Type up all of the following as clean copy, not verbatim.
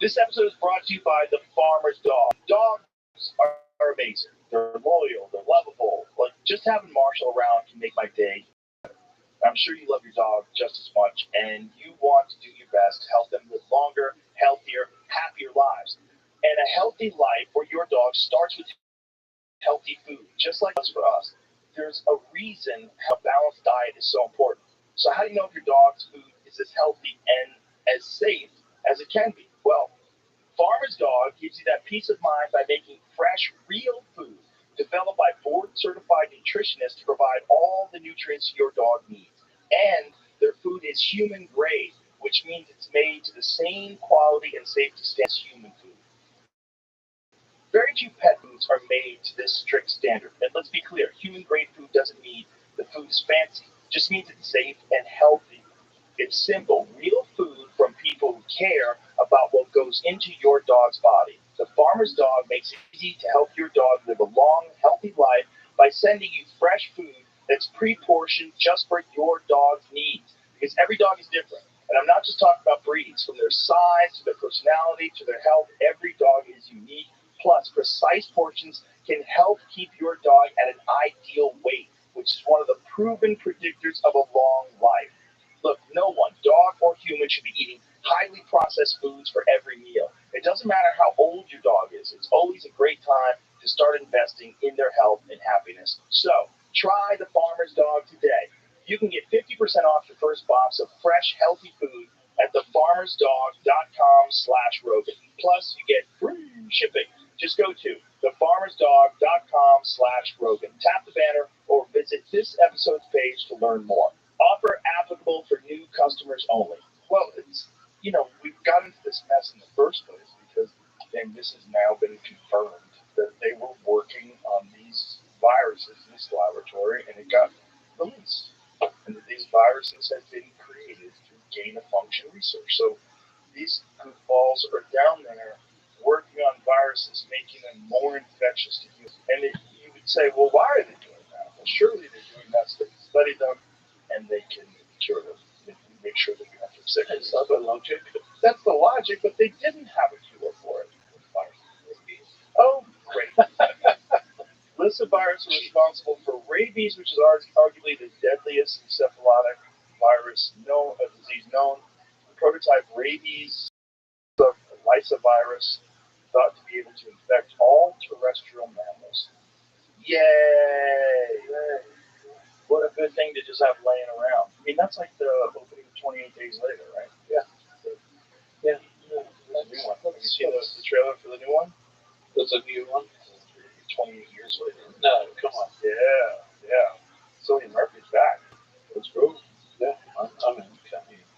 This episode is brought to you by the Farmer's Dog. Dogs are amazing. They're loyal. They're lovable. Like, just having Marshall around can make my day. I'm sure you love your dog just as much, and you want to do your best to help them live longer, healthier, happier lives. And a healthy life for your dog starts with healthy food, just like us for us. There's a reason how balanced diet is so important. So how do you know if your dog's food is as healthy and as safe as it can be? Well, Farmer's Dog gives you that peace of mind by making fresh, real food developed by board-certified nutritionists to provide all the nutrients your dog needs. And their food is human grade, which means it's made to the same quality and safety standards as human food. Very few pet foods are made to this strict standard. And let's be clear, human-grade food doesn't mean the food is fancy. It just means it's safe and healthy. It's simple, real food from people who care about what goes into your dog's body. The Farmer's Dog makes it easy to help your dog live a long, healthy life by sending you fresh food that's pre-portioned just for your dog's needs. Because every dog is different. And I'm not just talking about breeds. From their size to their personality to their health, every dog is unique. Plus, precise portions can help keep your dog at an ideal weight, which is one of the proven predictors of a long life. Look, no one, dog or human, should be eating highly processed foods for every meal. It doesn't matter how old your dog is. It's always a great time to start investing in their health and happiness. So, try the Farmer's Dog today. You can get 50% off your first box of fresh, healthy food at thefarmersdog.com/Rogan. Plus, you get free shipping. Just go to thefarmersdog.com/Rogan. Tap the banner or visit this episode's page to learn more. Offer applicable for new customers only. Well, it's, we've got into this mess in the first place because, and this has now been confirmed, that they were working on these viruses in this laboratory and it got released. And that these viruses have been created through gain-of-function research. So these goofballs are down there working on viruses, making them more infectious to humans. And you would say, well, why are they doing that? Well, surely they're doing that so they can study them and they can cure them. They can make sure that you have to sick. That's the logic. That's the logic, but they didn't have a cure for it. Oh, great. Lissa virus is responsible for rabies, which is arguably the deadliest encephalitic virus disease known. Prototype rabies of Lissa virus thought to be able to infect all terrestrial mammals. Yay! What a good thing to just have laying around. I mean, that's like the opening 28 Days Later, right? Yeah. Yeah. The new one. Have you seen the trailer for the new one? That's a new one? 28 years later. No, come on. Yeah. Cillian Murphy's back. Let's go. Yeah, I'm in.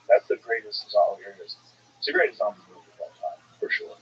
That's the greatest zombie. It's the greatest zombie movie of all time, for sure.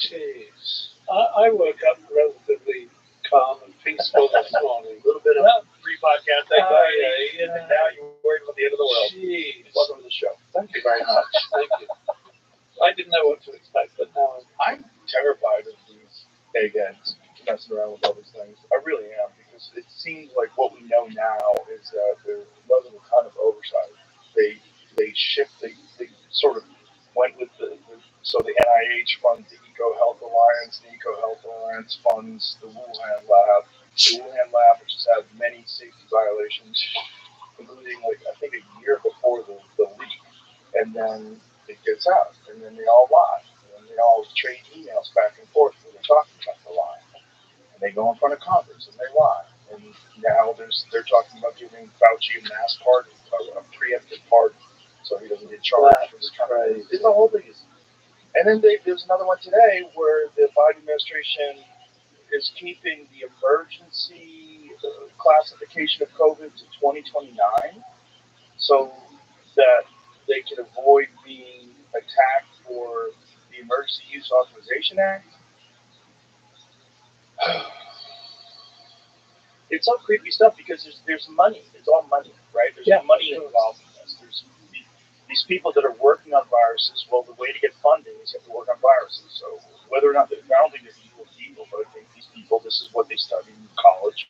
Jeez. I woke up relatively calm and peaceful this morning. A little bit of pre-podcast anxiety, and now you're worried about the end of the world. Jeez. Welcome to the show. Thank you very much. Thank you. I didn't know what to expect, but now I'm again, messing around with all these things. I really am, because it seems like what we know now is that there wasn't a ton of oversight. They sort of went with so the NIH funds the EcoHealth Alliance. The EcoHealth Alliance funds the Wuhan lab. The Wuhan lab, which has had many safety violations, including I think a year before the leak, and then it gets out, and then they all lie, and they all trade emails back and forth where they're talking about the lie, and they go in front of Congress and they lie, and now they're talking about giving Fauci a mass pardon, a preemptive pardon, so he doesn't get charged. It's crazy. The whole thing is, and then there's another one today where the Biden administration is keeping the emergency classification of COVID to 2029, so that they can avoid being attacked for the Emergency Use Authorization Act. It's all creepy stuff because there's money. It's all money, right? There's money involved in this. There's these people that are working on viruses. Well, the way to get funding is you have to work on viruses. So whether or not I don't think they're evil people, but I think these people, this is what they studied in college.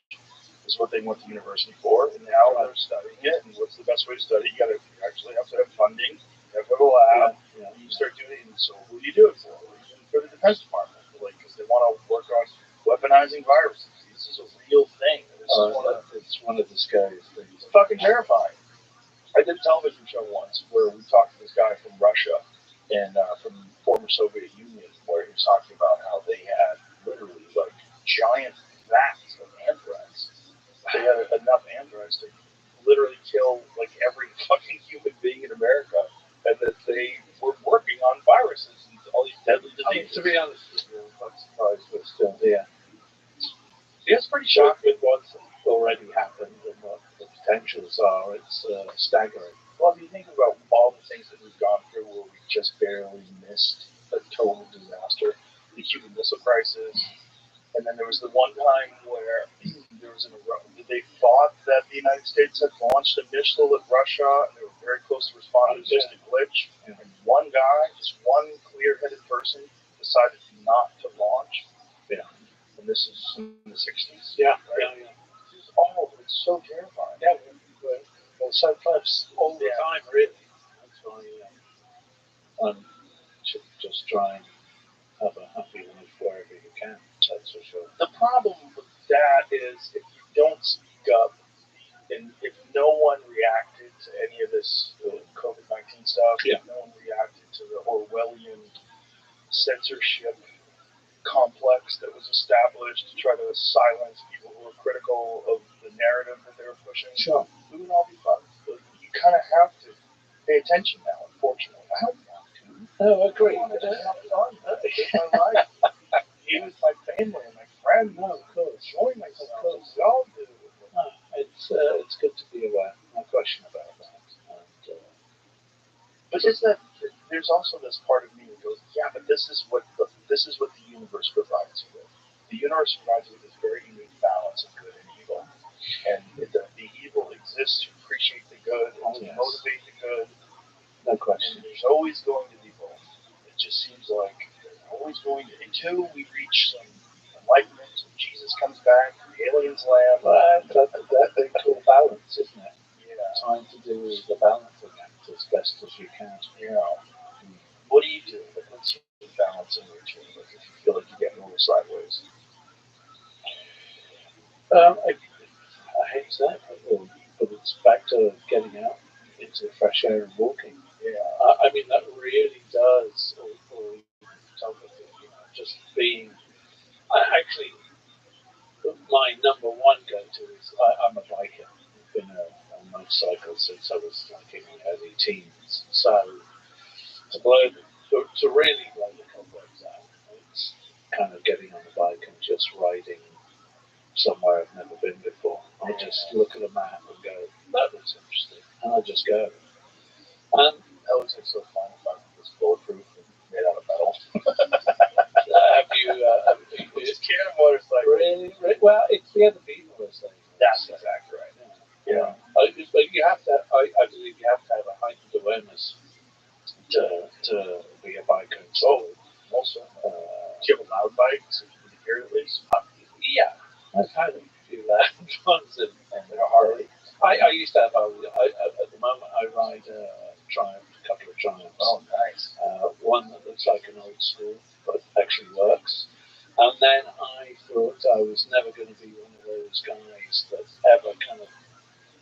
This is what they went to university for, and now they're studying it. And what's the best way to study? You actually have to have funding. You have to have a lab. You start doing it. And so who do you do it for? For the Defense Department, because they want to work on weaponizing viruses. This is a real thing. It's one of the scariest things. It's fucking terrifying. I did a television show once where we talked to this guy from Russia and from the former Soviet Union, where he was talking about how they had literally giant vats of anthrax. They had enough anthrax to literally kill every fucking human being in America, and that they were working on viruses and all these deadly diseases. To be honest with you, I'm not surprised we're still there. Yeah, it's pretty shocking with what's already happened and what the potentials are. It's staggering. Well, if you think about all the things that we've gone through where we just barely missed a total disaster, the Cuban Missile Crisis, and then there was the one time where there was they thought that the United States had launched a missile at Russia, and they were very close to responding. It was just a glitch, and one guy, just one clear-headed person, decided not to launch. Yeah. And this is in the 60s. Yeah. Right? Yeah. It's so terrifying. Yeah, we're so close all the time, really. That's why should just try and have a happy life wherever you can. That's for sure. The problem with that is if you don't speak up, and if no one reacted to any of this COVID-19 stuff, if no one reacted to the Orwellian censorship complex that was established to try to silence people who were critical of the narrative that they were pushing, we would all be fucked. You kind of have to pay attention now, unfortunately. I don't want to. No, I agree. I don't have fun. It's my life. Use my family and my friends. No, of course. Enjoy myself. Of course. We all do. No, it's good to be aware. No question about that. But there's also this part of me that goes, yeah, but this is what the universe provides you with. The universe provides you with this very unique balance of good and evil, and the evil exists to appreciate the good and to motivate the good. No question. And there's always going to be both. It just seems like there's always going to, until we reach some enlightenment, and Jesus comes back, the aliens land. That's a cool balance, isn't it? Trying to do the balancing act as best as you can. What do you do? What's your balancing routine? If you feel like you're getting a little sideways? I hate to say it, but it's back to getting out into fresh air and walking. Yeah. I mean, that really does, or photography, just being. Actually, my number one go-to is I'm a biker. I've been on motorcycles since I was in my early teens. So to really blow the cobwebs out, it's kind of getting on the bike and just riding somewhere I've never been before. I just look at a map and go, that looks interesting, and I just go. And that looks like so fun. It's bulletproof and made out of metal. Have you just can't a motorcycle? Really? Well, it's the other people are saying. That's exactly right. Yeah. But you have to. I believe you have to have a heightened awareness to be a biker. So also, do you have a loud bike so you can here at least? Yeah, I've had a few loud ones and they're hard. I used to have, at the moment, I ride a Triumph, a couple of Triumphs. Oh, nice. One that looks like an old school, but actually works. And then I thought I was never going to be one of those guys that ever kind of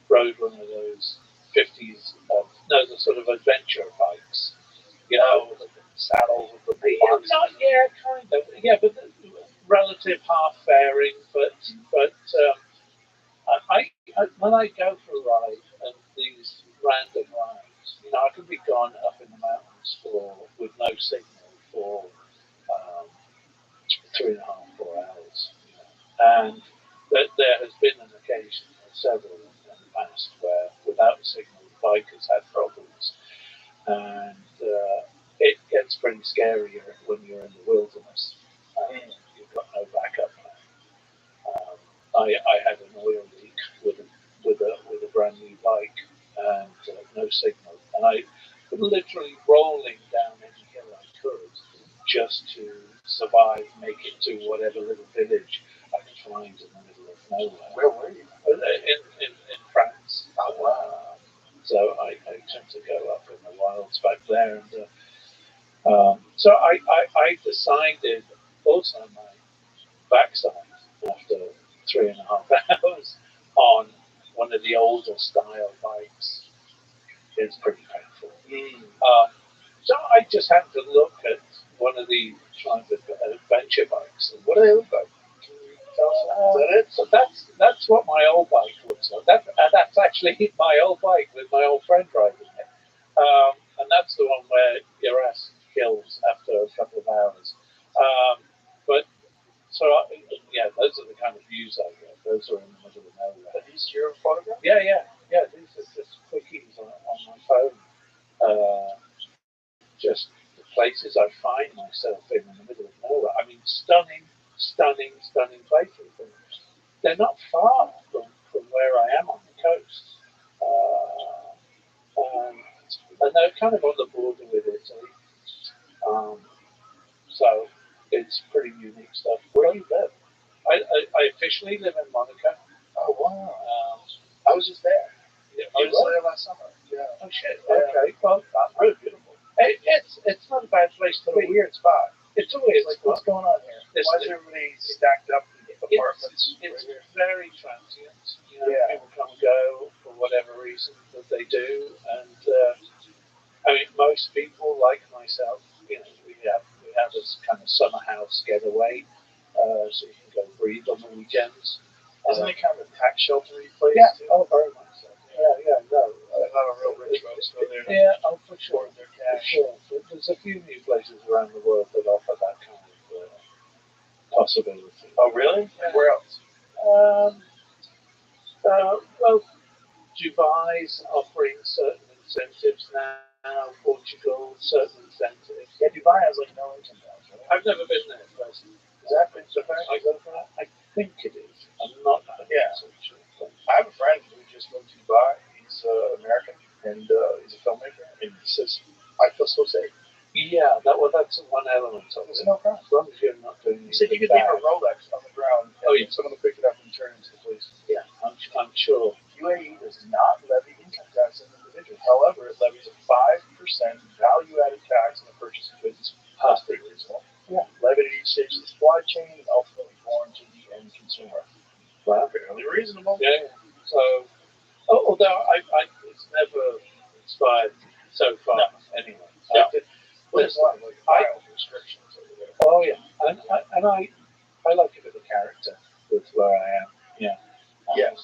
rode one of those 50s, the sort of adventure bikes. You know, the saddles with the but the relative half fairing, but when I go for a ride and these random rides, I could be gone up in the mountains with no signal for 3.5, 4 hours, and there has been an occasion, several in the past, where without a signal, the bike has had problems, and it gets pretty scary when you're in the wilderness. You've got no backup plan. I had an oil leak with a brand new bike and no signal, and I was literally rolling down any hill I could just to survive, make it to whatever little village I could find in the middle of nowhere. Where were you? In France. Oh, wow. So I tend to go up in the wilds back there, and so I decided also my backside after 3.5 hours on one of the older style bikes is pretty painful. So I just happened to look at one of the kinds of adventure bikes. And What do they look like? Can you tell us? Is that it? So that's what my old bike looks like. That's actually my old bike with my old friend driving it. And that's the one where your ass kills after a couple of hours. But so those are the kind of views I get. Those are in the middle of nowhere. Are these your photographs? Yeah. These are just quickies on my phone. Just the places I find myself in the middle of nowhere. I mean, stunning places. And they're not far from where I am on the coast. And they're kind of on the border with Italy. So it's pretty unique stuff. Where do you live? I officially live in Monaco. Oh, wow. I was just there. I was there last summer. Yeah. Oh, shit. Yeah. Okay. Well, really beautiful. It's not a bad place to It's a be. weird spot. It's a weird like, spot. what's going on here? Why is everybody stacked up in apartments? It's right very transient. Yeah. People come and go for whatever reason that they do, and I mean, most people like myself, we have this kind of summer house getaway, so you can go breathe on the weekends. Isn't it kind of a tax sheltery place? Yeah. Too? Oh, very much so. Yeah. No. A lot of real rich folks go there. Yeah. Oh, for sure. Their cash. Sure. There's a few new places around the world that offer that kind of possibility. Oh, really? Yeah. Where else? Well, Dubai's offering certain incentives now. Portugal, certain incentives. Yeah, Dubai has like no income tax, right? I've never been there personally. Exactly. So I go for that. I think it is. I'm not 100% sure. I have a friend who just moved to Dubai. He's American and he's a filmmaker, and he says, "I feel so safe." Yeah, that's one element of it. No problem. As long as you're not doing He said you could bad. leave a Rolex on the ground, and someone will pick it up and turn it into the police. Yeah, I'm sure. UAE does not levy income tax on individuals. However, it levies a 5% value-added tax on the purchase of goods. That's pretty reasonable. Yeah. Levied at each stage of the supply chain and ultimately borne to the end consumer. Wow. Fairly reasonable. Yeah. So, although it's never inspired so far. No. Anyway. Yeah. There's a lot of wild restrictions over there. Oh yeah, and I like a bit of character with where I am. Yeah. Yes.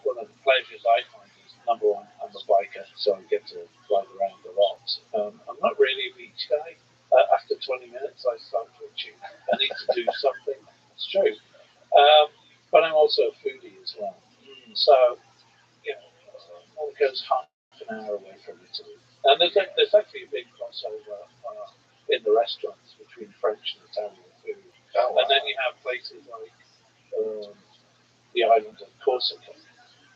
One of the pleasures I find is, number one, I'm a biker, so I get to ride around a lot. I'm not really a beach guy. After 20 minutes, I start twitching. I need to do something. It's true. But I'm also a foodie as well. So, Monaco's half an hour away from Italy. And there's actually a big crossover in the restaurants between French and Italian food. Oh, wow. And then you have places like the island of Corsica,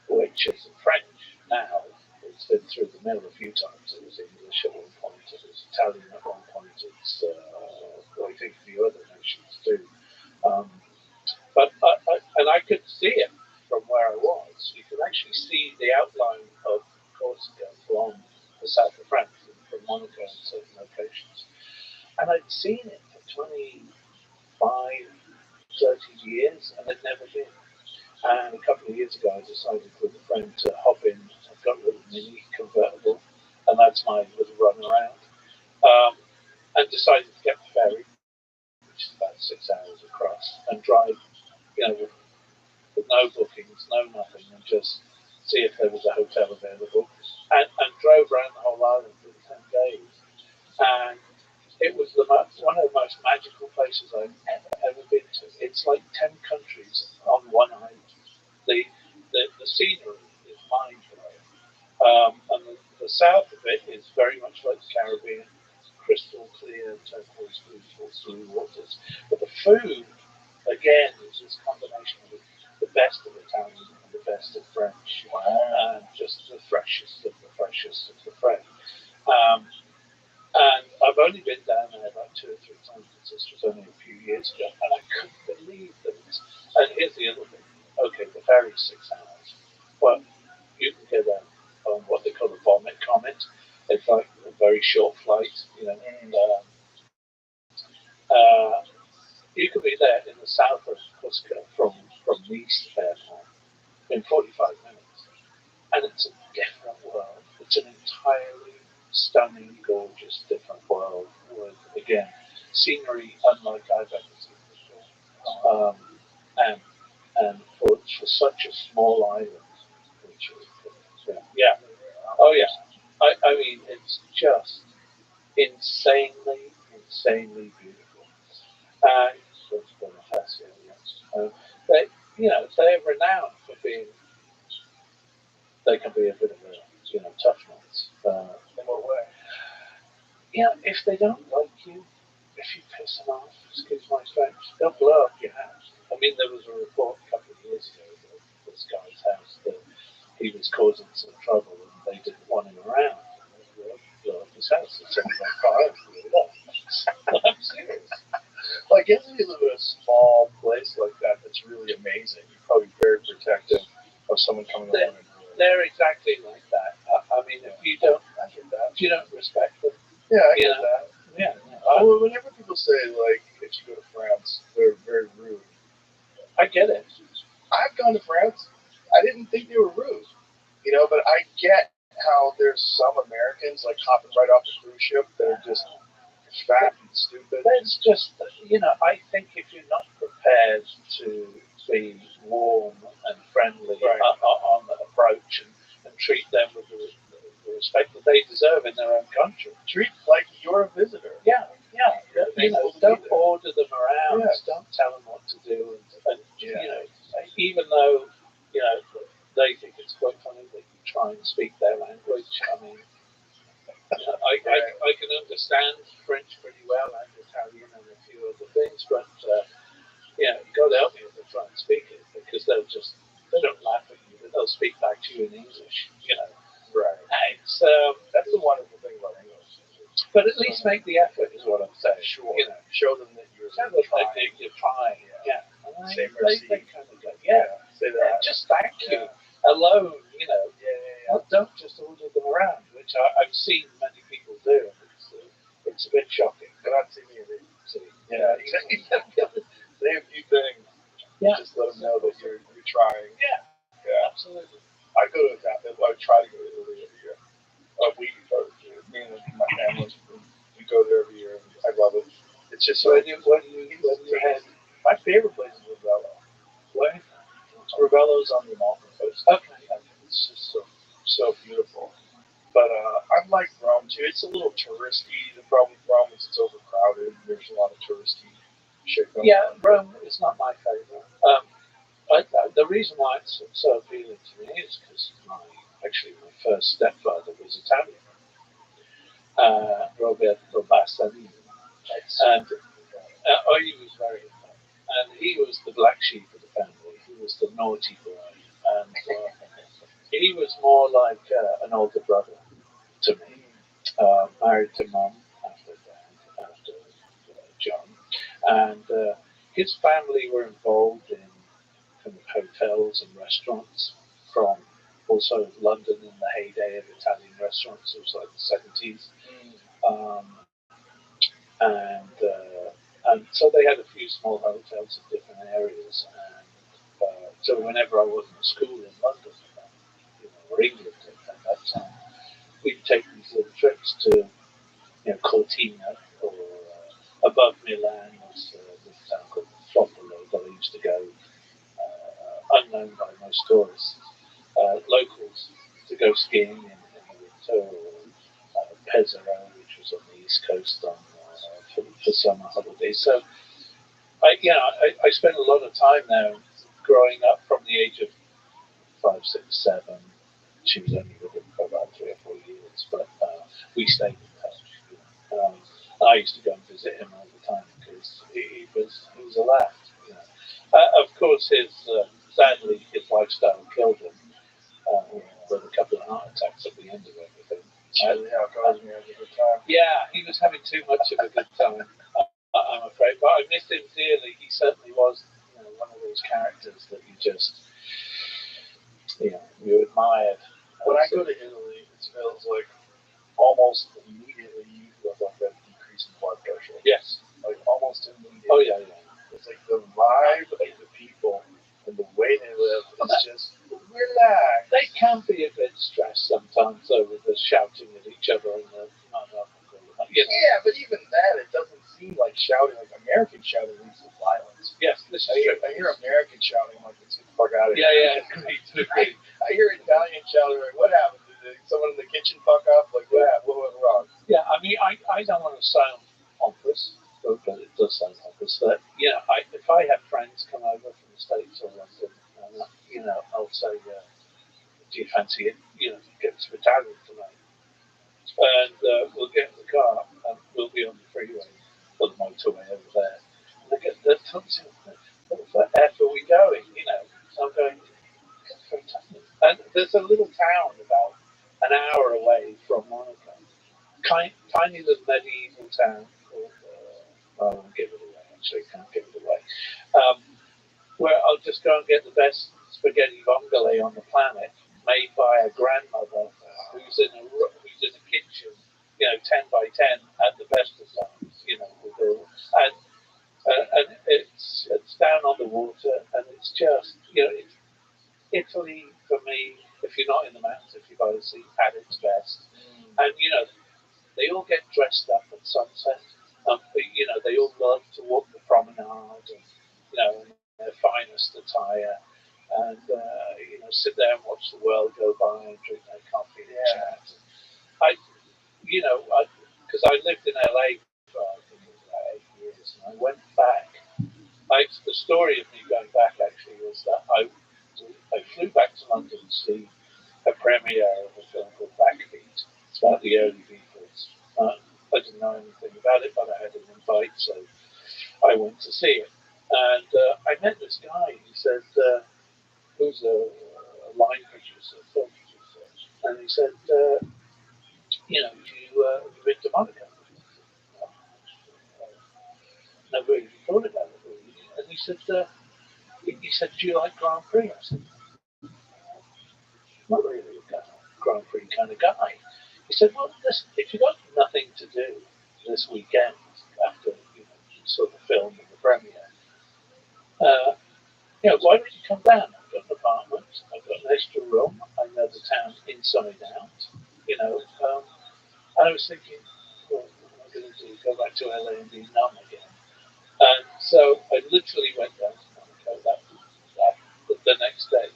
which is French now. It's been through the mill a few times. It was English at one point, it was Italian at one point, it's think a few other nations too. But I could see it from where I was. You could actually see the outline of Corsica from the south of France, from Monaco and certain locations. And I'd seen it for 25, 30 years, and I'd never been. And a couple of years ago, I decided with a friend to hop in. I've got a little mini convertible, and that's my little run around. And decided to get the ferry, which is about 6 hours across, and drive, with no bookings, no nothing, and just see if there was a hotel available. And drove around the whole island in 10 days. And it was one of the most magical places I've ever been to. It's like 10 countries on one island. The scenery is mind-blowing. And the south of it is very much like the Caribbean, crystal clear, turquoise blue waters. But the food, again, is this combination of the best of Italian and the best of French. And just the freshest of the freshest of the fresh. And I've only been down there about 2 or 3 times, because this was only a few years ago, and I couldn't believe that. And here's the other thing. Okay, the ferry's 6 hours. Well, you can get on what they call a vomit comet. It's like a very short flight, and you could be there in the south of Corsica from Nice Airport in 45 minutes. And it's a different world. It's an entirely stunning, gorgeous, different world with, again, scenery unlike I've ever seen before. And for such a small island, which is, oh yeah. I mean, it's just insanely beautiful. And it's been a fascinating. They're renowned for being. They can be a bit of a, tough nuts. In what way? If they don't like you, if you piss them off, excuse my French, they'll blow up your house. I mean, there was a report a couple of years ago that this guy's house, that he was causing some trouble and they didn't want him around. They blew up his house and sent him on fire. I'm serious. Well, I guess if you live in a small place like that, that's really amazing. You're probably very protective of someone coming along and they're exactly like that. I mean, if you don't respect them, I get that. Yeah. Well, whenever people say, like, if you go to France, they're very rude. I get it. I've gone to France. I didn't think they were rude, but I get how there's some Americans, like, hopping right off the cruise ship that are just fat and stupid. That's just, I think if you're not prepared to be warm and friendly on the approach and treat them with the respect that they deserve in their own country. Treat like you're a visitor. Yeah. Don't order them around. Yeah. Don't tell them what to do. And even though, they think it's quite funny that you try and speak their language. I mean, I can understand French pretty well and Italian and a few other things, but God help me if they try and speak it, because they don't laugh at you, but they'll speak back to you in English. Right. It's that's the wonderful thing about English. But at least make the effort, is what I'm saying. Sure. Show them that you're trying. You're trying. Yeah. Say merci. They kind of go, say that. Just thank you. Alone, Yeah. Don't just order them around, which I've seen many people do. It's a bit shocking. Grazie mille. Yeah. Say a few things. Yeah. Just let them know that you're trying. Yeah. Absolutely. I try to go to Italy every year. Me and my family, we go there every year. I love it. It's just so. When you head, my favorite place is Ravello. Where? Ravello's on the Amalfi Coast. Okay. It's just so beautiful. But I like Rome too. It's a little touristy. The problem with Rome is it's overcrowded. There's a lot of touristy shit going on. Rome is not my favorite. The reason why it's so appealing to me is because my first stepfather was Italian, Roberto Bassani, and he was very Italian, and he was the black sheep of the family. He was the naughty boy, and he was more like an older brother to me. Married to Mum after John, And his family were involved in kind of hotels and restaurants from also London in the heyday of Italian restaurants. It was like the 70s. Um, and so they had a few small hotels in different areas. And so whenever I wasn't at school in London, or England at that time, we'd take these little trips to, Cortina or above Milan was this town called Floppolo that I used to go, unknown by most tourists, locals to go skiing in the winter, or Pesaro, which was on the east coast for summer holidays. So I spent a lot of time there growing up from the age of 5, 6, 7. She was only with him for about 3 or 4 years, but we stayed in touch. I used to go and visit him all the time because he was a laugh. Of course, sadly his lifestyle killed him with a couple of heart attacks at the end of everything. Yeah, he was having too much of a good time. I'm afraid, but I missed him dearly. He certainly was, one of those characters that you admired. When I go to Italy, it feels like almost immediately you feel like a decrease in blood pressure. Yes. Like almost immediately. Oh yeah. It's like the vibe of the people and the way they live is just relaxed. They can be a bit stressed sometimes over the shouting at each other and the Yeah, but even that, it doesn't seem like shouting. Like American shouting leads to violence. Yes, this is true. I hear American shouting like it's get the fuck out of here. Yeah, agreed. I hear Italian shouting like, what happened? Did someone in the kitchen fuck up? Like, what happened? What went wrong? Yeah, I mean, I don't want to sound pompous, but it does sound pompous. That if I have friends come over from the States or London, I'll say, do you fancy it? Get some Italian tonight. And we'll get in the car and we'll be on the freeway or the motorway over there. And they're talking, what the F are we going? So I'm going, and there's a little town about an hour away from Monaco, tiny little medieval town called, I won't give it away, actually, can't give it away, where I'll just go and get the best spaghetti vongole on the planet, made by a grandmother who's in a kitchen, 10 by 10 at the best of times, and it's down on the water, and it's just, it's Italy for me. If you're not in the mountains, if you're by the sea, at its best, and they all get dressed up at sunset. They all love to walk the promenade, and in their finest attire, and sit there and watch the world go by and drink their coffee and chat. Because I lived in LA for I think it was about 8 years, and I went back. The story of me going back actually was that I flew back to London to see a premiere of a film called Backbeat. It's about the early Beatles. I didn't know anything about it, but I had an invite, so I went to see it. And I met this guy. He said, who's a line producer, film producer, and he said, you've been to Monaco? Never really thought about it. Really. And he said, do you like Grand Prix? I said, not really a Grand Prix kind of guy. He said, well, listen, if you've got nothing to do this weekend after you saw the film and the premiere, why don't you come down? I've got an apartment, I've got an extra room, I know the town inside out, and I was thinking, well, what am I going to do? Go back to LA and be numb again? And so I literally went down to Monaco the next day,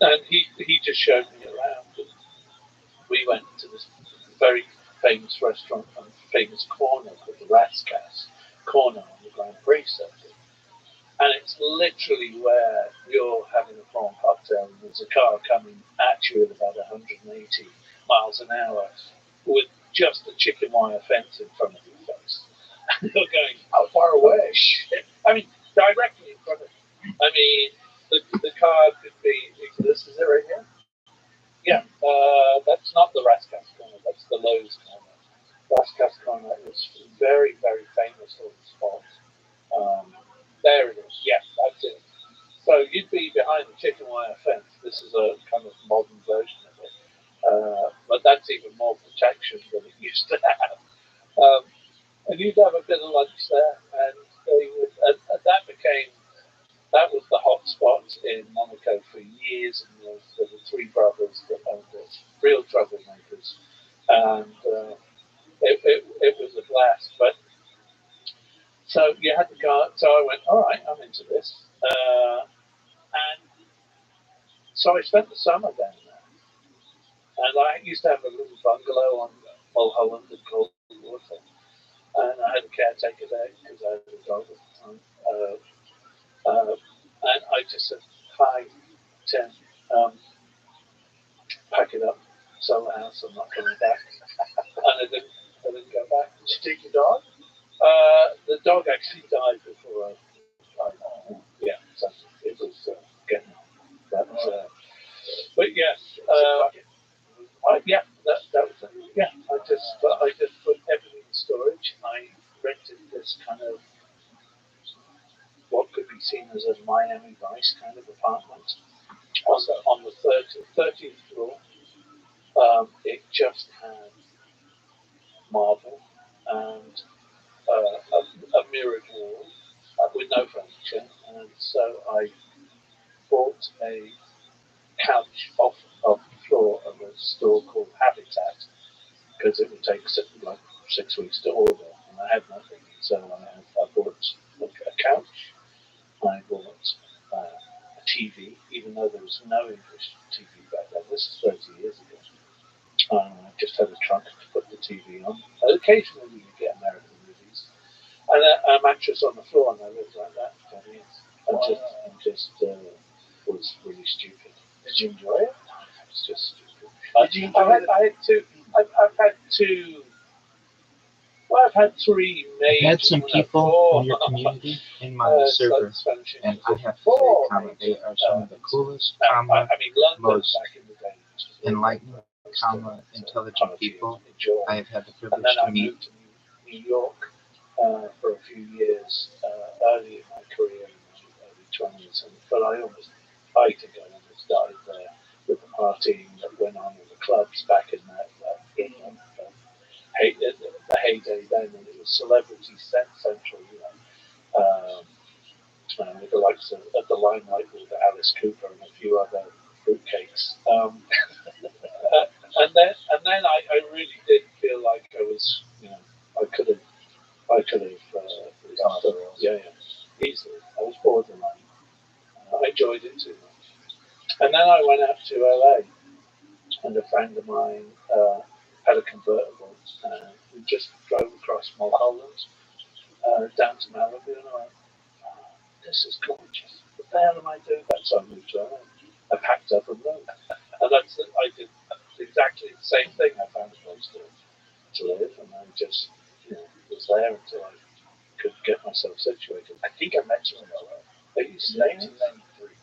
and he just showed me around. And we went to this very famous restaurant on a famous corner called the Rascas corner on the Grand Prix circuit. And it's literally where you're having a prawn cocktail and there's a car coming at you at about 180 miles an hour with just a chicken wire fence in front of your face. And you're going, how far away? I mean, directly in front of you. I mean, the car could be, this is it right here? Yeah, that's not the Rascas corner, that's the Lowe's corner. Rascas corner is very, very famous little spot. There it is. Yeah, that's it. So you'd be behind the chicken wire fence. This is a kind of modern version of it. But that's even more protection than it used to have. And you'd have a bit of lunch there, and they would, and that was the hot spot in Monaco for years. And there were three brothers that owned it, real troublemakers, and it was a blast. But so you had to go. So I went, all right, I'm into this, and so I spent the summer down there. And I used to have a little bungalow on Mulholland and Coldwater. And I had a caretaker there because I had a dog at the time. And I just said, hi, Tim, pack it up, sell the house, I'm not coming back. And I didn't go back. Did you take your dog? The dog actually died before I yeah, so it was getting on. But yes, yeah, that was it. Yeah, I just put everything in storage. I rented this kind of what could be seen as a Miami Vice kind of apartment on the 13th floor. It just had marble and a mirrored wall with no furniture, and so I bought a couch off of the floor of a store called Habitat because it would take like 6 weeks to order, and I had nothing. So I bought a couch, I bought a TV, even though there was no English TV back then. This is 30 years ago. I just had a trunk to put the TV on. Occasionally you get American movies. And a mattress on the floor, and I lived like that for 10 years. I just was really stupid. Did you enjoy it? It was just stupid. Did you enjoy it? I've had three major. I had some people in your community in my server, and I have to say, they are some of the coolest, most enlightened, intelligent people I have had the privilege to meet. I moved to New York for a few years early in my career, in my early 20s, but I almost died there with the partying that went on in the clubs back in that the heyday then, and it was celebrity central, with the likes of the limelight with Alice Cooper and a few other fruitcakes. And then I really did feel like I was, I could have easily. I was borderline. I enjoyed it too much. And then I went out to LA, and a friend of mine had a convertible, and we just drove across Mulholland down to Malibu, and I went, this is gorgeous. What the hell am I doing? That's how I moved to LA. I packed up and moved. And I did exactly the same thing. I found a place to live, and I just was there until I could get myself situated. I think I met you in LA. 1993.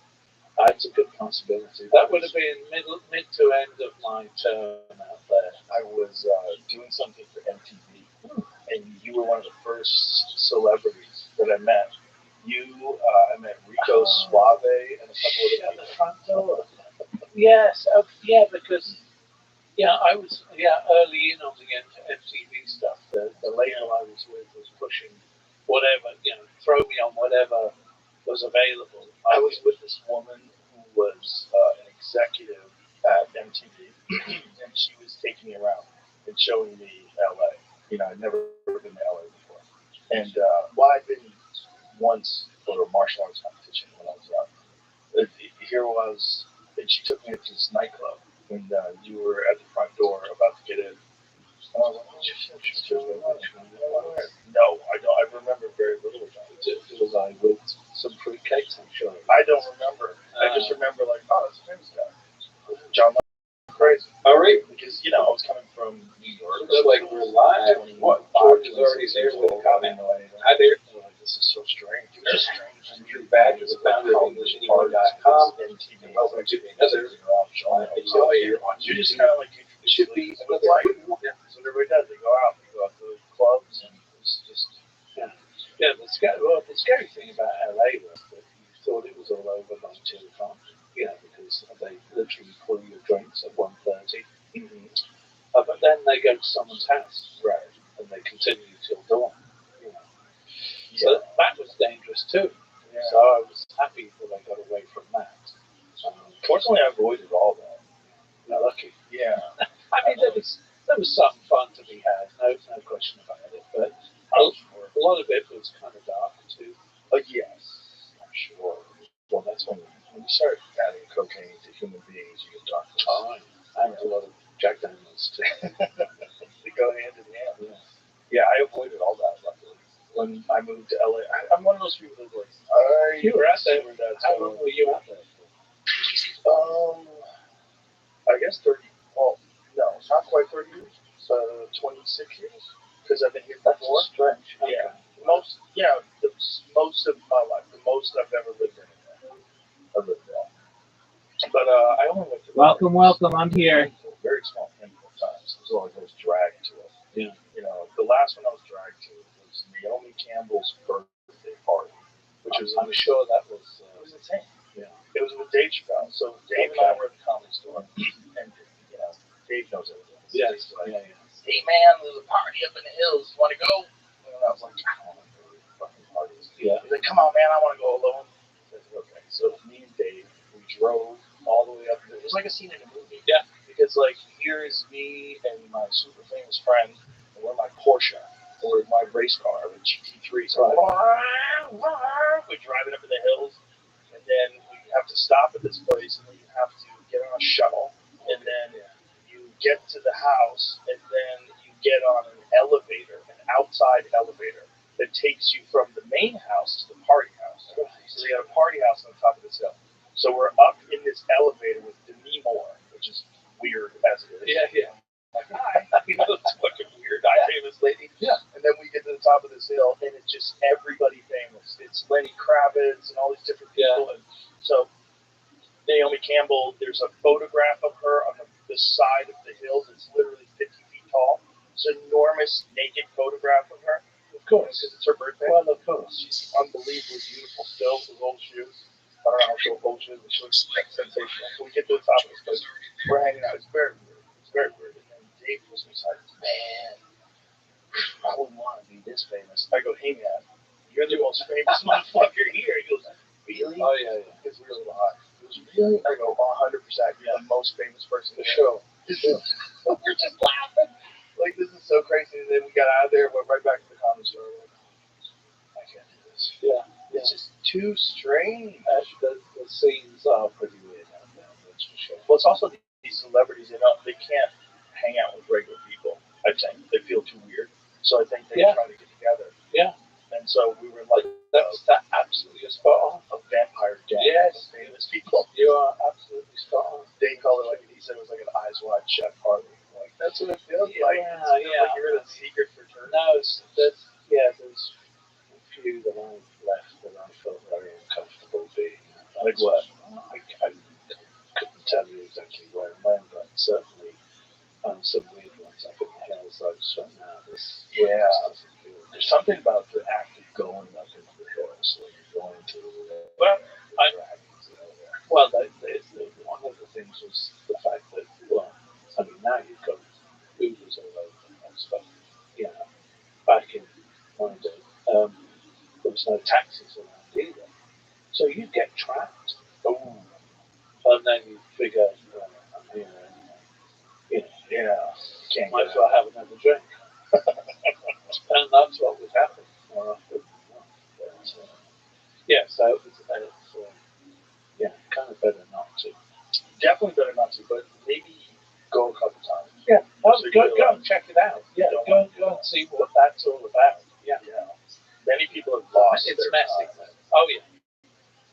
That's a good possibility. That would have been mid to end of my term out there. I was doing something for MTV, and you were one of the first celebrities that I met. I met Rico Suave and a couple of the front door. Yes, because I was early in on the MTV stuff. The label I was with was pushing whatever, throw me on whatever was available. I was with this woman who was an executive at MTV, and she was taking me around and showing me LA. I'd never been to LA before. And I'd been once for a martial arts competition when I was young. Here was, and she took me to this nightclub, and you were at the front door about to get in. No, I don't. I remember very little about it. Was I with some fruitcakes? I'm sure. I don't remember. I just remember that's a famous guy. John crazy. All right. Because I was coming from New York. It looks like we're live. What? George is already there with a comment. Hi there. This is so strange. It's strange. And your badge is found on EnglishAnyone.com. Welcome to another. You just kind of like it should be. That's what everybody does. They go out to the clubs, and it's just Yeah, the scary thing about LA was that you thought it was all over by 2 o'clock, because they literally pour your drinks at 1:30. Mm-hmm. But then they go to someone's house, Right. and they continue till dawn. Yeah. So that was dangerous too. Yeah. So I was happy that I got away from that. Fortunately, I avoided all that. You're lucky. Yeah. I mean, there was some fun to be had, no question about it. But a lot of it was kind of dark too. Yes, I'm sure. Well, that's when you start adding cocaine to human beings, you get dark. Oh, and a lot of Jack Daniels too. They go hand in hand. Yeah. Yeah, I avoided all that, luckily. When I moved to LA, I'm one of those people that's like, you were out there. How long were you out there for? I guess 30. Well, no, not quite 30 years. 26 years. Because I've been here before. That's strange. Okay. Yeah. Most of my life, the most I've ever lived in. I lived there. But I only went to. Welcome. I'm here. A very small handful of times. As long as I was dragged to it. Yeah. The last one I was dragged to was Naomi Campbell's birthday party, which was. I'm sure that was. It was insane. Yeah. It was with Dave Chappelle. So Dave and I were at the Comedy Store, and Dave knows everything. Yeah. Hey man, there's a party up in the hills. You want to go? And I was like, I don't want to go to these fucking parties. Yeah. He's like, come on man, I want to go alone. I said, okay. So me and Dave, we drove all the way up. It was like a scene in a movie. Yeah. Because here is me and my super famous friend, and we're in my Porsche or my race car, the GT3. So we're driving up in the hills, and then we have to stop at this place, and then you have to get on a shuttle, and then you get to the house, and then you get on an elevator, an outside elevator that takes you from the main house to the party house. So they got a party house on the top of this hill. So we're up in this elevator with Demi Moore, which is weird as it is. Yeah. Like, hi. It's fucking weird. Hi, famous lady. Yeah. And then we get to the top of this hill, and it's just everybody famous. It's Lenny Kravitz and all these different people. Yeah. And so Naomi Campbell, there's a photograph of her on the side of the hill that's literally 50 feet tall. It's an enormous naked photograph of her. Of course. Because it's her birthday. Well, of course. She's unbelievably beautiful still with old shoes. I don't know how she old shoes, but she looks sensational. So we get to the top of this place. We're hanging out. It's very weird. And then Dave was beside us. Man, I wouldn't want to be this famous. I go, hey man, you're the most famous motherfucker here. He goes, really? Oh yeah. It's really hot. He goes, really? I go, 100%. You're the most famous person in the show. We're just laughing. Like, this is so crazy. And then we got out of there, went right back to the Comedy Store. Like, I can't do this. Yeah. It's just too strange. The scenes are pretty weird out there, that's for sure. Well, it's also these celebrities, they can't hang out with regular people. I think they feel too weird. So I think they try to get together. Yeah. And so we were like, that's absolutely spot on. A vampire gang of famous people. You are absolutely spot on. They call it, like he said, it was like an Eyes Wide Shut party. Like, that's what it feels like. Yeah. Like you're in a secret fraternity. No, there's a few that I've left that I felt very uncomfortable being. Like what? I couldn't tell you exactly where and when, but certainly some weird ones up in the hills. I was like, no, this. Yeah. There's something about the act of going up into the hills, like you're going to. Well, one of the things was the fact that, now you've got Ubers all over the place, but back in my day, there was no taxis around either, so you get trapped. Oh. And then you figure, I'm here anyway. Can't might as well have another drink. And that's what would happen more often. So it's kind of better not to. Definitely better not to, but maybe go a couple times. Yeah, go and check it out. Yeah, go and see what that's all about. Yeah. Many people have lost It's their messy. time. Oh yeah.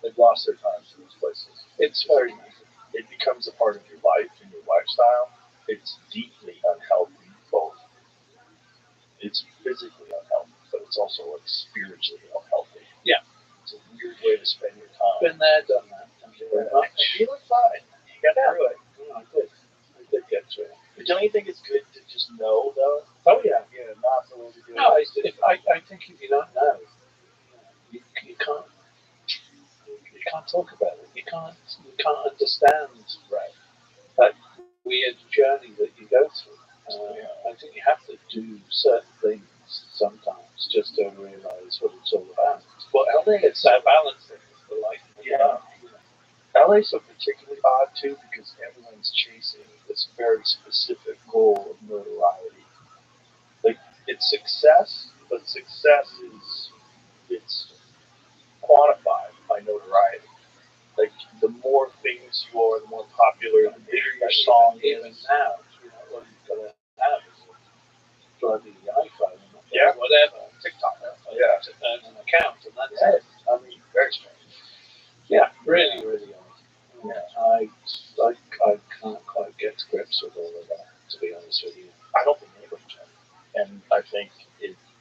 They've lost their time in these places. It's very messy. It becomes a part of your life and your lifestyle. It's deeply unhealthy, both. It's physically unhealthy, but it's also like spiritually unhealthy. Yeah. It's a weird way to spend your time. Been there, done that. Thank you very much. You look fine. You got through it. I did get through it. But don't you think it's good to just know, though? Oh yeah. Not the way to do it. No, I think if you don't know, talk about it. You can't understand that weird journey that you go through. I think you have to do certain things sometimes just to realise what it's all about. Well, LA, It's that balancing, the life. yeah. LA's so particularly odd too because everyone's chasing this very specific goal of notoriety. Like it's success, but success it's quantified by notoriety. Like the more famous you are, the more popular, the bigger your song Even is. now, all you've got to have is a bloody iPhone, Yeah. whatever, TikTok. yeah, to earn an account, and that's Yeah. it. I mean, Very strange. yeah, really, really odd. Yeah. I can't quite get to grips with all of that, to be honest with you. I don't think anybody can. And I think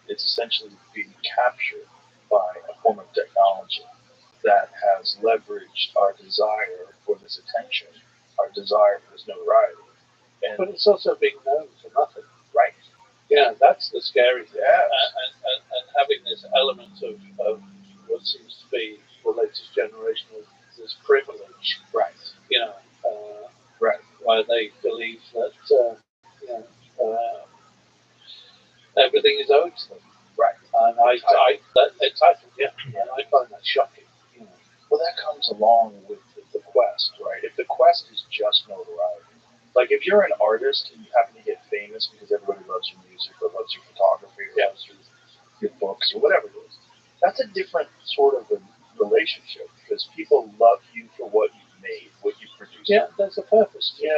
it's essentially being captured by a form of technology that has leveraged our desire for this attention, our desire for this notoriety. And But it's also being known for nothing. right. Yeah, that's the scary thing. Yeah. And having this element of what seems to be the latest generation of this privilege, Right. you know, Right. where they believe that, everything is owed to them. Right. And entitled, yeah. And I find that shocking. You know. Well, that comes along with the quest, right? If the quest is just notoriety, like if you're an artist and you happen to get famous because everybody loves your music or loves your photography or loves your books or whatever it is, that's a different sort of a relationship because people love you for what you've made, what you produced. Yeah, there's a purpose. Yeah,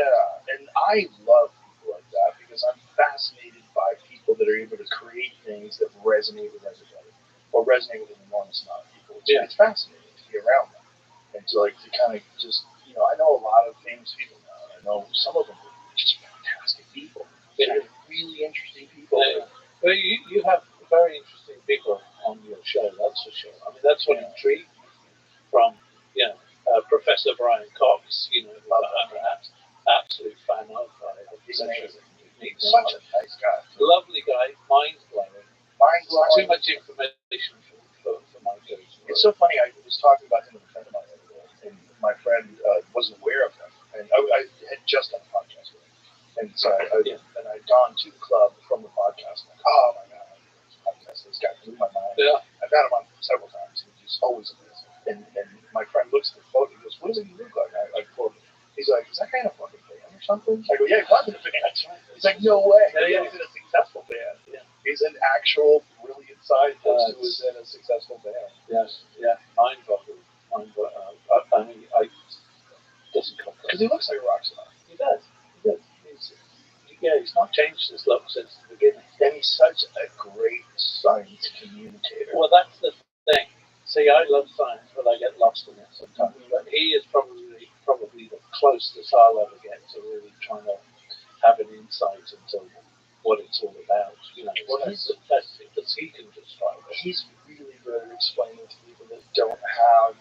and I love people like that because I'm fascinated by people that are able to create things that resonate with everybody or resonate with an enormous amount of people. It's fascinating to be around them and to kind of just, I know a lot of famous people now. And I know some of them are just fantastic people. Yeah. They're really interesting people. Yeah. Well, you have very interesting people on your show, that's for sure. I mean, that's what intrigued me from, Professor Brian Cox, I'm an absolute fan of. He's amazing. He's such a nice guy. Lovely guy, mind-blowing. Too much information for my good. It's so funny, I was talking about him with a friend of mine the other day, and my friend wasn't aware of him, and I had just done a podcast with him. And so I'd gone to the club from the podcast, and oh my God, this podcast, this guy blew my mind. Yeah. I've had him on several times, and he's always amazing. And my friend looks at the photo, he goes, what does he look like? I quote him. He's like, is that guy in a fucking band or something? I go, yeah, he was in a band. He's like, no way. Yeah. He's in a successful band. Yeah. He's an actual brilliant scientist who is in a successful band. Yes, yeah, mind-boggling. I mean, doesn't come because he looks like a rock star. He does. He's not changed his look since the beginning. And he's such a great science communicator. Well, that's the thing. See, I love science, but I get lost in it sometimes. Mm-hmm. But he is probably the closest I'll ever get to really trying to have an insight into what it's all about. He's the best because he can describe it. He's really good at explaining to people that don't have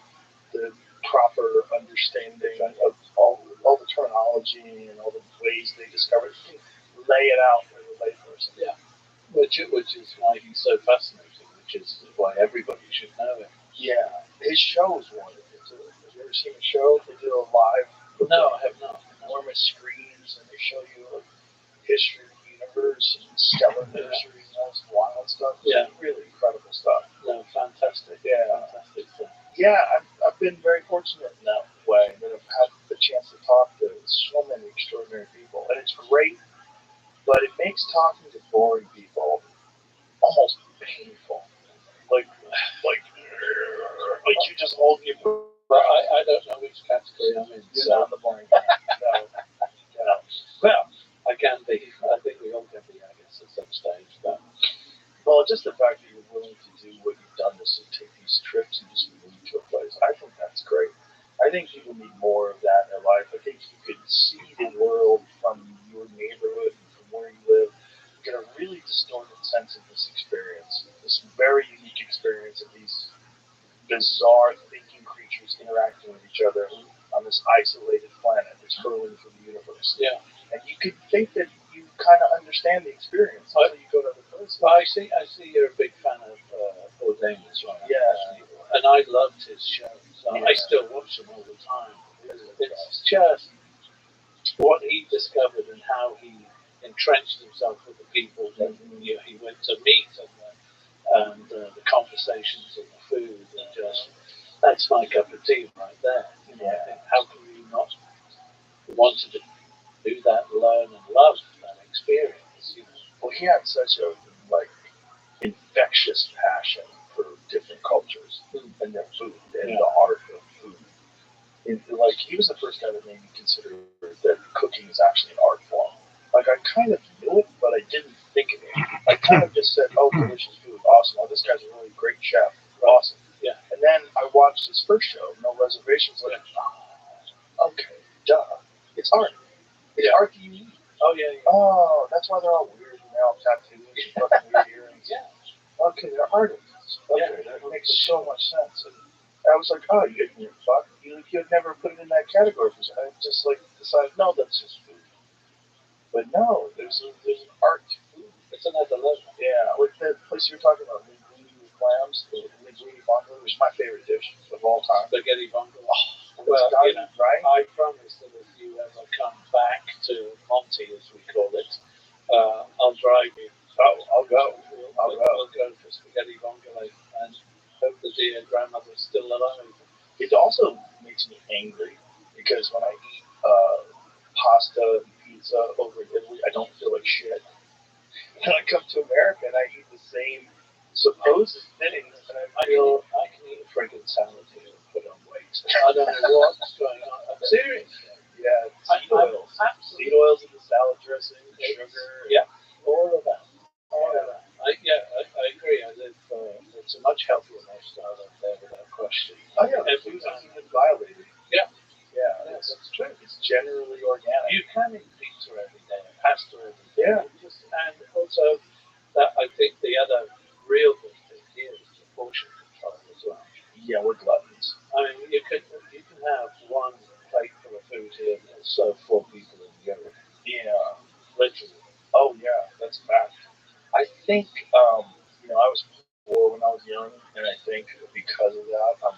the proper understanding of all the terminology and all the ways they discover it. He can lay it out for the layperson. Yeah, which is why he's so fascinating. Which is why everybody should know him. Yeah, his show is wonderful too. Have you ever seen a show? They do a live. No, I have not. Enormous screens, and they show you history of the universe and stellar history and all this wild stuff. Yeah, really incredible stuff. No, fantastic. Yeah, fantastic stuff. Yeah, I've been very fortunate in that way that I've had the chance to talk to so many extraordinary people, and it's great. But it makes talking to boring people almost painful. Like you just hold your breath. I don't know which category I'm in. You're not the boring guy. No. Well, I can be. I think we all can be, I guess, at some stage. But just the fact that you're willing to do what you've done to take these trips and just move to a place, I think that's great. I think people need more of that in their life. I think you could see the world from your neighborhood and from where you live, get a really distorted sense of this experience, this very unique experience of these bizarre thinking creatures interacting with each other on this isolated planet that's hurling from the universe. Yeah. And you could think that you kind of understand the experience until you go to other places. Well, I see you're a big fan of Bourdain as well. Yeah. And I loved his shows. I still watch them all the time. It's just what he discovered and how he entrenched himself with the people that he went to meet and the conversations and the food and just that's my cup of tea right there. I think how can you not want to do that, learn and love that experience? Well, he had such a infectious passion for different cultures and their food and the art of food. And, he was the first guy that made me consider that cooking is actually an art form. I kind of knew it, but I didn't think of it. I kind of just said, "Oh, delicious food, awesome. Oh, this guy's a really great chef, awesome." Yeah. And then I watched his first show, No Reservations. Okay, duh, it's art. It's art that you eat. Oh yeah. Oh, that's why they're all weird and they all tattooed and fucking weird earrings. Yeah. Okay, they're artists. Okay, that makes so much sense. And I was like, "Oh, you ignorant fuck. You'd never put it in that category." I just decided, no, that's just food. But no, there's an art to food. It's another level. Yeah, like that place you were talking about, linguine with clams, the linguine vongole was my favorite dish of all time. Spaghetti vongole. Oh, well, right? I promise that if you ever come back to Monty, as we call it, I'll drive you. Oh, I'll go. We'll go for spaghetti vongole and hope the dear grandmother's still alive. It also makes me angry because when I eat pasta and pizza over in Italy, I don't feel like shit. When I come to America and I eat the same supposed things, and I can eat a friggin' salad here and put on weight. I don't know what's going on. I'm serious. Yeah, seed oils. Seed oils in the salad dressing, sugar. Yeah, all of that. I agree. I live. It's a much healthier lifestyle out there without question. Oh yeah, every time it's violated. Yeah. Yeah, that's true. It's generally organic. You can eat pizza every day, pasta every day. Yeah. And also, that I think the other real good thing here is the portion control as well. Yeah, we're gluttons. I mean, you can have one plate full of food here and serve 4 people in Europe. Yeah. Literally. Oh yeah, that's a fact. I think I was poor when I was young, and I think because of that, I'm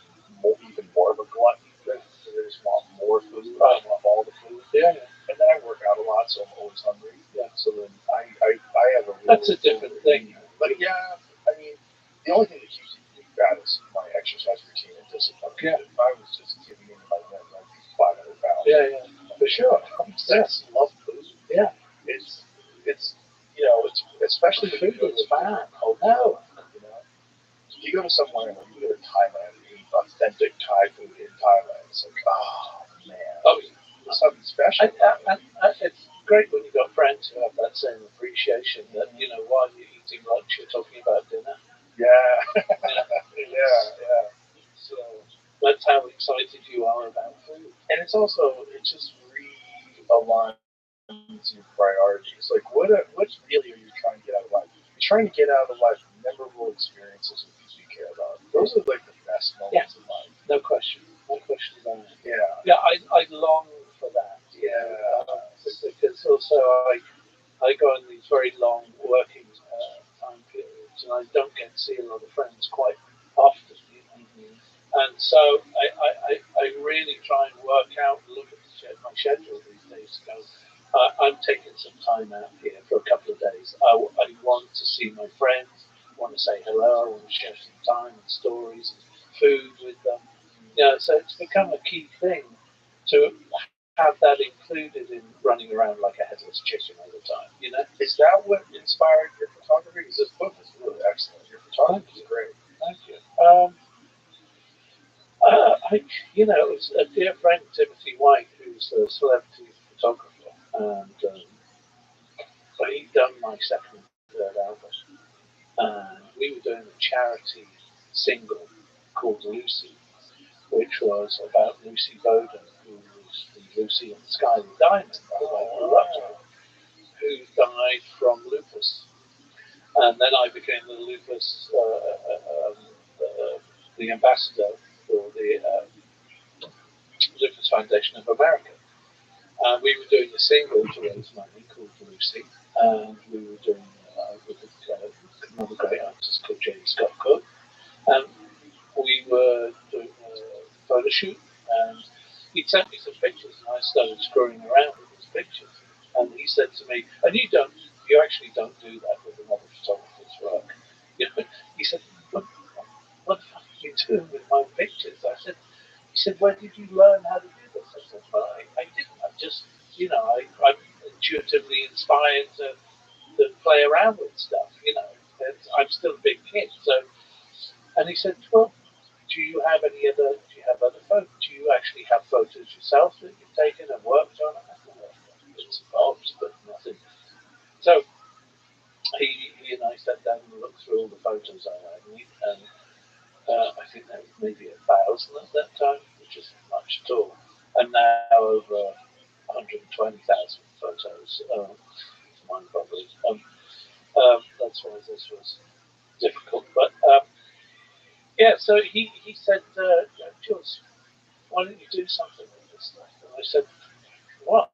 even more of a glutton. I just want more food. I want all the food. Yeah. And then I work out a lot, so I'm always hungry. Yeah. So then I have a real that's a different thing. But yeah, I mean, the only thing that keeps me fat is my exercise routine and discipline. Yeah. If I was just giving in my limit, I'd be 500 pounds. Yeah. For sure. I'm obsessed. Love food. Yeah. It's especially food is fat. Oh no. If you go to somewhere, you go to Thailand and eat authentic Thai food in Thailand, it's like, oh man. Oh, there's something special. It's great when you've got friends who have that same appreciation that, while you're eating lunch, you're talking about dinner. Yeah. yeah. So that's how excited you are about food. And it just realigns your priorities. Like, what really are you trying to get out of life? You're trying to get out of life memorable experiences with people you care about. Those are like the best moments in life. No question about it. Yeah. Yeah, I long for that. Yeah. Because also I go on these very long working time periods, and I don't get to see a lot of friends quite often. And so I really try and work out, look at my schedule these days. I'm taking some time out here for a couple of days. I want to see my friends, I want to say hello, I want to share some time and stories and food with them. So it's become a key thing to have that included in running around like a headless chicken all the time. Is that what inspired your photography? Because this book is really excellent. Your photography is great. Thank you. It was a dear friend, Timothy White, who's a celebrity photographer, and he'd done my second and third album, and we were doing a charity single called Lucy, which was about Lucy Bowden, who was the Lucy in the Sky with Diamonds that I grew up with, who died from lupus. And then I became the lupus, the ambassador for the Lupus Foundation of America. And we were doing a single to raise money called Lucy, and we were doing with another great artist called Jamie Scott Cook, and we were doing a photo photo shoot, and he'd sent me some pictures, and I started screwing around with his pictures. And he said to me, "And you actually don't do that with another photographer's work." You know, he said, "What the fuck are you doing with my pictures?" He said, "Where did you learn how to do this?" I said, "Well, I didn't. I'm just, I'm intuitively inspired to play around with stuff, I'm still a big kid." And he said, "Well, do you have other photos? Do you actually have photos yourself that you've taken and worked on?" I said, "Well, it's bobs, but nothing." So he and I sat down and looked through all the photos I had, and I think there was maybe 1,000 at that time, which isn't much at all. And now over 120,000 photos. Mind-boggling. That's why this was difficult. But yeah, so he said, "Jules, why don't you do something with this stuff?" And I said, "What?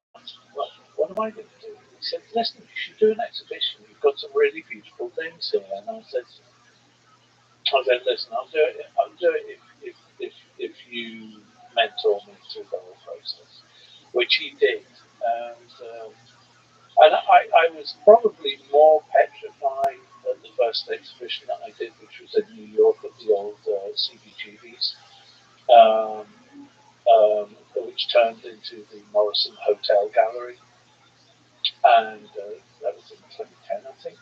What am I going to do?" He said, "Listen, you should do an exhibition. You've got some really beautiful things here." And I said, "Listen, I'll do it. I'll do it if you mentor me through the whole process," which he did. And I was probably more petrified at the first exhibition that I did, which was in New York at the old CBGBs, which turned into the Morrison Hotel Gallery. And that was in 2010, I think.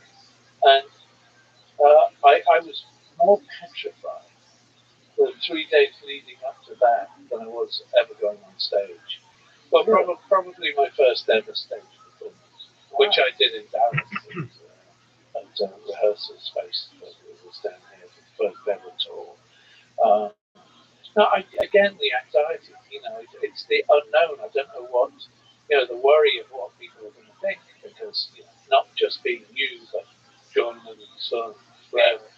And I was more petrified the 3 days leading up to that than I was ever going on stage. Well, probably my first ever stage performance, which I did in Dallas at rehearsal space that was down here for the first ever tour. Again, the anxiety, it's the unknown. I don't know what, the worry of what people are going to think, because, not just being you, but John and son,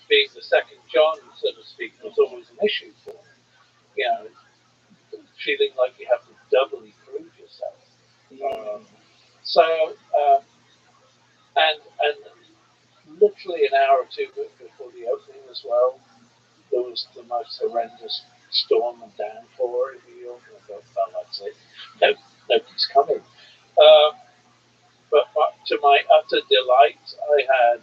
being the second John, so to speak, was always an issue for me. Feeling like you have to doubly prove yourself. And literally an hour or two before the opening as well, there was the most horrendous storm and downpour in New York, and I thought, well, that's it. Nobody's coming. But to my utter delight, I had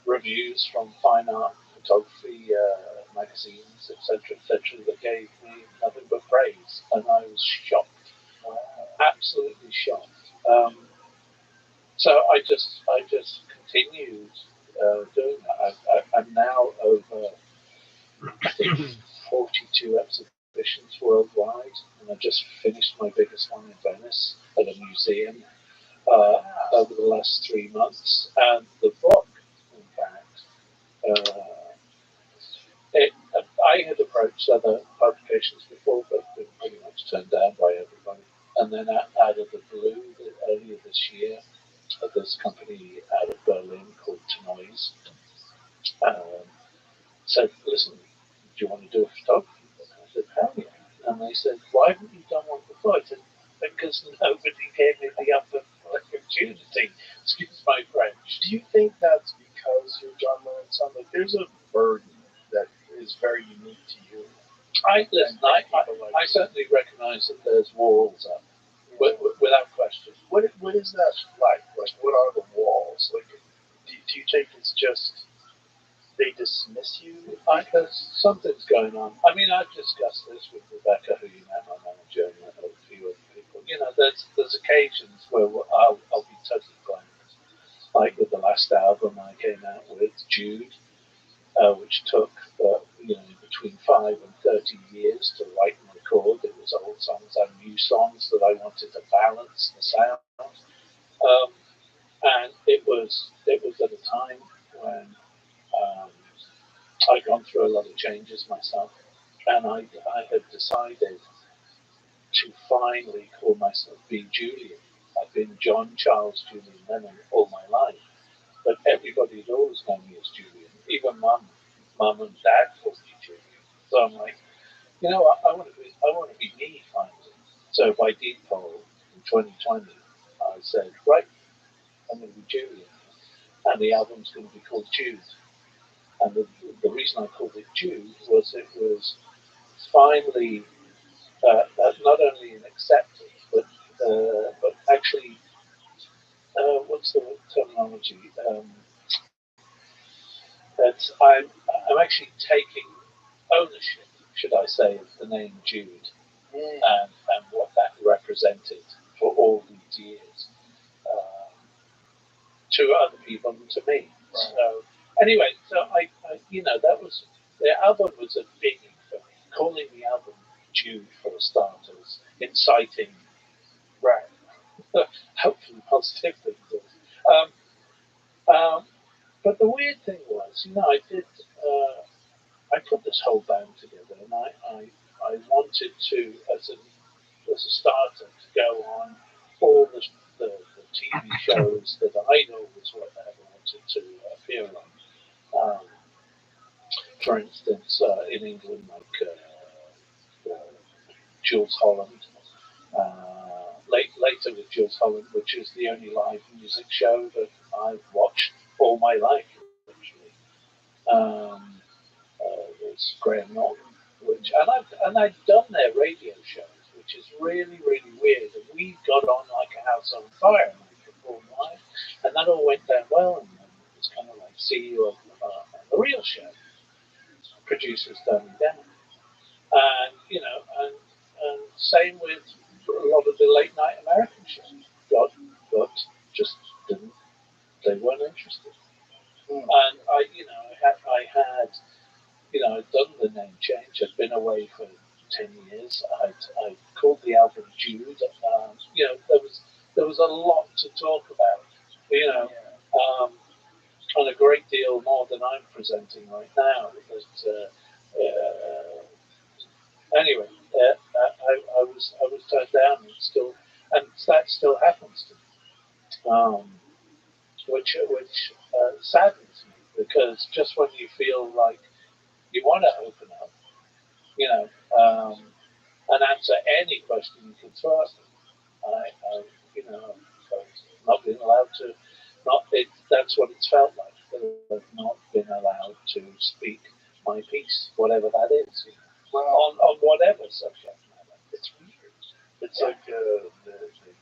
reviews from fine art photography magazines, etc., that gave me nothing but praise, and I was shocked, absolutely shocked. So I just continued doing that. I'm now over, I think, 42 exhibitions worldwide, and I just finished my biggest one in Venice at a museum over the last 3 months. And the book, in fact, I had approached other publications before, but been pretty much turned down by everybody. And then out of the blue, earlier this year, this company out of Berlin called Tenoise said, "Listen, do you want to do a photography book?" I said, "Hell yeah." And they said, "Why haven't you done one before?" I said, "Because nobody gave me the opportunity." Excuse my French. Do you think that's because you're John Lennon's son? Like, there's a burden that is very unique to you. I certainly recognize that there's walls up, without question. What is that like? Like, what are the walls? Like, do you think it's just they dismiss you? There's something's going on. I mean, I've discussed this with Rebecca, who you met, my manager, and a few other people. There's occasions where I'll be totally blank. Like with the last album I came out with, Jude, which took between 5 and 30 years to write and record. It was old songs and new songs that I wanted to balance the sound. And it was at a time when I'd gone through a lot of changes myself, and I had decided to finally call myself Be Julian. I've been John Charles Julian Lennon all my life, but everybody had always known me as Julian. Even mum and dad called me Julian. So I'm like, I want to be me finally. So by default, in 2020, I said, right, I'm going to be Julian, and the album's going to be called Jude. And the reason I called it Jude was it was finally not only an acceptance, but actually, what's the terminology? That I'm actually taking ownership, should I say, of the name Jude and what that represented for all these years to other people and to me. Right. So anyway, so I that was the album was a biggie for me. Calling the album Jude for a start was inciting, right? Hopefully positive things. But the weird thing was, I did. I put this whole band together, and I wanted to, as a starter, to go on all the TV shows that I always ever wanted to appear on. For instance, in England, like Jules Holland. Later with Jules Holland, which is the only live music show that I've watched all my life, actually. There's Graham Norton, and I've done their radio shows, which is really, really weird. And we got on like a house on fire when we performed live, and that all went down well. And it was kind of like, see you on the real show. Producers turned me down, and and same with a lot of the late night American shows. Got just didn't. They weren't interested. And I had I'd done the name change. I'd been away for 10 years. I'd called the album Jude. There was a lot to talk about. And a great deal more than I'm presenting right now. But anyway, I was turned down, and that still happens to me. Which saddens me, because just when you feel like you want to open up, and answer any question you can throw at me, I've not been allowed to. That's what it's felt like. That I've not been allowed to speak my piece, whatever that is, Well, on whatever subject matter. It's weird. It's like the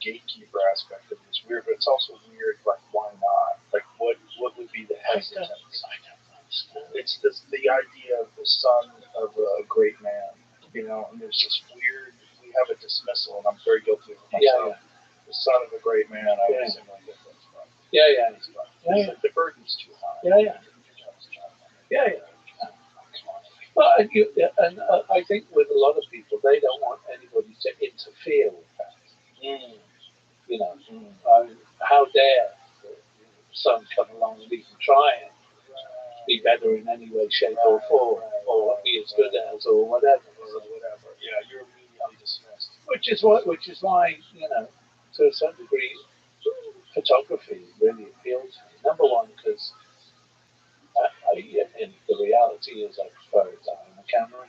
gatekeeper aspect of it is weird, but it's also weird. Like, why not? Like, what would be the hesitance? I don't understand. It's the idea of the son of a great man, and there's this weird. We have a dismissal, and I'm very guilty of it myself. Yeah. The son of a great man. I always think like that. Yeah. The burden's too high. Yeah. Well, and I think with a lot of people, they don't want anybody to interfere with that. How dare the son come along and even try and be better in any way, shape, or form, or be as good as, or whatever. Yeah, you're immediately dismissed. Which is why to a certain degree, photography really appeals to me. Number one, because in the reality is I prefer it behind the camera.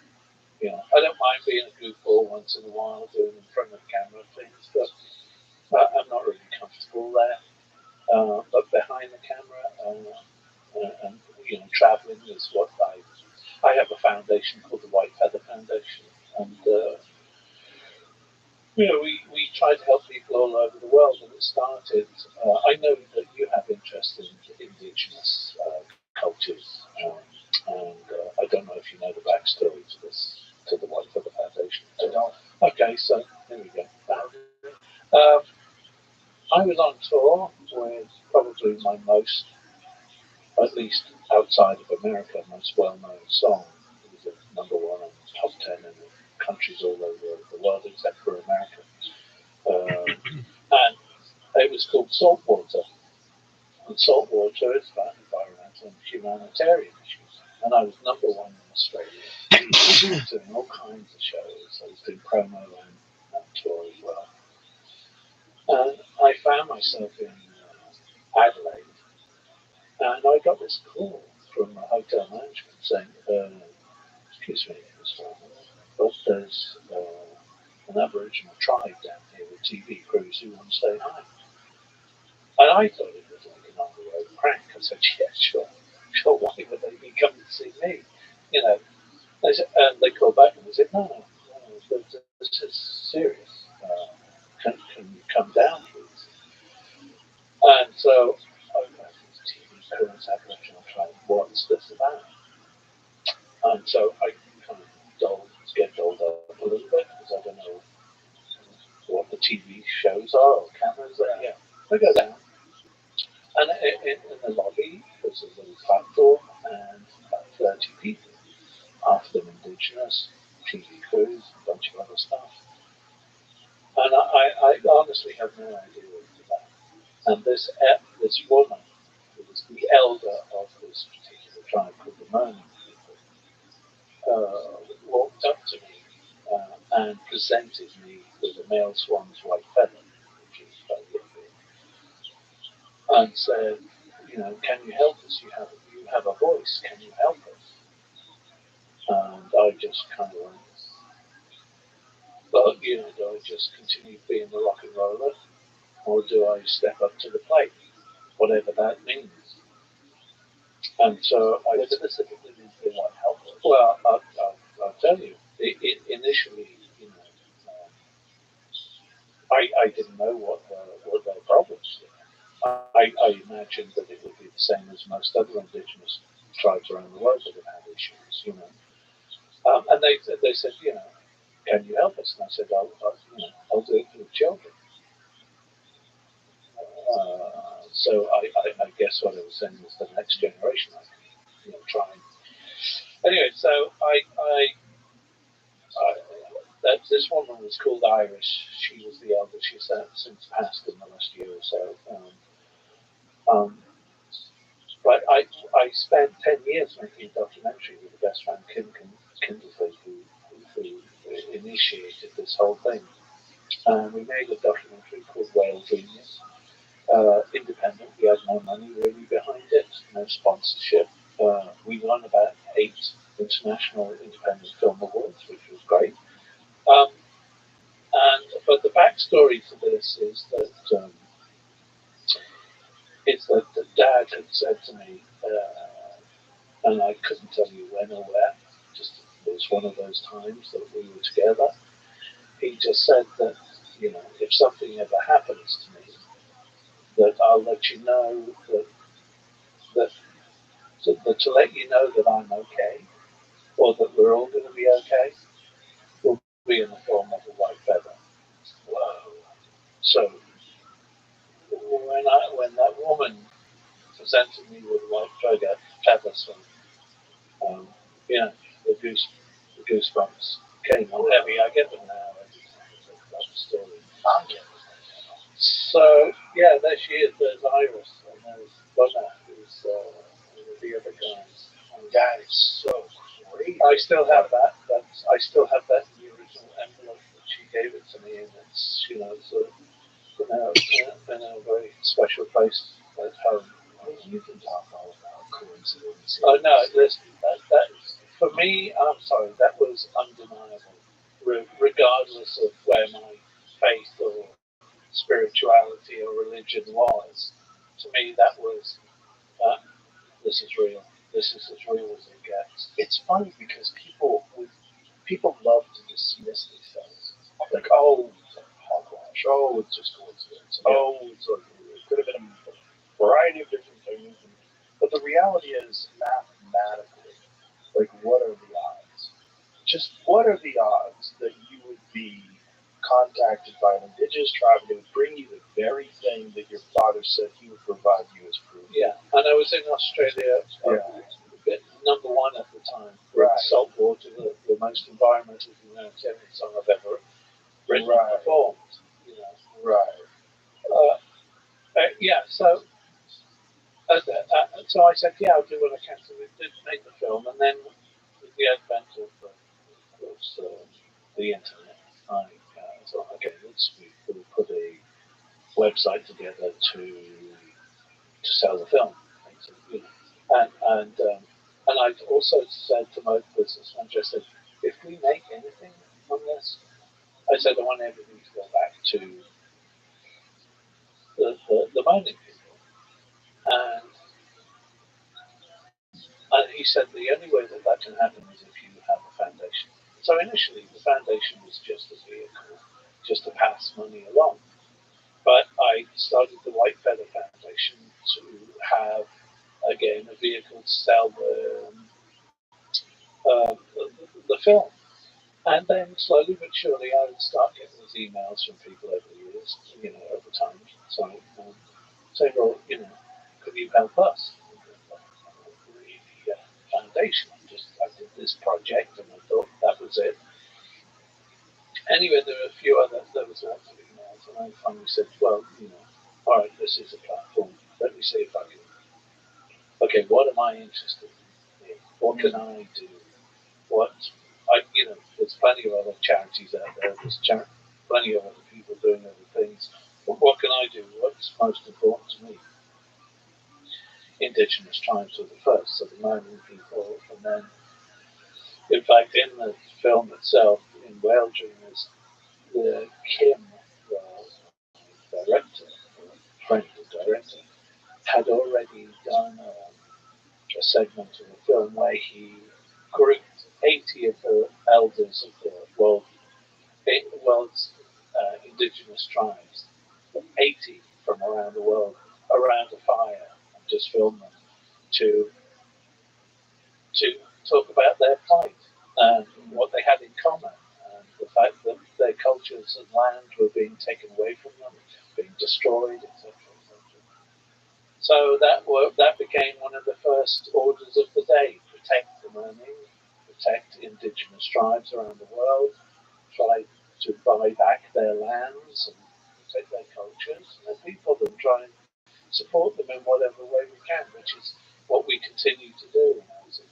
I don't mind being a goofball once in a while, doing in front of the camera things, but I'm not really comfortable there. But behind the camera, and traveling is what I have a foundation called the White Feather Foundation, and we try to help people all over the world. And it started. I know that you have interest in indigenous cultures, and I don't know if you know the backstory to the White Feather Foundation. I don't. Okay, so here we go. I was on tour with probably my most, at least outside of America, most well-known song. It was a number one on the top 10 in countries all over the world except for America. And it was called Saltwater. And Saltwater is about environmental and humanitarian issues. And I was number one in Australia. I was doing all kinds of shows. I was doing promo and tour as well. And I found myself in Adelaide. And I got this call from a hotel management saying, excuse me, but there's an Aboriginal tribe down here with TV crews who want to say hi. And I thought it was like an on-the-road prank. I said, yeah, sure, why would they be coming to see me? And they called back and they said, no, this is serious. Can you come down, please? And so I got this TV current apparition. I'm trying, what's this about? And so I kind of get dolled up a little bit because I don't know what the TV shows are or cameras are. Yeah. I go down, and in the lobby there's a little platform and about 30 people, half of them indigenous, TV crews, a bunch of other stuff. And I honestly have no idea what it's about. And this woman, who was the elder of this particular tribe called the Merman people, walked up to me and presented me with a male swan's white feather, which is about it big, and said, can you help us? You have a voice. Can you help us? And I just kind of went, well, do I just continue being the rock and roller, or do I step up to the plate, whatever that means? And so I specifically means they want help. Well, I'll tell you. Initially, I didn't know what their problems were. I imagined that it would be the same as most other indigenous tribes around the world that have had issues, and they said, can you help us? And I said, I'll do it for the children. So I guess what I was saying was the next generation. I can, try and anyway. So that this woman was called Iris. She was the elder. She's since passed in the last year or so. But I spent 10 years making a documentary with the best friend Kim Kindleford, who initiated this whole thing. And we made a documentary called Whale Genius. Independent. We had no money really behind it, no sponsorship. We won about 8 international independent film awards, which was great. But the backstory to this is that the dad had said to me, and I couldn't tell you when or where. Just it was one of those times that we were together. He just said that if something ever happens to me, that I'll let you know that to let you know that I'm okay, or that we're all going to be okay, will be in the form of a white feather. Whoa! So when that woman presented me with a white feather, so the goosebumps came on heavy. I get them now every time I talk about the story. I'm getting them now. So yeah, there she is. There's Iris, and there's Bunna, who's the other guys. That is so great. I still have that. I still have that in the original envelope that she gave it to me, and it's it's been a very special place at home. Well, you can talk all about coincidence. Oh no, that for me, I'm sorry, that was undeniable. Regardless of where my faith or spirituality or religion was, to me that was this is real. This is as real as it gets. It's funny because people love to dismiss these things. Like, oh, it's like hogwash. Oh, it's just coincidence. Yeah. Oh, it could have been a variety of different things. But the reality is, mathematically, like, what are the odds? Just what are the odds that you would be contacted by an indigenous tribe that would bring you the very thing that your father said he would provide you as proof? Yeah, and I was in Australia, number one at the time, with Saltwater, the most environmental humanitarian song I've ever written and performed. So so I said, yeah, I'll do what I can. So we did make the film, and then with the advent of course, the internet, I thought, okay, we'll put a website together to sell the film. And I also said to my business manager, I said, if we make anything on this, I said I want everything to go back to the mining people. And And he said the only way that that can happen is if you have a foundation. So initially, the foundation was just a vehicle, just to pass money along. But I started the White Feather Foundation to have, again, a vehicle to sell the film. And then slowly but surely, I would start getting these emails from people over the years, over time, saying, well, could you help us? Really, foundation. I did this project, and I thought that was it. Anyway, there were a few other, there was lots of emails, and I finally said, well, all right, this is a platform. Let me see if I can. Okay, what am I interested in? What can I do? There's plenty of other charities out there. There's plenty of other people doing other things. But what can I do? What's most important to me? Indigenous tribes were the first, so the mining people, and then, in fact, in the film itself, in Whale Dreamers, the Kim, the director, friend of the director, had already done a segment of the film where he grouped 80 of the elders of the world's indigenous tribes, 80 from around the world, around a fire, and just filmed them to talk about their plight and what they had in common, and the fact that their cultures and land were being taken away from them, being destroyed, etc. So that became one of the first orders of the day: protect the learning, protect indigenous tribes around the world, try to buy back their lands and protect their cultures, and their people, and try and support them in whatever way we can, which is what we continue to do. I was in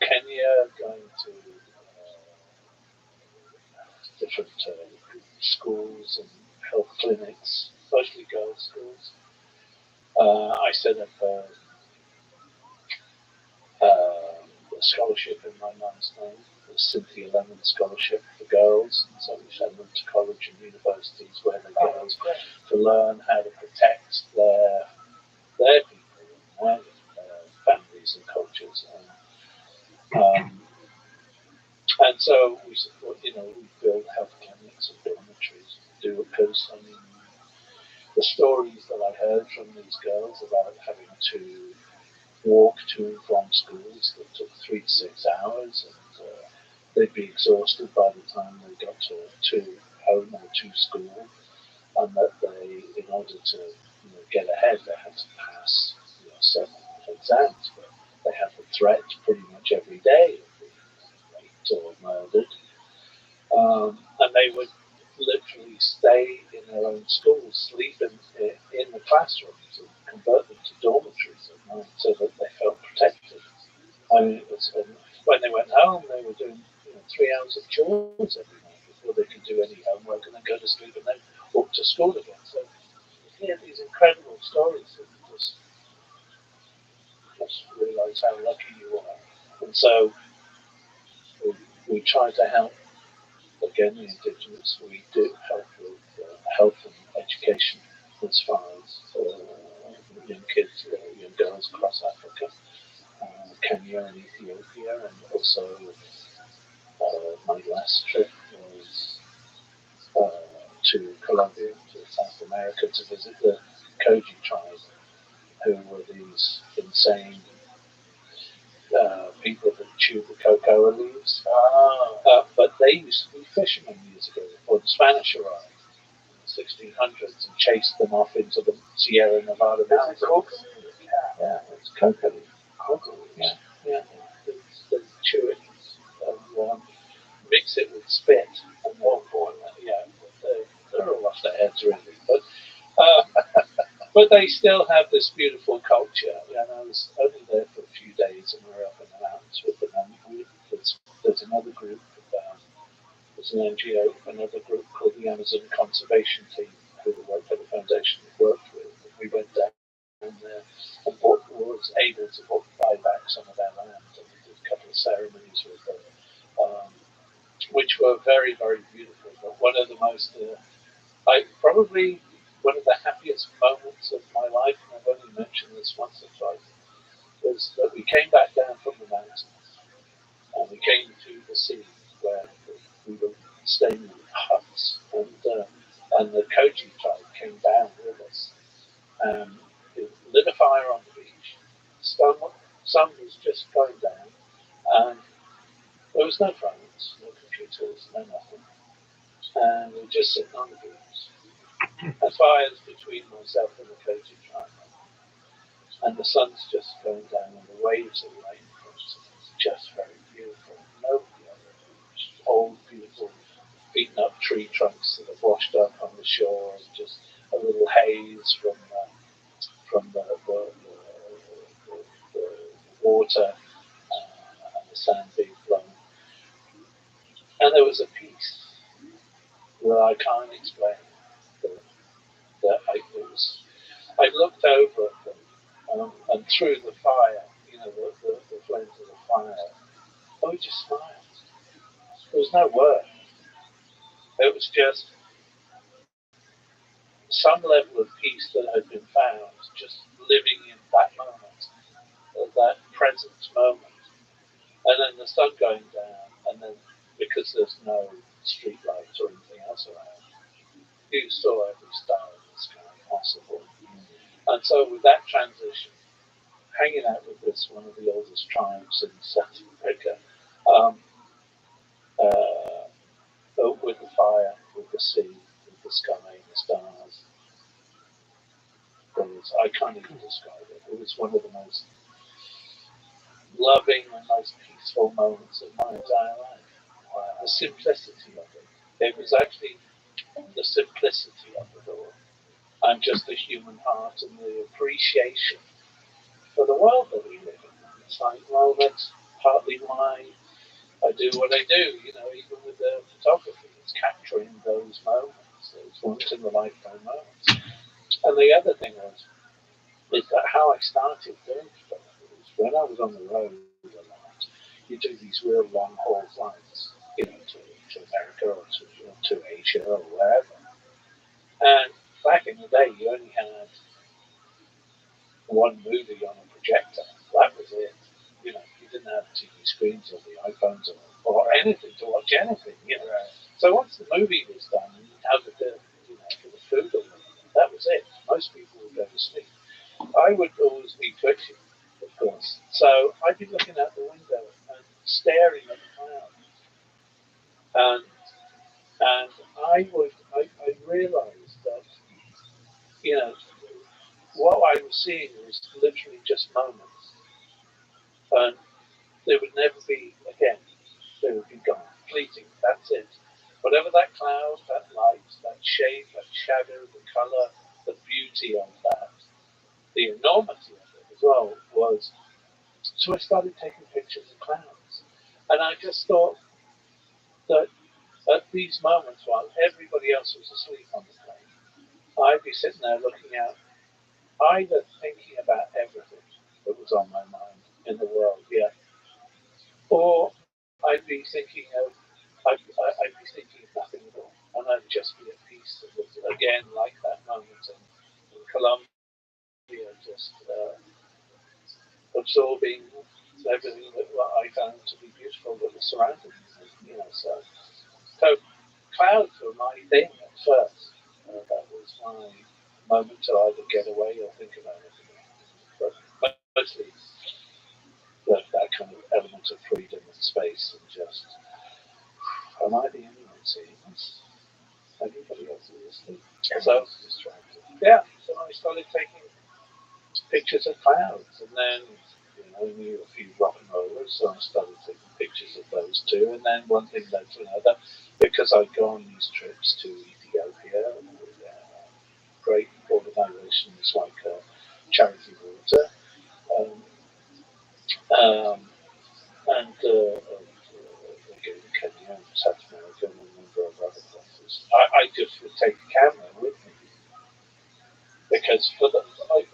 Kenya, going to different schools and health clinics, mostly girls' schools. I set up a scholarship in my mum's name, the Cynthia Lemon Scholarship for girls. So we send them to college and universities where the girls to learn how to protect their people and their families and cultures. And so we support, we build health clinics and dormitories, do it because, the stories that I heard from these girls about having to walk to and from schools that took 3 to 6 hours, and they'd be exhausted by the time they got to home or to school, and that they, in order to get ahead, they had to pass certain exams, but they had the threat pretty much every day of being raped or murdered, and they would literally stay in their own schools, sleep in the classrooms, and convert them to dormitories at night so that they felt protected. When they went home, they were doing 3 hours of chores every night before they could do any homework, and then go to sleep and then walk to school again. So you hear these incredible stories, and you just realise how lucky you are. And so we try to help. Again, the indigenous, we do help with health and education as far as young kids, young girls across Africa, Kenya and Ethiopia, and also my last trip was to Colombia, to South America, to visit the Koji tribe, who were these insane people that chew the cocoa leaves. But they used to be fishermen years ago before the Spanish arrived in the 1600s and chased them off into the Sierra Nevada mountains. Yeah, it's cocoa leaf. Cocoa leaves. Yeah. They chew it and mix it with spit and they're all off their heads really. But they still have this beautiful culture. I was only there for a few days, and we were up in the mountains with them. And there's another group, there's an NGO, another group called the Amazon Conservation Team, who the White Feather Foundation worked with. And we went down there and was able to buy back some of their land, and we did a couple of ceremonies with them, which were very, very beautiful. But one of the most, probably one of the happiest moments of my life, and I've only mentioned this once or twice, was that we came back down from the mountains and we came to the sea where we were staying in huts, and the Koji tribe came down with us. It lit a fire on the beach. Sun was just going down, and there was no phones, no computers, no nothing. And we were just sitting on the beach. The fire's between myself and the Koji tribe. And the sun's just going down, and the waves are right in front of us. It's just very beautiful. Nobody on the beach. Old, beautiful, beaten up tree trunks that have washed up on the shore, and just a little haze from the water and the sand being blown. And there was a peace that I can't explain. I looked over at them, and through the fire, the flames of the fire, I would just smile. There was no word. It was just some level of peace that had been found, just living in that moment, that present moment. And then the sun going down, and then because there's no street lights or anything else around, you saw every star in the sky possible. And so with that transition, hanging out with this one of the oldest tribes in South America, with the fire, with the sea, with the sky, the stars, I can't even describe it. It was one of the most loving and most peaceful moments of my entire life. The simplicity of it. It was actually the simplicity of it all. And just the human heart and the appreciation for the world that we live in. It's like, well, that's partly why I do what I do, even with the photography. It's capturing those moments, those once in a lifetime moments. And the other thing is that how I started doing photography was when I was on the road a lot. You do these real long haul flights, to America or to Asia or wherever. And back in the day, you only had one movie on a projector. That was it. You didn't have TV screens or the iPhones or anything to watch anything. Right. So once the movie was done, and you had for the food or whatever, that was it. Most people would go to sleep. I would always be twitching, of course. So I'd be looking out the window and staring at the clouds. And I realized that, what I was seeing was literally just moments. And they would never be again. They would be gone, fleeting. That's it. Whatever that cloud, that light, that shape, that shadow, the color, the beauty of that, the enormity of it as well was. So I started taking pictures of clouds, and I just thought that at these moments, while everybody else was asleep on the plane, I'd be sitting there looking out, either thinking about everything that was on my mind in the world, or I'd be thinking of nothing at all, and I'd just be at peace. It was again like that moment in Colombia, just absorbing everything that I found to be beautiful that was surrounding me. So clouds were my thing at first. That was my moment to either get away or think about it. But mostly that kind of element of freedom and space and just, am I the only one seeing this? Everybody else is asleep. So I started taking pictures of clouds, and then I knew a few rock and rollers, so I started taking pictures of those too. And then one thing led to another, because I'd gone these trips to Ethiopia with great organisations like Charity Water, and again Kenya and South America and a number of other places. I just would take a camera with me. Because I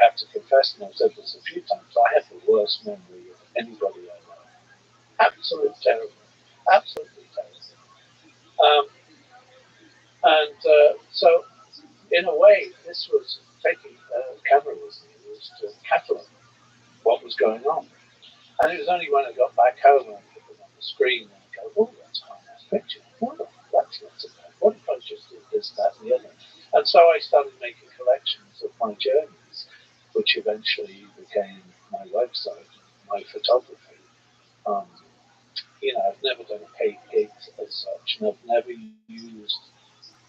have to confess, and I've said this a few times, I have the worst memory of anybody I know. Absolutely terrible. Absolutely terrible. So, in a way, this was taking camera with me was to catalog. was going on. And it was only when I got back home and I put them on the screen and I go, oh, that's quite a nice picture. Oh, that's not so bad. What if I just did this, that, and the other? And so I started making collections of my journeys, which eventually became my website, my photography. I've never done a paid gig as such, and I've never used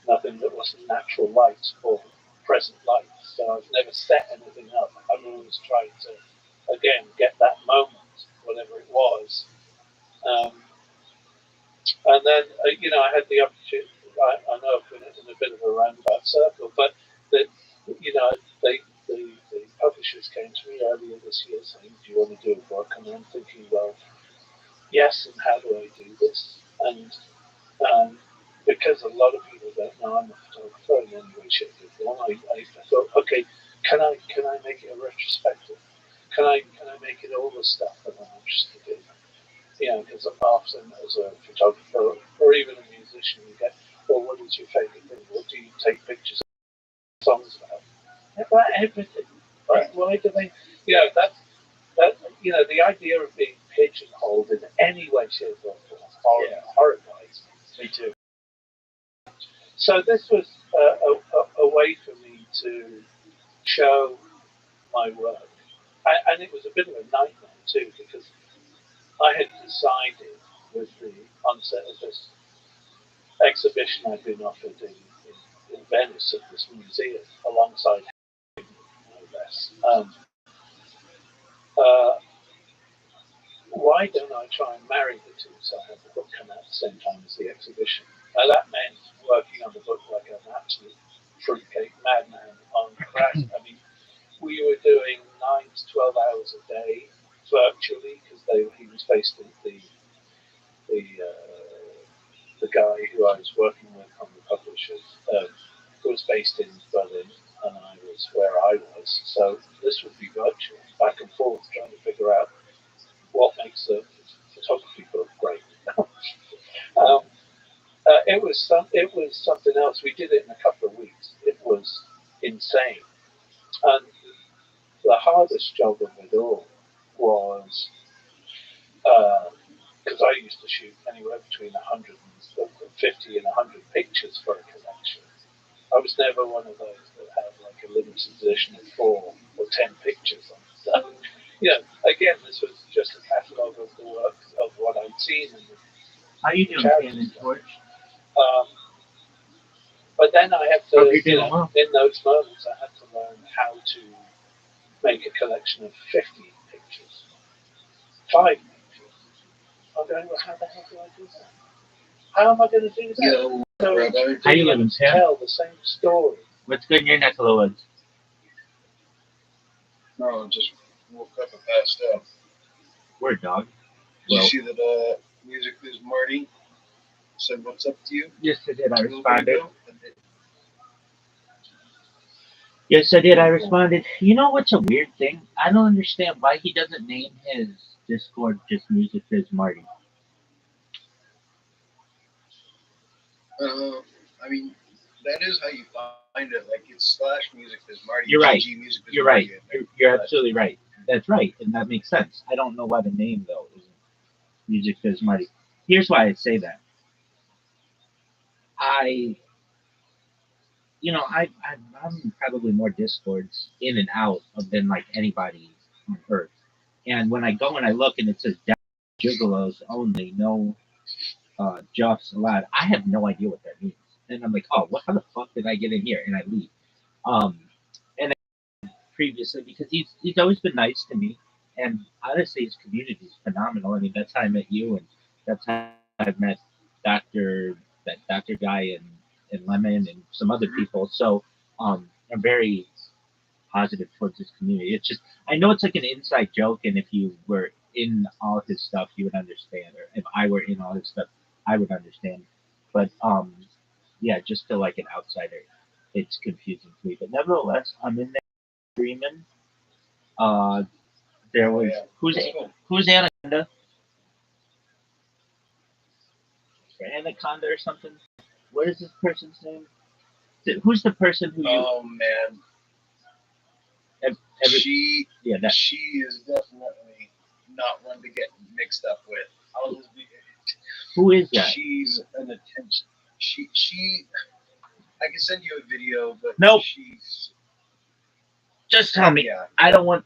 nothing that wasn't natural light or present light. So I've never set anything up. I've always tried to, again, get that moment, whatever it was. And then, I had the opportunity. I know I've been in a bit of a roundabout circle, but the, the publishers came to me earlier this year saying, "Do you want to do a book?" And I'm thinking, well, yes. And how do I do this? And because a lot of people don't know I'm a photographer in any way, shape, or form, I thought, okay, can I make it a retrospective? Can I make it all the stuff that I'm interested in? Because often as a photographer or even a musician, you get, well, what is your favorite thing? What do you take pictures of songs about? About everything. Right? Why do they? That. The idea of being pigeonholed in any way, shape, or form horrifies me. Me too. So this was a way for me to show my work, and it was a bit of a nightmare too, because I had decided with the onset of this exhibition I'd been offered in Venice at this museum alongside no less. Why don't I try and marry the two so I have the book come out at the same time as the exhibition? Now that meant working on the book like an absolute fruitcake madman on crack. I mean, we were doing 9 to 12 hours a day virtually because he was based in the guy who I was working with on the publishers was based in Berlin, and I was where I was. So this would be virtual, back and forth, trying to figure out what makes a photography book great. It was something else. We did it in a couple of weeks. It was insane, and the hardest job of it all was because I used to shoot anywhere between 150 and 100 pictures for a collection. I was never one of those that had like a limited edition of 4 or 10 pictures on it. So, again, this was just a catalogue of the work of what I'd seen. And how you doing, Ken George? But then I had to, in those moments, I had to learn how to make a collection of 50 pictures, 5 pictures. I'm going, well, how the hell do I do that? How am I going to do that? How you living, Sam? Tell the same story. What's good in your neck of the woods? No, just woke up and passed out. Word, dog. Did you see that Music Biz Marty said what's up to you? Yes, I did. I responded. Yes, I did. I responded. You know what's a weird thing? I don't understand why he doesn't name his Discord just Music Biz Marty. I mean, that is how you find it. Like, it's /Music Biz Marty. You're right. Music Biz You're Marty right. You're absolutely right. That's right, and that makes sense. I don't know why the name, though, isn't Music Biz Marty. Here's why I say that. I'm probably more Discords in and out than like anybody on Earth. And when I go and I look and it says Gigolos only, no Juffs allowed, I have no idea what that means. And I'm like, oh, how the fuck did I get in here? And I leave. And previously, because he's always been nice to me. And honestly, his community is phenomenal. I mean, that's how I met you, and that's how I've met that Dr. guy and Lemon and some other people. So I'm very positive towards this community. It's just, I know it's like an inside joke, and if you were in all his stuff, you would understand. Or if I were in all his stuff, I would understand. But yeah, just to like an outsider, it's confusing to me. But nevertheless, I'm in there streaming. There was who's Anaconda? Anaconda or something? What is this person's name? Who's the person who you? Oh man. she that she is definitely not one to get mixed up with. I'll just be. Who is that? She's an attention. She. I can send you a video, but Nope. she's. Just tell me. Yeah. I don't.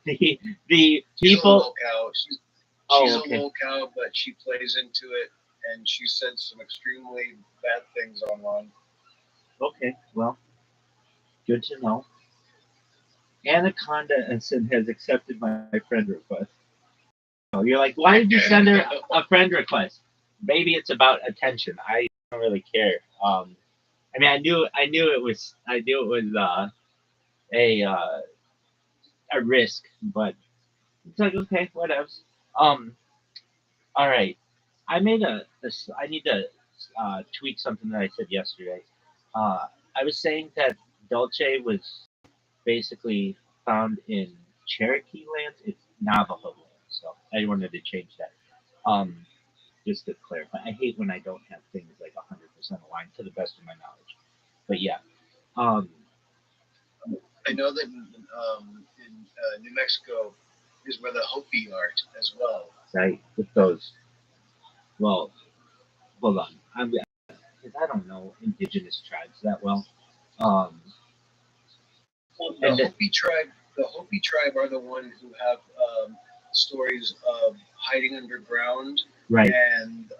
The She's people. a locale. She's okay. a locale, but she plays into it, and she said some extremely bad things online. Okay. Well, good to know. Anaconda has accepted my friend request. So you're like, why did you send her a friend request? Maybe it's about attention. I don't really care. I mean, I knew it was a risk, but it's like okay, whatever. Um, all right. I made I need to tweak something that I said yesterday. I was saying that Dolce was basically found in Cherokee lands. It's Navajo land, so I wanted to change that. Just to clarify, I hate when I don't have things like 100% aligned to the best of my knowledge. But yeah, I know that in New Mexico is where the Hopi are as well. right with those. Well, hold on, because I don't know indigenous tribes that well. The Hopi tribe are the one who have stories of hiding underground, right, and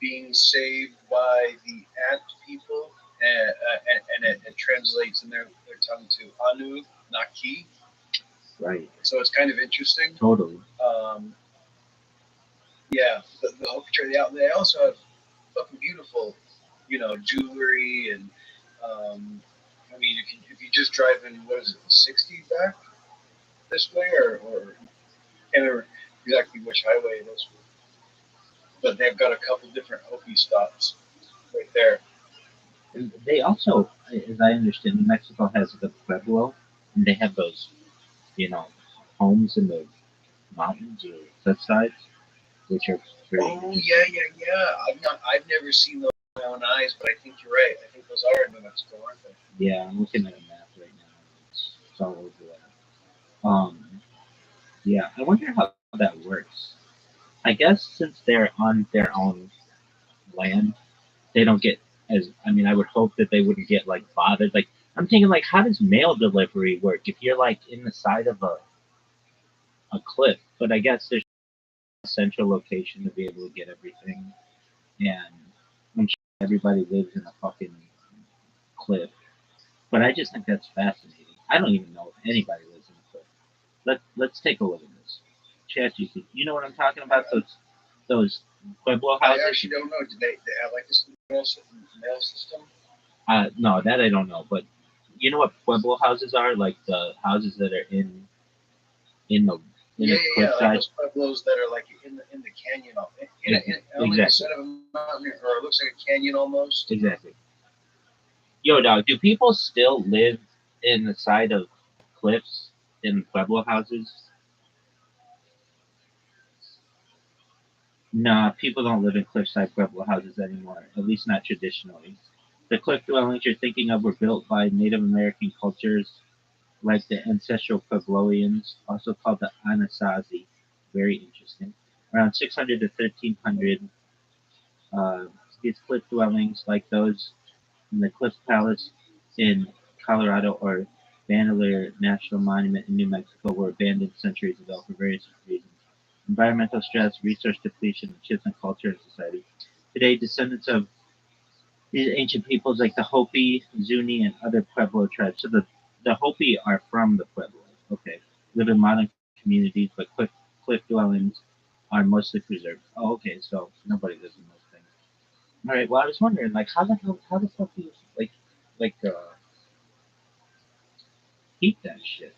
being saved by the ant people, and it translates in their tongue to Anunnaki. right. So it's kind of interesting. Totally. Yeah, the Hopi tribe. They also have fucking beautiful, jewelry and. I mean, if you just drive in, what is it, 60 back this way, or can't remember exactly which highway it is, but they've got a couple different Hopi stops right there. And they also, as I understand, New Mexico has the Pueblo, and they have those, homes in the mountains or cliffsides, which are very. Oh yeah. I've never seen those with my own eyes, but I think you're right. I think those are in New Mexico, aren't they? Yeah, I'm looking at a map right now. It's all over there. Yeah, I wonder how that works. I guess since they're on their own land, they don't get as. I mean, I would hope that they wouldn't get like bothered. Like I'm thinking, like, how does mail delivery work if you're like in the side of a cliff? But I guess there's a central location to be able to get everything, and I'm sure everybody lives in a fucking cliff. But I just think that's fascinating. I don't even know if anybody lives in a cliff. Let's take a look at this. ChatGPT. You know what I'm talking about? Those Pueblo houses. I actually don't know. Do they have like this mail system? No, that I don't know. But you know what Pueblo houses are? Like the houses that are in the cliffside. Like those pueblos that are like in the canyon, on like the side of a mountain, or it looks like a canyon almost. Exactly. Yo, dog, do people still live in the side of cliffs in Pueblo houses? Nah, people don't live in cliffside Pueblo houses anymore, at least not traditionally. The cliff dwellings you're thinking of were built by Native American cultures like the ancestral Puebloans, also called the Anasazi. Very interesting. Around 600 to 1300, these cliff dwellings, like those in the Cliff Palace in Colorado or Bandelier National Monument in New Mexico, were abandoned centuries ago for various reasons. Environmental stress, resource depletion, and shifts in culture and society. Today, descendants of these ancient peoples like the Hopi, Zuni, and other Pueblo tribes. So the Hopi are from the Pueblo. Okay. Live in modern communities, but cliff dwellings are mostly preserved. Oh, okay. So nobody lives in those things. All right. Well, I was wondering, like, how the fuck do you like keep that shit?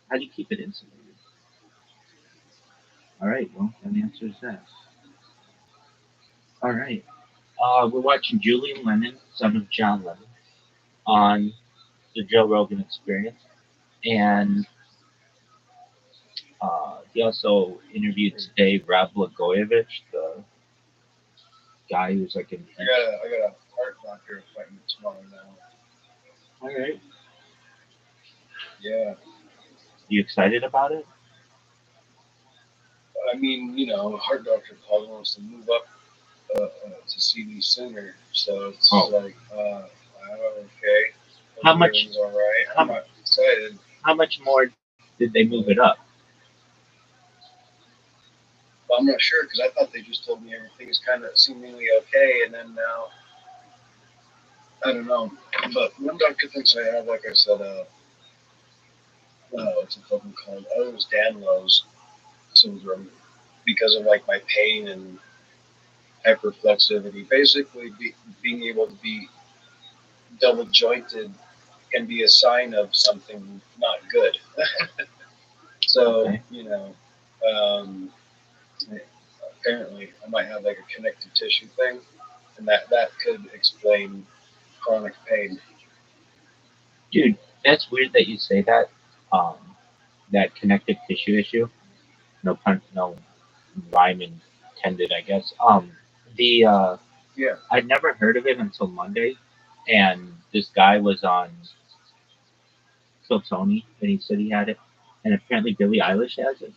How do you keep it insulated? All right. Well, that answers that. All right. We're watching Julian Lennon, son of John Lennon, on the Joe Rogan Experience, and he also interviewed today Rob Blagojevich, the guy who's like in. I got a heart doctor appointment tomorrow now. All right. Yeah. You excited about it? I mean, you know, heart doctor probably wants to move up to see me sooner. So it's like, okay. How much? Everything's all right. I'm not excited. How much more did they move it up? Well, I'm not sure because I thought they just told me everything is kind of seemingly okay, and then now I don't know. But one doctor thinks I have, like I said, what's it fucking called? Ehlers-Danlos syndrome because of like my pain and hyperflexivity. Basically, being able to be double jointed can be a sign of something not good. So, Okay. you know, apparently I might have like a connective tissue thing, and that could explain chronic pain. Dude, that's weird that you say that. That connective tissue issue. No pun, no rhyme intended, I guess. Yeah. I'd never heard of it until Monday, and this guy was on Kill Tony, and he said he had it, and apparently Billie Eilish has it.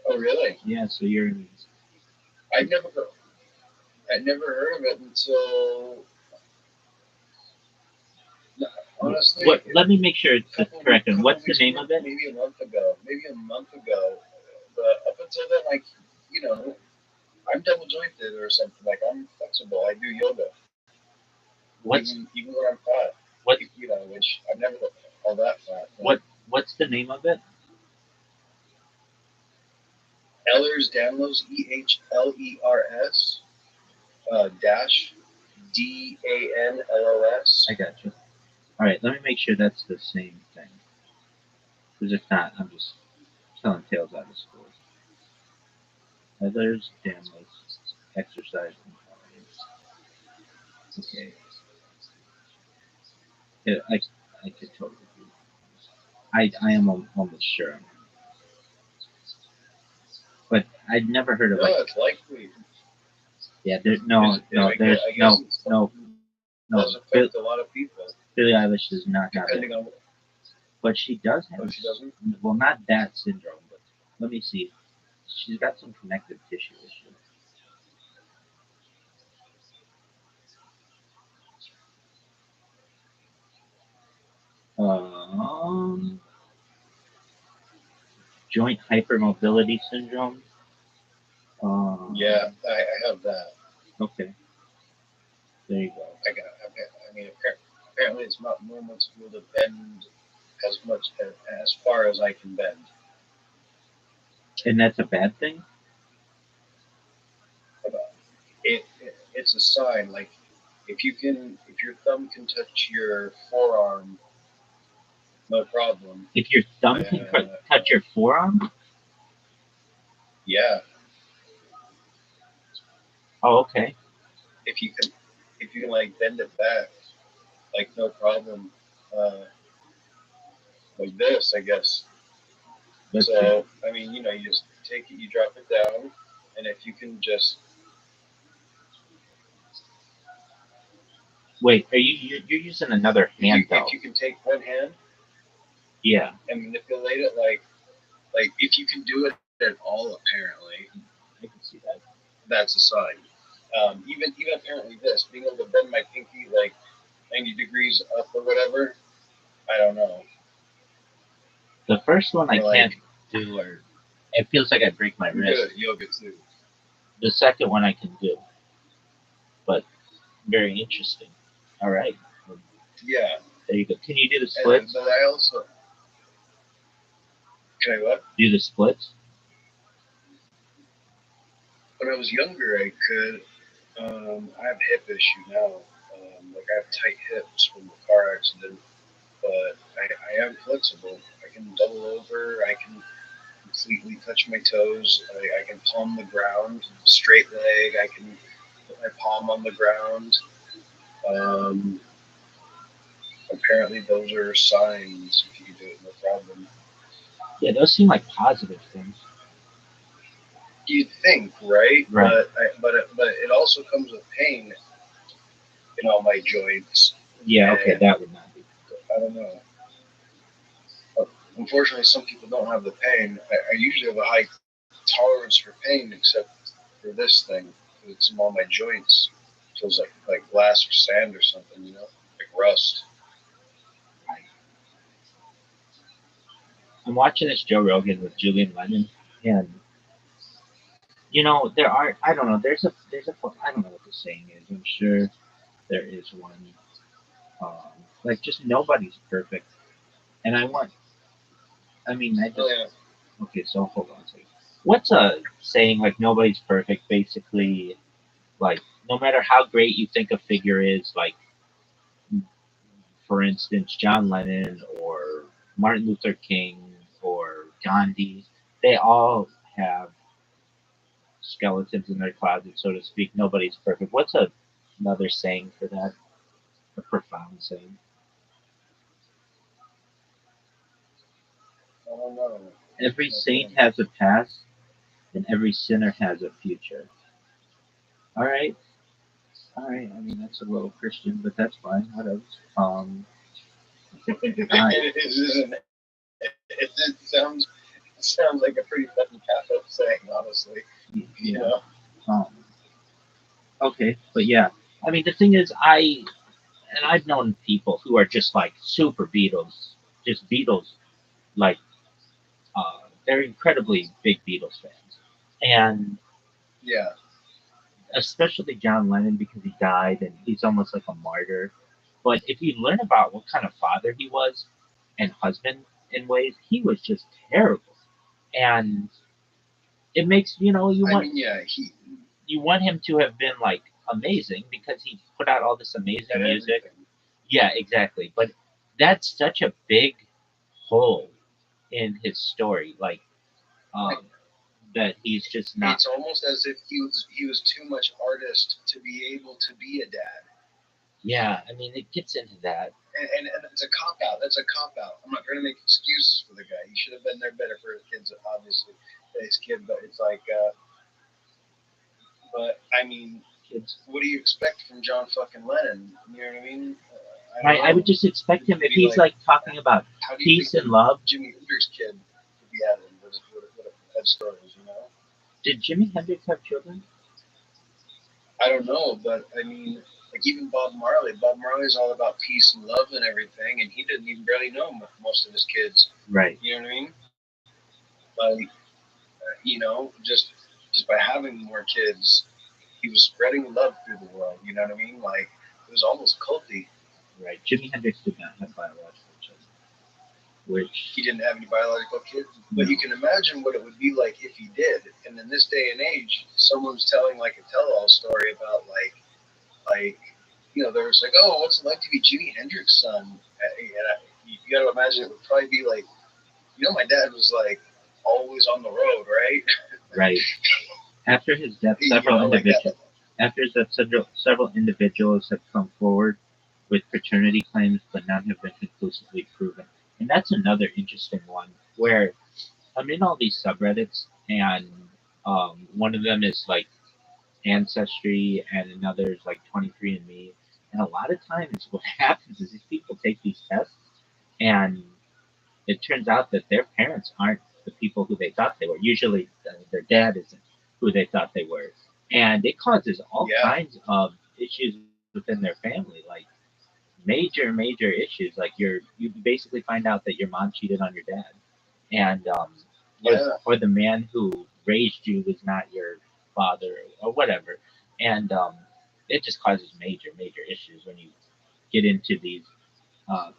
Oh, really? Yeah, so you're. I'd never heard of it until. Honestly, What? Let me make sure it's correct. And what's the name of it? Maybe a month ago. But up until then, like, you know, I'm double jointed or something. Like, I'm flexible. I do yoga. Even when I'm fat. What? You know, which I've never all that fat. But What's the name of it? Ehlers-Danlos, EHLERS dash DANLOS. I got you. All right, let me make sure that's the same thing. Because if not, I'm just telling tales out of school. Others, Danlos, exercise compliance. Okay. Yeah, I could totally do that. I am almost sure. But I'd never heard of it's likely. Yeah, there's no. Does affect a lot of people. Billie Eilish does not have it. On, but she does have it. She doesn't? Well, not that syndrome, but let me see. She's got some connective tissue issue. Joint hypermobility syndrome. Yeah, I have that. Okay. There you go. I mean, apparently it's not normal to be able to bend as far as I can bend. And that's a bad thing? It's a sign. Like, if your thumb can touch your forearm, no problem. If your thumb can touch your forearm? Yeah. Oh, okay. If you can like bend it back, like no problem. Like this, I guess. So, I mean, you know, you just take it, you drop it down, and if you can just. Wait, you're using another hand though? If you can take one hand. Yeah. And manipulate it like if you can do it at all, apparently. I can see that. That's a sign. Even apparently this, being able to bend my pinky like 90 degrees up or whatever, I don't know. The first one I can't do, or it feels like I break my wrist. Good at yoga too. The second one I can do, but very interesting. All right. Yeah. There you go. Can you do the splits? But I also. Can I what? Do the splits? When I was younger, I could. I have hip issue now. Like I have tight hips from a car accident, but I am flexible. I can double over. I can completely touch my toes. I can palm the ground, straight leg. I can put my palm on the ground. Apparently, those are signs. If you can do it, no problem. Yeah, those seem like positive things. You'd think, right? Right. But it also comes with pain in all my joints. Yeah. Okay, that would not be good. I don't know. unfortunately, some people don't have the pain. I usually have a high tolerance for pain, except for this thing. It's in all my joints. It feels like glass or sand or something, you know, like rust. I'm watching this Joe Rogan with Julian Lennon, and you know there are I don't know there's a I don't know what the saying is. I'm sure there is one. Like just nobody's perfect, and I mean I just Oh, yeah. okay. So hold on a second. What's a saying like nobody's perfect? Basically, like no matter how great you think a figure is, like for instance, John Lennon or Martin Luther King or Gandhi, they all have skeletons in their closet, so to speak. Nobody's perfect. What's another saying for that? A profound saying. I don't know. Every saint has a past, and every sinner has a future. All right, all right. I mean that's a little Christian, but that's fine. Whatever. Right. It sounds like a pretty fucking Catholic saying, honestly. Yeah. You know? Um, okay, but yeah. I mean the thing is, I've known people who are just like super Beatles, just Beatles, like they're incredibly big Beatles fans, and Yeah. especially John Lennon because he died and he's almost like a martyr. But if you learn about what kind of father he was and husband in ways, he was just terrible, and it makes you want him to have been like amazing because he put out all this amazing music. Everything. Yeah, exactly. But that's such a big hole in his story, like that he's just not. It's almost as if he was too much artist to be able to be a dad. Yeah, I mean it gets into that. And it's a cop out. That's a cop out. I'm not going to make excuses for the guy. He should have been there better for his kids, obviously, his kid. But it's like, but I mean, Kids. what do you expect from John fucking Lennon? You know what I mean? I would just expect him if he's like talking about peace and love. Jimi Hendrix kid would be having would have had stories, you know? Did Jimi Hendrix have children? I don't know, but I mean, like even Bob Marley. Bob Marley's all about peace and love and everything, and he didn't even barely know most of his kids. Right. You know what I mean? Like, you know, just by having more kids, he was spreading love through the world. You know what I mean? Like it was almost culty. Right. Jimi Hendrix did not have biological children. Which he didn't have any biological kids, but you can imagine what it would be like if he did. And in this day and age, someone's telling like a tell-all story about like you know, there's like, oh, what's it like to be Jimi Hendrix's son? And you got to imagine it would probably be like, you know, my dad was like always on the road, right? Right. After his death, several individuals have come forward with paternity claims, but none have been conclusively proven. And that's another interesting one where I'm in all these subreddits, and one of them is like Ancestry, and another is like 23andMe. And a lot of times, what happens is these people take these tests, and it turns out that their parents aren't the people who they thought they were. Usually, their dad isn't who they thought they were, and it causes all kinds of issues within their family, like major issues. Like you basically find out that your mom cheated on your dad, and or the man who raised you was not your father or whatever, and it just causes major issues when you get into these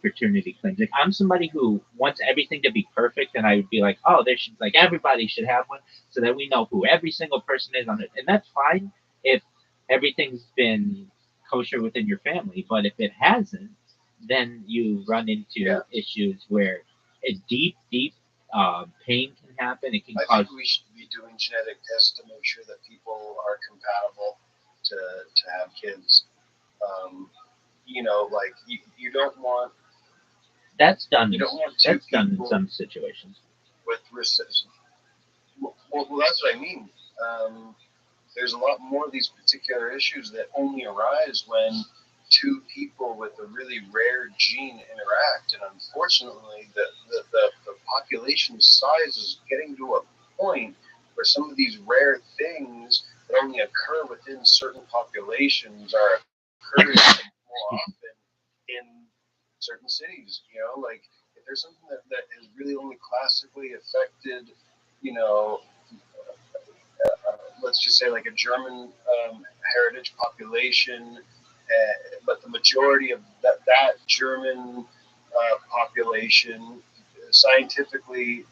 paternity claims. Like I'm somebody who wants everything to be perfect, and I would be like, oh, there should like everybody should have one, so that we know who every single person is on it, and that's fine if everything's been kosher within your family. But if it hasn't, then you run into issues where a deep pain can happen. It can cause. I think we should be doing genetic tests to make sure that people are compatible to have kids. You know, like you don't want. That's done. You don't want that's done in some situations. With recession. Well, that's what I mean. There's a lot more of these particular issues that only arise when two people with a really rare gene interact, and unfortunately, the population size is getting to a point where some of these rare things that only occur within certain populations are occurring more often in certain cities. Like if there's something that has really only classically affected, let's just say like a German heritage population, but the majority of that German population scientifically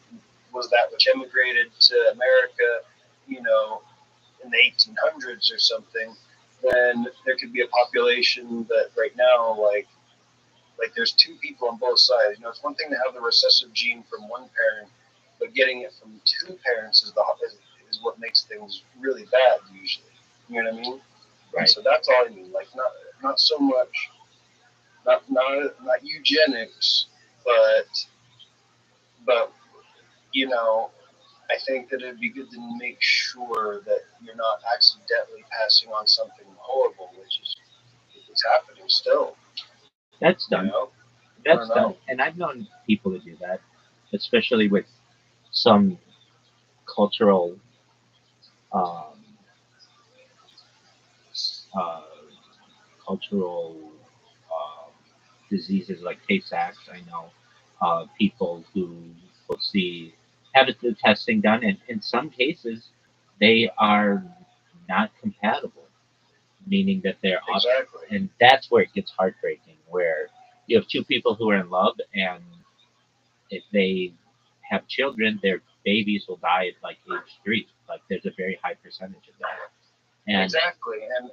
was that which emigrated to America, in the 1800s or something, then there could be a population that right now, like there's two people on both sides. It's one thing to have the recessive gene from one parent, but getting it from two parents is what makes things really bad usually. You know what I mean? Right. So that's all I mean. Like not so much, not eugenics, but I think that it'd be good to make sure that you're not accidentally passing on something horrible, which is it's happening still. That's done. That's done. And I've known people to do that, especially with some cultural um, uh, cultural um, diseases like Tay-Sachs. I know people who will have the testing done, and in some cases, they are not compatible, meaning that they're exactly, and that's where it gets heartbreaking. Where you have two people who are in love, and if they have children, their babies will die at like age 3. Like there's a very high percentage of that. And exactly, and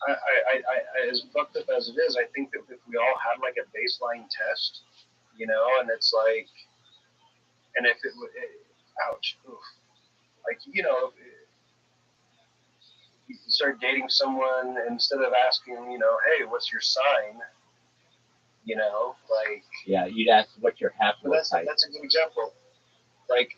I, as fucked up as it is, I think that if we all had like a baseline test, and it's like, and if ouch, oof, like if you start dating someone, instead of asking, hey, what's your sign, like yeah, you'd ask what your haplotype. That's a good example. Like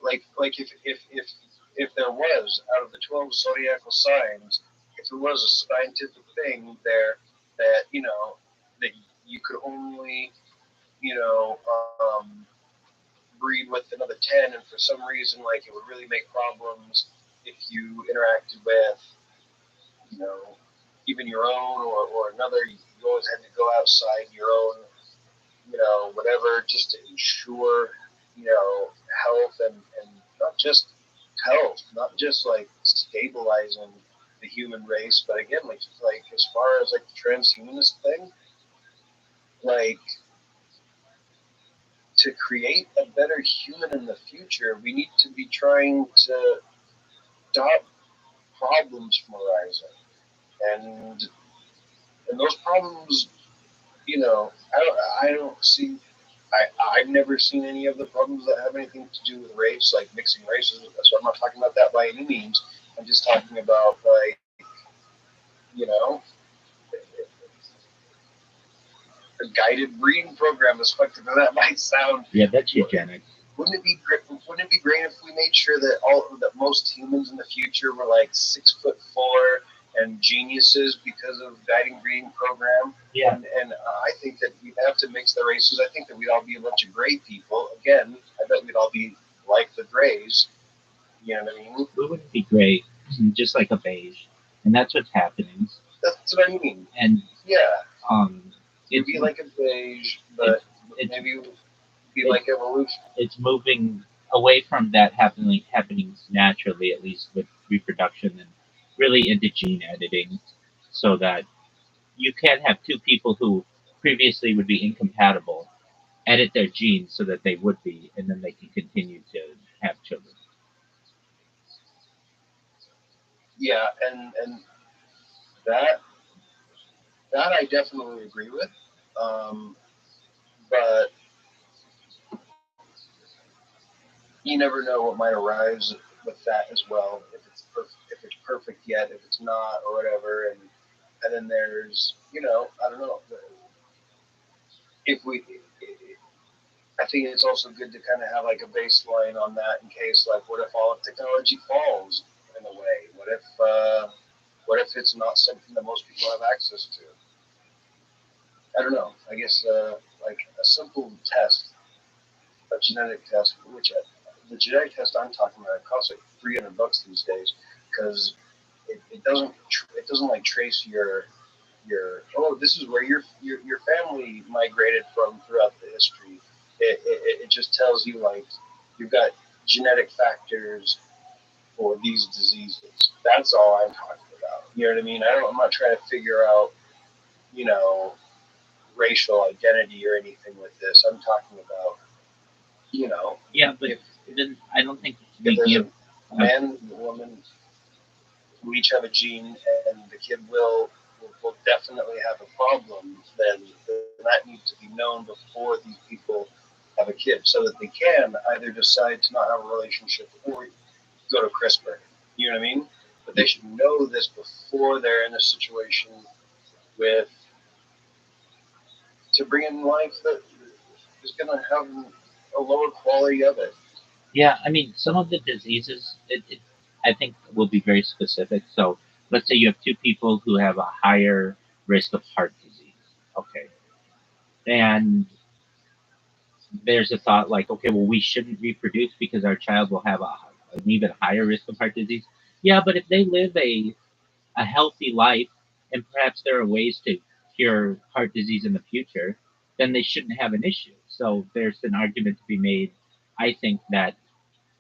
if there was, out of the 12 zodiacal signs, if there was a scientific thing there that that you could only breed with another 10, and for some reason like it would really make problems if you interacted with even your own or another, you always had to go outside your own whatever, just to ensure health, and not just health, not just like stabilizing the human race, but again, like as far as like the transhumanist thing, like to create a better human in the future, we need to be trying to stop problems from arising, and those problems, I don't see. I've never seen any of the problems that have anything to do with race, like mixing races. So I'm not talking about that by any means. I'm just talking about like, you know, a guided breeding program, as fucked up as that might sound. Yeah, that's eugenics. Wouldn't it be great? Wouldn't it be great if we made sure that most humans in the future were like 6'4" and geniuses because of guiding breeding program? Yeah. And I think that we'd have to mix the races. I think that we'd all be a bunch of gray people. Again, I bet we'd all be like the grays. You know what I mean? We wouldn't be gray, just like a beige, and that's what's happening. That's what I mean. And yeah, it'd be like a beige, but maybe it would be like evolution. It's moving away from that happening naturally, at least with reproduction, and really into gene editing, so that you can have two people who previously would be incompatible edit their genes so that they would be, and then they can continue to have children. Yeah, and that I definitely agree with, but you never know what might arise with that as well. If it's perfect yet, if it's not, or whatever, and then there's I don't know. If we, I think it's also good to kind of have like a baseline on that in case, like, what if all of technology falls in a way? What if it's not something that most people have access to? I don't know. I guess like a simple test, a genetic test, the genetic test I'm talking about, it costs like $300 these days because it doesn't like trace your this is where your family migrated from throughout the history. It just tells you like you've got genetic factors for these diseases. That's all I'm talking about. You know what I mean? I'm not trying to figure out, you know, racial identity or anything with this. I'm talking about, you know, Yeah, but then I don't think if there's a man and a woman who each have a gene and the kid will definitely have a problem, then that needs to be known before these people have a kid so that they can either decide to not have a relationship or go to CRISPR. You know what I mean? But they should know this before they're in a situation with to bring in life that is going to have a lower quality of it. Yeah, I mean, some of the diseases, I think, will be very specific. So let's say you have two people who have a higher risk of heart disease. Okay. And there's a thought like, okay, well, we shouldn't reproduce because our child will have an even higher risk of heart disease. Yeah, but if they live a healthy life and perhaps there are ways to cure heart disease in the future, then they shouldn't have an issue. So there's an argument to be made, I think, that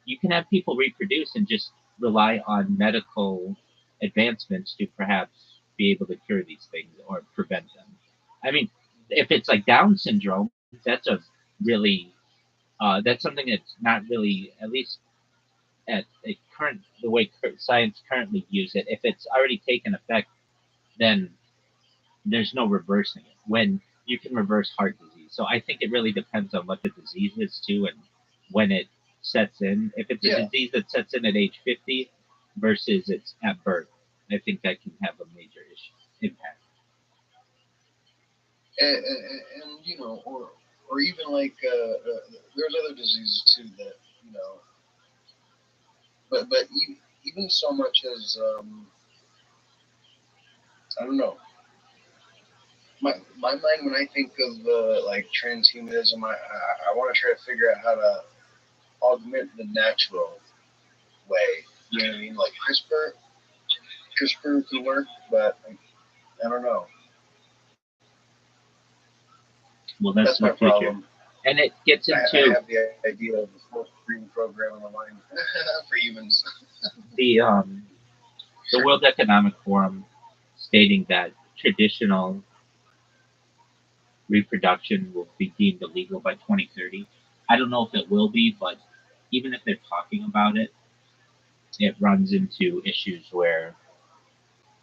you can have people reproduce and just rely on medical advancements to perhaps be able to cure these things or prevent them. I mean, if it's like Down syndrome, that's something that's not really, at least at the way science currently views it. If it's already taken effect, then there's no reversing it. When you can reverse heart disease, so I think it really depends on what the disease is too, and when it sets in. If it's a disease that sets in at age 50 versus it's at birth, I think that can have a major impact. And you know, or even like there's other diseases too that you know, but even so much as I don't know. My mind when I think of like transhumanism, I want to try to figure out how to augment the natural way. You know what I mean? Like CRISPR can work, but I don't know. Well, that's my future. problem. And it gets into. I have the idea of the fourth breeding program in the line for humans. The World Economic Forum stating that traditional reproduction will be deemed illegal by 2030. I don't know if it will be, but even if they're talking about it, it runs into issues where,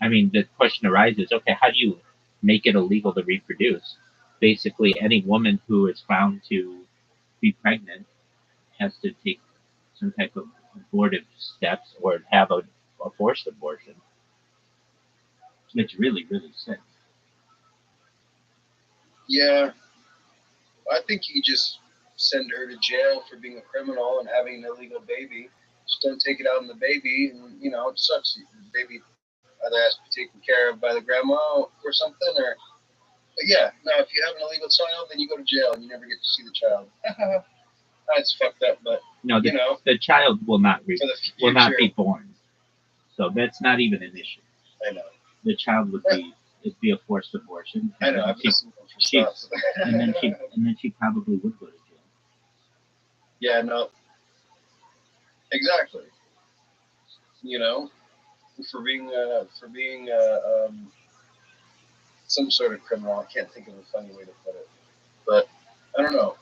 I mean, the question arises, okay, how do you make it illegal to reproduce? Basically, any woman who is found to be pregnant has to take some type of abortive steps or have a forced abortion. It's really, really sick. Yeah, I think you just send her to jail for being a criminal and having an illegal baby. Just don't take it out on the baby, and you know it sucks. The baby either has to be taken care of by the grandma or something, or but yeah, no. If you have an illegal child, then you go to jail and you never get to see the child. That's fucked up, but no, the child will not be born, so that's not even an issue. I know the child would be a forced abortion. I know. And then she probably would go to jail. Yeah, no, exactly. You know, for being some sort of criminal. I can't think of a funny way to put it, but I don't know.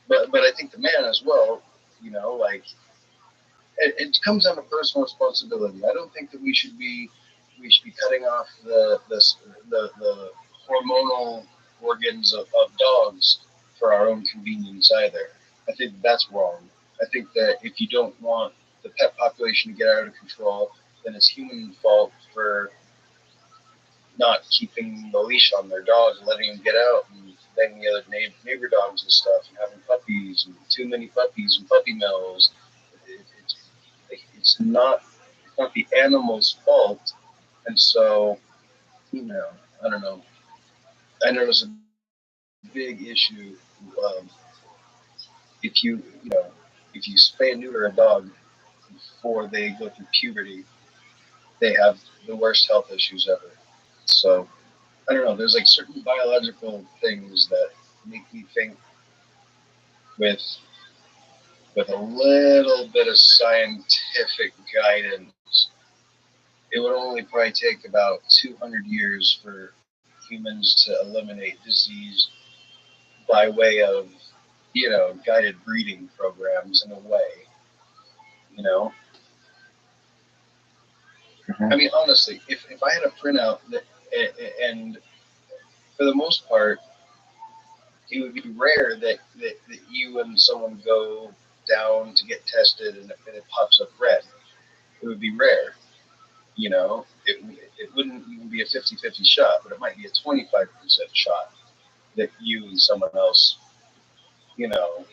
But I think the man as well. You know, like it comes down to personal responsibility. I don't think that we should be cutting off the hormonal organs of dogs for our own convenience either. I think that's wrong. I think that if you don't want the pet population to get out of control, then it's human fault for not keeping the leash on their dogs and letting them get out and banging the other neighbor dogs and stuff and having puppies and too many puppies and puppy mills. It's not the animal's fault, and so you know I don't know. I notice a big issue. Um, if you if you spay and neuter a dog before they go through puberty, they have the worst health issues ever. So I don't know. There's like certain biological things that make me think with a little bit of scientific guidance, it would only probably take about 200 years for humans to eliminate disease by way of, guided breeding programs in a way, you know? I mean, honestly, if I had a printout that, and for the most part, it would be rare that you and someone go down to get tested and it pops up red. It would be rare. It wouldn't even be a 50-50 shot, but it might be a 25% shot that you and someone else,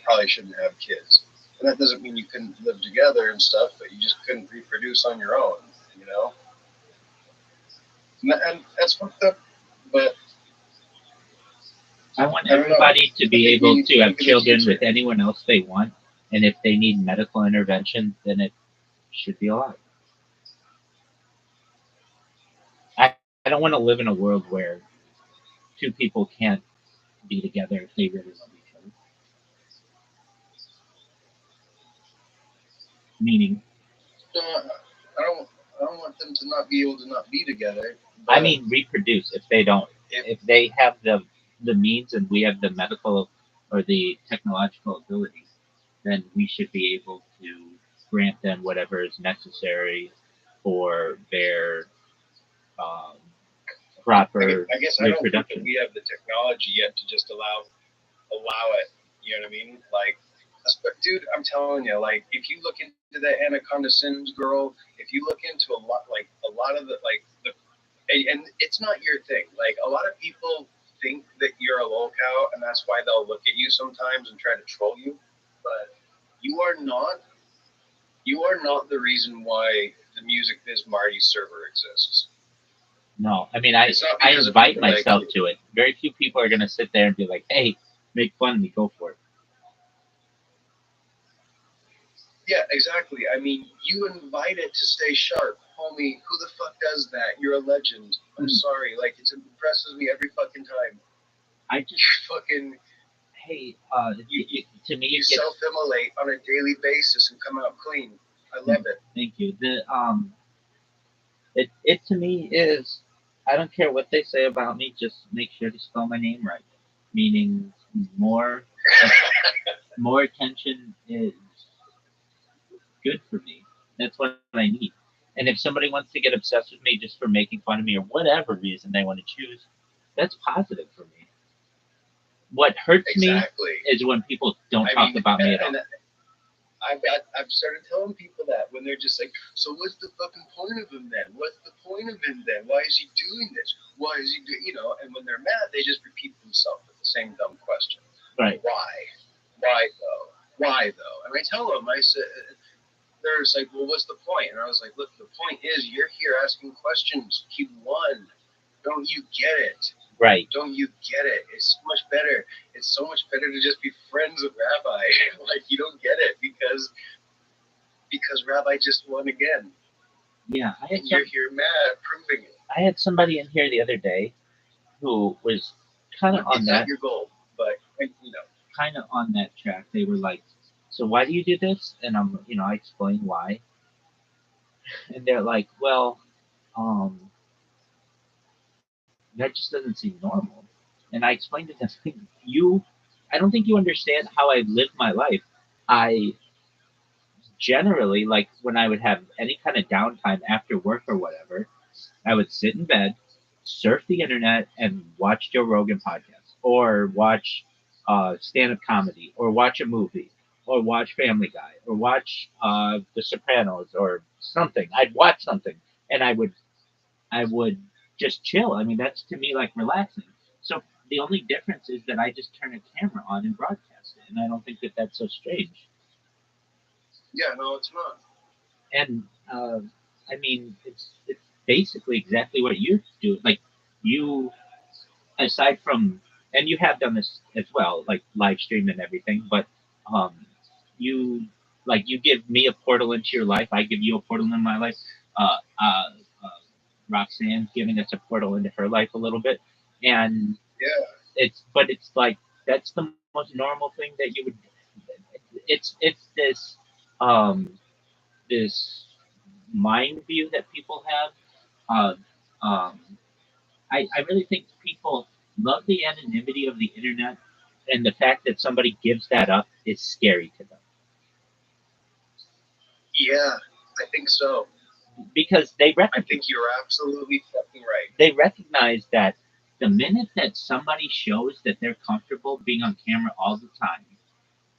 probably shouldn't have kids. And that doesn't mean you couldn't live together and stuff, but you just couldn't reproduce on your own, And that's fucked up, but I want everybody to be able to have children with anyone else they want, and if they need medical intervention, then it should be allowed. I don't want to live in a world where two people can't be together if they really love each other. Meaning, no, I don't want them to not be able to not be together. I mean, reproduce if they don't. If they have the means and we have the medical or the technological ability, then we should be able to grant them whatever is necessary for their proper I guess I don't think that we have the technology yet to just allow it. You know what I mean? Like, dude, I'm telling you, like, if you look into the Anaconda Sins girl, if you look into a lot of and it's not your thing. Like, a lot of people think that you're a lolcow, and that's why they'll look at you sometimes and try to troll you. But you are not the reason why the Music Biz Marty server exists. No, I mean, I invite myself to it. Very few people are going to sit there and be like, hey, make fun of me, go for it. Yeah, exactly. I mean, you invite it to stay sharp. Homie, who the fuck does that? You're a legend. I'm sorry. Like, it impresses me every fucking time. I just fucking... Hey, to me, you self-immolate on a daily basis and come out clean. I love it. Thank you. It to me is, I don't care what they say about me, just make sure to spell my name right. Meaning more attention is good for me. That's what I need. And if somebody wants to get obsessed with me just for making fun of me or whatever reason they want to choose, that's positive for me. What hurts me is when people don't talk about me at all. I've started telling people that when they're just like, so what's the fucking point of him then? What's the point of him then? Why is he doing this? Why is he doing, and when they're mad, they just repeat themselves with the same dumb question. Right. Why? Why though? Why though? And I tell them, I said, they're just like, well, what's the point? And I was like, look, the point is you're here asking questions. He won. Don't you get it? Right. Don't you get it? It's so much better. It's so much better to just be friends with Rabbi. Like, you don't get it because Rabbi just won again. Yeah. You're here mad proving it. I had somebody in here the other day who was kind of on that. Not your goal, but, kind of on that track. They were like, so why do you do this? And I explained why. And they're like, well, that just doesn't seem normal. And I explained to them, I don't think you understand how I live my life. I generally, like when I would have any kind of downtime after work or whatever, I would sit in bed, surf the internet, and watch Joe Rogan podcast, or watch stand-up comedy, or watch a movie, or watch Family Guy, or watch The Sopranos, or something. I'd watch something, and I would just chill. I mean, that's to me like relaxing. So the only difference is that I just turn a camera on and broadcast it, and I don't think that that's so strange. Yeah, no, it's not. And I mean, it's basically exactly what you're doing. Like aside from, and you have done this as well, like live stream and everything, but you you give me a portal into your life, I give you a portal in my life. Uh, uh, uh, Roxanne giving us a portal into her life a little bit, and Yeah. it's like that's the most normal thing that you would. It's this this mind view that people have. Um, I really think people love the anonymity of the internet, and the fact that somebody gives that up is scary to them Yeah, I think so. because I think you're absolutely fucking right. they recognize that the minute that somebody shows that they're comfortable being on camera all the time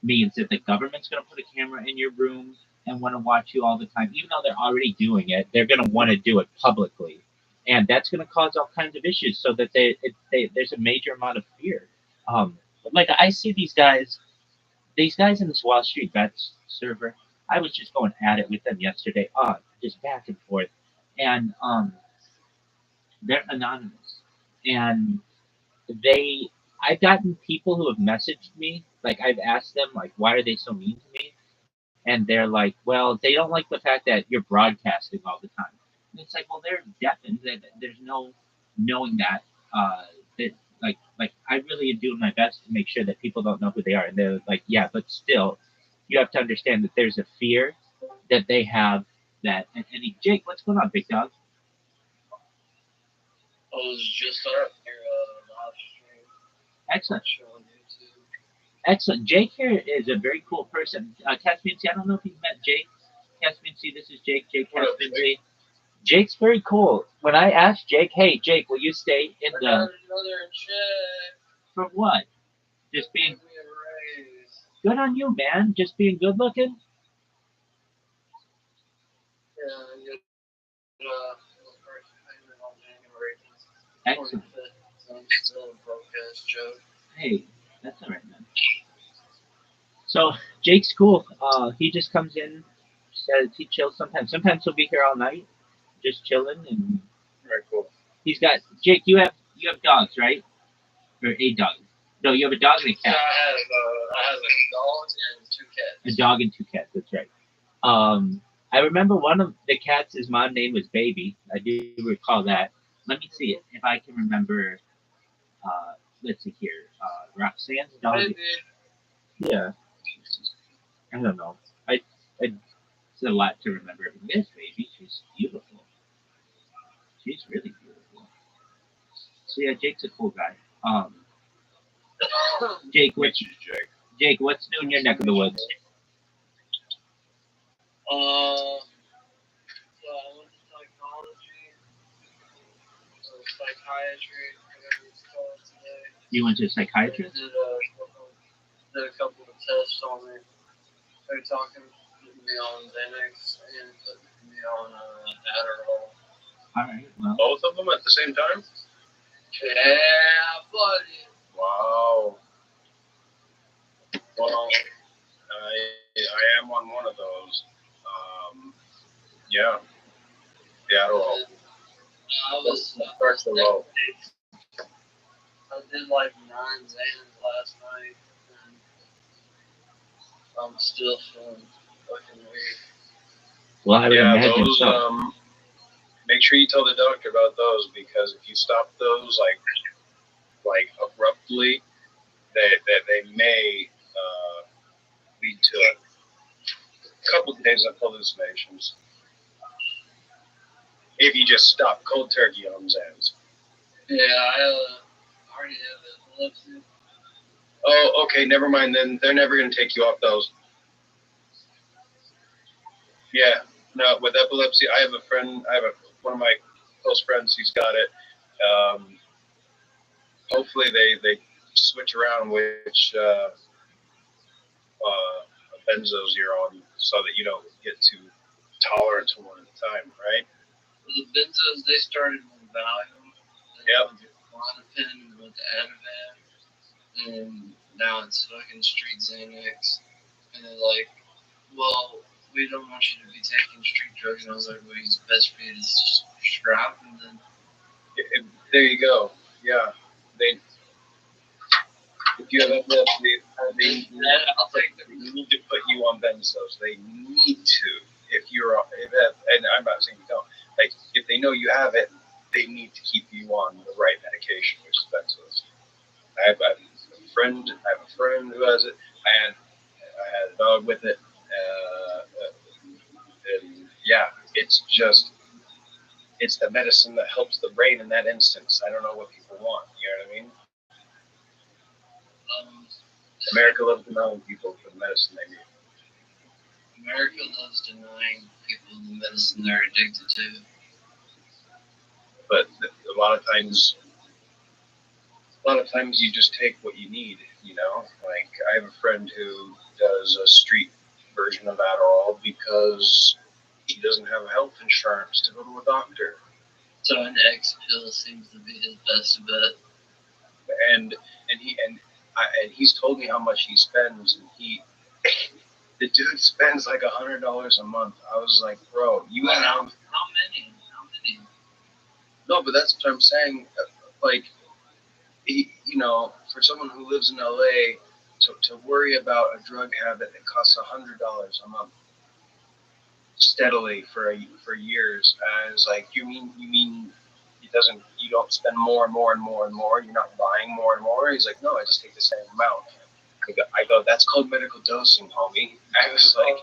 means that the government's going to put a camera in your room and want to watch you all the time. Even though they're already doing it, they're going to want to do it publicly. And that's going to cause all kinds of issues so that there's a major amount of fear. Like I see these guys in this Wall Street Bets server. I was just going at it with them yesterday, just back and forth. And they're anonymous. And they I've gotten people who have messaged me, like I've asked them like why are they so mean to me? And they're like, well, they don't like the fact that you're broadcasting all the time. And it's like, well, they're deafened. There's no knowing that that like I really am doing my best to make sure that people don't know who they are. And they're like, yeah, but still, you have to understand that there's a fear that they have that. Jake, what's going on, big dog? I was just up here live stream. Excellent. On YouTube. Excellent. Jake here is a very cool person. Caspian C, I don't know if you've met Jake. Caspian C, this is Jake. Jake Caspian C. Jake's very cool. When I asked Jake, hey, Jake, will you stay in the... For what? Just being... Good on you, man. Just being good looking? Yeah, Excellent. Hey, that's all right, man. So Jake's cool. He just comes in, says he chills sometimes. Sometimes he'll be here all night, just chilling. And very cool. He's got Jake. You have dogs, right? Or a dog? No, you have a dog and a cat. So I have a dog and 2 cats. A dog and 2 cats. That's right. I remember one of the cats. His mom name was Baby. I do recall that. Let me see it if I can remember. Let's see here. Roxanne's dog. Baby. Yeah. I don't know. It's a lot to remember. This Baby, she's beautiful. She's really beautiful. So yeah, Jake's a cool guy. Jake, Jake, what's new in your neck of the woods? So I went to psychology, or psychiatry, whatever it's called today. You went to a psychiatrist? Did a couple of tests on me. They're putting me on Xanax and putting me on Adderall. All right. Well. Both of them at the same time? Yeah, buddy. Wow. Well, I am on one of those. Yeah. The Adderall. Starts the low. I did like 9 Xans last night, and I'm still feeling fucking weird. Well, I would imagine those, so. Make sure you tell the doctor about those, because if you stop those like abruptly, they may lead to a couple of days of hallucinations. If you just stop cold turkey on Xans. Yeah, I already have epilepsy. Oh, okay, never mind then. They're never going to take you off those. Yeah, no, with epilepsy, I have a friend, one of my close friends who's got it. Hopefully they switch around which benzos you're on so that you don't get too tolerant to one at a time, right? The benzos, they started with Valium. Yep. Klonopin, with the Ativan, and now it's fucking street Xanax. And they're like, well, we don't want you to be taking street drugs. And I was like, well, it's best for you to just prescribe. And then there you go. Yeah. if you have epilepsy, I'll take them. They need to put you on benzos. They need to. And I'm not saying you don't. Like, if they know you have it, they need to keep you on the right medication, which is benzos. I have a friend who has it. I had a dog with it. And yeah, it's the medicine that helps the brain in that instance. I don't know what people want. You know what I mean? America loves denying people for the medicine they need. America loves denying people the medicine they're addicted to. But a lot of times you just take what you need, you know? Like, I have a friend who does a street version of Adderall because he doesn't have health insurance to go to a doctor. So an X pill seems to be his best bet. And he's told me how much he spends, and the dude spends like $100 a month. I was like, bro, you have how many? No, but that's what I'm saying. Like, for someone who lives in LA, to worry about a drug habit that costs $100 a month steadily for years, and it's like, you mean you don't spend more and more and more and more? You're not buying more and more? He's like, no, I just take the same amount. I go, that's called medical dosing, homie. I was like,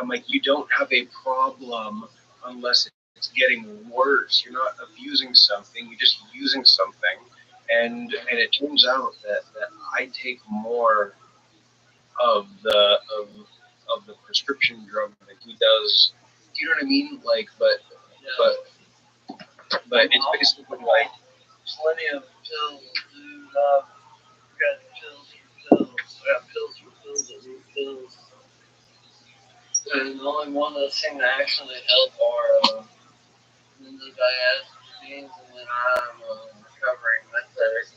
I'm like, you don't have a problem unless it's getting worse. You're not abusing something, you're just using something. And it turns out that I take more of the prescription drug that he does. Do you know what I mean? Like, but it's basically like plenty of pills, dude. Got pills for pills. I got pills for pills that need pills. And the only one that seem to actually help are benzodiazepines, and then I'm recovering meth addict.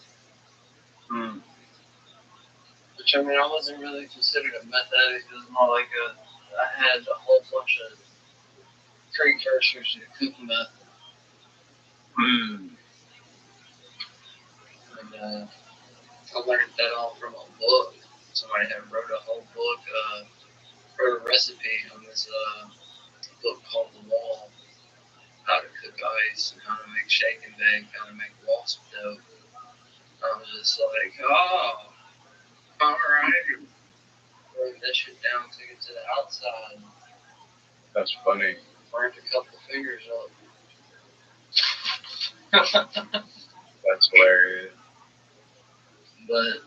Which, I mean, I wasn't really considered a meth addict. It was more like I had a whole bunch of precursors to cookie meth. And I learned that all from a book. Somebody had wrote a whole book, wrote a recipe on this book called The Wall, how to cook ice and how to make shake and bake, how to make wasp dough. I was just like, oh, alright. Wrote that shit down, took it to the outside. That's funny. Burnt a couple fingers up. That's hilarious. But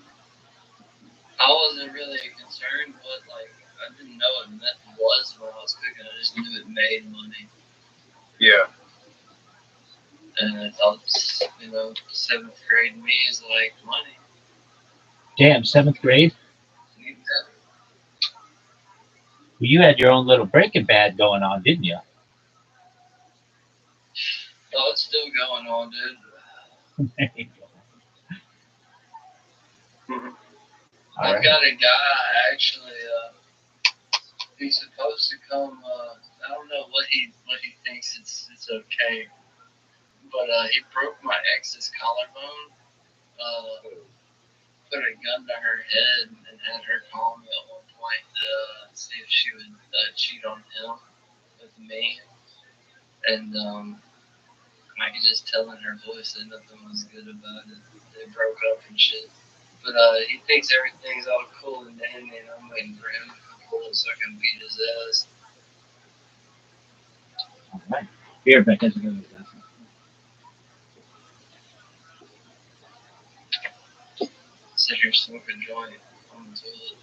I wasn't really concerned what, like, I didn't know what meth was when I was cooking. I just knew it made money. Yeah. And I thought, 7th grade me is like money. Damn, 7th grade? Well, you had your own little Breaking Bad going on, didn't you? Oh, it's still going on, dude. There you go. I've got a guy, actually, he's supposed to come, I don't know what he thinks it's okay, but he broke my ex's collarbone, put a gun to her head, and had her call me at one point to see if she would cheat on him with me. And I could just tell in her voice that nothing was good about it. They broke up and shit. But he thinks everything's all cool and dandy, and I'm waiting for him to come forward so I can beat his ass. All right. Here, Beck, that's a good one. Sit here smoking a joint on the toilet.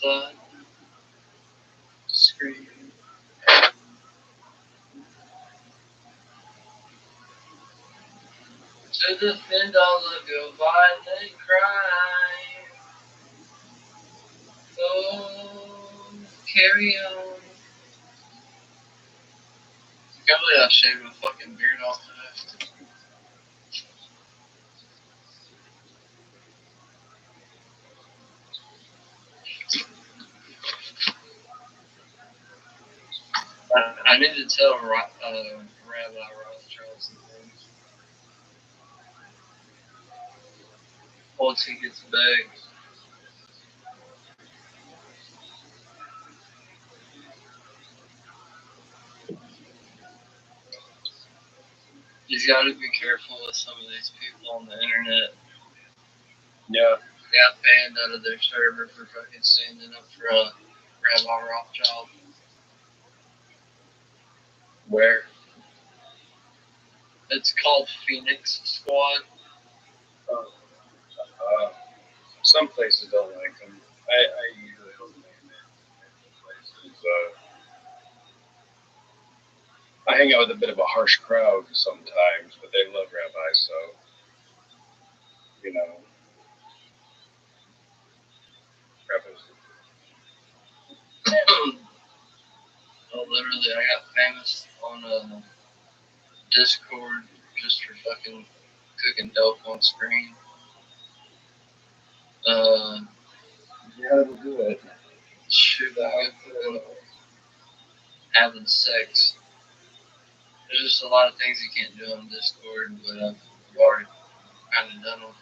Flood. Scream. To defend all of your violent crime. Oh, carry on. I shaved my fucking beard off today. I need to tell Rabbi Rothschild some things. Once he gets back. He's got to be careful with some of these people on the internet. Yeah. They got banned out of their server for fucking standing up for Rabbi Rothschild. Where? It's called Phoenix Squad. Some places don't like them. I usually don't name it. Places. I hang out with a bit of a harsh crowd sometimes, but they love Rabbi, so you know. Rabbi's. Oh, literally, I got famous on Discord just for fucking cooking dope on screen. Yeah, that'll do it. Shooting, having sex. There's just a lot of things you can't do on Discord, but I've already kind of done them.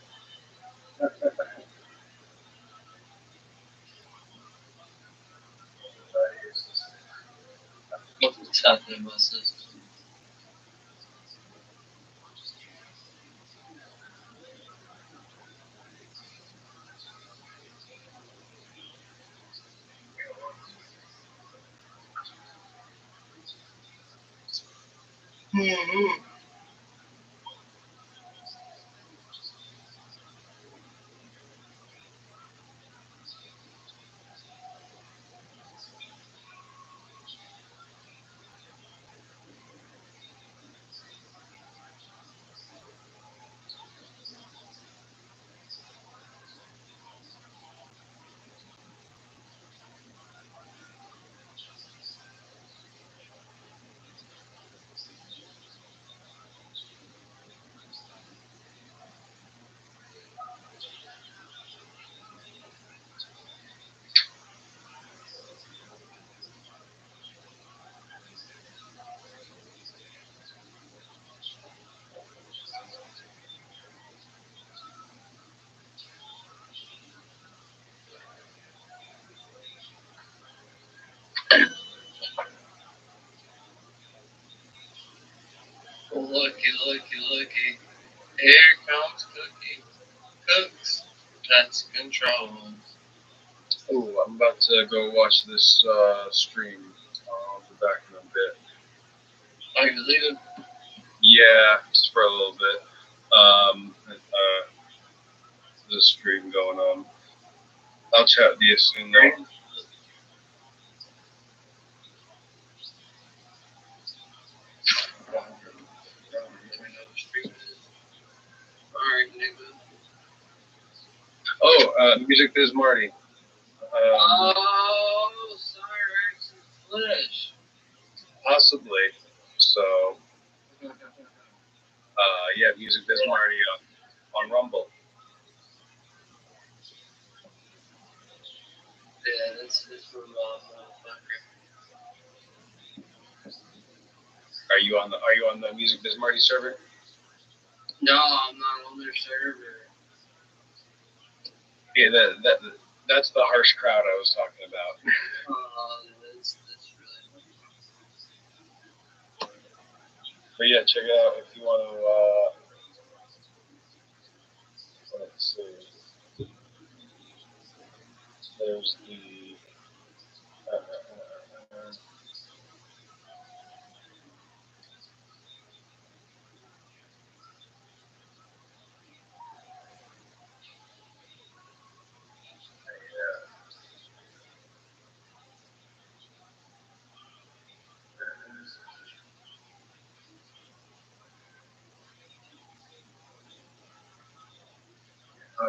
What's happening, my sister? Mm-hmm. Looky. Here comes Cookie. Cooks. That's control. Oh, I'm about to go watch this stream. I'll be back in a bit. Are you leaving? Yeah, just for a little bit. The stream going on. I'll chat with you soon, though. Alright, nigga. Oh, Music Biz Marty. Oh, sorry, Flesh. Possibly. So, yeah, Music Biz Marty on Rumble. Yeah, this from motherfucker. Are you on the Music Biz Marty server? No, I'm not on their server. Yeah, that's the harsh crowd I was talking about. That's really. But yeah, check it out if you want to. Let's see. There's the.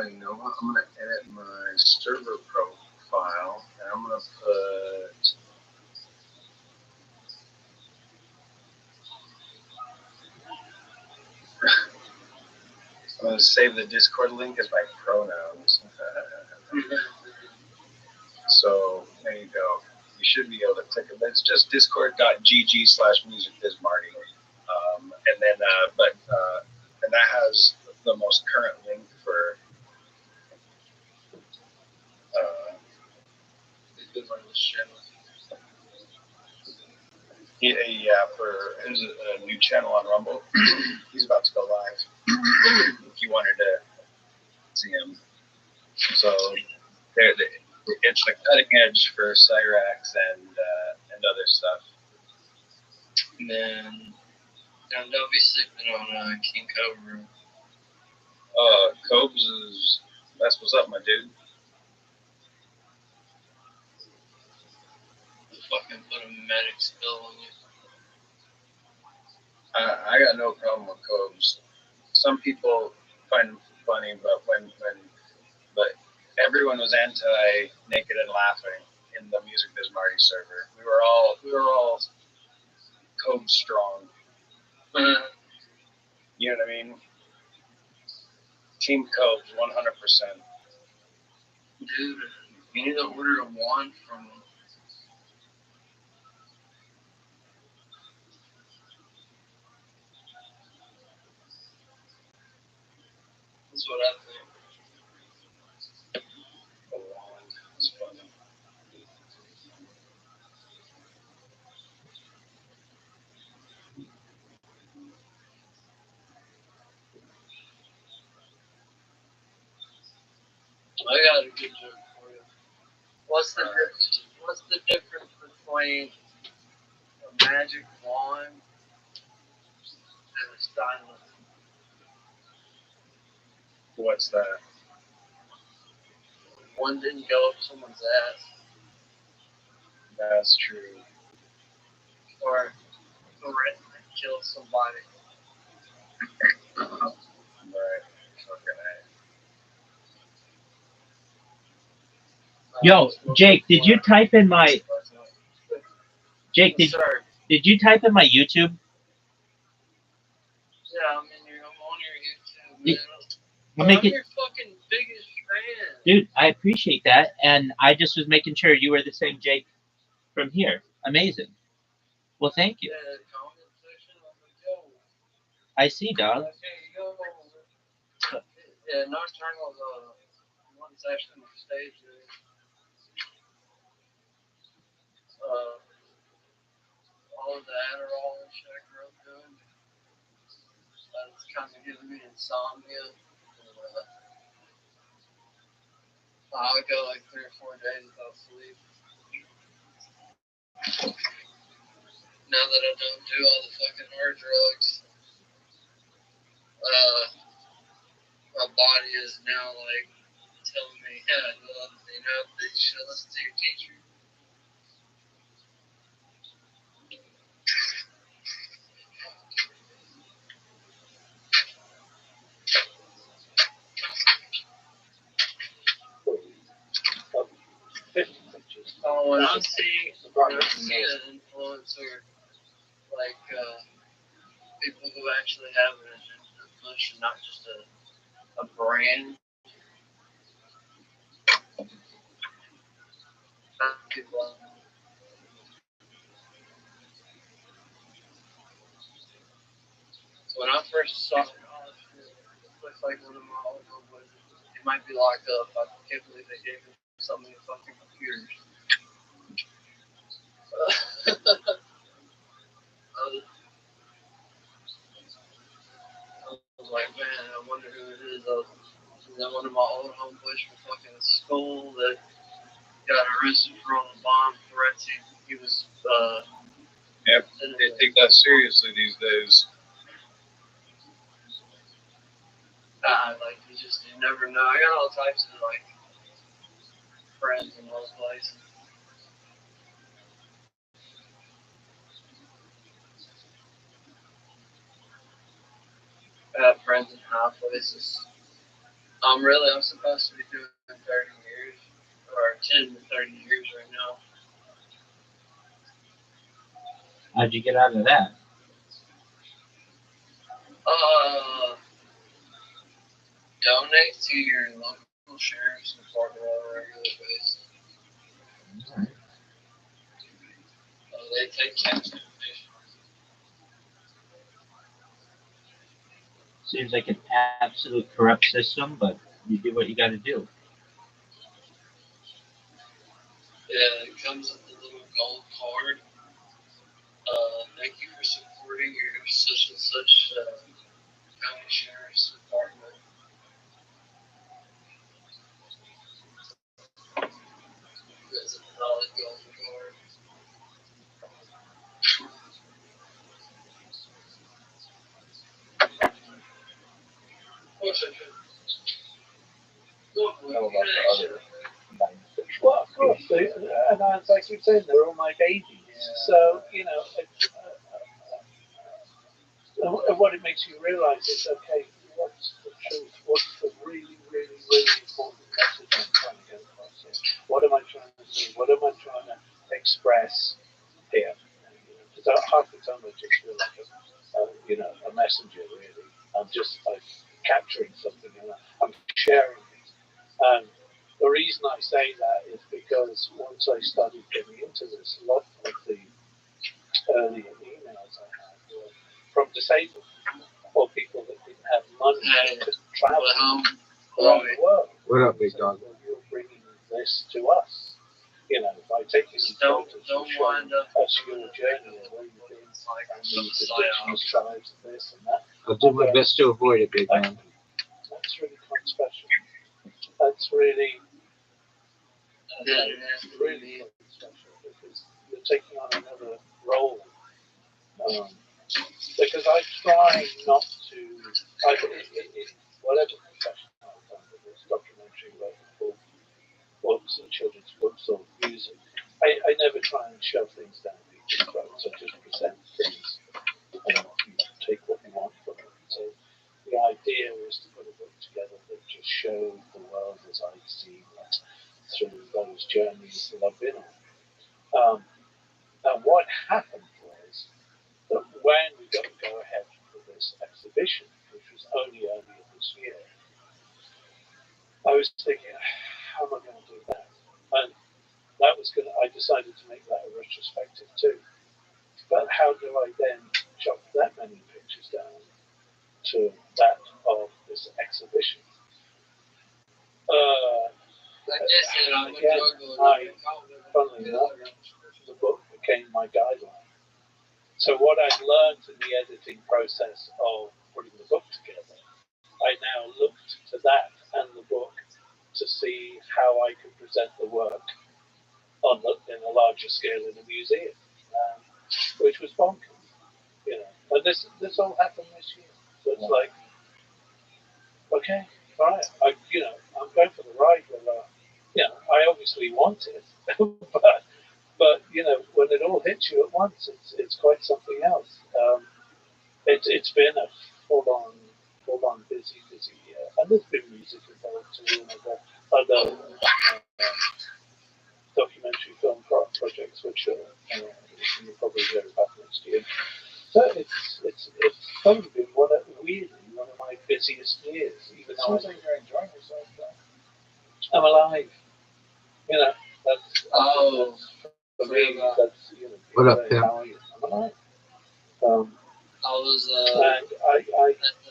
You know what? I'm gonna edit my server profile, and I'm gonna put. save the Discord link as my pronouns. So there you go. You should be able to click it. It's just discord.gg/musicbizmarty. And then, and that has the most current link for. For his new channel on Rumble. He's about to go live. If you wanted to see him, so it's the cutting edge for Cyrax and other stuff. Man, don't be sleeping on King Cobra. Cobes is that's what's up, my dude. Fucking put a medic spell on you. I got no problem with Cobes. Some people find him funny, but but everyone was anti Naked and Laughing in the Music Biz Marty server. We were all Cobes strong. You know what I mean? Team Cobes, 100%. Dude, you need to order a wand from him. That's what I think. A wand. It's funny. I got a good joke for you. What's the difference between a magic wand and a stylus? What's that? One didn't go up someone's ass. That's true. Or threatened to kill somebody. Right. Fucking A. Yo, Jake, did you type in my Jake? Did you type in my YouTube? Yeah, I'm on your YouTube, man. I'm your fucking biggest fan. Dude, I appreciate that, and I just was making sure you were the same Jake from here. Amazing. Well, thank you. Yeah, comment section, I'm like, yo. I see, dog. Okay, yo. Yeah, Nocturnal's one section of the stage. All of the Adderall and shit I grew up doing. That's kind of giving me insomnia. I would go like 3 or 4 days without sleep. Now that I don't do all the fucking hard drugs, my body is now like telling me, yeah, you should listen to your teacher. When I see an influencer, like people who actually have an agenda to push and not just a brand, people. So when I first saw it, it looks like one of my old homeboys. He might be locked up. I can't believe they gave him so many fucking computers. I was like, man, I wonder who it is. Is that one of my old homeboys from fucking school that got arrested for all the bomb threats? He was. Yep, they take that seriously these days. Like you never know. I got all types of like friends in those places. I have friends in high places. I'm supposed to be doing 30 years, or 10 to 30 years right now. How'd you get out of that? donate to your local sheriff's department on a regular basis. Alright. They take tax information. Seems like an absolute corrupt system, but you do what you got to do. Yeah, it comes with a little gold card. Thank you for supporting your such and such county sheriff's department. There's a valid gold card. What's it? Know about the other 9 fish. Well, of course, and as I keep saying, they're all my babies. Yeah. So, you know, what it makes you realize is, okay, what's the truth? What's the really, really, really important message I'm trying to get across here? What am I trying to do? What am I trying to express here? Because half the time I just feel like a messenger, really. I'm just like capturing something and I'm sharing it. And the reason I say that is because once I started getting into this, a lot of the early emails I had were from disabled or people that didn't have money to travel around the world. What up, big dog? Well, you're bringing this to us, you know, by taking these photos and showing us your journey and where you've been, and these indigenous tribes and this and that. I'll do my best to avoid it, big man. That's really quite special. That's really really quite special because you're taking on another role. Because I try not to, whatever profession I've done, whether it's documentary work or books or children's books or music, I never try and shove things down people's throats. I just present things and you take what you want from it. So the idea was to put a book together that just showed the world as I see it through those journeys that I've been on. And what happened was that when we got to go ahead for this exhibition, which was only earlier this year, I was thinking, how am I going to do that? And I decided to make that a retrospective too. But how do I then chop that many pictures down to that of this exhibition? Funnily enough, the book became my guideline. So what I've learned in the editing process of putting the book together, I now looked to that and the book to see how I could present the work in a larger scale in a museum, which was bonkers, you know. And this all happened this year. So it's like, okay, right, I'm going for the ride. I obviously want it, but you know, when it all hits you at once, it's quite something else. It's been a full-on busy year, and there's been music involved too, and other documentary film projects, which you'll probably hear about next year. So it's probably been one of my busiest years. Even though it seems like you're enjoying yourself. I'm alive. You know, that's for me. That's What up, Pim? I'm alive. I was and I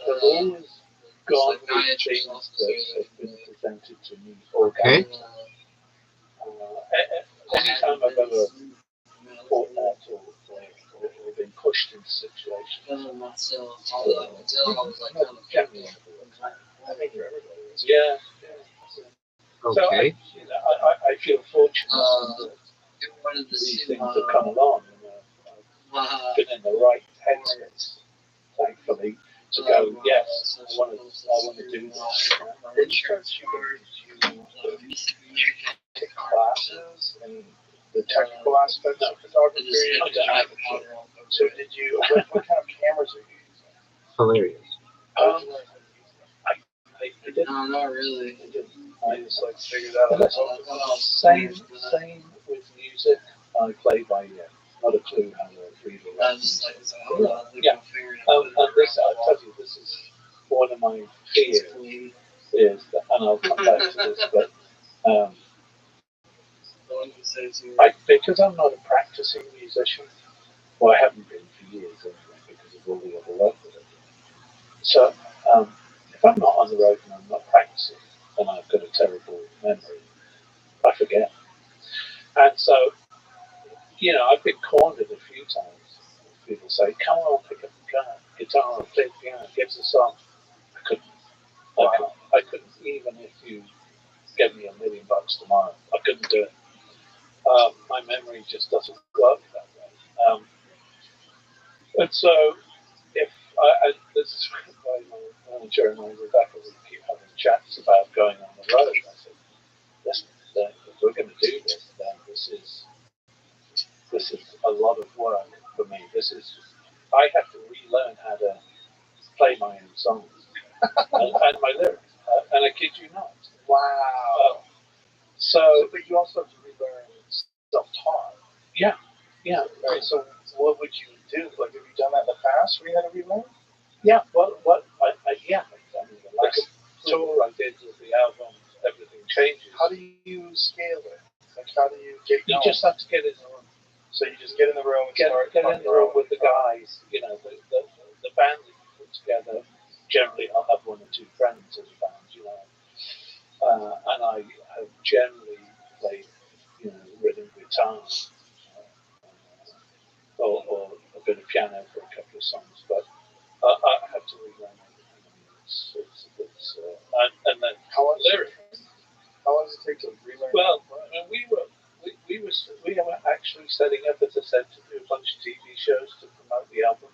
have always gone with things that have been presented to me. Okay. Anytime I've ever fought that or been pushed into situations. myself, I was like kind of Generally, I think for everybody. Yeah. So Okay. I feel fortunate that these things have come along, and I've been in the right headspace, thankfully, to go. Yes, I want to do this. Did you take classes and the technical aspects of photography? So did you? What kind of cameras are you using? Hilarious. I didn't. No, not really. I just figured out. Same with music. I play by ear. Not a clue how to read or write. Yeah. And this, I tell you, this is one of my fears. is that, and I'll come back to this, but because I'm not a practicing musician, well, I haven't been for years anyway because of all the other work that I do. So if I'm not on the road and I'm not practicing, and I've got a terrible memory, I forget. And so, I've been cornered a few times. People say, "Come on, pick up the guitar, or play the piano, give us a song." I couldn't. I couldn't even if you gave me $1 million tomorrow. I couldn't do it. My memory just doesn't work that way. And so, if this is why my manager and I, Rebecca, we keep having chats about going on the road. I said, "Listen, if we're going to do this, then this is a lot of work for me. I have to relearn how to play my own songs and my lyrics. And I kid you not. Wow. But you also have to relearn self-taught. Yeah. Right. So what would you do? Like, have you done that in the past where you had to relearn? Yeah. Well, the last tour I did with the album, Everything Changes. How do you scale it? Like, how do you get going? You just have to get in the room. So you just get in the room and get in the room with the guys. The band that you put together. Generally, I'll have one or two friends in the band. And I have generally played, rhythm guitar or a bit of piano for a couple of songs. But I have to relearn everything. And then lyrics. How long does it take to relearn? Well, we were actually setting up, as I said, to do a bunch of TV shows to promote the album.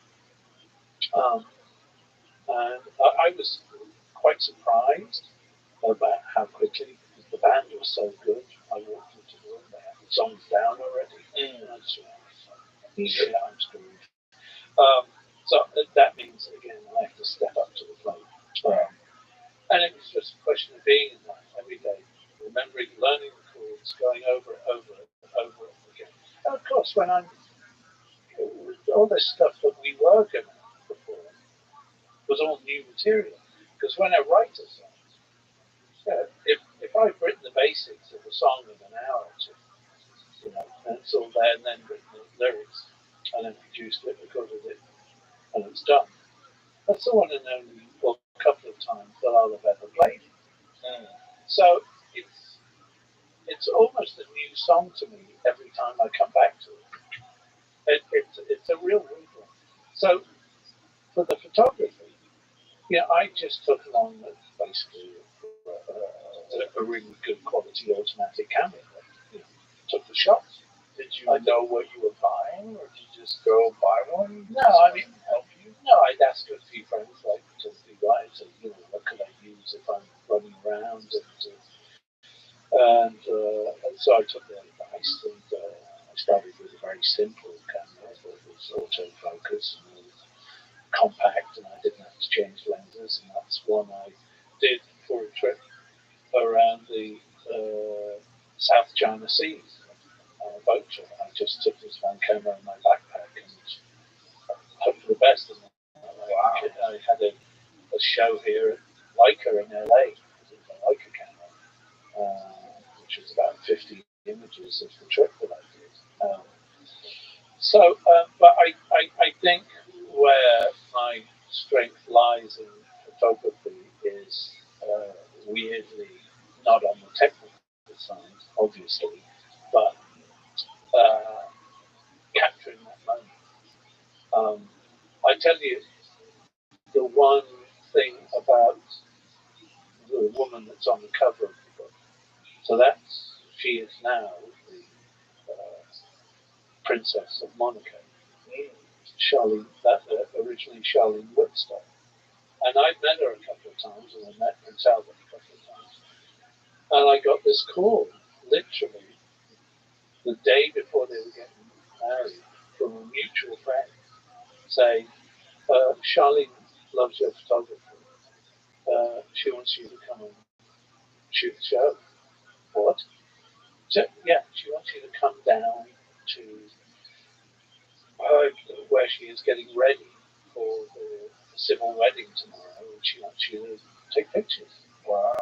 And I was quite surprised about how quickly, because the band was so good. I walked into the room, they had the songs down already. And I just went, I'm screwed. So that means, again, I have to step up to the plate. And it was just a question of being in that every day, remembering, learning the chords, going over it again. And of course, when all this stuff that we were going to perform was all new material. Because when I write a song, if I've written the basics of a song in an hour or two, and it's all there, and then written the lyrics, and then produced it, recorded it, and it's done. That's the one and only, well, a couple of times that I'll have ever played it. So it's almost a new song to me every time I come back to it. It's a real weird one. So for the photography, I just took along basically a really good quality automatic camera. Took the shots. Did you know what you were buying, or did you just go buy one? No, I mean, help you. No, I'd ask a few friends, like, to be right, so, what could I use if I'm running around, and so I took their advice, and I started with a very simple camera that was autofocus and it was compact, and I didn't have to change lenses, and that's one I did for a trip around the South China Seas. Boat trip. I just took this one camera in my backpack and hope for the best. And I had a show here at Leica in LA. It was a Leica camera, which was about 50 images of the trip that I did. But I think where my strength lies in photography is weirdly not on the technical side, obviously, but capturing that moment. I tell you, the one thing about the woman that's on the cover of the book, so she is now the Princess of Monaco. Charlene, originally Charlene Woodstock. And I'd met her a couple of times, and I met Prince Albert a couple of times. And I got this call, literally, the day before they were getting married, from a mutual friend, saying, Charlene loves your photography. She wants you to come and shoot the show. What? So, she wants you to come down to where she is getting ready for the civil wedding tomorrow, and she wants you to take pictures. Wow.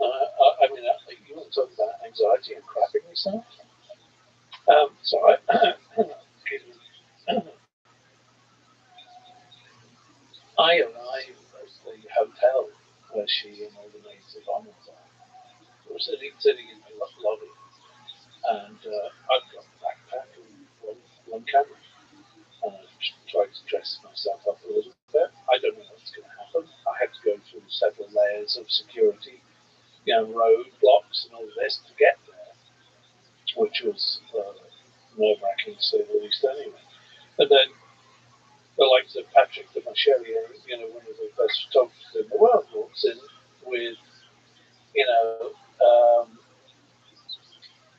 I mean, you want to talk about anxiety and crapping yourself? So excuse me. I arrived at the hotel where she and all the maids of honor are. We're sitting in the lobby, and I've got a backpack and one camera. And I tried to dress myself up a little bit. I don't know what's going to happen. I had to go through several layers of security, roadblocks and all this to get there, which was nerve-wracking to say the least anyway. And then the likes of Patrick de Marchelier, one of the best photographers in the world, walks in with,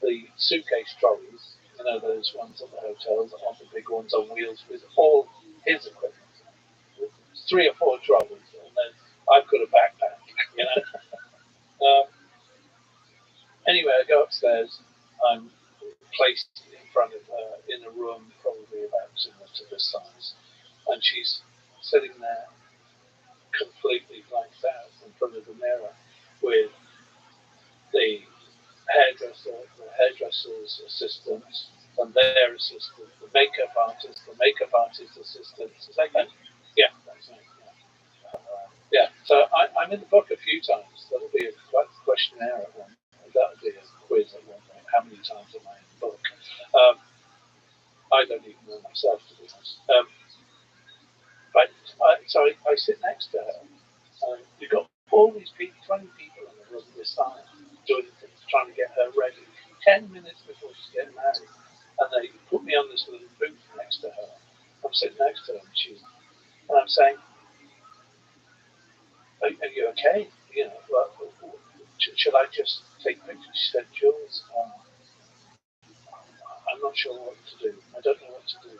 the suitcase trolleys, those ones at the hotels, on the big ones on wheels with all his equipment. 3 or 4 trolleys, and then I've got a backpack, Anyway, I go upstairs. I'm placed in front of her in a room probably about similar to this size, and she's sitting there completely blanked out in front of the mirror with the hairdresser's assistant, and their assistant, the makeup artist assistant. Is that you? Yeah, that's me. Yeah. So I'm in the book a few times. That'll be a questionnaire at one. That'll be a quiz at one point. How many times am I in the book? I don't even know myself, to be honest. So I sit next to her. You've got all these people, 20 people in the room this time, doing things, trying to get her ready. 10 minutes before she's getting married. And they put me on this little booth next to her. I'm sitting next to her, and I'm saying, are you okay? Should I just take pictures? She said, Jules, I'm not sure what to do. I don't know what to do.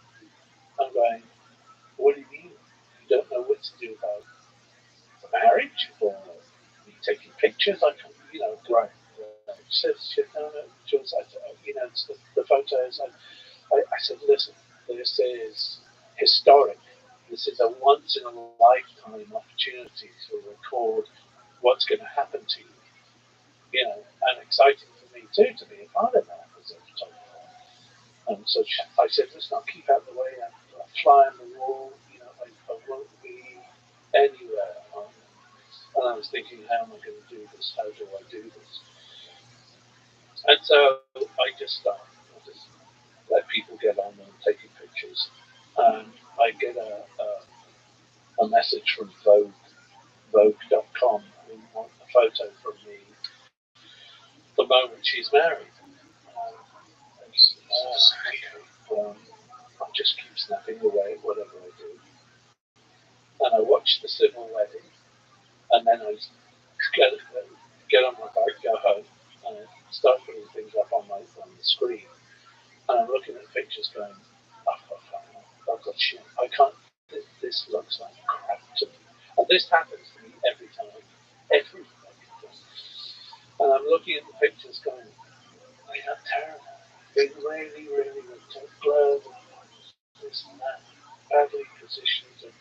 I'm going, what do you mean? You don't know what to do about the marriage? Or you taking pictures? I can, right. She said, no, Jules, it's the photos. I said, listen, this is historic. This is a once in a lifetime opportunity to record what's going to happen to you. And exciting for me too to be a part of that as a photographer. And so I said, listen, I'll keep out of the way. I'll fly on the wall. I won't be anywhere. And I was thinking, how am I going to do this? How do I do this? And so I just started. I just let people get on and taking pictures. And I get a message from Vogue.com who want a photo from me the moment she's married. I just keep snapping away at whatever I do. And I watch the civil wedding, and then I get on my bike, go home, and I start putting things up on the screen. And I'm looking at pictures going, I've got shit. I can't, this looks like crap to me. And this happens to me every time. Every time. And I'm looking at the pictures going, I am terrible. Being really, really blurred, this and that, badly positioned, and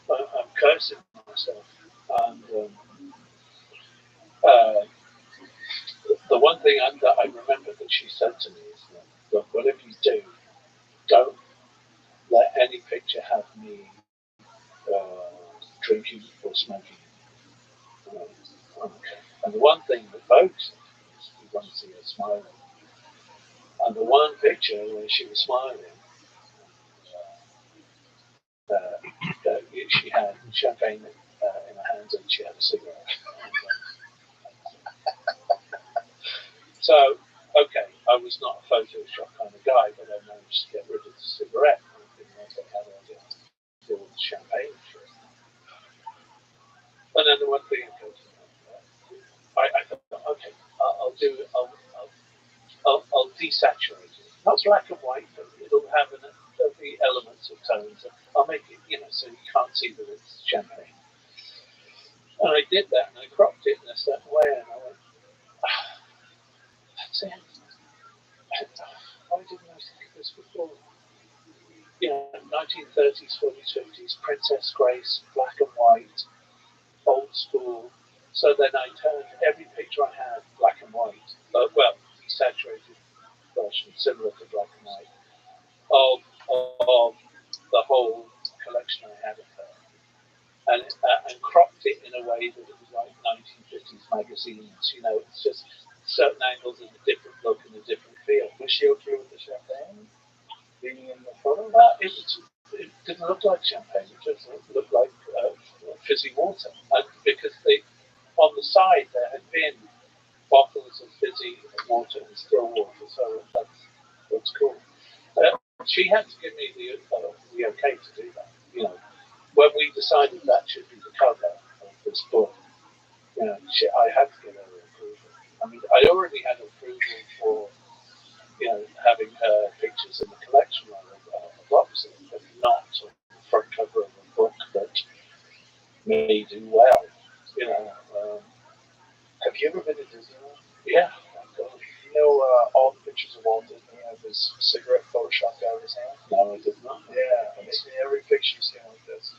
I'm cursing myself. And the one thing that I remember that she said to me is that, look, whatever you do, don't let any picture have me drinking or smoking. Okay. And the one thing that Vogue said is you want to see her smiling. And the one picture where she was smiling, she had champagne in her hands and she had a cigarette. So, okay, I was not a Photoshop kind of guy, but I managed to get rid of the cigarette. I didn't know how do I get to deal with the champagne through. And then the one thing occurred to me, I thought, okay, I'll desaturate it. Not black and white, but there'll be elements of tones. I'll make it, so you can't see that it's champagne. And I did that, and I cropped it in a certain way, and I went, that's it. Why didn't I think of this before? 1930s, 40s, 50s, Princess Grace, black and white, old school, So then I turned every picture I had black and white, well, saturated version, similar to black and white, of the whole collection I had of her, and cropped it in a way that it was like 1950s magazines. You know, it's just certain angles and a different look and a different feel. Was she okay with the champagne being in the photo? It didn't look like champagne. It just looked like fizzy water, because on the side there had been bottles of fizzy water and still water. So that's cool. She had to give me the okay to do that. You know, when we decided that should be the cover of this book, you know, I had to get her approval. I mean, I already had approval for, you know, having her pictures in the collection of Robson, but not on the front cover of a book that may do well. You know, have you ever been to Disneyland? Yeah. You know, all the pictures of Walt Disney have his cigarette photoshopped out of his hand? No, I did not. Yeah, every picture you see like this.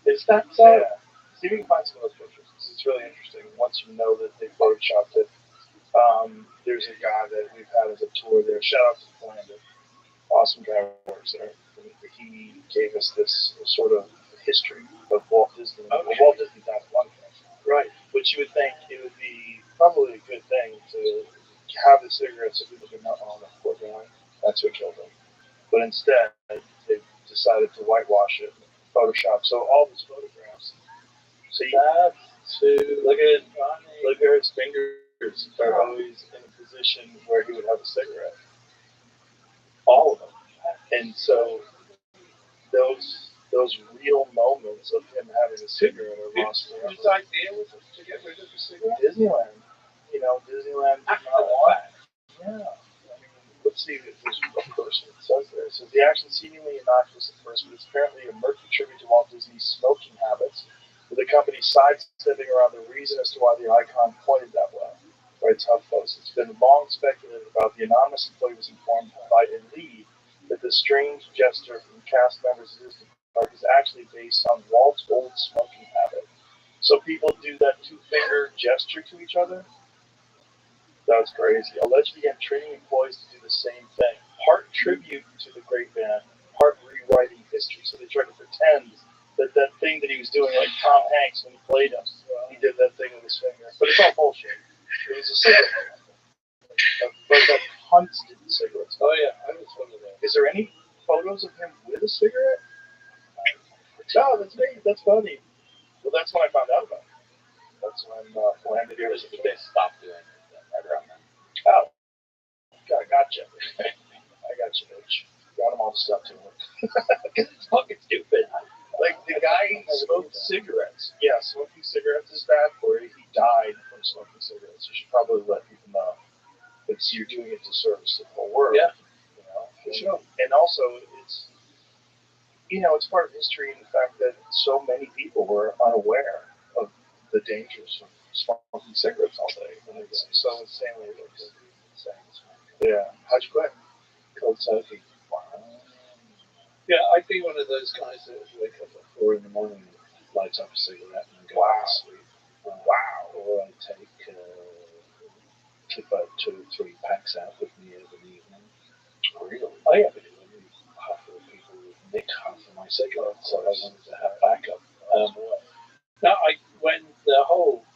Is that so? Yeah. See if you can find some of those pictures. It's really interesting. Once you know that they photoshopped it. There's a guy that we've had as a tour there. Shout out to Flanders. Awesome guy who works there. He gave us this sort of history of Walt Disney. Okay. Well, Walt Disney died a long time. Right. Which you would think it would be probably a good thing to have the cigarettes so people could not own them before dying. That's what killed him. But instead, they decided to whitewash it, Photoshop. So all these photographs. So you have to look at his fingers are always in a position where he would have a cigarette. All of them. And so those real moments of him having a cigarette are lost. Whose idea was it to get rid of the cigarette? Disneyland. You know, Disneyland did not want it. Yeah. I mean, let's see if there's a person that says there. It says the action seemingly innocuous at first, but it's apparently a murky tribute to Walt Disney's smoking habits, with the company sidestepping around the reason as to why the icon pointed that way. Writes HuffPost. It's been long speculated about the anonymous employee was informed by a lead that the strange gesture from cast members of Disney Park is actually based on Walt's old smoking habit. So people do that two-finger gesture to each other. That's crazy. Allegedly began training employees to do the same thing. Part tribute to the great band, part rewriting history. So they tried to pretend that thing that he was doing, like Tom Hanks when he played him, he did that thing with his finger. But it's all bullshit. It was a cigarette. But that constant cigarettes. Oh yeah, I was one of those. Is there any photos of him with a cigarette? No, that's me. That's funny. Well, that's when I found out about it. That's when landed here. They stopped doing it right around then. Oh, gotcha. I got you, bitch. Got him all the stuff to him. It's fucking stupid. Like, the guy smoked cigarettes. Yeah, smoking cigarettes is bad for you. He died from smoking cigarettes. You should probably let people know that you're doing a disservice to the whole world. Yeah. You know, for sure. And also, it's, you know, it's part of history in the fact that so many people were unaware of the dangers of smoking cigarettes all day. And it's so insanely addictive. Yeah. How'd you quit? Cold turkey. Wow. Yeah, I'd be one of those guys that would wake up at 4 in the morning and light up a cigarette and go to sleep. Wow. Or I'd keep about 2 or 3 packs out with me every evening. Really? Oh yeah, because half of the people would nick half of my cigarettes, so I wanted to have backup. Now, when the whole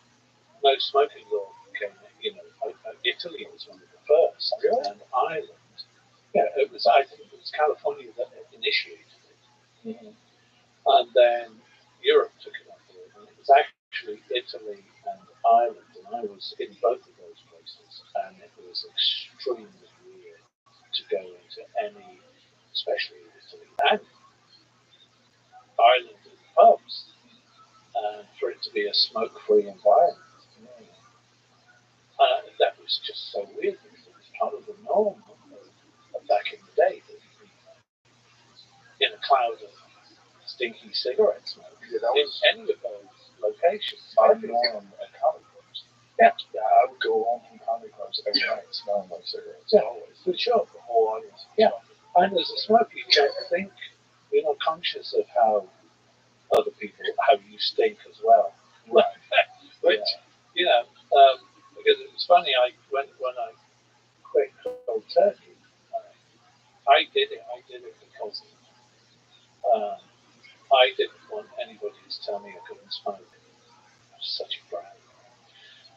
no smoking law came in, you know, Italy was one of the first, really? and Ireland. Yeah, I think it was California that initiated it. Mm-hmm. And then Europe took it on board, and it was actually Italy and Ireland, and I was in both of those places, and it was extremely weird to go into any, especially Italy and Ireland, pubs, and for it to be a smoke-free environment. That was just so weird because it was part of the norm back in the day. In a cloud of stinky cigarette smoke in any of those locations. I would norm at comedy clubs. Yeah, I would go home from comedy clubs every night smelling like cigarettes. Yeah, always. for sure. The whole audience. Yeah, and as a smoker, you don't think, you're not conscious of how other people, how you stink as well. Right. Which, because it was funny. When I quit cold turkey, I did it because I didn't want anybody to tell me I couldn't smoke. I was such a brat.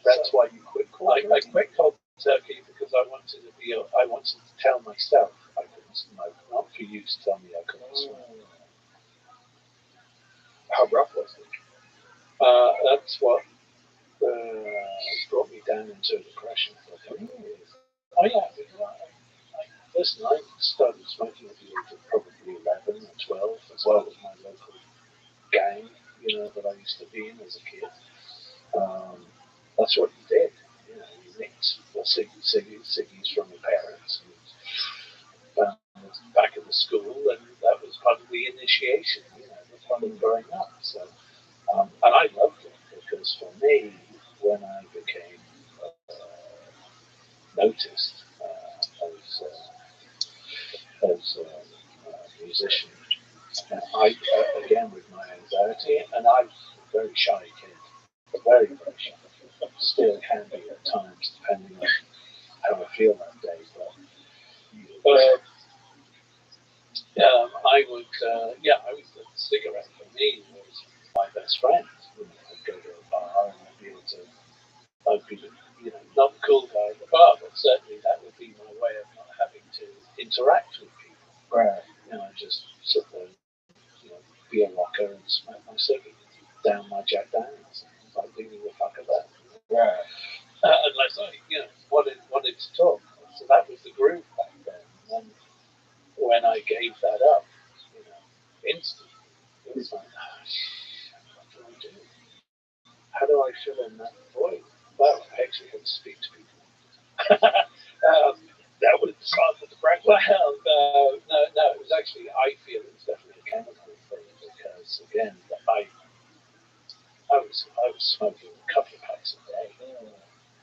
That's why you quit cold turkey? I quit cold turkey because I wanted to tell myself I couldn't smoke, not for you to tell me I couldn't smoke. How rough was it? That's what brought me down into a depression for a couple of years. Oh yeah, listen, I started smoking at the age of probably 11 or 12, as well as my local gang, that I used to be in as a kid. That's what you did. You nicked ciggies from your parents and found them back at the school, and that was part of the initiation, the fun of growing up. So, and I loved it because for me, when I became noticed as a musician, I again with my anxiety, and I was a very shy kid, very very shy. Still can be at times, depending on how I feel that day. But I would, the cigarette for me was my best friend. I'd go to a bar and I'd be, not the cool guy at the bar, but certainly that would be my way of not having to interact with people. Right. I'd just sit there, be a rocker and smoke my cigarette, down my Jack Daniels. Like, leave me the fuck of that. Right. Unless I, wanted to talk. So that was the groove back then. And when I gave that up, instantly, it was like, what do I do? How do I fill in that void? Well, I actually had to speak to people. That would solve the depression. Well, no. It was actually, I feel it was definitely a chemical thing because, again, I was smoking a couple of packs a day.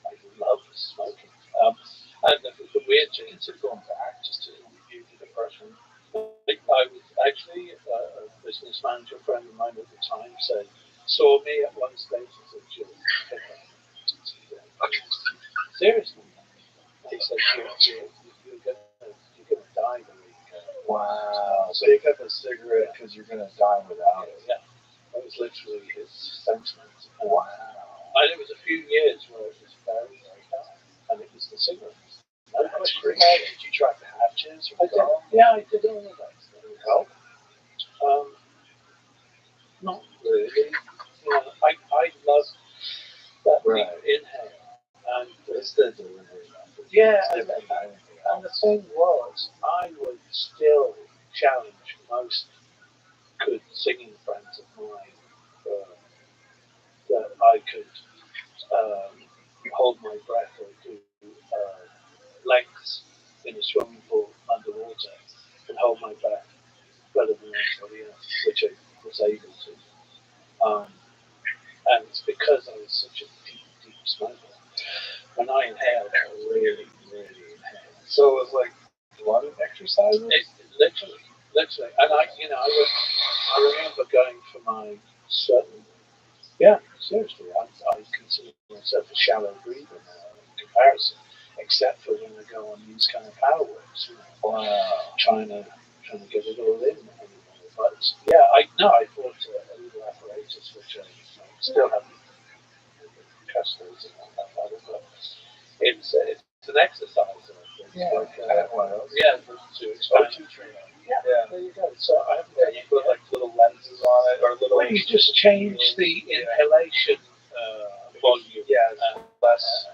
I loved smoking. And the weird thing is, going back just to review the depression, I was actually a business manager friend of mine at the time saw me at one stage and said, "Joe, seriously?" He said, "You're gonna die the way you go." Wow. So pick up a cigarette because you're going to die without it. Yeah. That was literally his sentiment. Wow. And it was a few years where it was very, very hard. And it was the cigarettes. That's crazy. Did you try patches or gum? Yeah, I did all of that. Did it help? Not really. I love that deep inhale. And it's the delivery method. Yeah, and the thing was, I would still challenge most good singing friends of mine that I could hold my breath or do lengths in a swimming pool underwater and hold my breath better than anybody else, which I was able to. And it's because I was such a deep smoker. When I inhaled, I really, really inhaled. So it was like lung exercises? Literally. And I remember going for my certain. Yeah, seriously, I consider myself a shallow breather now in comparison, except for when I go on these kind of power walks. Wow. Trying to get it all in. But yeah, I bought a little apparatus which I still haven't customers and all that about it, but it's an exercise. Yeah, to expand. Yeah, there you go. So I haven't got you put like little lenses on it or little. Well, you just change the inhalation volume. Yeah, less.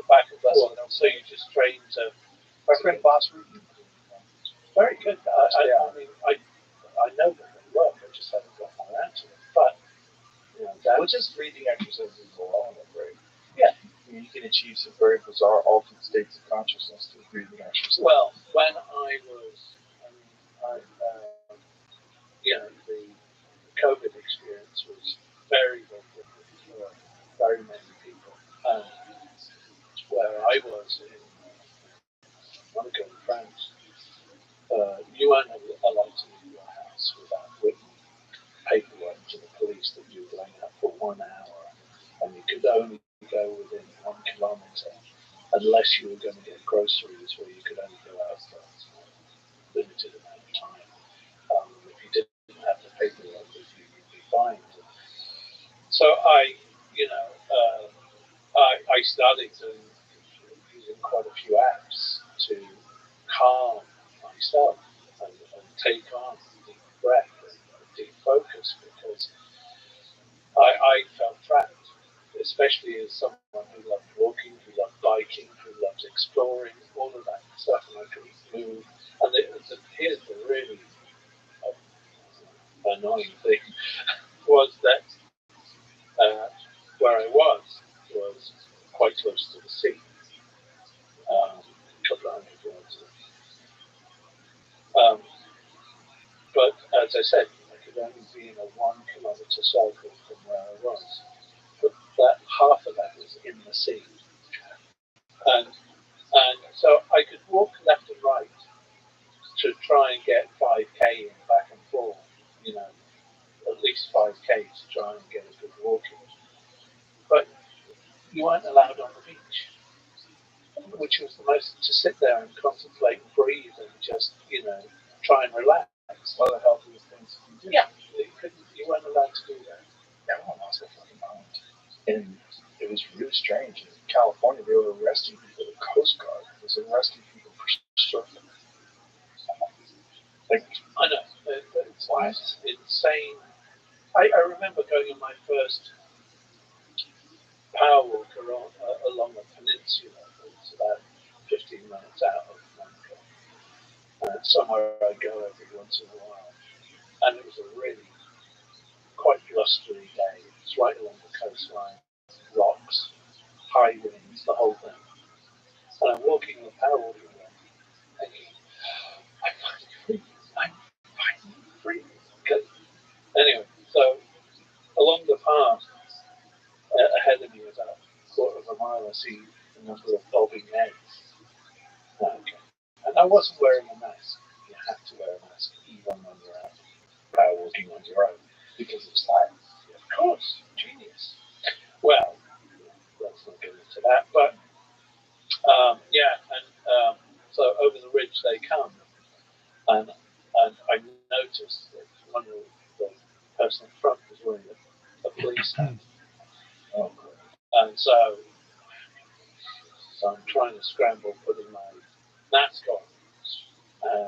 Back and forth. So you just train to. My friend Boss Ruby. Very good. I mean, I know that they work. I just haven't got around to it. But just breathing exercises alone are great. Yeah. You can achieve some very bizarre alternate states of consciousness through breathing exercises. Well, when I was, the COVID experience was very, very different for very many people. Where I was in Monaco, France, you weren't allowed to leave your house without written paperwork to the police that you were going out for 1 hour, and you could only go go within 1 kilometre unless you were going to get groceries where you could only go out for a limited amount of time. If you didn't have the paperwork with you, you'd be fined. So I started using quite a few apps to calm myself and take on deep breath and deep focus because I felt trapped, especially as someone who loved walking, who loved biking, who loves exploring, all of that stuff, and I couldn't move. And here's the really annoying thing was that where I was quite close to the sea, a couple of hundred yards. But as I said, I could only be in a 1 kilometre circle from where I was. But that half of that was in the sea. And so I could walk left and right to try and get 5k in back and forth, at least 5k to try and get a good walk in. But you weren't allowed on the beach, which was the most to sit there and contemplate and breathe and just, try and relax. One of the healthiest things you can do. Yeah, you weren't allowed to do that. Everyone lost their fucking mind. And it was really strange. In California, they were arresting people. The Coast Guard was arresting people for surfing. Like, I know. It's insane. I remember going on my first power walk along a peninsula. It's about 15 minutes out of Monaco. Somewhere I go every once in a while. And it was a really quite blustery day. It's right along the coastline, rocks, high winds, the whole thing. And I'm walking the power walking along, thinking, I'm finally free. I'm finally free. Anyway, so along the path ahead of me, about a quarter of a mile, I see a number of bobbing heads. Okay. And I wasn't wearing a mask. You have to wear a mask even when you're out power walking on your own because of science. Of course, genius. Well, let's not get into that. But so over the ridge they come, and I noticed that one of the person in front was wearing a police hat. Oh, and so I'm trying to scramble, putting my mask on,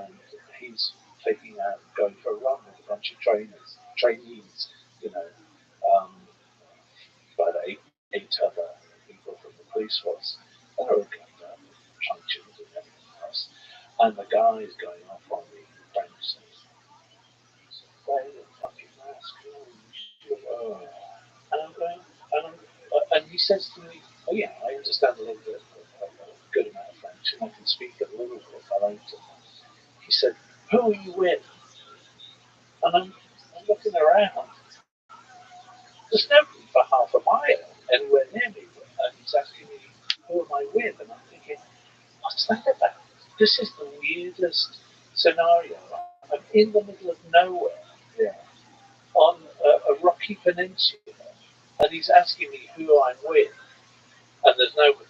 and he's going for a run with a bunch of trainees, about eight other people from the police force. And they're all going down with truncheons and everything else. And the guy is going off on the French says, wear your fucking mask. And I'm going, and he says to me, oh yeah, I understand a little bit, a good amount of French, and I can speak a little bit. He said, who are you with? And I'm looking around. There's nobody for half a mile anywhere near me. And he's asking me, who am I with? And I'm thinking, what's that about? This is the weirdest scenario. I'm in the middle of nowhere, on a rocky peninsula, and he's asking me who I'm with, and there's nobody.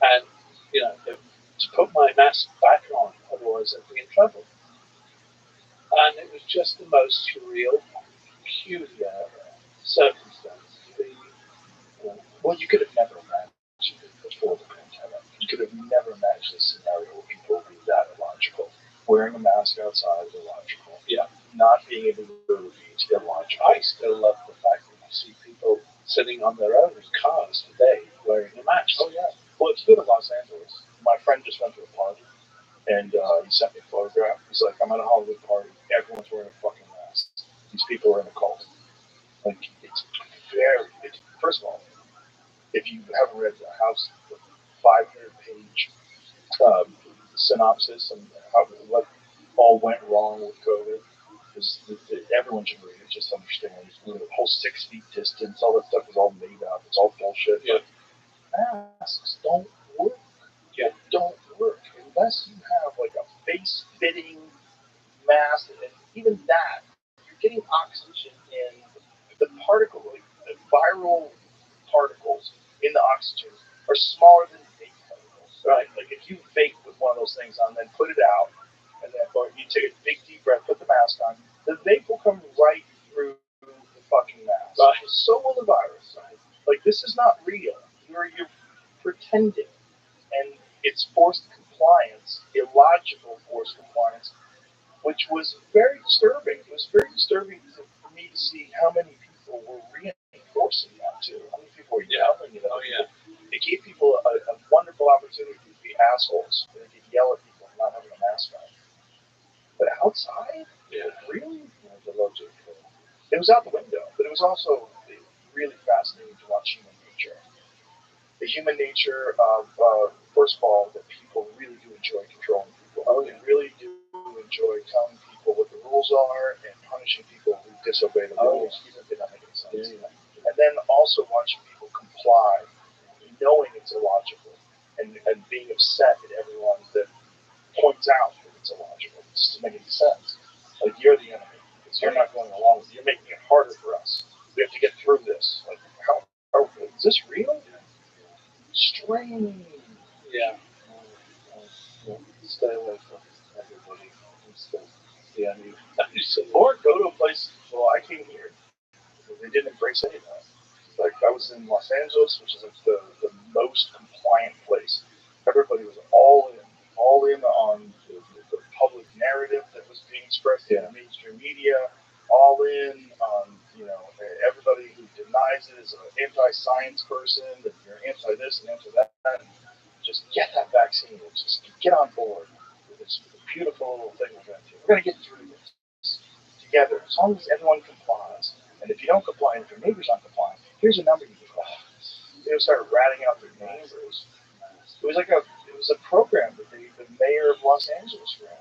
And, to put my mask back on, otherwise I'd be in trouble. And it was just the most surreal, peculiar circumstance. Well, you could have never imagined it before the pandemic. You could have never imagined a scenario where people would be that illogical. Wearing a mask outside is illogical. Yeah. Not being able to go to the beach, illogical. I still love the fact that you see people sitting on their own in cars today wearing a mask. Oh, yeah. Well, it's good in Los Angeles. My friend just went to a party, and he sent me a photograph. He's like, I'm at a Hollywood party. Everyone's wearing a fucking mask. These people are in a cult. Like, first of all, if you haven't read the House 500-page synopsis and what all went wrong with COVID, because everyone should read it, just understand the whole 6 feet distance, all that stuff is all made up. It's all bullshit. Yeah. Masks don't work. Yeah. Don't work unless you have like a face-fitting mask, and even that, you're getting oxygen in the particle, like the viral particles in the oxygen are smaller than vape particles. Right? Like if you vape with one of those things on, then put it out, and then or you take a big deep breath, put the mask on, the vape will come right through the fucking mask. Right. So will the virus. Right? Like this is not real. You're pretending, and it's forced compliance, illogical forced compliance, which was very disturbing. It was very disturbing for me to see how many people were reinforcing that too. How many people were yelling at other people. It gave people a wonderful opportunity to be assholes. They could yell at people for not having a mask on. But outside, really, the logic. It was out the window, but it was also really fascinating to watch human nature. The human nature of, first of all, that people really do enjoy controlling people. They really do enjoy telling people what the rules are and punishing people who disobey the rules, even if they don't make any sense. And then also watching people comply, knowing it's illogical, and being upset at everyone that points out that it's illogical. It doesn't make any sense. Like, you're the enemy. Because you're not going along with it. You're making it harder for us. We have to get through this. Like, is this real? Strange. Yeah. Stay away from everybody. Yeah, or go to a place. Well, I came here. They didn't embrace any of that. Like I was in Los Angeles, which is like the most compliant place. Everybody was all in on the public narrative that was being expressed in the mainstream media. All in on everybody who denies it is an anti-science person. That you're anti this and anti that. And just get that vaccine. Just get on board with this beautiful little thing we're going to do. We're going to get through this together as long as everyone complies. And if you don't comply, and if your neighbors aren't complying, here's a number you can call. They would start ratting out their neighbors. It was a program that the mayor of Los Angeles ran.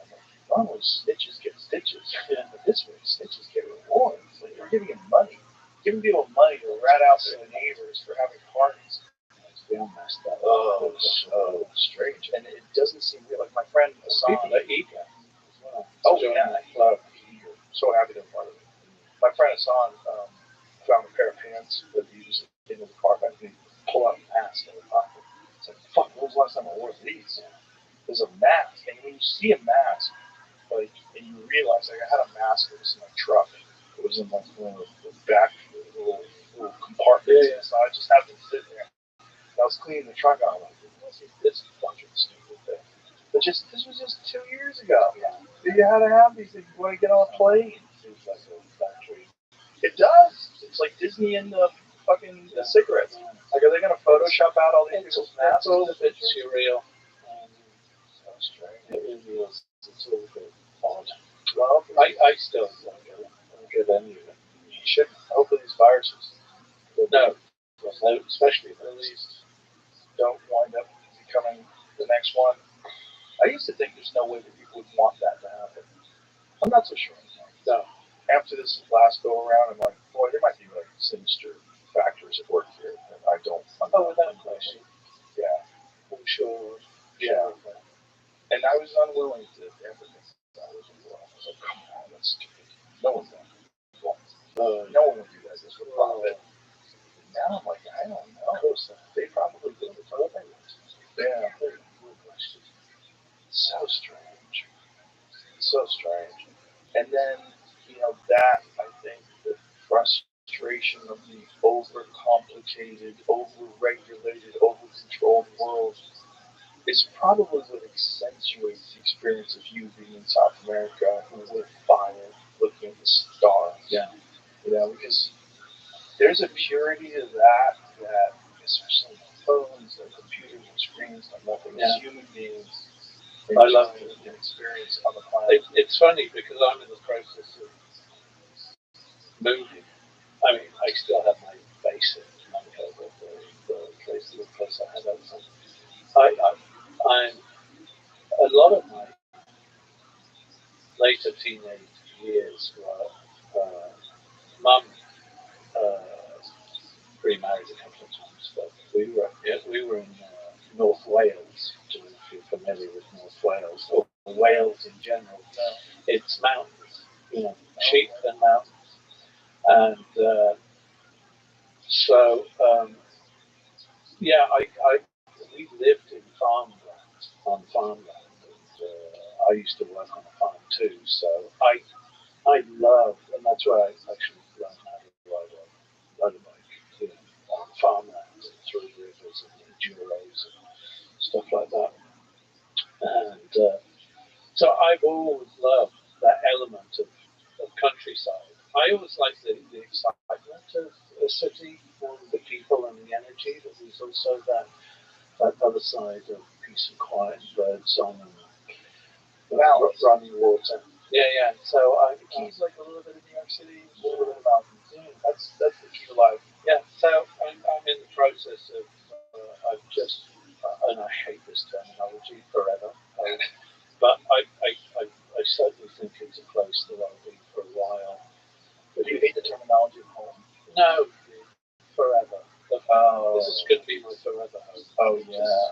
Normally snitches get stitches, but this way snitches get rewards. Like you're giving them money, giving people money to rat out their neighbors for having parties. They all messed up. Oh, so strange, and it doesn't seem real. Like my friend Hassan. People that eat that. Oh yeah, so happy to be part of it. My friend Hassan found a pair of pants that he was in the car back and he pulled out a mask in the pocket. It's like, fuck, when was the last time I wore these? There's a mask, and when you see a mask, like, and you realize, like, I had a mask that was in my truck. It was in like one of the back little compartments. Yeah. So I just happened to sit there. And I was cleaning the truck out. I'm like, this fucking stupid thing. But this was just 2 years ago. Yeah. You had to have these things when you get on a plane. Seems like a factory. It does. It's like Disney and the fucking cigarettes. Like, are they going to Photoshop out all these people's masks? It's all a bit surreal. So strange. It really is. It's a little bit odd. Well, I still don't get any of it. You shouldn't. Hopefully these viruses. No. Especially these don't wind up becoming the next one. I used to think there's no way that people would want that to happen. I'm not so sure anymore. No. After this last go around, I'm like, boy, there might be like sinister factors at work here that I don't. Without question. Yeah. I'm sure. Yeah. And I was unwilling to empathize. I was like, come on, that's stupid. No one's that. No one would do that just for profit. Now I'm like, I don't know. They probably did it for other things. Yeah. So strange. So strange. And then, that, I think, the frustration of the overcomplicated, overregulated, overcontrolled world is probably what accentuates the experience of you being in South America with fire, looking at the stars. Yeah. Because there's a purity to that, especially phones and computers and screens and nothing, as human beings. I love the experience on the planet. It's funny because I'm in the process of moving. I mean, I still have my basic Manitoba, the place I had outside. I'm a lot of my later teenage years were mum remarried a couple of times, but we were in North Wales. If you're familiar with North Wales or Wales in general, it's mountains, sheep and mountains, and so Yeah, we lived in on farmland, and I used to work on a farm too. So I love, and that's where I actually learned how to ride a bike, you know, on farmland and through rivers and enduros and stuff like that. And so I've always loved that element of countryside. I always like the excitement of a city and the people and the energy, but there's also that other side of peace and quiet, bird song and running water. Yeah, yeah. So The key's like a little bit of New York City, a little bit of mountains. That's the key to life. yeah. So I'm in the process of I've just and I hate this terminology forever, but I certainly think it's a place that I'll be for a while. Do you hate the terminology of home? No, forever. Oh. This is going to be my forever home. Oh yeah.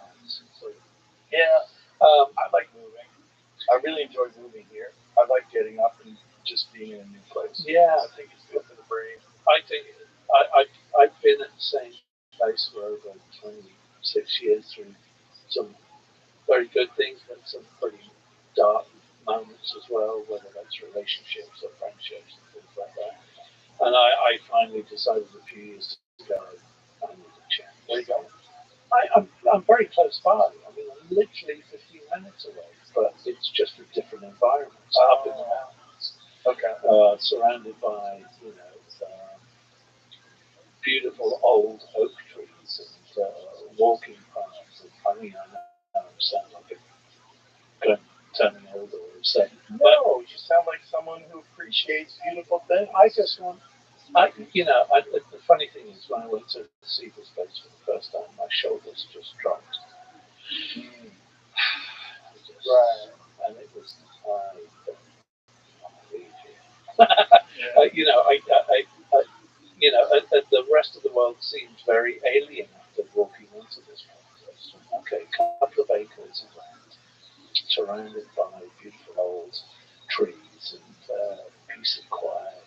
Yeah. I like moving. I really enjoy moving here. I like getting up and just being in a new place. Yeah, I think it's good for the brain. I think I've been at the same place for over 26 years through some very good things, but some pretty dark moments as well, whether that's relationships or friendships and things like that. And I finally decided a few years ago I need to change. Where you going? I'm very close by. I mean, I'm literally 15 minutes away, but it's just a different environment. It's up in the mountains. Okay. Surrounded by, beautiful old oak trees and walking paths. And I mean, I know I sound like a turning older or saying, no, you sound like someone who appreciates beautiful things. I just want, the funny thing is when I went to see this place for the first time, my shoulders just dropped. Right. And it was, I don't want to leave here. And the rest of the world seemed very alien after walking into this place. Okay, a couple of acres of land, surrounded by beautiful old trees and peace and quiet.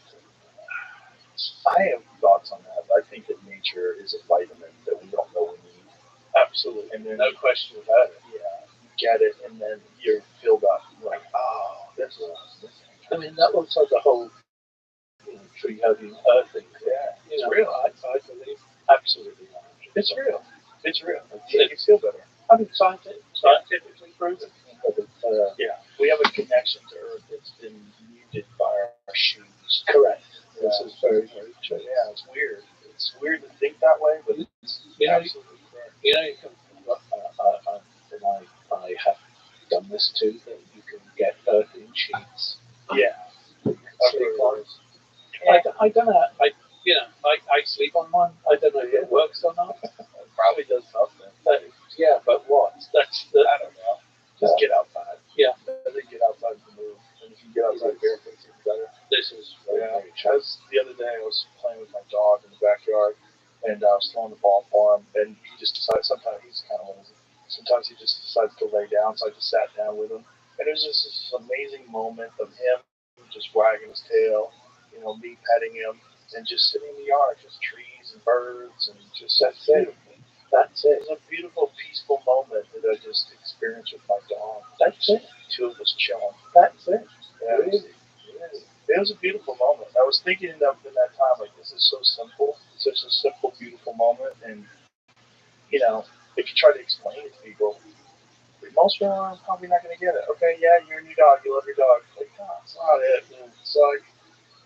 I have thoughts on that. I think that nature is a vitamin that we don't know we need. Absolutely, And then no question about it. Yeah, you get it, and then you're filled up. Like, oh, that's what I was missing. I mean, that looks like the whole tree hugging earthing. Yeah, it's real. I believe absolutely 100%. It's real. It's real. It makes you feel better. I mean, scientifically proven. Yeah, we have a connection to Earth that's been muted by our shoes. Correct. Yeah. This is very, very true. Yeah, it's weird. It's weird to think that way, but it's absolutely correct. You can. I have done this too. That you can get earthing sheets. Yeah. Sleep on. I don't know. I sleep on one. I don't know if it works or not. It probably does something. Yeah, but what? I don't know. Just get outside. Yeah. Better get outside to move. And if you get outside barefoot, it's even better. This is very, very true. The other day I was playing with my dog in the backyard, and I was throwing the ball for him, and he just decided, sometimes he's kind of lazy. Sometimes he just decides to lay down, so I just sat down with him. And it was just this amazing moment of him just wagging his tail, me petting him, and just sitting in the yard, just trees and birds, and just that's it. That's it. It was a beautiful, peaceful moment that I just experienced with my dog. That's it. Two of us chilling. That's it. Yeah, really. It was a beautiful moment. I was thinking in that time, like, this is so simple, such a simple, beautiful moment, and if you try to explain it to people, most people are probably not going to get it. Okay, yeah, you're a new dog, you love your dog. Like, no, it's not it. It's like,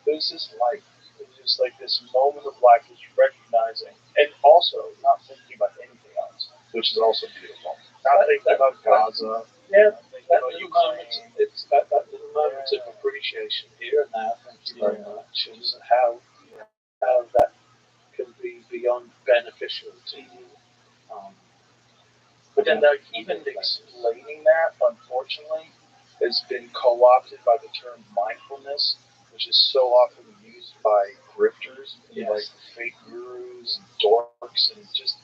it was just life. It was just like this moment of life that you're recognizing, and also not thinking about anything else, which is also beautiful. Not thinking about Gaza. Yeah, that about little moment, Ukraine. it's that little moment of appreciation here and now. Thank you very much. And how that can be beyond beneficial to you. But then even explaining that, unfortunately, has been co-opted by the term mindfulness, which is so often used by grifters, like fake gurus and dorks, and just,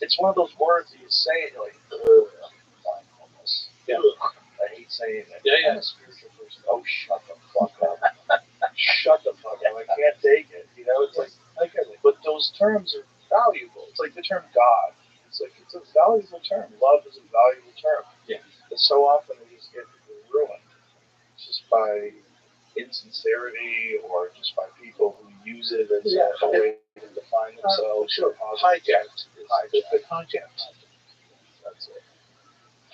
it's one of those words that you say, you're like, mindfulness. Yeah. I hate saying it. Yeah. I'm a spiritual person. Oh, shut the fuck up. Shut the fuck up. I can't take it. It's like, but those terms are valuable. It's like the term God. a valuable term. Love is a valuable term. Yeah. But so often we just get people ruined just by insincerity or just by people who use it as a way to define themselves. Sure. Hijacked. It's been hijacked. That's it.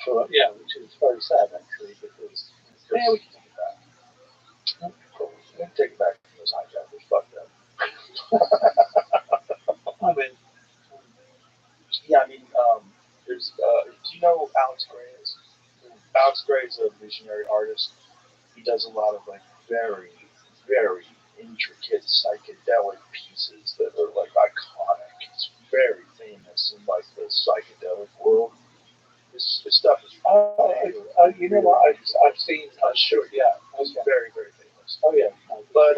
So, yeah, which is very sad actually because we can take it back. Cool. We can take it back from those hijackers. Fuck them. I mean, yeah, I mean, there's, do you know who Alex Gray is? Alex Gray is a visionary artist. He does a lot of like very, very intricate psychedelic pieces that are like iconic. It's very famous in like the psychedelic world. This stuff is you know what? I've seen. Sure, yeah. It's very, very famous. Oh yeah. But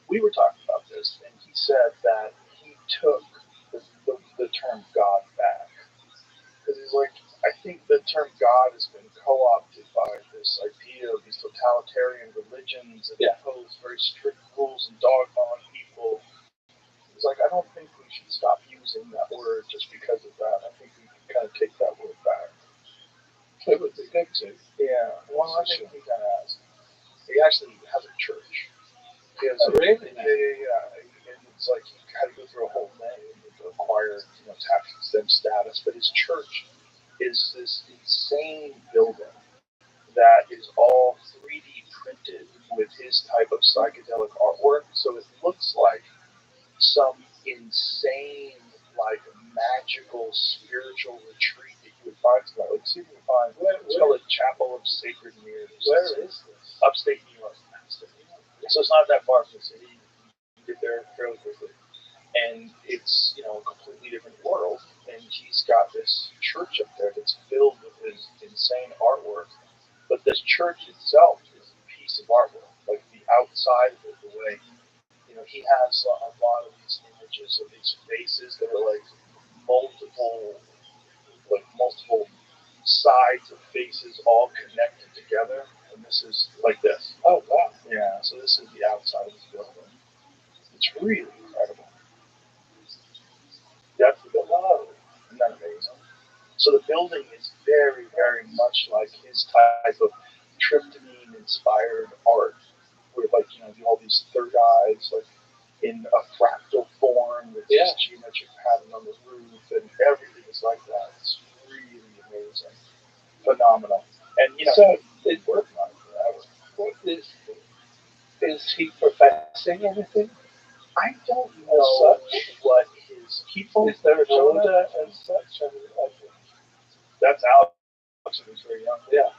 we were talking about this, and he said that he took the term God back. Because he's like, I think the term God has been co-opted by this idea of these totalitarian religions that impose very strict rules and dogma on people. He's like, I don't think we should stop using that word just because of that. I think we can kind of take that word back. It would be good to. Yeah, well, I think he kind of has. He actually has a church. He has really? Yeah. And it's like he had to go through a whole thing to acquire, tax exempt status. But his church is this insane building that is all 3D printed with his type of psychedelic artwork. So it looks like some insane, like magical spiritual retreat that you would find somewhere. Like, see if you can find. It's called the Chapel of Sacred Mirrors. Where is this? Upstate New York. So it's not that far from the city. You get there fairly quickly. And it's, a completely different world. And he's got this church up there that's filled with his insane artwork. But this church itself is a piece of artwork. Like the outside of it, the way, he has a lot of these images of these faces that are like multiple sides of faces all connected together. And this is like this. Oh, wow. Yeah, so this is the outside of this building. It's really incredible. That's the building. Isn't that amazing? So the building is very, very much like his type of tryptamine-inspired art, where all these third eyes, like in a fractal form with this geometric pattern on the roof, and everything is like that. It's really amazing, phenomenal, and so it's working on it forever. What is he professing anything? I don't know what his people. Is there an order and such? That's Alex, who's very young. Yeah.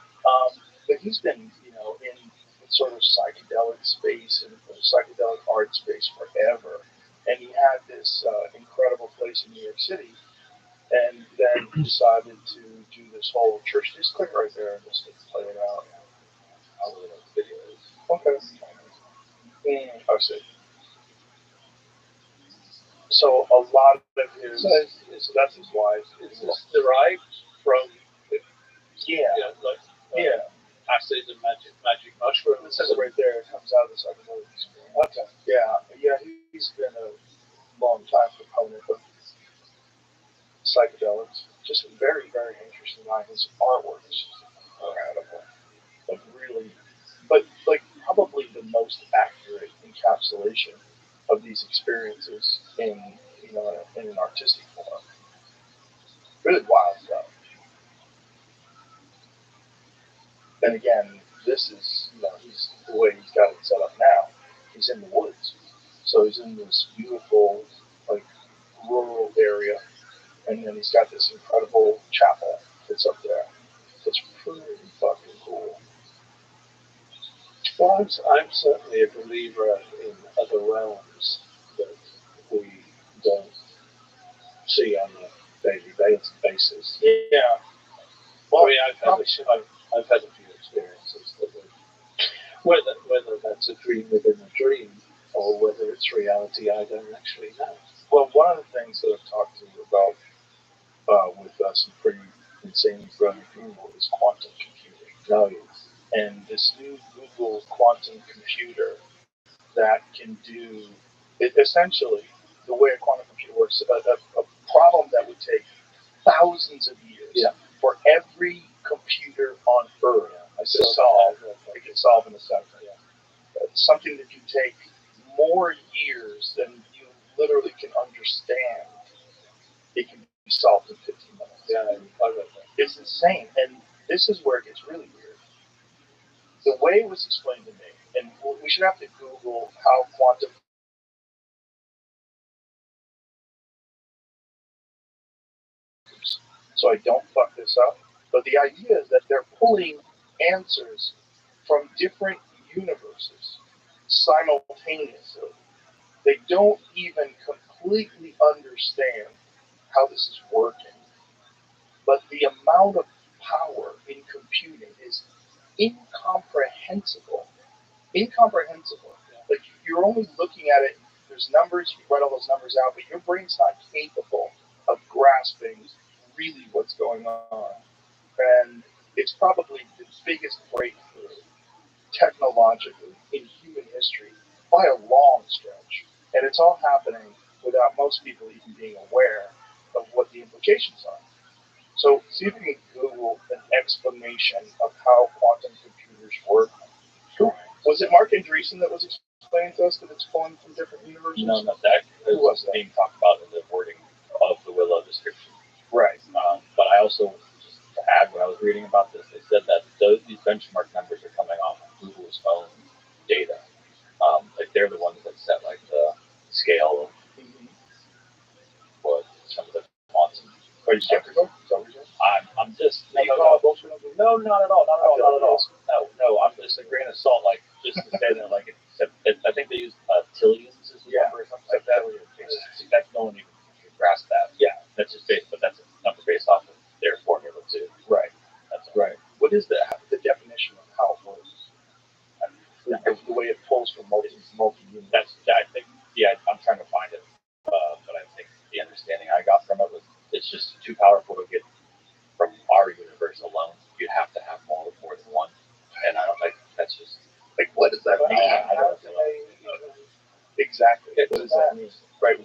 But he's been, in sort of psychedelic space and psychedelic art space forever. And he had this incredible place in New York City, and then decided to do this whole church. Just click right there and just play it out. I'll really like the video. Okay. I see. So a lot of his, so that's his wife. Is this derived from acid and magic mushrooms? It says it right there. It comes out of the psychedelic experience. Okay. Yeah. He's been a long time proponent of psychedelics. Just very, very interesting guy. His artwork is incredible. Like really, but like probably the most accurate encapsulation of these experiences in in an artistic form. Really wild stuff. And again, this is he's the way he's got it set up now. He's in the woods, so he's in this beautiful like rural area, and then he's got this incredible chapel that's up there. It's pretty fucking cool. Well, I'm certainly a believer in other realms that we don't see on a daily basis. Yeah. Well, I mean, I've had a few experiences that whether that's a dream within a dream or whether it's reality, I don't actually know. Well, one of the things that I've talked to you about with some pretty insanely brilliant people is quantum computing. Oh, yes. And this new Google quantum computer that can do it essentially the way a quantum computer works. A problem that would take thousands of years for every computer on Earth to solve. It can solve in a second. It's something that can take more years than you literally can understand. It can be solved in 15 minutes. It's insane, and this is where it gets really weird. The way it was explained to me, and we should have to Google how quantum so I don't fuck this up. But the idea is that they're pulling answers from different universes simultaneously. They don't even completely understand how this is working. But the amount of power in computing is incomprehensible. Incomprehensible. Like you're only looking at it, there's numbers, you write all those numbers out, but your brain's not capable of grasping really what's going on. And it's probably the biggest breakthrough technologically in human history by a long stretch. And it's all happening without most people even being aware of what the implications are. So see if you can Google an explanation of how quantum computers work. Was it Mark Andreessen that was explaining to us that it's pulling from different universes? No, not that. Who was that? Being talked about in the wording of the Willow description. Right. But I also, just to add, when I was reading about this, they said that these benchmark numbers are coming off of Google's own data. Like they're the ones that set like the scale of what some of the quantum. Are you skeptical? I'm just No, not at all. Not at all. No. I'm just a grain of salt. Like just to say that, like I think they use tillions as the number or something like that. That's no one even can grasp that. Yeah, that's just based, but that's a number based off of their formula too. Right. That's right. What is the definition of how it works? The way it pulls from multi units. I think. Yeah, I'm trying to find it, but I think the understanding I got from it was it's just too powerful to get from our universe alone. You'd have to have more than one, and I don't think that's just like what does that mean? I don't know. Exactly. What does that mean? Right.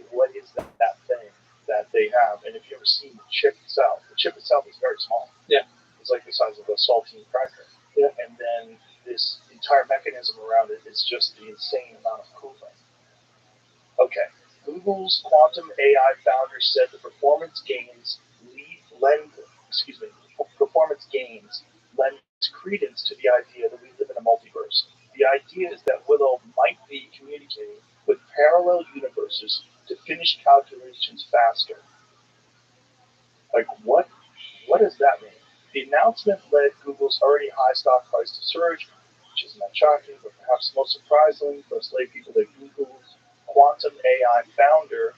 What is that thing that they have? And if you ever seen the chip itself is very small. Yeah. It's like the size of a saltine cracker. Yeah. And then this entire mechanism around it is just the insane amount of cooling. Okay. Google's quantum AI founder said the performance gains lend credence to the idea that we live in a multiverse. The idea is that Willow might be communicating with parallel universes to finish calculations faster. Like what does that mean? The announcement led Google's already high stock price to surge, which is not shocking, but perhaps most surprising for us lay people that Google's quantum AI founder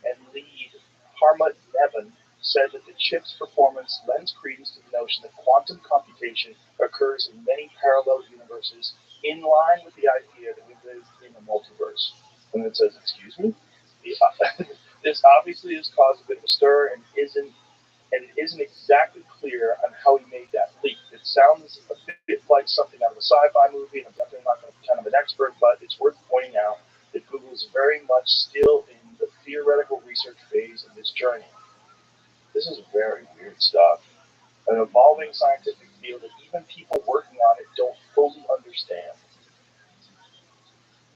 and lead Harmut Nevin said that the chip's performance lends credence to the notion that quantum computation occurs in many parallel universes in line with the idea that we live in a multiverse. And it says, excuse me? This obviously has caused a bit of a stir and it isn't exactly clear on how he made that leap. It sounds a bit like something out of a sci-fi movie, and I'm definitely not kind of an expert, but it's worth pointing out that Google is very much still in the theoretical research phase of this journey. This is very weird stuff. An evolving scientific field that even people working on it don't fully understand.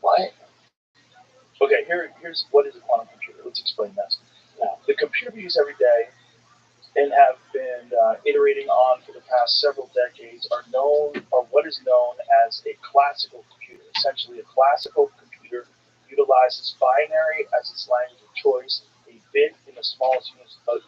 What? Okay, here's what is a quantum computer. Let's explain this. Now, the computer we use every day and have been iterating on for the past several decades are what is known as a classical computer. Essentially, a classical computer utilizes binary as its language of choice. A bit in the smallest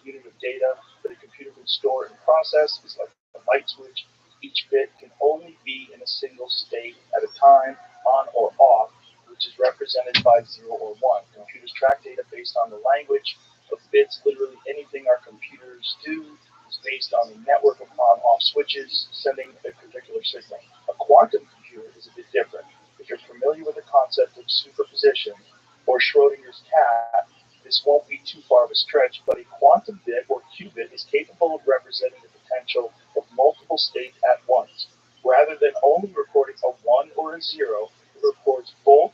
unit of data that a computer can store and process is like a light switch. Each bit can only be in a single state at a time, on or off, which is represented by 0 or 1. Computers track data based on the language of bits. Literally anything our computers do is based on the network of on-off switches sending a particular signal. A quantum computer is a bit different. If you're familiar with the concept of superposition or Schrodinger's cat, this won't be too far of a stretch, but a quantum bit or qubit is capable of representing the potential of multiple states at once. Rather than only recording a 1 or a 0, it records both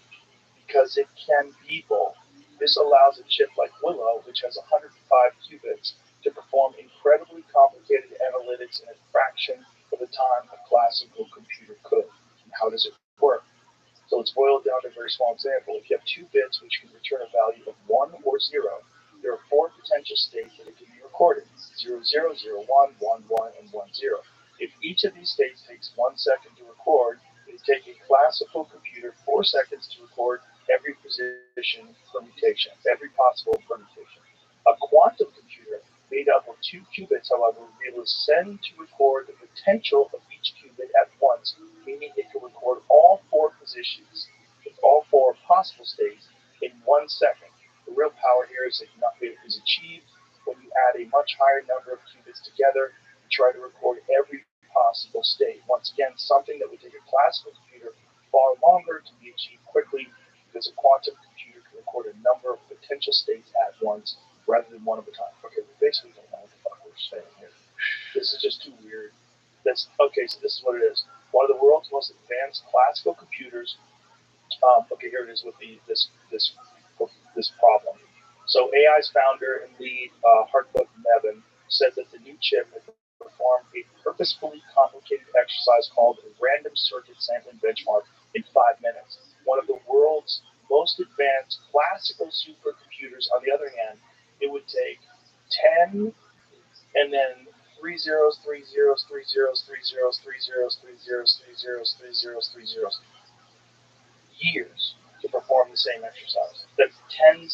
because it can be both. This allows a chip like Willow, which has 105 qubits, perform incredibly complicated analytics in a fraction of the time a classical computer could. And how does it work? So let's boil it down to a very small example. If you have 2 bits which can return a value of 1 or 0, there are 4 potential states that it can be recorded: 0, 0, 0, 1, 1, 1, and 1, 0. If each of these states takes 1 second to record, it would take a classical computer 4 seconds to record every position permutation, every possible permutation. A quantum computer made up of 2 qubits, however, would be able to send to record the potential of each qubit at once, meaning it can record all 4 positions, all 4 possible states, in 1 second. The real power here is achieved when you add a much higher number of qubits together and try to record every possible state. Once again, something that would take a classical computer far longer to be achieved quickly, because a quantum computer can record a number of potential states at once rather than one at a time. Okay, we basically don't know what the fuck we're saying here. This is just too weird. Okay, so this is what it is. One of the world's most advanced classical computers. Okay, here it is with this problem. So AI's founder and lead, Hartmut Nevin, said that the new chip had performed a purposefully complicated exercise called a random circuit sampling benchmark in 5 minutes. One of the world's most advanced classical supercomputers, on the other hand, it would take 10 and then 3 zeros, 3 zeros, 3 zeros, 3 zeros, 3 zeros, 3 zeros, 3 zeros, 3 zeros, 3 zeros, years to perform the same exercise. That's 10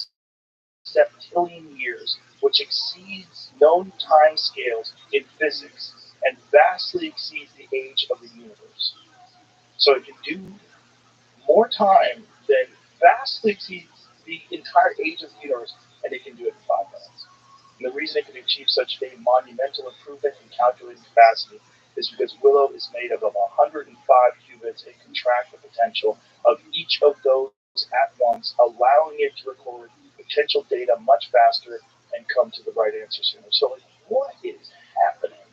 septillion years, which exceeds known time scales in physics and vastly exceeds the age of the universe. So it can do more time than vastly exceeds the entire age of the universe, and it can do it in 5 minutes. And the reason it can achieve such a monumental improvement in calculating capacity is because Willow is made up of 105 qubits and can track the potential of each of those at once, allowing it to record potential data much faster and come to the right answer sooner. So, like, what is happening?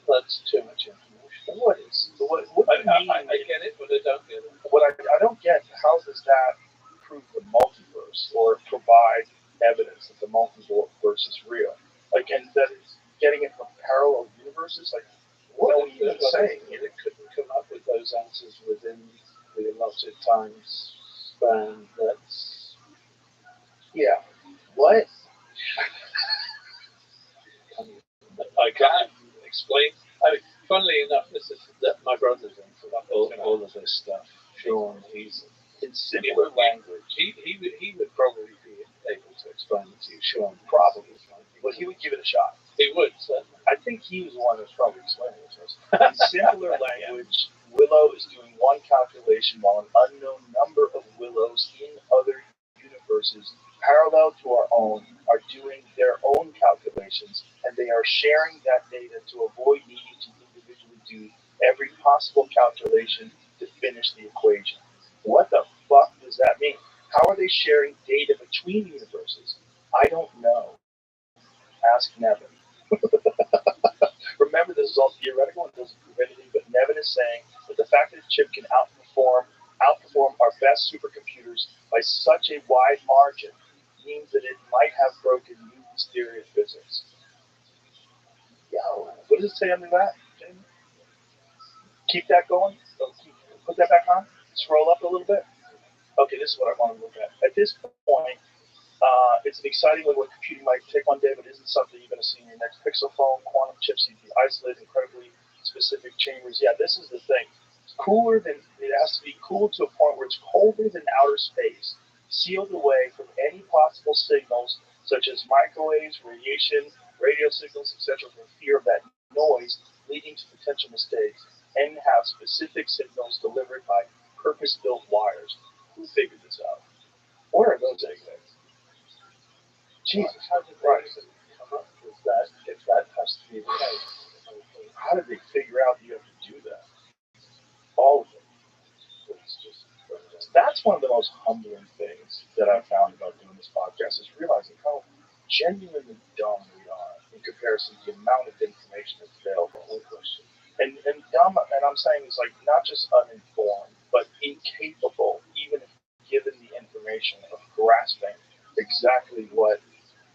That's too much information. What do you mean? I get it, but I don't get it. What I don't get, how does that prove the multiverse or provide evidence that the multiverse is real? Like, and that it's getting it from parallel universes? Like, what are you even saying? It couldn't come up with those answers within the allotted time span. That's... Yeah. What? I can't explain. I mean, funnily enough, this is that my brother's into all of this stuff. Sean, he's in simpler language. He would probably be able to explain it to you, Sean. Probably. But he would give it a shot. He would, certainly. I think he was the one who's probably explaining it to us. In simpler language, Willow is doing one calculation while an unknown number of Willows in other universes parallel to our own are doing their own calculations, and they are sharing that data to avoid needing to individually do every possible calculation to finish the equation. What the fuck does that mean? How are they sharing data between universes? I don't know. Ask Nevin. Remember, this is all theoretical and doesn't prove anything, but Nevin is saying that the fact that the chip can outperform our best supercomputers by such a wide margin means that it might have broken Newton's theory of physics. Yo, what does it say under that, Jamie? Keep that going? Put that back on? Scroll up a little bit? Okay, this is what I want to look at. At this point, it's an exciting way what computing might take one day, but isn't something you're going to see in your next Pixel phone. Quantum chips need to be isolated, incredibly specific chambers. Yeah, this is the thing. It's cooler than, it has to be cool to a point where it's colder than outer space, sealed away from any possible signals, such as microwaves, radiation, radio signals, etc., for fear of that noise leading to potential mistakes, and have specific signals delivered by purpose-built wires. Who figured this out? Where are those eggs? Jesus, how did they come up with that if that has to be the case? How did they figure out you have to do that? All of it. That's one of the most humbling things that I've found about doing this podcast is realizing how genuinely dumb we are in comparison to the amount of information that's available. And dumb, and I'm saying is like not just uninformed, but incapable, even if given the information, of grasping exactly what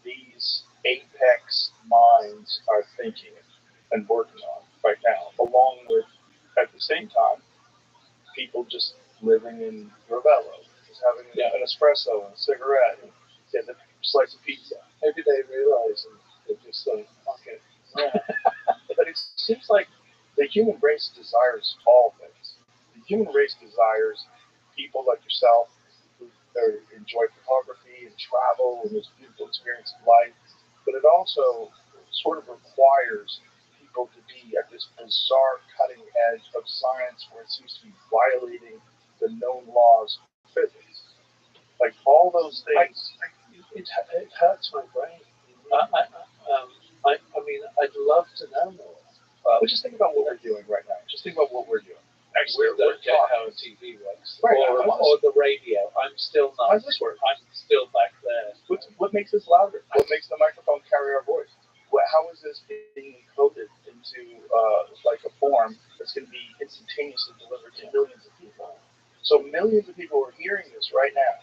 these apex minds are thinking and working on right now, along with, at the same time, people just living in Ravello, just having an espresso and a cigarette and getting a slice of pizza. Maybe they realize and they're just like, okay. Yeah. But it seems like the human race desires all things. The human race desires people like yourself who enjoy photography and travel and this beautiful experience of life, but it also sort of requires people to be at this bizarre cutting edge of science where it seems to be violating the known laws of physics. Like all those things. It hurts my brain. I mean, I'd love to know more. But just think about what we're doing right now. Just think about what we're doing. Actually, we're get how TV works, right, or the radio. I'm still not. How does this work? I'm still back there. What makes this louder? What makes the microphone carry our voice? How is this being encoded into like a form that's going to be instantaneously delivered to millions of people? So millions of people are hearing this right now.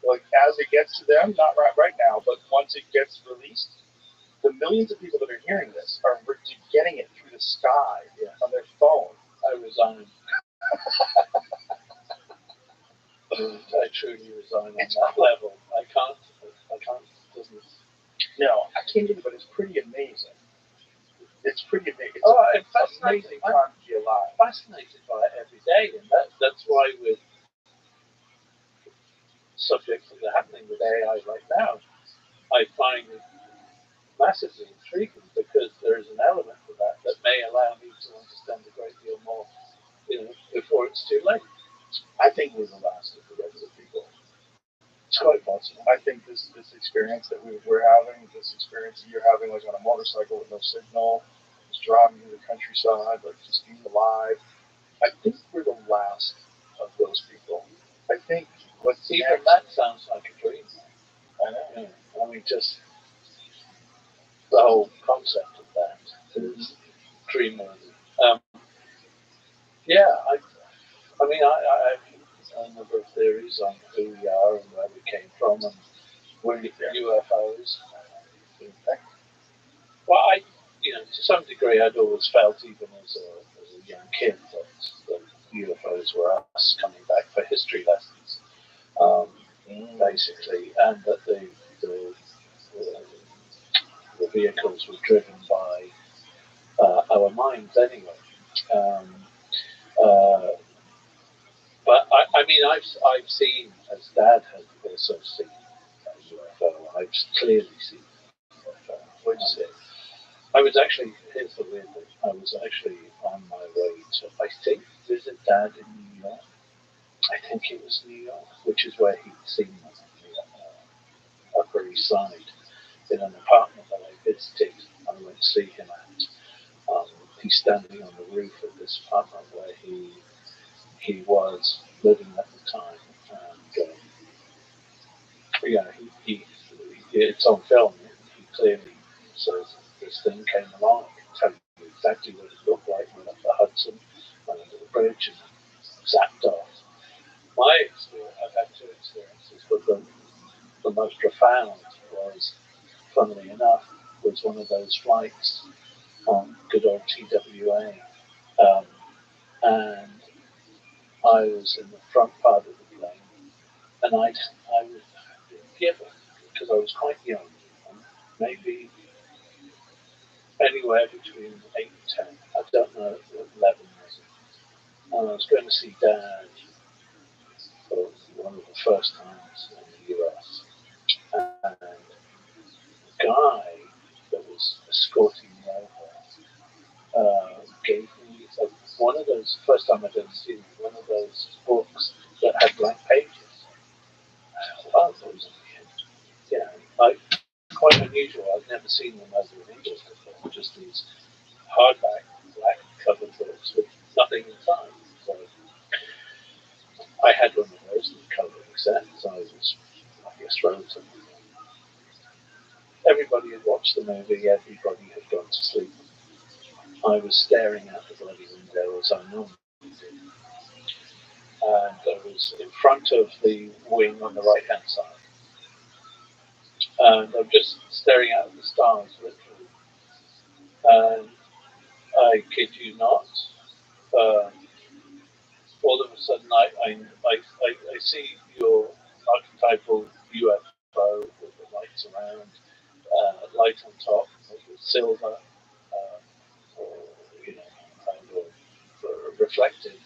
Like as it gets to them, not right now, but once it gets released, the millions of people that are hearing this are getting it through the sky on their phone. I resign. I truly resign on that level. I can't. Doesn't. No, I can't do it, but it's pretty amazing. It's pretty amazing. It's amazing time to be alive. Fascinated by it every day, and that's why with subjects that are happening with AI right now, I find it massively intriguing because there is an element to that may allow me to understand a great deal more, before it's too late. I think we're the last of the regular people. It's quite possible. I think this experience that we're having, this experience that you're having, like on a motorcycle with no signal, just driving through the countryside, like just being alive. I think we're the last of those people. I think even that sounds like a dream. I know. I mean, just the whole concept of that is dream-worthy. I mean, I have a number of theories on who we are and where we came from and UFOs. Well, to some degree, I'd always felt, even as a young kid, that UFOs were us coming back for history lessons, basically, and that the vehicles were driven by our minds anyway. But I mean, I've seen, as Dad has also seen a UFO. I've clearly seen a UFO. What did you say? Here's the weird thing. I was actually on my way to, I think, visit Dad in New York. I think it was New York, which is where he'd seen them on the Upper East Side, in an apartment that I visited. I went to see him at. He's standing on the roof of this apartment where he was living at the time, and it's on film. He clearly says this thing came along. I can tell you exactly what it looked like. Went up the Hudson, went under the bridge, and zapped off. I've had two experiences, but the most profound was, funnily enough, was one of those flights on good old TWA, and I was in the front part of the plane, and I was given, because I was quite young, maybe anywhere between 8 and 10, I don't know, 11 was it, and I was going to see Dad for one of the first times in the US, and the guy that was escorting me over gave me one of those, first time I'd ever seen one of those books that had blank pages. Oh, those are quite unusual. I've never seen them over in English before. Just these hardback black covered books with nothing inside. So I had one of those in the colour set, so I was, I guess, relatively young. Everybody had watched the movie. Everybody had gone to sleep. I was staring out the bloody window as I normally did. And I was in front of the wing on the right-hand side. And I'm just staring out at the stars, literally. And I kid you not, all of a sudden I see your archetypal UFO with the lights around, light on top, with silver, or, kind of reflective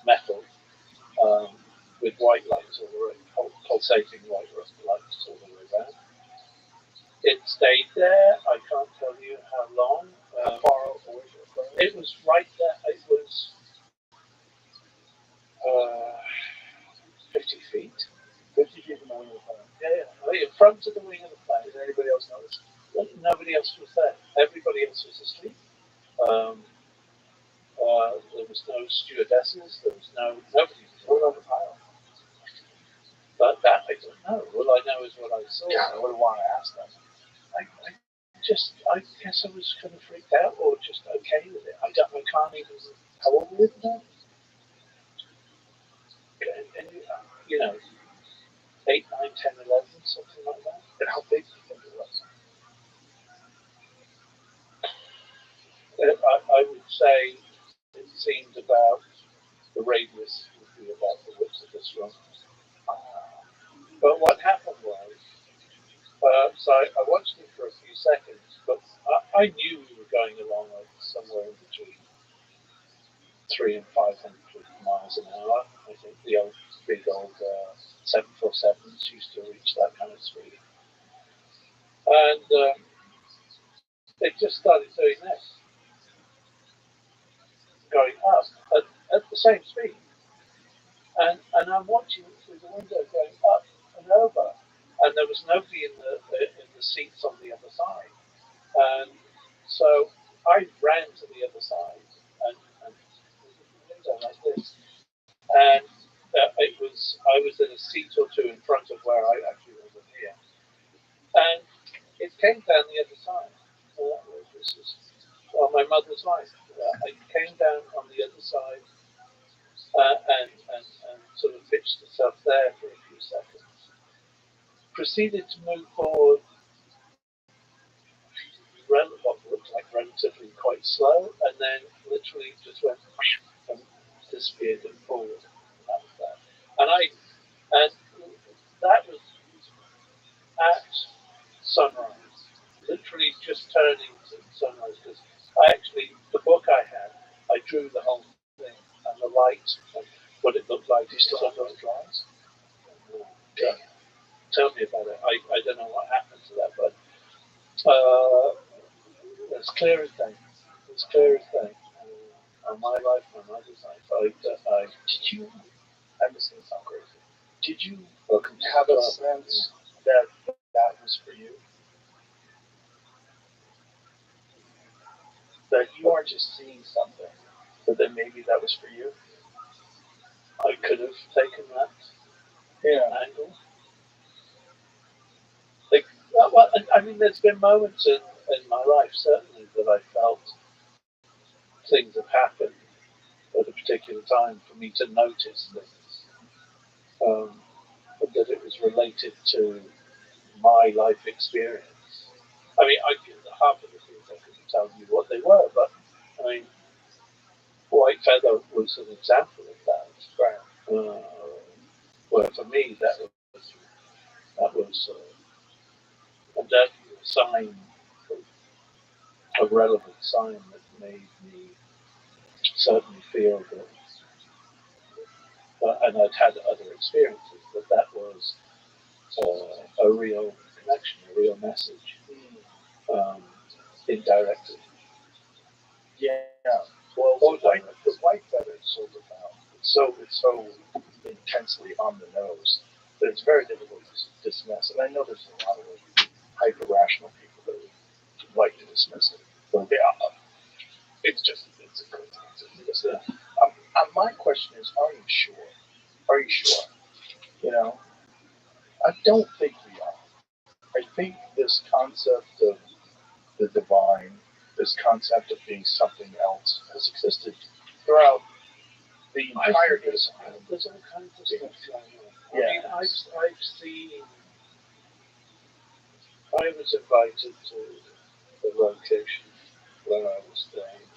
metal, with white lights all the way, pulsating white lights all the way around. It stayed there. I can't tell you how long. How far away from it? It was right there. It was 50 feet. 50 feet from the wing of the plane. Yeah. In front of the wing of the plane. Did anybody else notice? Nobody else was there. Everybody else was asleep. There was no stewardesses. There was nobody. What about the pilot? But that I don't know. All I know is what I saw. Yeah, I would want to ask them. I guess I was kind of freaked out or just okay with it. I can't even. How old were you at the time? And, 8, 9, 10, 11, something like that. And how big do you think it was? I would say it seemed about the radius would be about the width of this room. But what happened was, so I watched it for a few seconds, but I knew we were going along at somewhere in between 300 and 500 miles an hour. I think the big old 747s used to reach that kind of speed. And it just started doing this, going up at the same speed. And I'm watching it through the window going up and over. And there was nobody in the seats on the other side. And so I ran to the other side and the window like this. And I was in a seat or two in front of where I actually was here. And it came down the other side. This is on my mother's life. It came down on the other side and sort of pitched itself there for a few seconds. Proceeded to move forward, what looked like relatively quite slow, and then literally just went and disappeared and forward. And that was that. And that was at sunrise, literally just turning to sunrise. Because the book I had, I drew the whole thing and the light and what it looked like. Do you still have those drawings? Yeah. Tell me about it. I don't know what happened to that, but it's clear as day. It's clear as day. On my life, my mother's life, Did you? I'm just gonna sound crazy. Did you have a sense that was for you? That you aren't just seeing something, but that maybe that was for you? I could have taken that angle. Well, I mean, there's been moments in my life, certainly, that I felt things have happened at a particular time for me to notice things. But that it was related to my life experience. I mean, half of the things I couldn't tell you what they were, but I mean, White Feather was an example of that. Right. Where for me, that was a sign, a relevant sign that made me certainly feel that, and I'd had other experiences, that was a real connection, a real message, indirectly. Yeah. Well, the white feather is so profound. It's so intensely on the nose that it's very difficult to dismiss. And I know there's a lot of hyper rational people that would like to dismiss it. But it's a good thing. My question is, are you sure? Are you sure? I don't think we are. I think this concept of the divine, this concept of being something else, has existed throughout the entire discipline. There's all kinds of stuff going on. Yeah. I mean, I was invited to the location where I was staying.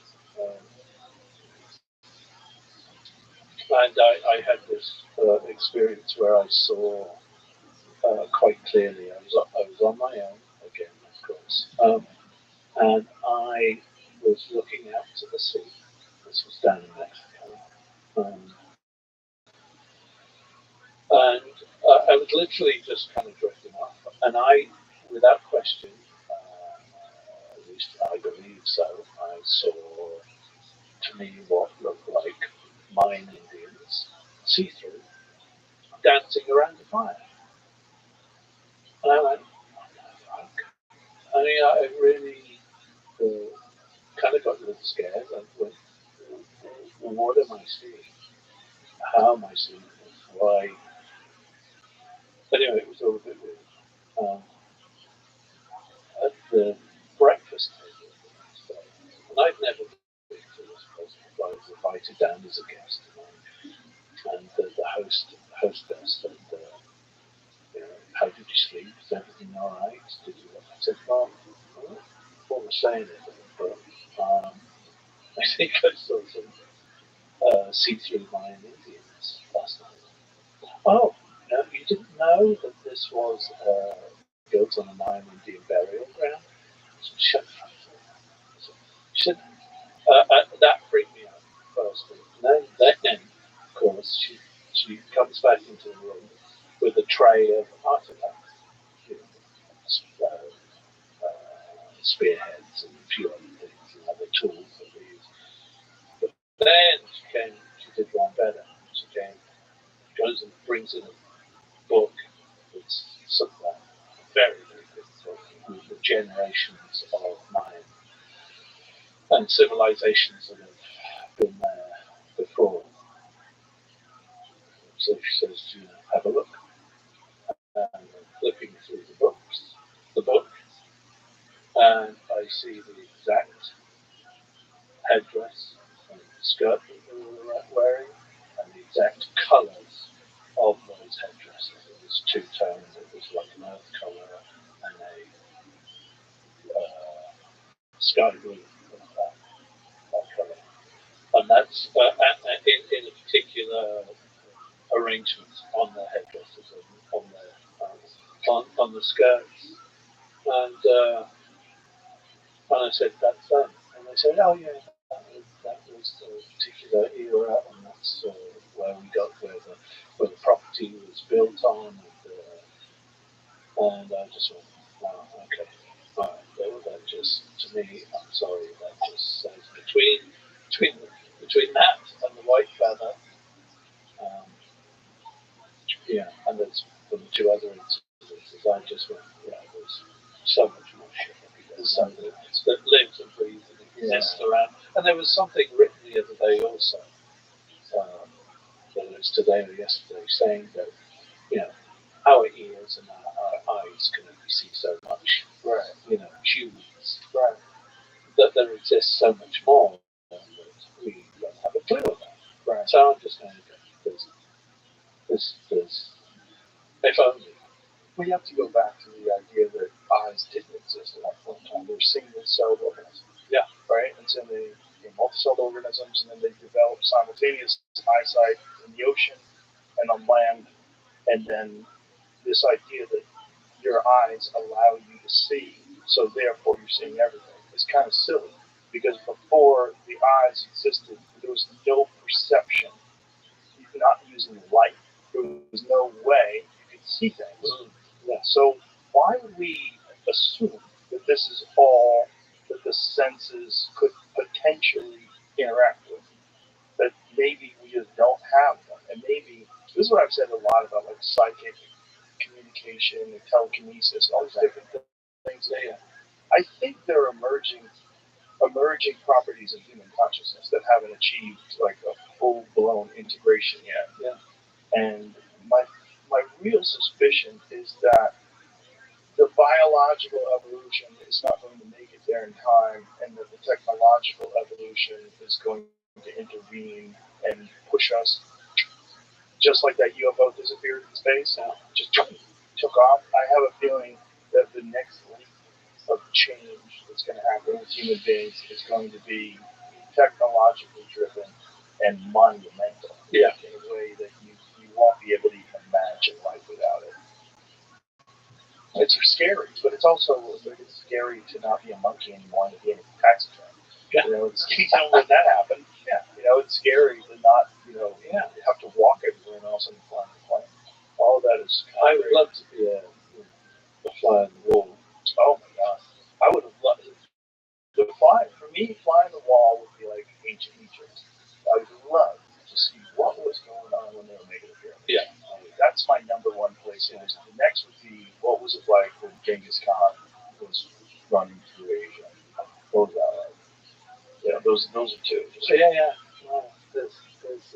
And I had this experience where I saw quite clearly. I was on my own again, of course, and I was looking out to the sea. This was down in Mexico, and I was literally just kind of drifting off. And I, without question, at least I believe so, I saw to me what looked like Mayan Indians, see-through, dancing around the fire. And I went, fuck. I mean, I really kind of got a little scared. I went, what am I seeing? How am I seeing this? Why? Anyway, it was all a bit weird. At the breakfast table the next day, and I'd never been to this place before. I was invited down as a guest, and the hostess said, how did you sleep? Is everything all right? Did you? I said, well, what was saying it, but I think I saw some see-through Mayan Indians last night. Oh, no, you didn't know that this was built on a Mayan Indian burial ground? So shut up. So, that freaked me out firstly. And then, of course, she comes back into the room with a tray of artifacts, you know, spearheads and a few other things and other tools that we use. But then she did one better. She goes and brings in a book that's something like a very, very good book with the generations of Mayan and civilizations that have been there before. So she says, have a look. And flipping through the book, and I see the exact headdress and skirt that they were wearing, and the exact colours of those headdresses. It was two-tone. It was like an earth colour and a sky blue, that colour. And that's in a particular arrangement on the headdresses and on the skirts. And I said, that's them. And they said, oh yeah, that was a particular era, and that's where we got where the property was built on. And I just went, wow, okay. All right, that just, to me, I'm sorry, that just says between that and the white feather, and there's the two other incidences, I just went, there's so much more shit. There's something that lives and breathes and exists around. And there was something written the other day also, whether it's today or yesterday, saying that, our ears and our eyes can only see so much. Right. Humans. Right. That there exists so much more that we don't have a clue about. Right. So I'm just going to go, there's, if only. We have to go back to the idea that eyes didn't exist at that point in time. They were single-celled organisms. Yeah. Right? And so they became multi-celled organisms, and then they developed simultaneous eyesight in the ocean and on land. And then this idea that your eyes allow you to see, so therefore you're seeing everything, is kind of silly. Because before the eyes existed, there was no perception. You're not using light. There was no way you could see things. Yeah. So why would we assume that this is all that the senses could potentially interact with? That maybe we just don't have them. And maybe, this is what I've said a lot about, like psychic communication and telekinesis and all these different things. I think there are emerging properties of human consciousness that haven't achieved like a full-blown integration yet. Yeah. And my real suspicion is that the biological evolution is not going to make it there in time, and that the technological evolution is going to intervene and push us, just like that UFO disappeared in space and just took off. I have a feeling that the next leap of change that's going to happen with human beings is going to be technologically driven and monumental. Yeah. In a way that you won't be able to even imagine life without it. It's scary, but it's also scary to not be a monkey anymore and to be in a taxi driver. Yeah. You know, it's when that happened. Yeah. You know, it's scary to not, have to walk everywhere and all of a sudden fly on the plane. All of that is. I would love to be a fly on the wall. Oh my God, I would have loved to fly. For me, flying the wall would be like ancient Egypt. I would love to see what was going on when they were making the pyramids. Yeah. That's my number one place. And the next would be what was it like when Genghis Khan was running through Asia? What was that like? Yeah, those are two. Yeah. Well, there's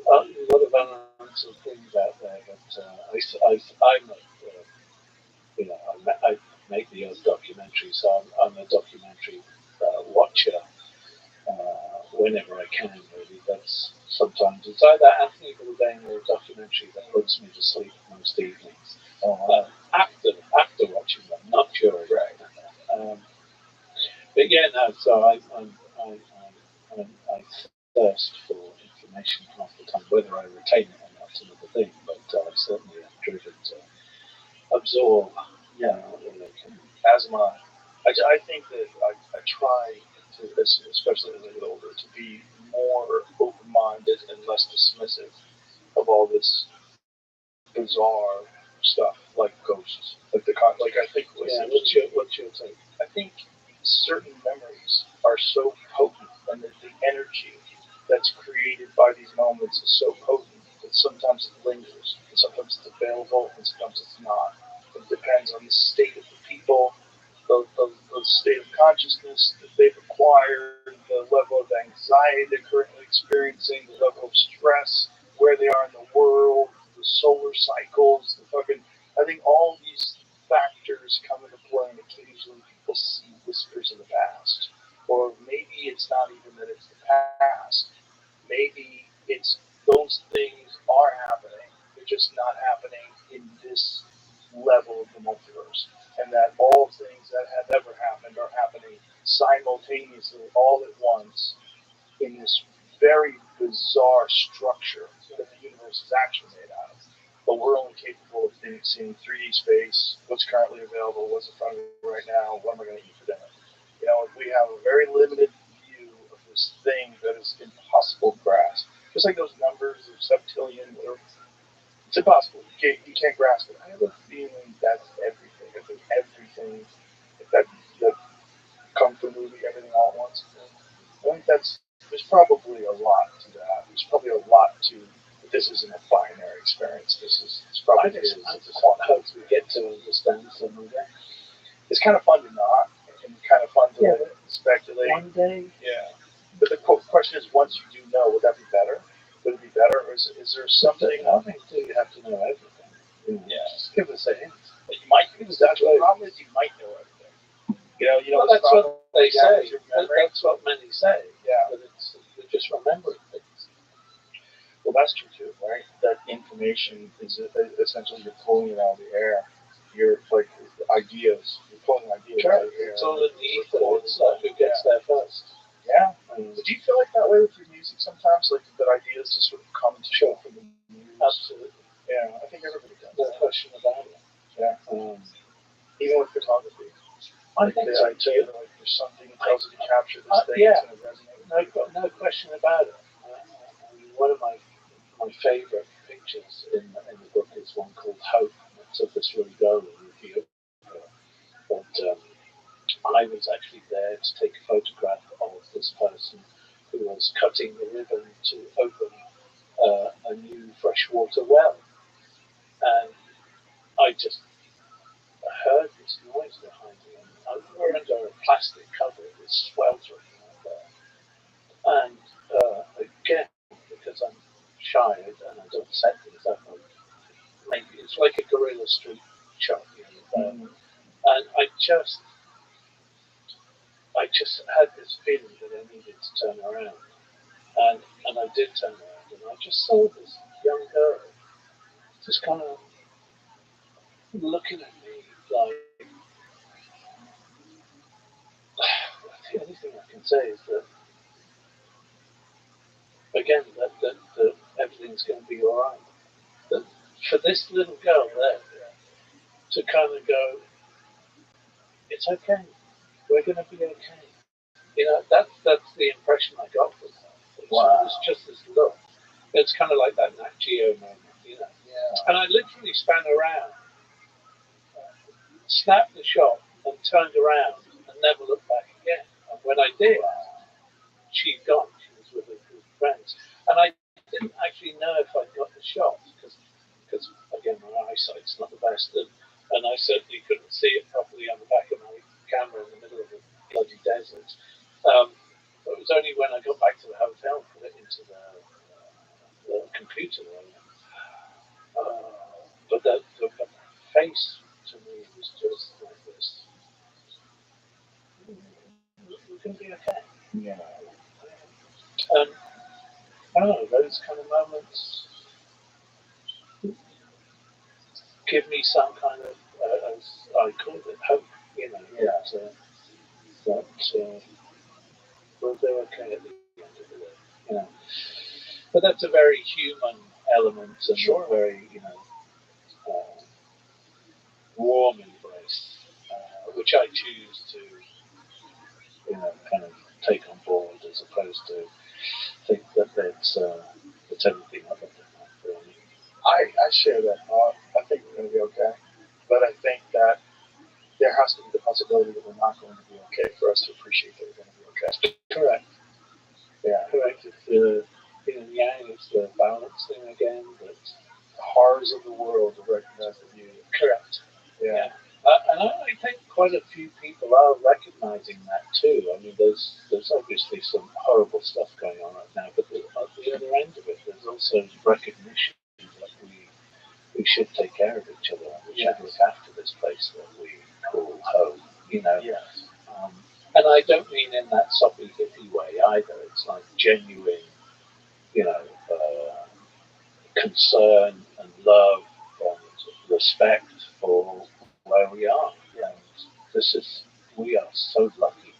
a lot of unanswered things out there, but I make the odd documentary, so I'm a documentary watcher whenever I can, really. That's sometimes it's either Anthony Bourdain or a documentary that puts me to sleep most evenings. After watching them, not during. Right. But yeah, no. So I thirst for information half the time. Whether I retain it or not is another thing. But I certainly am driven to absorb. All I can. As am I. I think that I try to, especially as I get older, to be more open-minded and less dismissive of all this bizarre stuff, like ghosts, like I think. Yeah. What's your take? I think certain memories are so potent, and that the energy that's created by these moments is so potent that sometimes it lingers, and sometimes it's available, and sometimes it's not. It depends on the state of the people, the state of consciousness that they've acquired, the level of anxiety they're currently experiencing, the level of stress, where they are in the world, the solar cycles, I think all these factors come into play, and occasionally people see whispers of the past. Or maybe it's not even that it's the past. Maybe it's those things are happening. They're just not happening in this level of the multiverse. And that all things that have ever happened are happening simultaneously, all at once, in this very bizarre structure that the universe is actually made out of. But we're only capable of seeing 3D space, what's currently available, what's in front of me right now, what am I going to eat for dinner. We have a very limited view of this thing that is impossible to grasp. Just like those numbers of septillion, it's impossible. You can't grasp it. I have a feeling that's everything. I think everything, that Kung Fu movie, everything all at once. I think there's probably a lot to that. There's probably a lot to. This isn't a binary experience. It's probably. I just hope we get to understand some of that. It's kind of fun to not, and kind of fun to speculate. One day. Yeah. But the question is, once you do know, would that be better? Would it be better, or is there something? I think you have to know everything. Yeah. Just give us a hint. But you might. The problem is you might know everything. Well, that's what they say. That's what many say. Yeah. But they're just remembering things. Well, that's true too, right? That information is essentially you're pulling it out of the air. You're like ideas. You're pulling ideas out of the air. It's all in the ether. It's who gets there first. Yeah. Do you feel like that way with your music sometimes? Like that ideas just sort of come to show from the music? Absolutely. Yeah, I think everybody does. No question about it. Yeah. Even with photography. I think the so idea too. that there's something that tells you to capture this thing that's going to resonate. No question about it. One of my favourite pictures in the book is one called Hope. It took us really going in Ethiopia. But I was actually there to take a photograph of this person who was cutting the ribbon to open a new freshwater well. And I just heard this noise behind me. And we're under a plastic cover. It was sweltering out there. And again, because I'm shy and I don't set things up, it's like a guerrilla street shot. And I just had this feeling that I needed to turn around. And I did turn around, and I just saw this young girl just kind of looking at me like, the only thing I can say is that, again, that everything's going to be all right. That for this little girl there to kind of go, it's okay, we're going to be okay. You know, that's the impression I got from her. It's just this look. It's kind of like that Nat Geo moment, you know. Yeah. And I literally span around, snapped the shot, and turned around and never looked back again. And when I did, she'd gone. She was with her friends. And I didn't actually know if I'd got the shot because again, my eyesight's not the best. And I certainly couldn't see it properly on the back of my camera in the middle of the bloody desert. It was only when I got back to the hotel and put it into the computer room. But the face to me was just like this. We're going to be okay. Yeah. I don't know, those kind of moments give me some kind of, as I call it, hope, you know, that we'll do okay at the end of the day, you know. But that's a very human element and a very, you know, warm embrace, which I choose to, you know, kind of take on board as opposed to think that it's everything other than that, really. I share that thought. I think we're going to be okay. But I think that there has to be the possibility that we're not going to be okay for us to appreciate that we're going to be okay. Correct. Yeah. Correct. It's the yin and yang, it's the balance thing again. But the horrors of the world to recognize the beauty. Correct. Yeah. And I think quite a few people are recognizing that too. I mean, there's obviously some horrible stuff going on right now, but at the other end of it, there's also recognition that we should take care of each other. We should look after this place that we call home. You know. Yes. And I don't mean in that soppy hippie way either. It's like genuine, you know, concern and love and respect for where we are. And we are so lucky.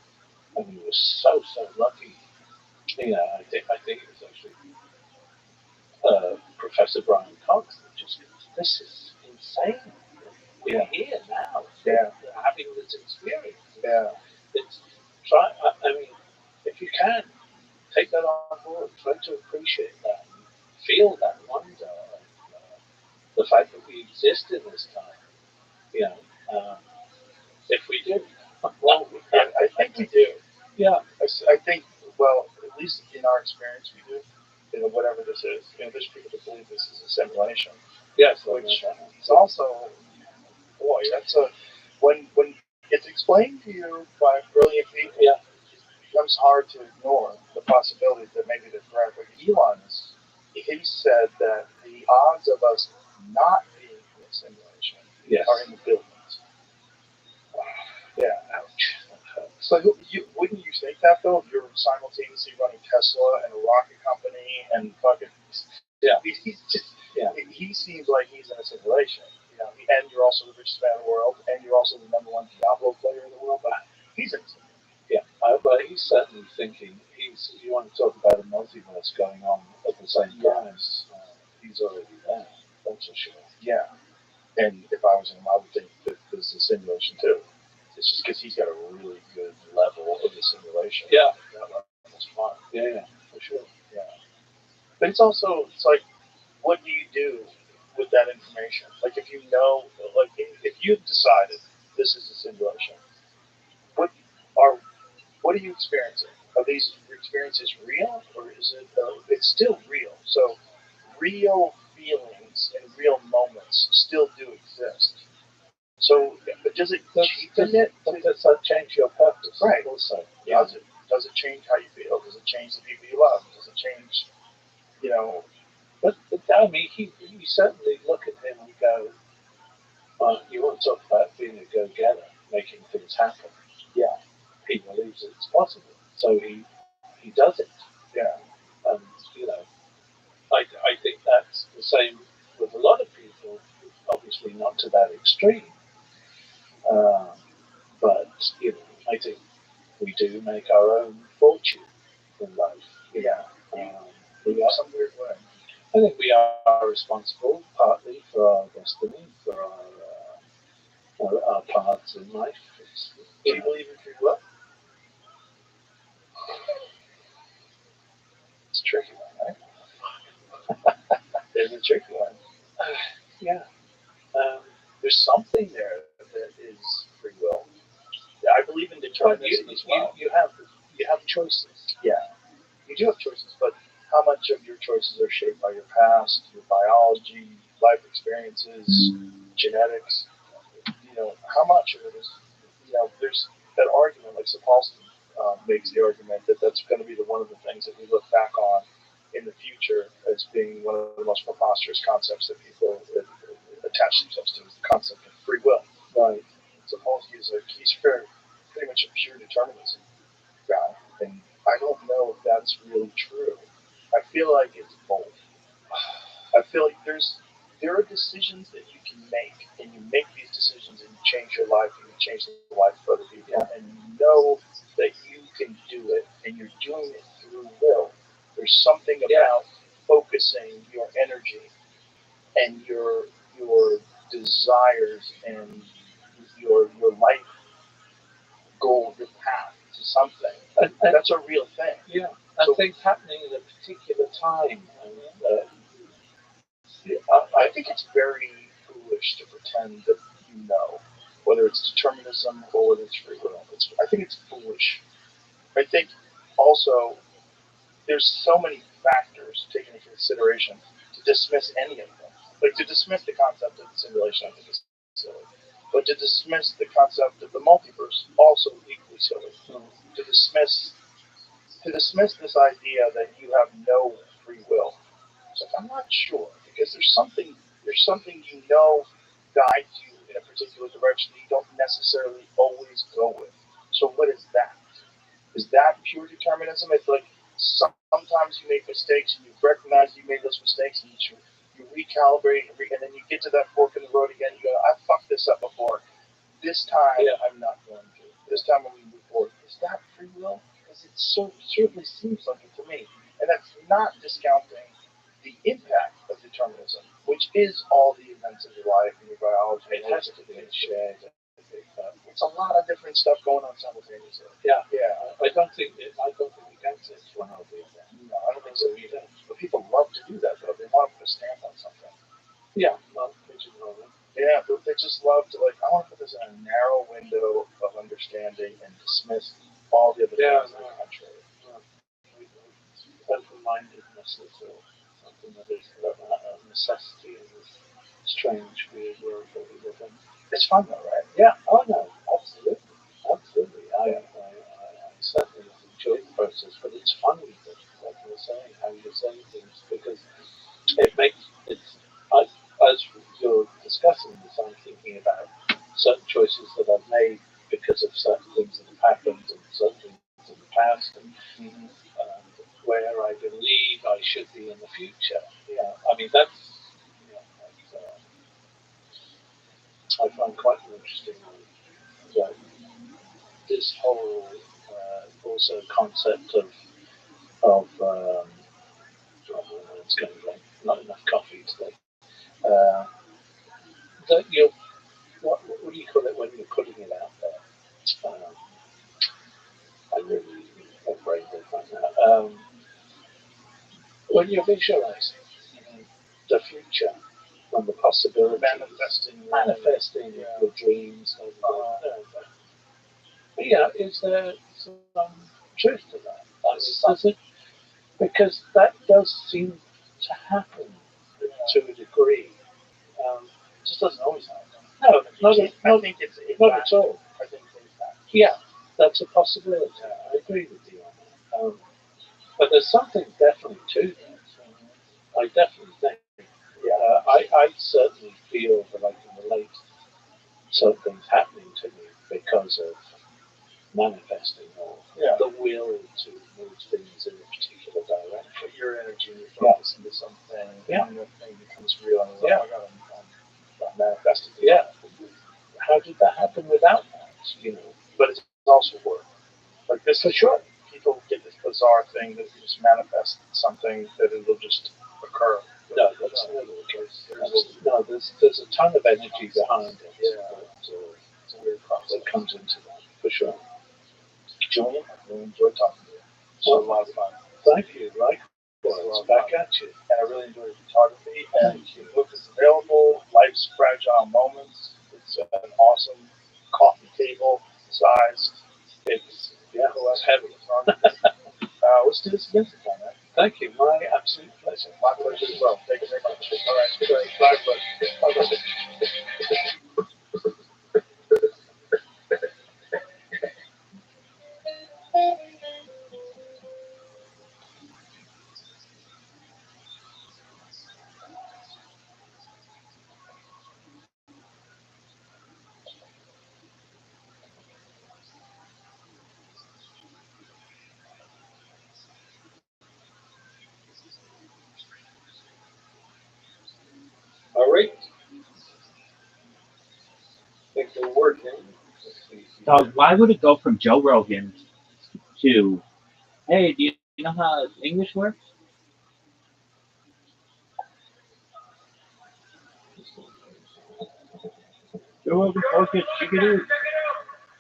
I mean, we're so lucky. You know, I think it was actually Professor Brian Cox that just goes, this is insane. We're here now. Yeah. Having this experience. Yeah. It's I mean, if you can, take that on board. Try to appreciate that. Feel that wonder. The fact that we exist in this time. You know, if we do. Well, I think we do. Yeah. I think, well, at least in our experience, we do. You know, whatever this is. You know, there's people that believe this is a simulation. Yes. Which is also, boy, that's when it's explained to you by brilliant people. Yeah. It becomes hard to ignore the possibility that maybe they're correct. Like he said that the odds of us not being in a simulation are in the billions. Yeah, ouch. So wouldn't you think that though? If you're simultaneously running Tesla and a rocket company and fucking he's just he seems like he's in a simulation. You know, and you're also the richest man in the world, and you're also the #1 Diablo player in the world. But he's in a simulation. Yeah, but he's certainly thinking. You want to talk about a multiverse going on at the same time. He's already there. That's for sure. Yeah, and if I was him, I would think that this is a simulation too. It's just because he's got a really good level of the simulation. Yeah. That level's fun. Yeah, for sure. Yeah. But it's like, what do you do with that information? Like, if you know, like, if you've decided this is a simulation, what are you experiencing? Are these experiences real, or is it? It's still real. So, real feelings and real moments still do exist. So, but does it cheapen it? Does that change your purpose? Right. Also, Does it change how you feel? Does it change the people you love? Does it change, you know? But I mean, you certainly look at him and go, you want to talk about being a go-getter, making things happen. Yeah, he believes it's possible, so he does it. Yeah, and you know, I think that's the same with a lot of people. Obviously, not to that extreme, but you know, I think we do make our own fortune in life. Yeah. We are some weird way. I think we are responsible partly for our destiny, for our paths in life. Do you believe in free will? It's a tricky one, right? It's a tricky one. Yeah. There's something there that is free will. I believe in determinism as well. You have choices. Yeah, you do have choices, but how much of your choices are shaped by your past, your biology, life experiences, genetics? How much of it is, there's that argument, like Sapolsky makes the argument that that's going to be one of the things that we look back on in the future as being one of the most preposterous concepts that people attach themselves to, is the concept of free will. Right. Sapolsky he's pretty much a pure determinism guy, and I don't know if that's really true. I feel like it's both. I feel like there are decisions that you can make, and you make these decisions, and you change your life, and you change the life of other people, and you know that you can do it, and you're doing it through will. There's something about focusing your energy and your desires and your life goal, your path to something. That's a real thing. Yeah, and things happening at a particular time. I think it's very foolish to pretend that you know, whether it's determinism or whether it's free will. I think it's foolish. I think also there's so many factors taken into consideration to dismiss any of them. Like to dismiss the concept of the simulation, I think is silly. But to dismiss the concept of the multiverse, also equally silly. To dismiss this idea that you have no free will. So I'm not sure, because there's something guides you in a particular direction that you don't necessarily always go with. So what is that? Is that pure determinism? It's like sometimes you make mistakes and you recognize you made those mistakes and you recalibrate and then you get to that fork in the road again. You go, I fucked this up before. This time I'm not going to. This time I'm going to move forward. Is that free will? Because it certainly seems like it to me. And that's not discounting the impact of determinism, which is all the events of your life and your biology. It has to be shared. It's a lot of different stuff going on simultaneously. Yeah. I don't think we can say it's one or the other. No, I don't think so either. But people love to do that, though. They want to put a stamp on something. Yeah, well, pigeonholing. Yeah, but they just love to, I want to put this in a narrow window of understanding and dismiss all the other things that are contrary. Open-mindedness is something that is a necessity in this strange, weird world that we live in. It's fun, though, right? Yeah. Oh no, absolutely. I certainly enjoy the process, but it's funny that, like you were saying, how you're saying things, because it makes as you're discussing this, I'm thinking about certain choices that I've made because of certain things that have happened and certain things in the past, and where I believe I should be in the future. Yeah, I mean that's I find quite interesting that this whole also concept of it's going to be not enough coffee today. That you what do you call it when you're putting it out there? I really have brain dead right now. When you're visualizing the future and the possibility, manifesting your dreams, is there some truth to that? Does it? Because that does seem to happen to a degree. It just doesn't always happen. No, not at all. I think it's Yeah, that's a possibility. I agree with you on that. But there's something definitely to that. I definitely think. I certainly feel that I can relate certain things happening to me because of manifesting or the will to move things in a particular direction. Put your energy and your focus into something, and the thing becomes real. And I'm manifesting. Yeah. How did that happen without that? But it's also work. Like this, for sure. People get this bizarre thing that just manifests something that it'll just occur. No, that's never the case. There's a ton of energy behind it. Yeah. It's a weird process that comes into that, for sure. Julian, I really enjoyed talking to you. It was a lot of fun. Thank you. Likewise. Back at you. And I really enjoyed photography. And the book is available. Life's Fragile Moments. It's an awesome coffee table size. It's heavy. Let's do this again sometime, man. Thank you. My absolute pleasure. My pleasure as well. Thank you very much. All right. Good. Bye, bud. Bye, All right. I think we're working. Why would it go from Joe Rogan to, hey, do you know how English works? Joe Rogan focus, you can do.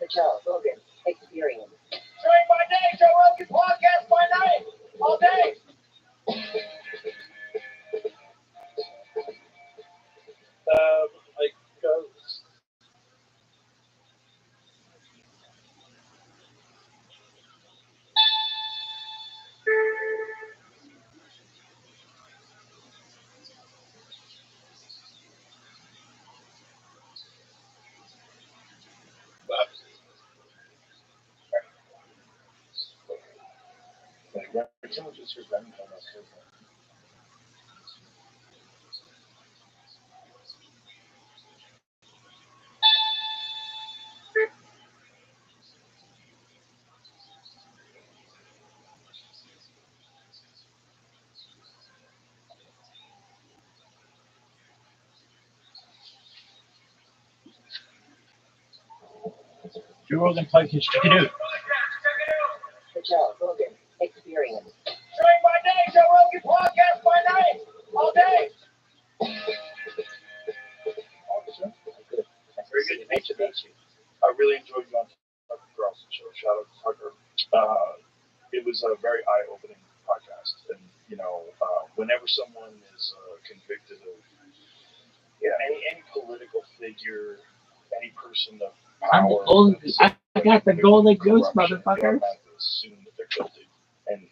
The Joe Rogan Experience. During my day, Joe Rogan podcast by night, all day. I go. Someone just heard them tell us. Joe Rogan focus, you can do. The Joe Rogan Experience. During my day, Joe Rogan podcast by night, all day. Very good to meet you. I really enjoyed you on Tucker Carlson show. Shout out to Tucker. It was a very eye-opening podcast, and whenever someone is convicted of any political figure, any person of power, I got the golden goose, motherfucker. Assume that they're guilty, and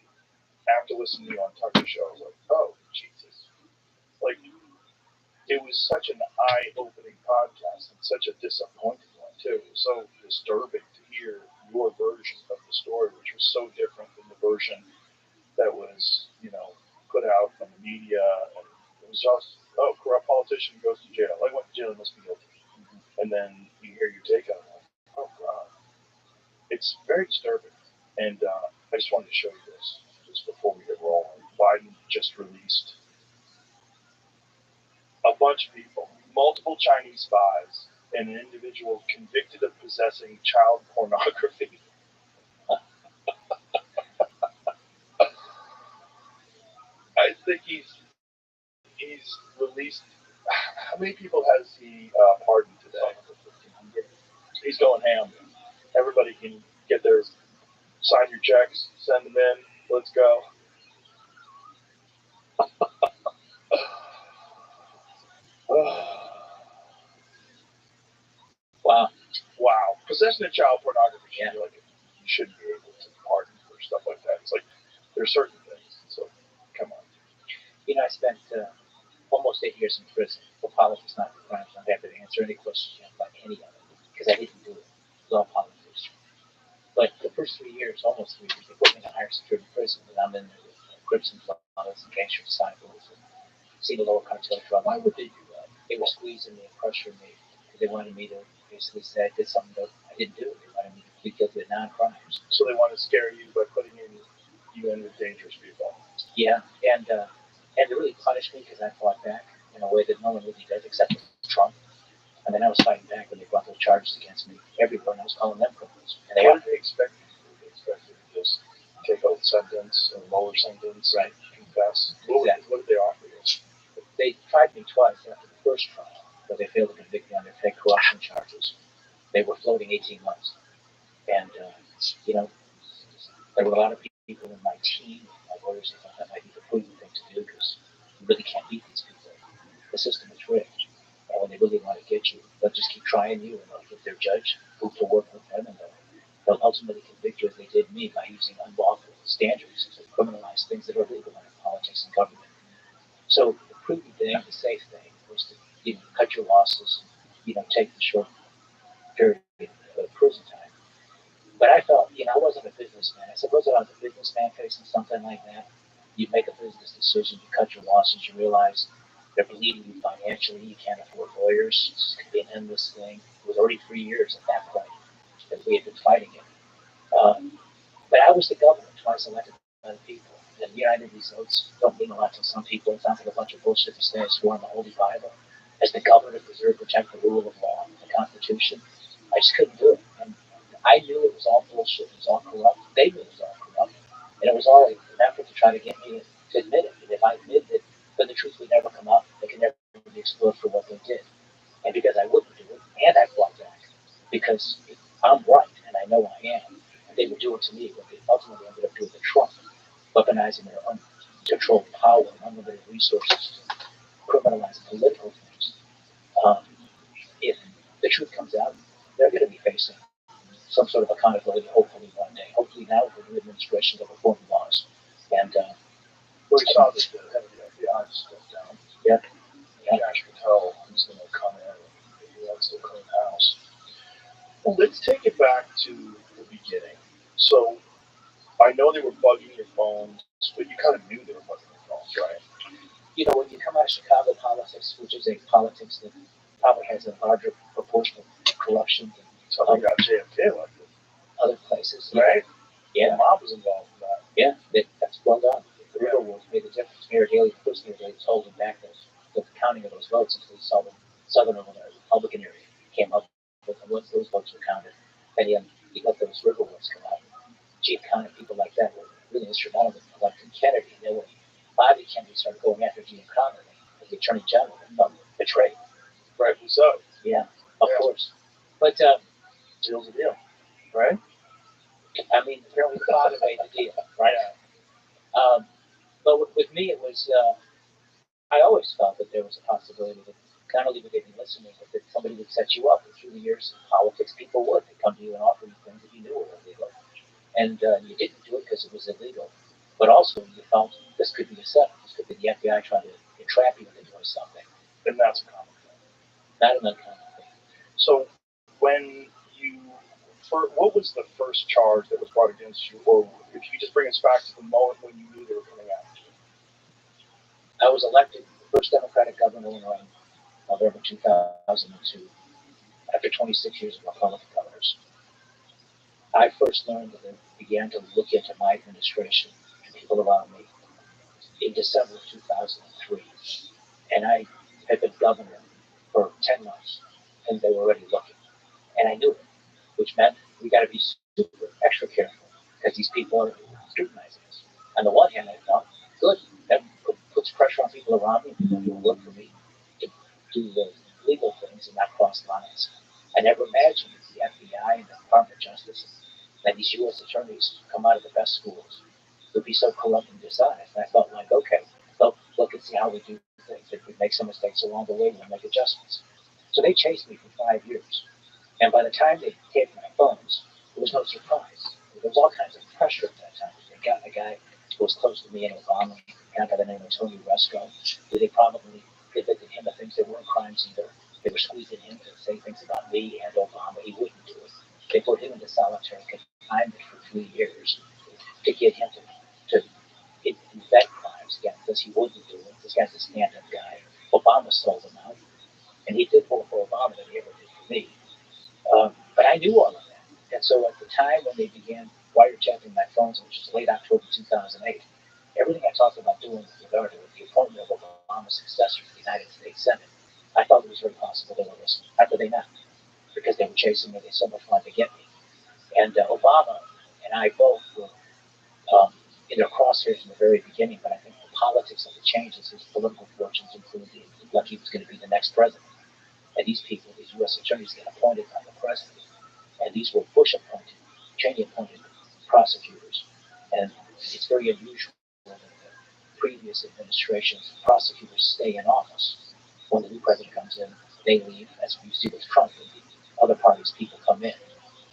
after listening to you on Tucker's show, I was like, oh Jesus! Like, it was such an eye-opening podcast and such a disappointing one too. It was so disturbing to hear your version of the story, which was so different than the version that was, put out from the media. And it was just, corrupt politician goes to jail. I went to jail, must be guilty. And then you hear your take on it. Oh God, it's very disturbing. And I just wanted to show you this just before we get rolling. Biden just released a bunch of people, multiple Chinese spies, and an individual convicted of possessing child pornography. I think he's released. How many people has he pardoned today? He's going ham. Everybody can get their sign your checks, send them in. Let's go. Wow. Possession of child pornography. Yeah. Like, you shouldn't be able to pardon for stuff like that. It's like there's certain things. So come on. I spent almost 8 years in prison for politics, not for crimes. I'm happy to answer any questions you have about any of it because I didn't do it. It was all politics. But the first 3 years, almost 3 years, they put me in a higher security prison, and I'm in there with Crips and Bloods and gangster disciples and Sinaloa cartel trouble. Why would they do that? They were squeezing me and pressuring me because they wanted me to basically say I did something that I didn't do. They wanted me to plead guilty to non-crimes. So they want to scare you by putting you in with dangerous people. Yeah, and they really punished me because I fought back in a way that no one really does except Trump. And then I was fighting back when they brought those charges against me everywhere, and I was calling them criminals. And What did they expect you to do? They expect take out sentence and lower sentence, Right. confess. What did they offer you? They tried me twice after the first trial, but they failed to convict me on their fake corruption charges. They were floating 18 months. And, there were a lot of people in my team, my lawyers, who thought that might be the prudent thing to do because you really can't beat these people. The system is rigged. And when they really want to get you, they'll just keep trying you and they'll get their judge who to work with them and they'll ultimately convict you as they did me by using unlawful standards to criminalize things that are legal in politics and government. So the prudent thing, the safe thing, was to cut your losses, take the short period of prison time. But I felt, I wasn't a businessman. I suppose if I was a businessman facing something like that, you make a business decision, you cut your losses, you realize they're bleeding you financially, you can't afford lawyers, it's going to be an endless thing. It was already 3 years at that point that we had been fighting it. But I was the governor, twice elected by the people. And I knew these votes don't mean a lot to some people. It sounds like a bunch of bullshit to say I swore on the Holy Bible. As the governor to preserve, protect the rule of law, the Constitution, I just couldn't do it. And I knew it was all bullshit. It was all corrupt. They knew it was all corrupt. And it was all an effort to try to get me to admit it. And if I admitted it, then the truth would never come out. They could never be exposed for what they did. And because I wouldn't do it, and I fought back, because I'm right, and I know I am, and they would do it to me, but they ultimately ended up doing to Trump, weaponizing their uncontrolled power and unlimited resources to criminalize political things. If the truth comes out, they're going to be facing some sort of accountability, hopefully one day. Hopefully now with the new administration that reform laws. And we saw that the head of the FBI stepped down. Yeah. Cash Patel is going to come in and he wants to clean house. Well, let's take it back to the beginning. So I know they were bugging your phones, but you kind of knew they were bugging your phones, right? When you come out of Chicago politics, which is a politics that probably has a larger proportion of corruption than so they got JFK elected. Other places. Right? Yeah. The mob was involved in that. Yeah, that's well done. The River Wars made a difference. Mayor Daley, the first Mayor Daley, told him back the counting of those votes until he saw the Southern Illinois Republican area came up with, and once those votes were counted, then he let those River Wars come out. Chief county people like that were really instrumental in electing Kennedy. And then when Bobby Kennedy started going after Giancarlo as the Attorney General, they felt betrayed. Rightly so. Yeah, of course. But deal's a deal, right? I mean, apparently the father made the deal, right? But with me, it was, I always felt that there was a possibility that not only would they be listening, but that somebody would set you up. And through the years in politics, people would. They'd come to you and offer you things that you knew were illegal. And you didn't do it because it was illegal. But also, you felt this could be a setup. This could be the FBI trying to entrap you into doing something. And that's a common thing. Not an uncommon thing. So, what was the first charge that was brought against you, or if you could just bring us back to the moment when you knew they were coming after you? I was elected the first Democratic governor in November 2002, after 26 years of Republican governors. I first learned that they began to look into my administration and people around me in December of 2003. And I had been governor for 10 months, and they were already looking. And I knew it, which meant we got to be super extra careful because these people are scrutinizing us. On the one hand, I thought, good, that puts pressure on people around me, people who work for me, to do the legal things and not cross lines. I never imagined that the FBI and the Department of Justice and these U.S. attorneys who come out of the best schools would be so corrupt and dishonest. And I felt like, okay, they'll look and see how we do things. If we make some mistakes along the way, we'll make adjustments. So they chased me for 5 years. And by the time they hit my phones, it was no surprise. There was all kinds of pressure at that time. They got a guy who was close to me and Obama, a guy by the name of Tony Resco, who they probably convicted him of things that weren't crimes either. They were squeezing him to say things about me and Obama. He wouldn't do it. They put him into solitary confinement for 3 years to get him to vet crimes again because he wouldn't do it. This guy's a stand-up guy. Obama sold him out, and he did more for Obama than he ever did for me. But I knew all of that. And so at the time when they began wiretapping my phones, which was late October 2008, everything I talked about doing with regard to the appointment of Obama's successor to the United States Senate, I thought it was very possible they were listening. How could they not? Because they were chasing me. They so much wanted to get me. And Obama and I both were necessary from the very beginning, but I think the politics of the changes, his political fortunes included like he was going to be the next president. And these people, these U.S. attorneys, get appointed by the president. And these were Bush appointed, Cheney appointed prosecutors. And it's very unusual that the previous administration's prosecutors stay in office. When the new president comes in, they leave, as we see with Trump. And the other parties' people come in.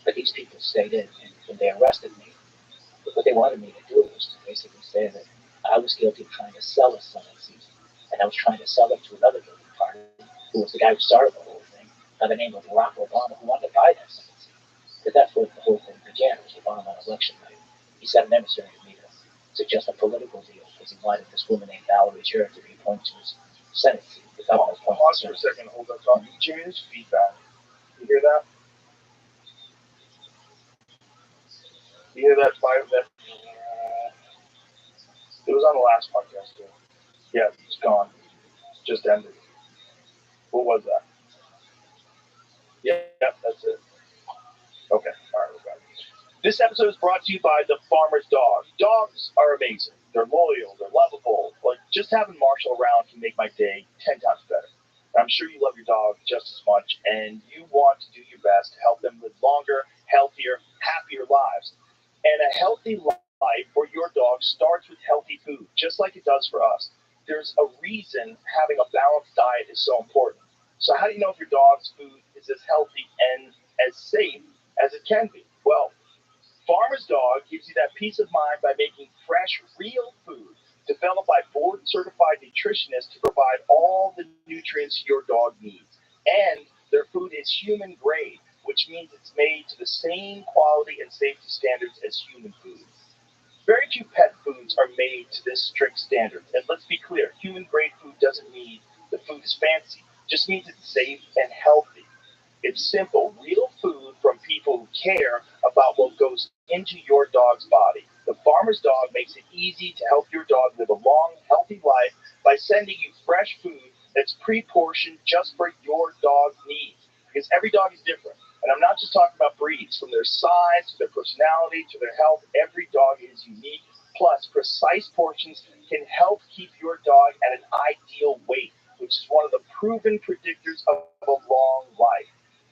But these people stayed in, and when they arrested me, what they wanted me to do was to basically say that I was guilty of trying to sell a Senate seat, and I was trying to sell it to another guilty party, who was the guy who started the whole thing, by the name of Barack Obama, who wanted to buy that Senate seat. But that's where the whole thing began, was Obama on election night. He sent an emissary to me to suggest a political deal, because he wanted this woman named Valerie Jarrett to be appointed to his Senate seat. Pause for a second, hold that thought. James, feedback. You hear that? You hear that? It was on the last podcast, too. Yeah, it's gone. Just ended. What was that? Yeah, that's it. Okay, all right, we're back. This episode is brought to you by the Farmer's Dog. Dogs are amazing. They're loyal. They're lovable. Like, just having Marshall around can make my day 10 times better. I'm sure you love your dog just as much, and you want to do your best to help them live longer, healthier, happier lives. And a healthy life for your dog starts with healthy food, just like it does for us. There's a reason having a balanced diet is so important. So how do you know if your dog's food is as healthy and as safe as it can be? Well, Farmer's Dog gives you that peace of mind by making fresh, real food developed by board-certified nutritionists to provide all the nutrients your dog needs. And their food is human grade, which means it's made to the same quality and safety standards as human food. Very few pet foods are made to this strict standard. And let's be clear, human grade food doesn't mean the food is fancy. It just means it's safe and healthy. It's simple, real food from people who care about what goes into your dog's body. The Farmer's Dog makes it easy to help your dog live a long, healthy life by sending you fresh food that's pre-portioned just for your dog's needs. Because every dog is different. And I'm not just talking about breeds. From their size, to their personality, to their health, every dog is unique. Plus, precise portions can help keep your dog at an ideal weight, which is one of the proven predictors of a long life.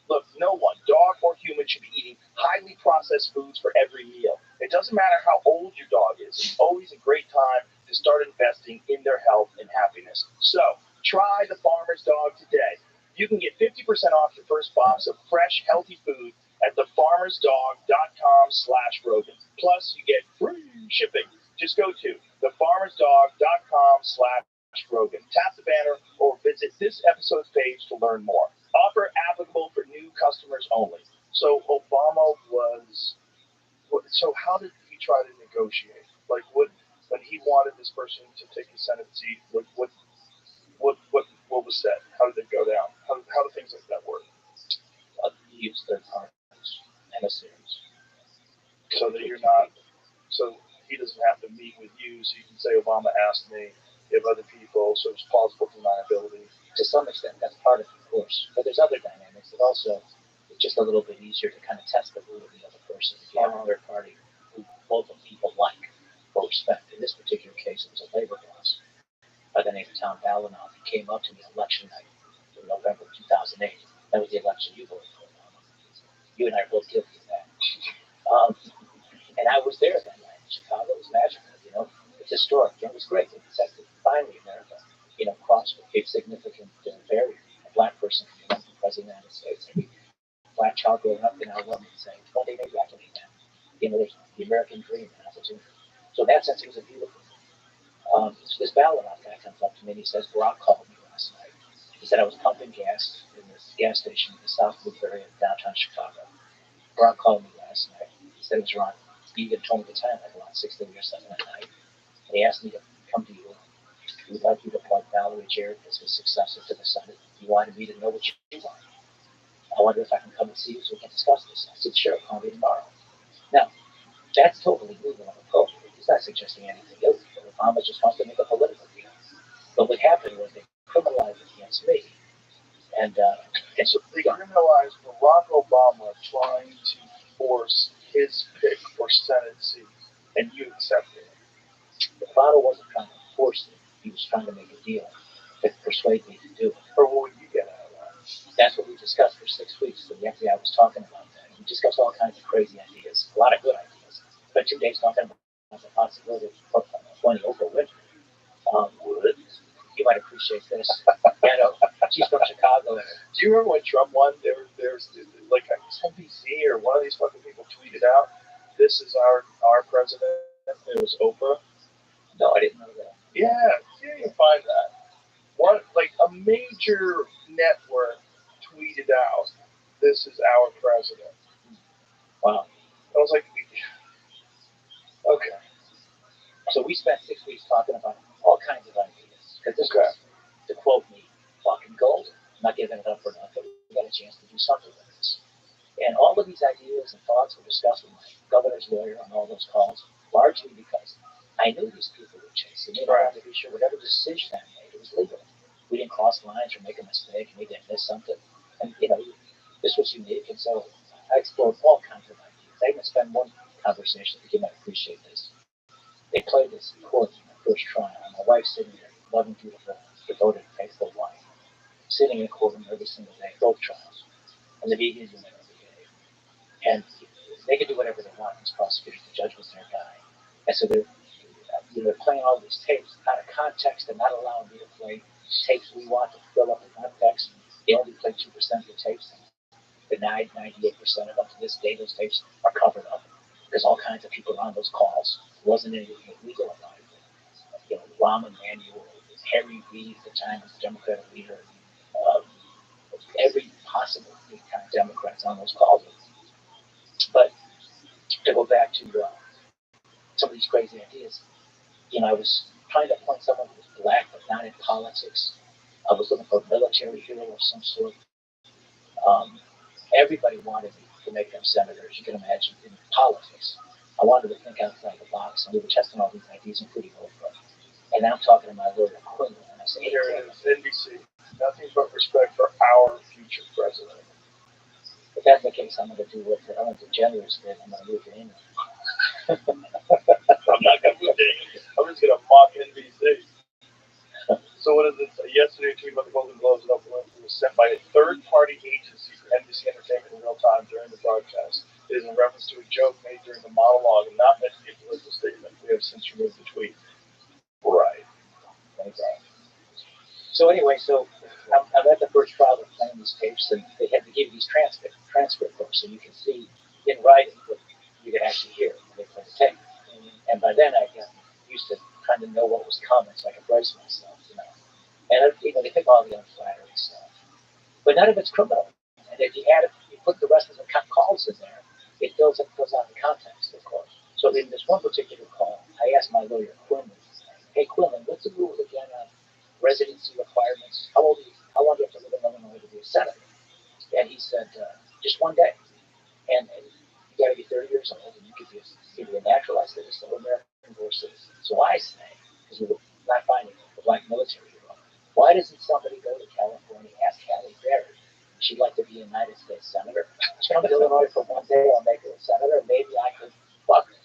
Look, no one, dog or human, should be eating highly processed foods for every meal. It doesn't matter how old your dog is. It's always a great time to start investing in their health and happiness. So, try the Farmer's Dog today. You can get 50% off your first box of fresh, healthy food at thefarmersdog.com/Rogan. Plus, you get free shipping. Just go to thefarmersdog.com/Rogan. Tap the banner or visit this episode's page to learn more. Offer applicable for new customers only. So Obama was. So how did he try to negotiate? Like, when he wanted this person to take the Senate seat, what was said? How did it go down? How do things like that work? He used third parties, emissaries. So that you're not. So he doesn't have to meet with you. So you can say Obama asked me. You have other people, so it's plausible deniability. To some extent, that's part of it, of course. But there's other dynamics that also, it's just a little bit easier to kind of test the mood of the other person. If you have a third party who both of people like or respect. In this particular case, it was a labor boss by the name of Tom Balanoff. He came up to me election night in November 2008. That was the election you voted for. You and I are both guilty of that. And I was there that night in Chicago. It was magical, you know. It's historic. It was great. It said that finally America, you know, crossed a significant barrier. A black person can run for president of the United States. Every black child growing up in our woman saying, one day maybe I can be that. You know, the American dream and opportunity. So in that sense, it was a beautiful thing. So this Balanoff guy comes up to me and he says, Barack called me last night. He said I was pumping gas in this gas station in the South Loop area of downtown Chicago. Barack called me last night. He said it was around, he even told me the time, like around 6:30 or 7 at night. And he asked me to come to you. He would like you to appoint Valerie Jarrett as his successor to the Senate. He wanted me to know what you want. I wonder if I can come and see you so we can discuss this. I said, sure, call me tomorrow. Now, that's totally legal and appropriate. He's not suggesting anything illegal. Obama just wants to make a political deal. But what happened was they criminalized it against me. And so they criminalized Barack Obama trying to force his pick for Senate seat, and you accepted it. father wasn't trying to force it. He was trying to make a deal to persuade me to do it. Or what would you get out of that? That's what we discussed for 6 weeks. So the FBI was talking about that. We discussed all kinds of crazy ideas, a lot of good ideas. Spent 2 days talking about the possibility of appointing Oprah Winfrey. You might appreciate this. She's from Chicago. Do you remember when Trump won? There's like NBC or one of these fucking people tweeted out, "This is our president." It was Oprah. No, I didn't know that. Yeah, you can find that. One like a major network tweeted out, "This is our president." Wow. I was like, okay. So we spent 6 weeks talking about all kinds of ideas. Because this was, to quote me, fucking gold. I'm not giving it up for nothing. We got a chance to do something with this. And all of these ideas and thoughts were discussed with my governor's lawyer on all those calls, largely because I knew these people were chasing me. And I wanted to be sure whatever decision I made, it was legal. We didn't cross lines or make a mistake. We didn't miss something. And, this was unique. And so I explored all kinds of ideas. I even spent one conversation, I think you might appreciate this. They played this in court in the first trial. My wife's sitting there, loving, beautiful, devoted, faithful wife, sitting in a courtroom every single day, both trials. And the DAs were there every day. And they could do whatever they want as prosecutors. The judge was their guy. And so they're playing all these tapes out of context and not allowing me to play tapes we want to fill up the context. They only play 2% of the tapes. Denied 98% of them. To this day, those tapes are covered up because all kinds of people are on those calls. There wasn't anything illegal about it. Rahm Emanuel, Harry Reid at the time was the Democratic leader. Every possible kind of Democrats on those calls. But to go back to some of these crazy ideas, I was trying to appoint someone who was black but not in politics. I was looking for a military hero of some sort. Everybody wanted me to make them senators, you can imagine, in politics. I wanted to think outside the box, and we were testing all these ideas, including Oprah. And I'm talking to my lawyer, Quinlan, and I say, "Here it is, NBC. Nothing but respect for our future president." If that's the case, I'm going to do what Ellen DeGeneres did. I'm going to move to England. I'm not going to move to England. I'm just going to mock NBC. So what is it? Yesterday, a tweet about the Golden Globes and Oprah Winfrey was sent by a third-party agency for NBC Entertainment in real time during the broadcast. It is in reference to a joke made during the monologue and not meant to be a political statement. We have since removed the tweet. Right. Okay. So anyway, I'm at the first trial of playing these tapes, and they had to give you these transcript books so you can see in writing what you could actually hear when they play the tape. And by then I got used to trying to know what was coming so I could brace myself, And they pick all the unflattering stuff. But none of it's criminal. And if you put the rest of the calls in there, it fills out the context, of course. So in this one particular call, I asked my lawyer, Quinlan, "Hey, Quinlan, what's the rules again on residency requirements? How long do you have to live in Illinois to be a senator?" And he said, "Just 1 day. And you got to be 30 years old, and you could be a naturalized citizen or American born citizen." So I say, because we were not finding a black military hero, why doesn't somebody go to California, ask Halle Berry? She'd like to be a United States senator. Come to Illinois for 1 day, I'll make her a senator. Maybe I could fuck her.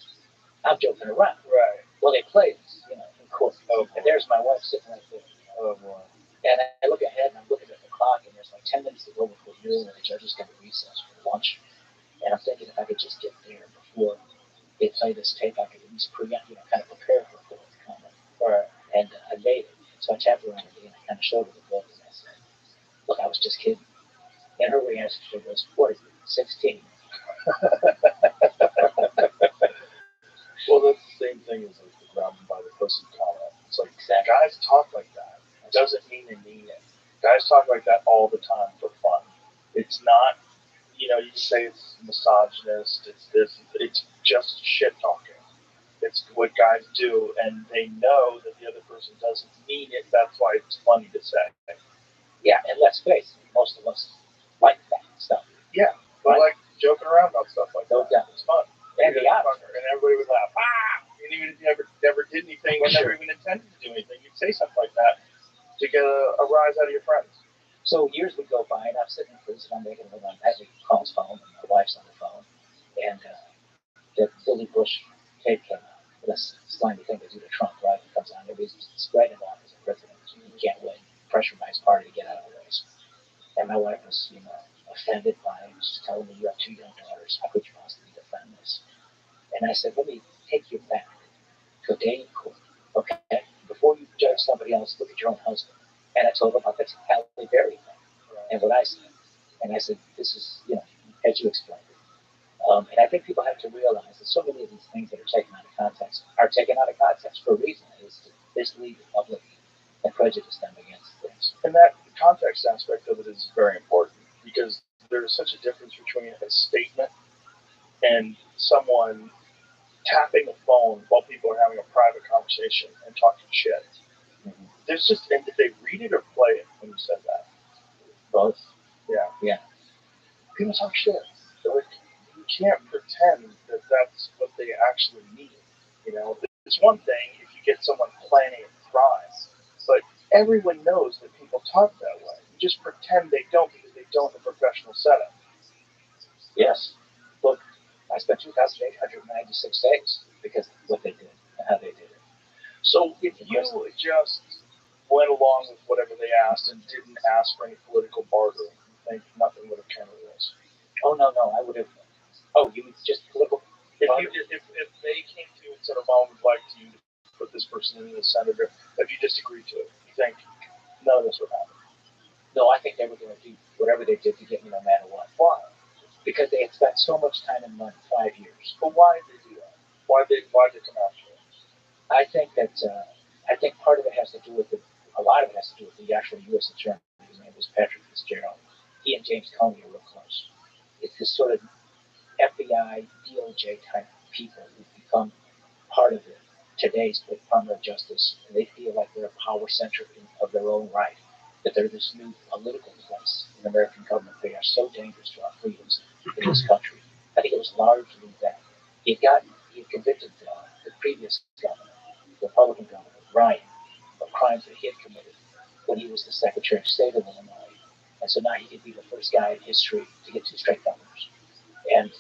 I'm joking around. Right. Well, they play this, in court. Oh, and there's my wife sitting right there. Oh, boy. And I look ahead and I'm looking at the clock, and there's like 10 minutes to go before noon, and the judges going to recess for lunch. And I'm thinking if I could just get there before they play this tape, I could at least kind of prepare for what's coming. Right. And I made it. So I tapped her on the knee and I kind of showed her the book, and I said, "Look, I was just kidding." And her reaction was, "What are you, 16? Well, that's the same thing as like the grounded by the pussy comment. It's like, Exactly. Guys talk like that. It doesn't mean they mean it. Guys talk like that all the time for fun. It's not, you say it's misogynist, it's this, it's just shit talking. It's what guys do, and they know that the other person doesn't mean it. That's why it's funny to say. Yeah, and let's face it, most of us like that stuff. Yeah, but like joking around about stuff like that. Yeah. It's fun. And everybody would laugh. And even if you never did anything, or never even intended to do anything, you'd say something like that to get a rise out of your friends. So years would go by, and I'm sitting in prison. I'm making a living. I calls phone, and my wife's on the phone, and the Billy Bush tape came out. this slimy thing to do to Trump, right? It comes on, everybody's spreading it off as a president. You can't win. Pressure by his party to get out of the race. And my wife was, offended by it. She's telling me, you have 2 young daughters. How could you possibly defend this? And I said, let me take you back to a day in court. Okay? Before you judge somebody else, look at your own husband. And I told her about the Halle Berry thing and what I said. And I said, this is, as you explained it. And I think people have to realize that so many of these things that are taken out of context are taken out of context for a reason. It's to mislead the public and prejudice them against things. And that context aspect of it is very important because there's such a difference between a statement and someone tapping a phone while people are having a private conversation and talking shit. Mm-hmm. There's just, and did they read it or play it when you said that? Both. Yeah. Yeah. People talk shit. Like, you can't pretend that that's what they actually mean. It's one thing if you get someone planning a crime, but everyone knows that people talk that way. You just pretend they don't because they don't in a professional setup. Yes. Look, I spent 2,896 days because of what they did and how they did it. So if you just went along with whatever they asked and didn't ask for any political barter, you think nothing would have come of this? Oh, no, I would have. Oh, you mean just political? If they came to you and said, Obama would like you to put this person in as senator, if you just agreed to it, you think none of this would happen? No, I think they were going to do whatever they did to get me no matter what. Why? Because they had spent so much time and money, 5 years. But why did they do that? Why did they come after you? I think part of it has to do with a lot of it has to do with the actual U.S. attorney. His name was Patrick Fitzgerald. He and James Comey are real close. It's this sort of FBI, DOJ type people who've become part of today's Department of Justice, and they feel like they're a power center of their own right, that they're this new political place in the American government. They are so dangerous to our freedoms in this country. I think it was largely that. He had convicted the previous governor, the Republican governor, Ryan, of crimes that he had committed when he was the Secretary of State of Illinois. And so now he could be the first guy in history to get 2 straight governors. And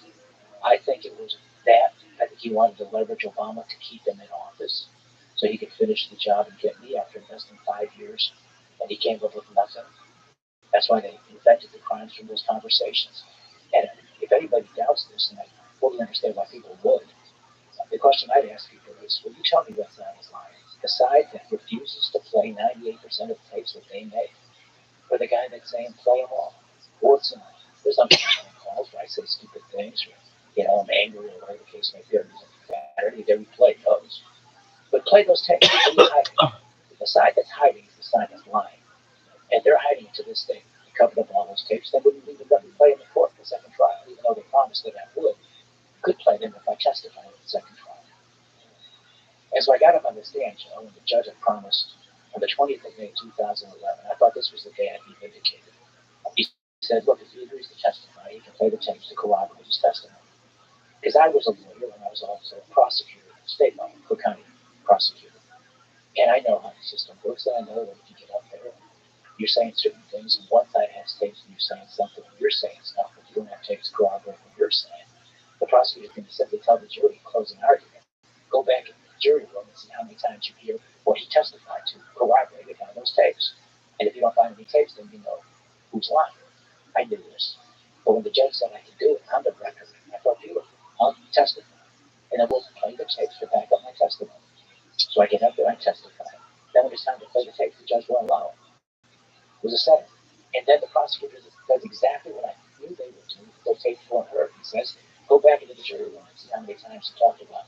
I think it was that. I think he wanted to leverage Obama to keep him in office so he could finish the job and get me after less than 5 years. And he came up with nothing. That's why they invented the crimes from those conversations. And if anybody doubts this, and I fully understand why people would, the question I'd ask people is, will you tell me what side is lying? The side that refuses to play 98% of the tapes that they make, or the guy that's saying play them all? What's in it? There's nothing on calls where I say stupid things, or I'm angry, or whatever the case may be, or Saturday, they replay those. But play those tapes. The side that's hiding is the side that's lying. And they're hiding it to this day. They covered up all those tapes. They wouldn't even let me play in the court for the second trial, even though they promised that I would. Could play them if I testified in the second trial. And so I got up on the stand, and the judge had promised on the 20th of May, 2011, I thought this was the day I'd be vindicated. He said, look, if he agrees to testify, he can play the tapes to corroborate his testimony. Because I was a lawyer and I was also a prosecutor at the state level, Cook County prosecutor. And I know how the system works, and I know that if you get up there, you're saying certain things, and one side has tapes and you're saying something, and you're saying stuff, but you don't have tapes to corroborate what you're saying. The prosecutor can simply tell the jury in closing argument, go back in the jury room and see how many times you hear what he testified to corroborated on those tapes. And if you don't find any tapes, then you know who's lying. I knew this. But when the judge said I could do it on the record, I felt beautiful. I'll testify. And then we'll play the tapes to back up my testimony. So I get up there and testify. Then when it's time to play the tapes, the judge won't allow it. It was a setup. And then the prosecutor does exactly what I knew they would do. They'll take for her. He says, go back into the jury room and see how many times he talked about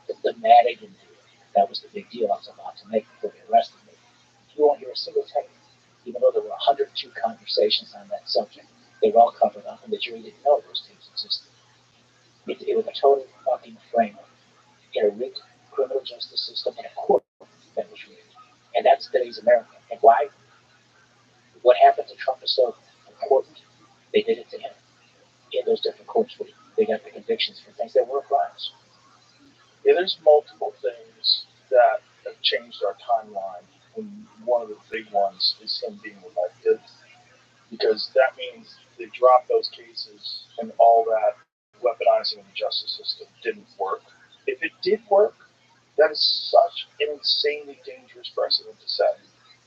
the Madigan deal. That was the big deal I was about to make before they arrested me. You won't hear a single tape, even though there were 102 conversations on that subject. They were all covered up, and the jury didn't know those tapes existed. It was a total fucking frame-up in a rigged criminal justice system and a court that was rigged. And that's today's America. And why? What happened to Trump is so important. They did it to him in those different courts where they got the convictions for things that were crimes. Yeah, there's multiple things that have changed our timeline, and one of the big ones is him being elected, because that means they dropped those cases and all that weaponizing of the justice system didn't work. If it did work, That is such an insanely dangerous precedent to set.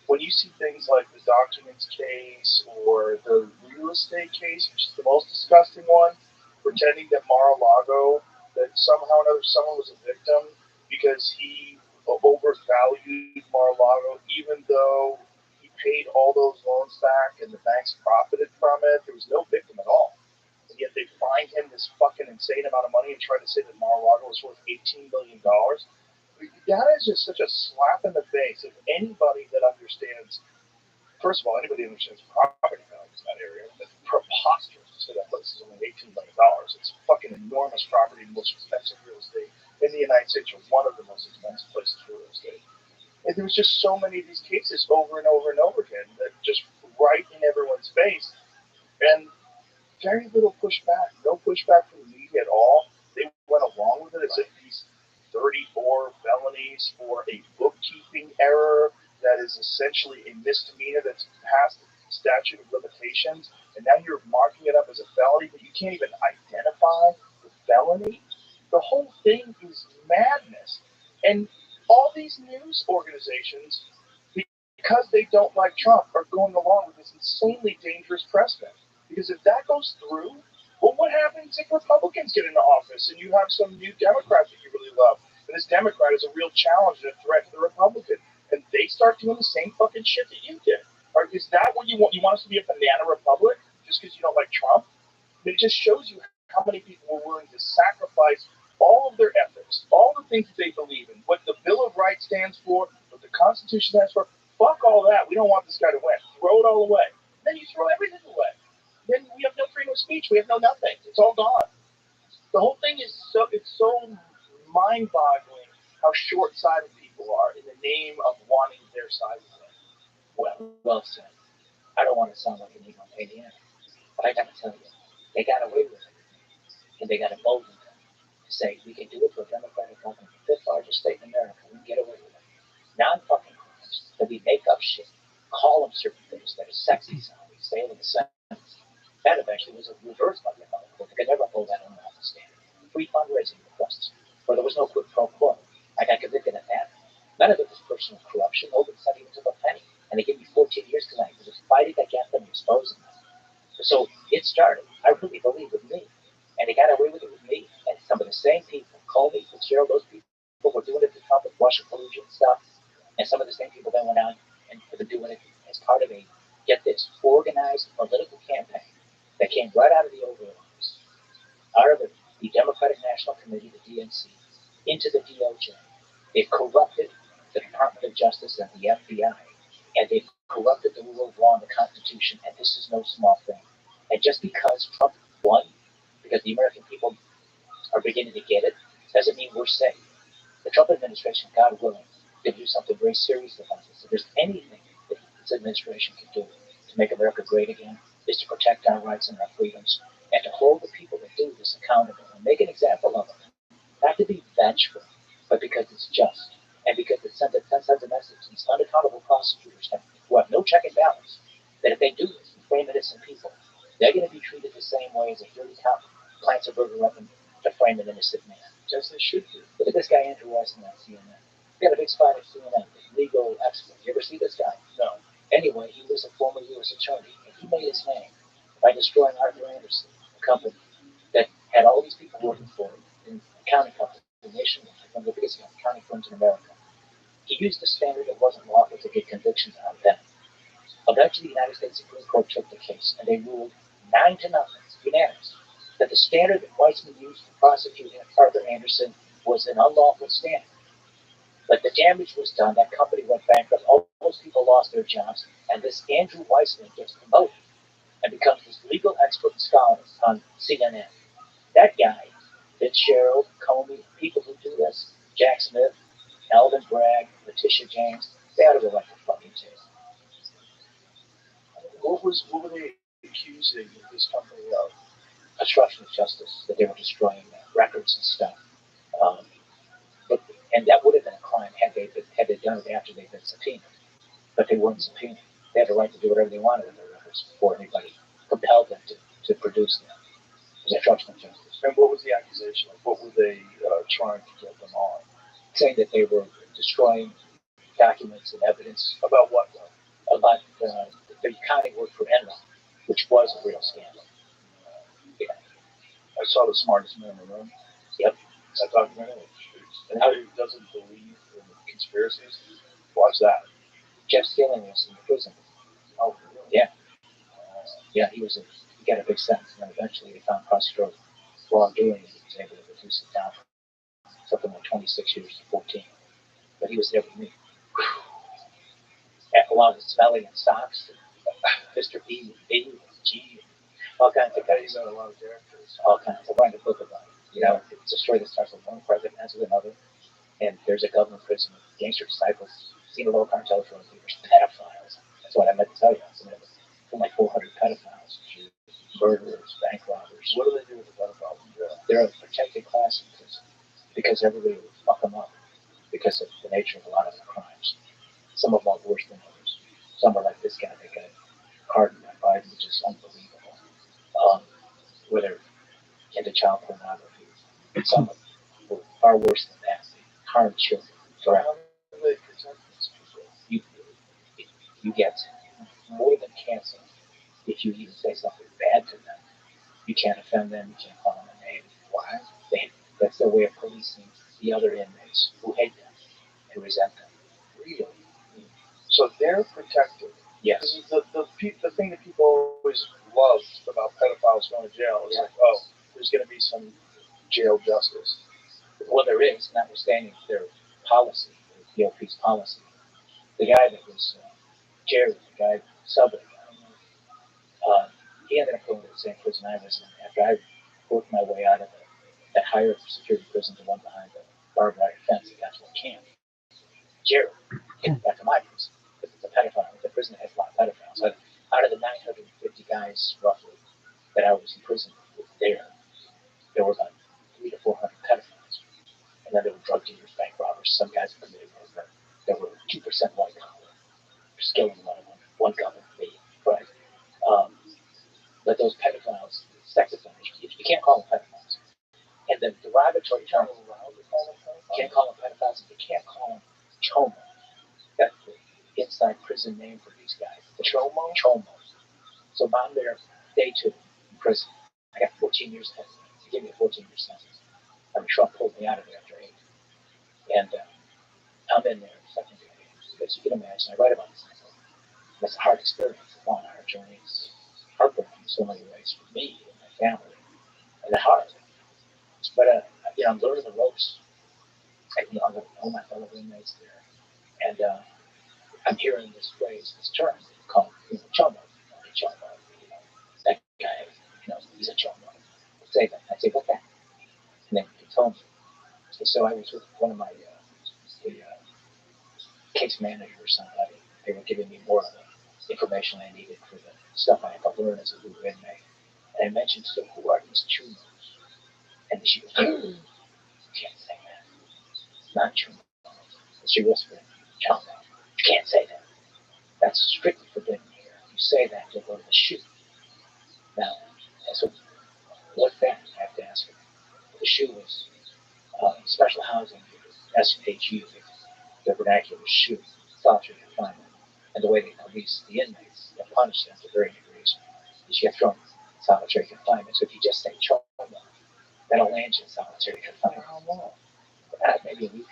When you see things like the documents case or the real estate case, which is the most disgusting one, pretending that Mar-a-Lago, that somehow or another someone was a victim because he overvalued Mar-a-Lago, even though he paid all those loans back and the banks profited from it. There was no victim at all. And yet they fined him this fucking insane amount of money and tried to say that Mar-a-Lago was worth $18 million. That is just such a slap in the face of anybody that understands. First of all, anybody who understands property values in that area. It's preposterous to say that place is only $18 million. It's fucking enormous property, the most expensive real estate in the United States, or one of the most expensive places for real estate. And there was just so many of these cases over and over and over again that just right in everyone's face. And very little pushback, no pushback from the media at all. They went along with it as if these 34 felonies for a bookkeeping error that is essentially a misdemeanor that's past the statute of limitations, and now you're marking it up as a felony, but you can't even identify the felony. The whole thing is madness. And all these news organizations, because they don't like Trump, are going along with this insanely dangerous precedent. Because if that goes through, well, what happens if Republicans get into office and you have some new Democrat that you really love, and this Democrat is a real challenge and a threat to the Republican, and they start doing the same fucking shit that you did? Or is that what you want? You want us to be a banana republic just because you don't like Trump? It just shows you how many people were willing to sacrifice all of their ethics, all the things that they believe in, what the Bill of Rights stands for, what the Constitution stands for. Fuck all that. We don't want this guy to win. Throw it all away. Then you throw everything away. Then we have no freedom of speech. We have no nothing. It's all gone. The whole thing is it's so mind-boggling how short-sighted people are in the name of wanting their side of it. Well said. I don't want to sound like an ego maniac, but I got to tell you, they got away with it, and they got emboldened to say we can do it for a Democratic government, the fifth largest state in America. We can get away with it. Non-fucking crimes that we make up shit, call them certain things that are sexy sounding, say it in the sentence. That eventually was reversed by the appellate court. They could never hold that on the office stand. Free fundraising requests, where there was no quid pro quo. I got convicted of that. None of it was personal corruption. Nobody said even took a penny. And they gave me 14 years because I was fighting against them and exposing them. So it started, I really believe, with me. And they got away with it with me. And some of the same people, Comey, Fitzgerald, those people were doing it to Trump with Russia collusion stuff. And some of the same people then went on and were doing it as part of a, get this, organized political campaign that came right out of the Oval Office, out of the Democratic National Committee, the DNC, into the DOJ. They've corrupted the Department of Justice and the FBI, and they've corrupted the rule of law and the Constitution, and this is no small thing. And just because Trump won, because the American people are beginning to get it, doesn't mean we're safe. The Trump administration, God willing, can do something very serious about this. If there's anything that this administration can do to make America great again, is to protect our rights and our freedoms, and to hold the people that do this accountable and make an example of them. Not to be vengeful, but because it's just, and because it sends a message to these unaccountable prosecutors who have no check and balance, that if they do this and frame innocent people, they're going to be treated the same way as a dirty cop plants a burger weapon to frame an innocent man. Just as should be. Look at this guy Andrew Weissman on CNN. We got a big spot at CNN, legal expert. You ever see this guy? No. Anyway, he was a former U.S. attorney, and he made his name by destroying Arthur Anderson, a company that had all these people working for him in accounting companies nationwide, one of the biggest accounting firms in America. He used a standard that wasn't lawful to get convictions on them. Eventually, the United States Supreme Court took the case, and they ruled 9-0, unanimous, that the standard that Weissman used for prosecuting Arthur Anderson was an unlawful standard. But the damage was done. That company went bankrupt. All those people lost their jobs. And this Andrew Weissman gets promoted and becomes this legal expert and scholar on CNN. That guy, Fitzgerald, Comey, people who do this, Jack Smith, Alvin Bragg, Letitia James, they ought to go back to fucking jail. What were they accusing this company of? Obstruction of justice, that they were destroying records and stuff. And that would have been a crime had they done it after they'd been subpoenaed. But they weren't subpoenaed. They had the right to do whatever they wanted with their records before anybody compelled them to produce them. It was obstruction of justice. And what was the accusation? Like, what were they trying to get them on? saying that they were destroying documents and evidence About what though? about the accounting work for Enron, which was a real scandal. Yeah. I saw The Smartest Man in the Room. Yep. That documentary. And how he doesn't believe in conspiracies. Watch that. Jeff Skilling was in prison. Oh, really? Yeah. Yeah, he got a big sentence, and then eventually they found prosecutor wrongdoing, and he was able to reduce it down from something like 26 years to 14. But he was there with me. Along with Smelly and Stocks, and Mr. B and B and G, and all kinds of guys. He's got a lot of characters. All kinds. I'm writing a book about it. You know, it's a story that starts with one president, ends with another, and there's a government prison with gangster disciples, Sinaloa cartel drug dealers, pedophiles. That's what I meant to tell you. Some like 400 pedophiles, murderers, bank robbers. What do they do with the pedophiles in jail? They're a protected class in prison because everybody would fuck them up because of the nature of a lot of the crimes. Some of them are worse than others. Some are like this guy that got pardoned by Biden, which is unbelievable. Where they're into child pornography. Some were far worse than that. They harm children forever. How do they protect these people? You get more than canceled if you even say something bad to them. You can't offend them. You can't call them a name. Why? That's their way of policing the other inmates who hate them and resent them. Really? So they're protected. Yes. The thing that people always love about pedophiles going to jail is like, oh, there's going to be some jail justice. Well, there is, notwithstanding their policy, the DOP's policy. The guy that was Jerry, the guy, Subway guy, he ended up going to the same prison I was in after I worked my way out of that higher security prison, the one behind the barbed wire fence that got to a camp. Jerry came back to my prison because it's a pedophile. The prison has a lot of pedophiles. Out of the 950 guys, roughly, that I was in prison with there were about 300 to 400 pedophiles. And then there were drug dealers, bank robbers, some guys who committed murder. There were 2% white collar. Skilling one government me, right? But those pedophiles, sex offenders, you can't call them pedophiles. And the derogatory term, you can't call them pedophiles, you can't call them chomo. That's the inside prison name for these guys. The chomo? Chomos. So I'm there day 2 in prison. I got 14 years ahead. They gave me a 14-year sentence. I mean, Trump pulled me out of there after 8. And I'm in there second day. As you can imagine, I write about this. It's a hard experience, a long, hard journey. It's heartbreaking in so many ways for me and my family, and it's hard. But I'm learning the ropes. I'm going to know my fellow inmates there, and I'm hearing this phrase, this term called chomo. Chomo. That guy, he's a chomo. Say that. I say, okay. And then he told me. So I was with one of my the case manager or somebody. They were giving me more of the information I needed for the stuff I had to learn as a new inmate. And I mentioned, so who are these chumos? And she was like, you can't say that. It's not chumos. And she whispered, Chomo, you can't say that. That's strictly forbidden here. If you say that, you'll go to the shoe. Now, so what's that? I have to ask her. The shoe is special housing, SHU, the vernacular shoe, solitary confinement. And the way they police the inmates, they punish them to varying degrees, is you get thrown in solitary confinement. So if you just say chomo, that'll land you in solitary confinement. How long? Maybe a week.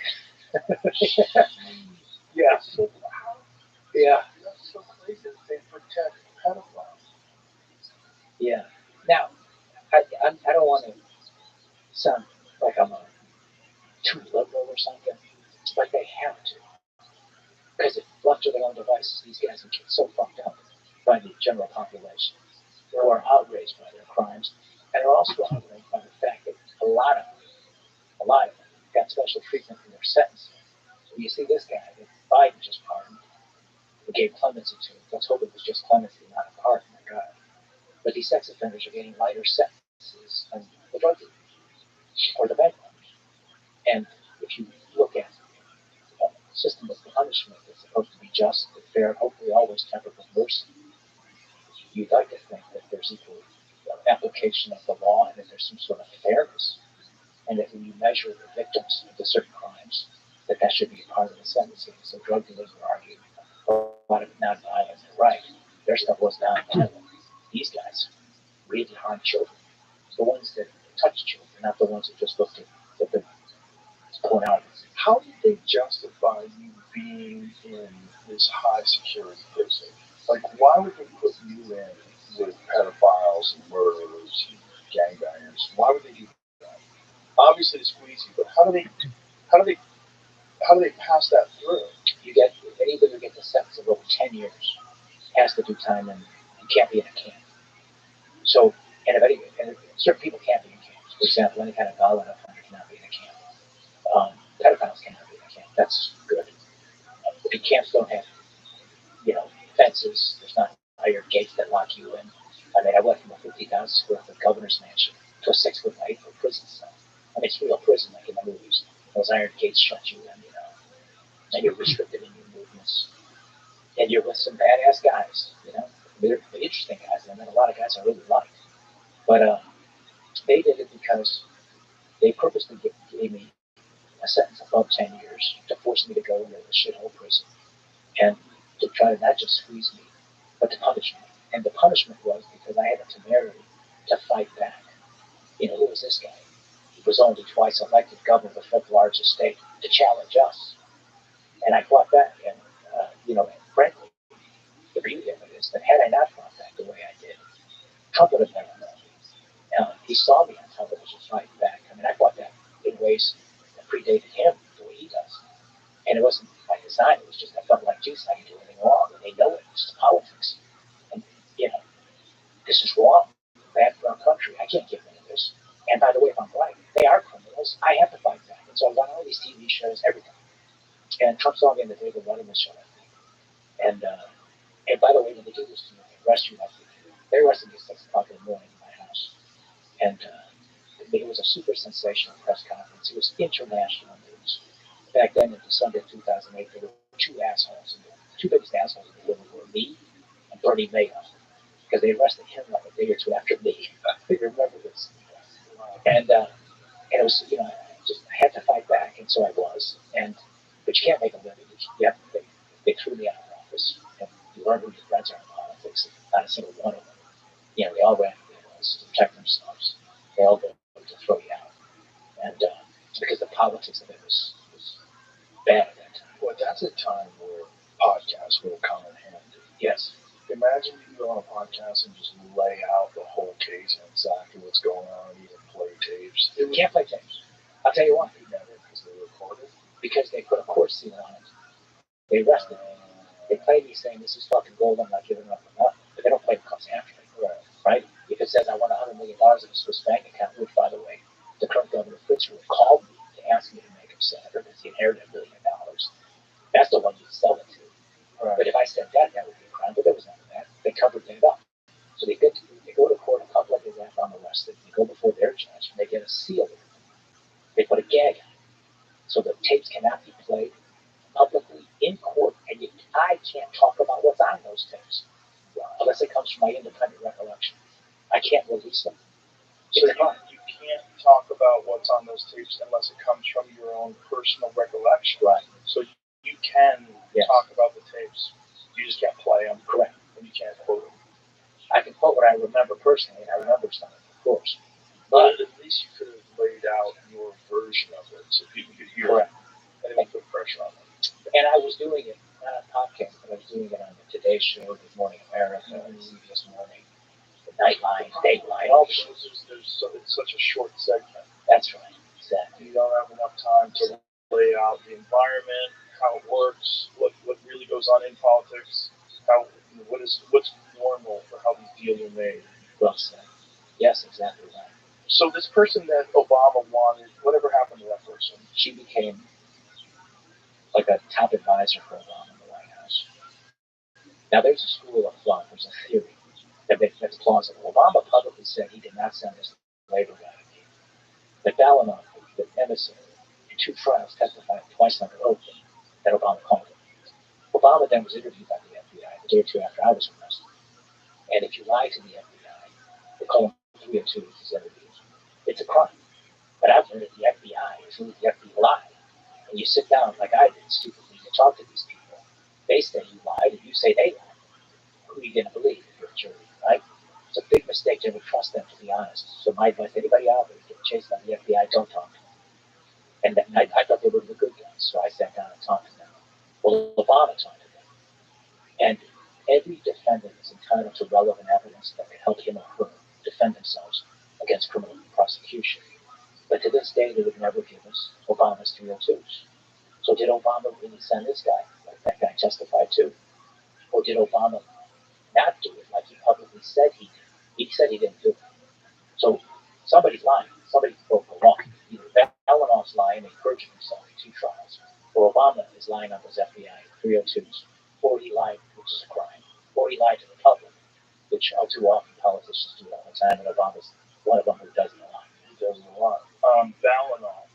Yeah. So, yeah. That's so crazy that they protect pedophiles. Yeah. Now, I don't want to sound like I'm too liberal or something, but they have to. Because if left to their own devices, these guys will get so fucked up by the general population who are outraged by their crimes and are also outraged by the fact that a lot of them got special treatment in their sentencing. So you see this guy that Biden just pardoned, who gave clemency to. Let's hope it was just clemency, not a pardon, my God. But these sex offenders are getting lighter sentences than the drug dealers or the bank robbers. And if you look at a system of punishment that's supposed to be just and fair, hopefully always tempered with mercy, you'd like to think that there's equal application of the law and that there's some sort of fairness. And that when you measure the victims of the certain crimes, that should be part of the sentencing. So drug dealers were arguing a lot of nonviolence and right. Their stuff was nonviolent. These guys really harm children. The ones that touch children, not the ones that just look at the pornography. How did they justify you being in this high security prison? Like, why would they put you in with pedophiles and murderers and gangbangers? Why would they do that? Obviously, it's squeezy, but how do they pass that through? You get anybody who gets a sentence of over 10 years has to do time and can't be in a camp. So, and certain people can't be in camps. For example, any kind of violent offender cannot be in a camp. Pedophiles cannot be in a camp. That's good. The camps don't have, fences. There's not iron gates that lock you in. I mean, I went from a 50,000 square foot governor's mansion to a 6 foot by 8 foot prison cell. I mean, it's real prison like in the movies. Those iron gates shut you in, and you're restricted in your movements. And you're with some badass guys, They're interesting guys. I mean, a lot of guys I really liked. But they did it because they purposely gave me a sentence above 10 years to force me to go into the shithole prison and to try to not just squeeze me, but to punish me. And the punishment was because I had the temerity to fight back. Who was this guy? He was only twice elected governor of the fifth largest state to challenge us. And I fought back. And, frankly, the beauty of it is that had I not fought back the way I did, Trump would have never known me. He saw me on television fighting back. I mean, I fought back in ways that predated him the way he does. And it wasn't by design. It was just I felt like, geez, I didn't do anything wrong. And they know it. It's just politics. And, this is wrong. Bad for our country. I can't give into this. And by the way, if I'm black, they are criminals. I have to fight back. And so I got all these TV shows, everything. And Trump saw me in the David Letterman show, I think. And by the way, when they do this to you, they arrest you. They arrested me at 6 o'clock in the morning in my house. And it was a super sensational press conference. It was international news. Back then, in December of 2008, there were two assholes. And the two biggest assholes in the world were me and Bernie Madoff. Because they arrested him like a day or two after me. I remember this. And it was, I had to fight back, and so I was. But you can't make a living. They threw me out of office. And you learn who your friends are in politics. Not a single one of them. They all ran for to protect themselves. They all go to throw you out. And because the politics of it was bad at that time. Well, that's a time where podcasts will come in handy. Yes. Imagine you go on a podcast and just lay out the whole case and exactly what's going on, and even play tapes. You can't play tapes. I'll tell you why. Because they recorded? Because they put a court seal on it. They arrested me. They played me saying, this is fucking gold, I'm not giving up for nothing. But they don't play what comes after it. Right? If it says I won $100 million in a Swiss bank account, which, by the way, the current governor of Fitzgerald called me to ask me to make him senator because he inherited $1 billion. That's the one you'd sell it to. Right. But if I said that would be a crime. But there was none of that. They covered it up. So they go to court a couple of days after I'm arrested. They go before their judge and they get a seal. They put a gag on it. So the tapes cannot be played publicly in court. And I can't talk about what's on those tapes unless it comes from my independent recollection. I can't release them. So you can't talk about what's on those tapes unless it comes from your own personal recollection. Right. So you can talk about the tapes. You just can't play them. Correct. And you can't quote them. I can quote what I remember personally, and I remember something, of course. But at least you could have laid out your version of it so people could hear correct. It. And it would put pressure on them. And I was doing it, not on podcast, but I was doing it on the Today Show, Good Morning America, CBS Morning, the Nightline, Dateline, all the shows. It's such a short segment. That's right. Exactly. You don't have enough time to lay out the environment, how it works, what really goes on in politics, what's normal for how these deals are made. Well said. Yes, exactly right. So this person that Obama wanted, whatever happened to that person? She became like a top advisor for Obama in the White House. Now there's a school of thought, there's a theory that's plausible. Obama publicly said he did not send his labor guy to me. But Balanoff, the emissary, in 2 trials testified twice under oath that Obama called him. Obama then was interviewed by the FBI the day or two after I was arrested. And if you lie to the FBI, they call him 302 as interviews. It's a crime. But I've learned that the FBI is really the FBI lie. and you sit down like I did stupidly to talk to these people, they say you lied and you say they lied. Who are you going to believe if you're a jury, right? It's a big mistake to ever trust them, to be honest. So my advice to anybody out there getting chased by the FBI, don't talk to them. And I thought they were the good guys, so I sat down and talked to them. Well, Obama talked to them. And every defendant is entitled to relevant evidence that can help him or her defend themselves against criminal prosecution. But to this day, they would never give us Obama's 302s. So did Obama really send this guy? Like that guy testified too? Or did Obama not do it like he publicly said he did? He said he didn't do it. So somebody's lying. Somebody broke the law. Either Valanoff's lying and perjured himself in 2 trials, or Obama is lying on those FBI 302s, or he lied, which is a crime, or he lied to the public, which all too often politicians do all the time, and Obama's one of them who does it a lot. He does it a lot. Valanoff,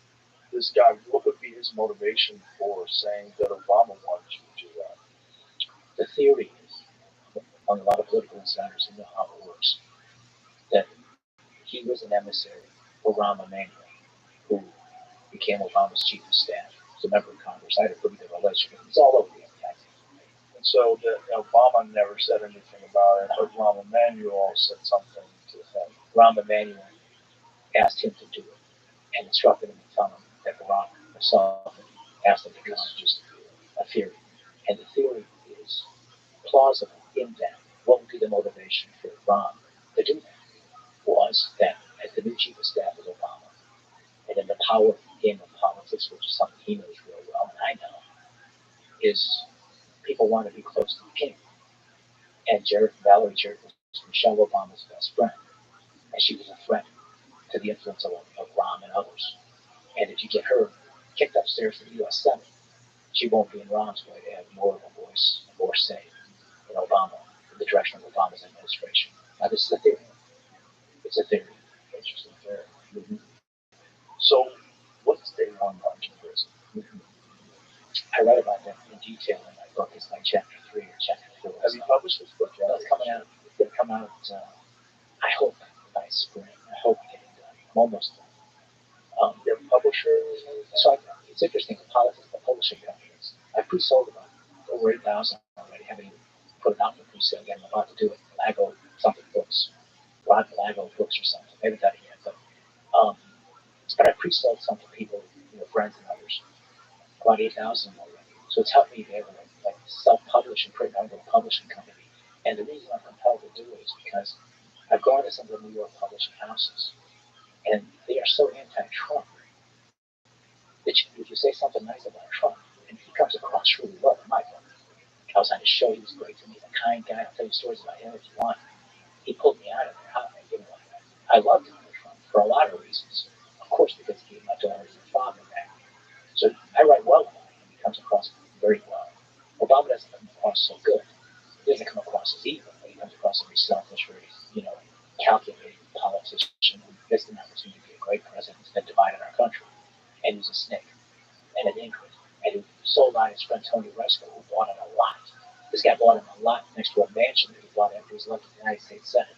this guy, what would be his motivation for saying that Obama wanted you to do that? The theory is, among a lot of political insiders who know how it works, that he was an emissary for Rahm Emanuel, who became Obama's chief of staff. He's a member of Congress. I had a pretty good relationship. He's all over the FBI. And so Obama never said anything about it, but Rahm Emanuel said something to him. Rahm Emanuel asked him to do it and instructed him to tell him that Rahm himself asked him to come. This is just a theory. And the theory is plausible in that what would be the motivation for Rahm to do that was that as the new chief of staff of Obama, and in the power game of politics, which is something he knows real well, and I know, is people want to be close to the king. And Valerie Jarrett was Michelle Obama's best friend, and she was a threat to the influence of Rahm and others. And if you get her kicked upstairs to the U.S. Senate, she won't be in Rahm's way to have more of a voice and more say in Obama, in the direction of Obama's administration. Now, this is a theory. It's a theory. interesting theory. Mm-hmm. So, what's day one like in prison? Mm-hmm. I write about that in detail in my book. It's like chapter 3 or chapter 4. Have you published this book yet? No, it's coming out. It's going to come out, I hope, by spring. I hope we get it done. I'm almost done. Your publisher? So it's interesting, the politics of the publishing companies. I pre-sold about over 8,000 already. Haven't even put it out for pre-sale yet. I'm about to do it. Lago something books. Lago books or something. I haven't done it yet. But I pre-sold some to people, friends and others. About 8,000 already. So it's helped me be able to like self-publish and print out a publishing company. And the reason I'm compelled to do it is because I've gone to some of the New York publishing houses, and they are so anti-Trump that if you say something nice about Trump, and he comes across really well in my book. I was on his show, he was great to me, he's a kind guy. I'll tell you stories about him if you want. He pulled me out of there. I loved Donald Trump for a lot of reasons. Of course, because he gave my daughter and father back. So I write well about him. He comes across very well. Obama doesn't come across so good. He doesn't come across as evil, but he comes across as very selfish, very, calculated politician who missed an opportunity to be a great president that divided our country. And he's a snake and an ingrate. And who sold out his friend Tony Resco, who bought him a lot. This guy bought him a lot next to a mansion that he bought after he was elected to the United States Senate.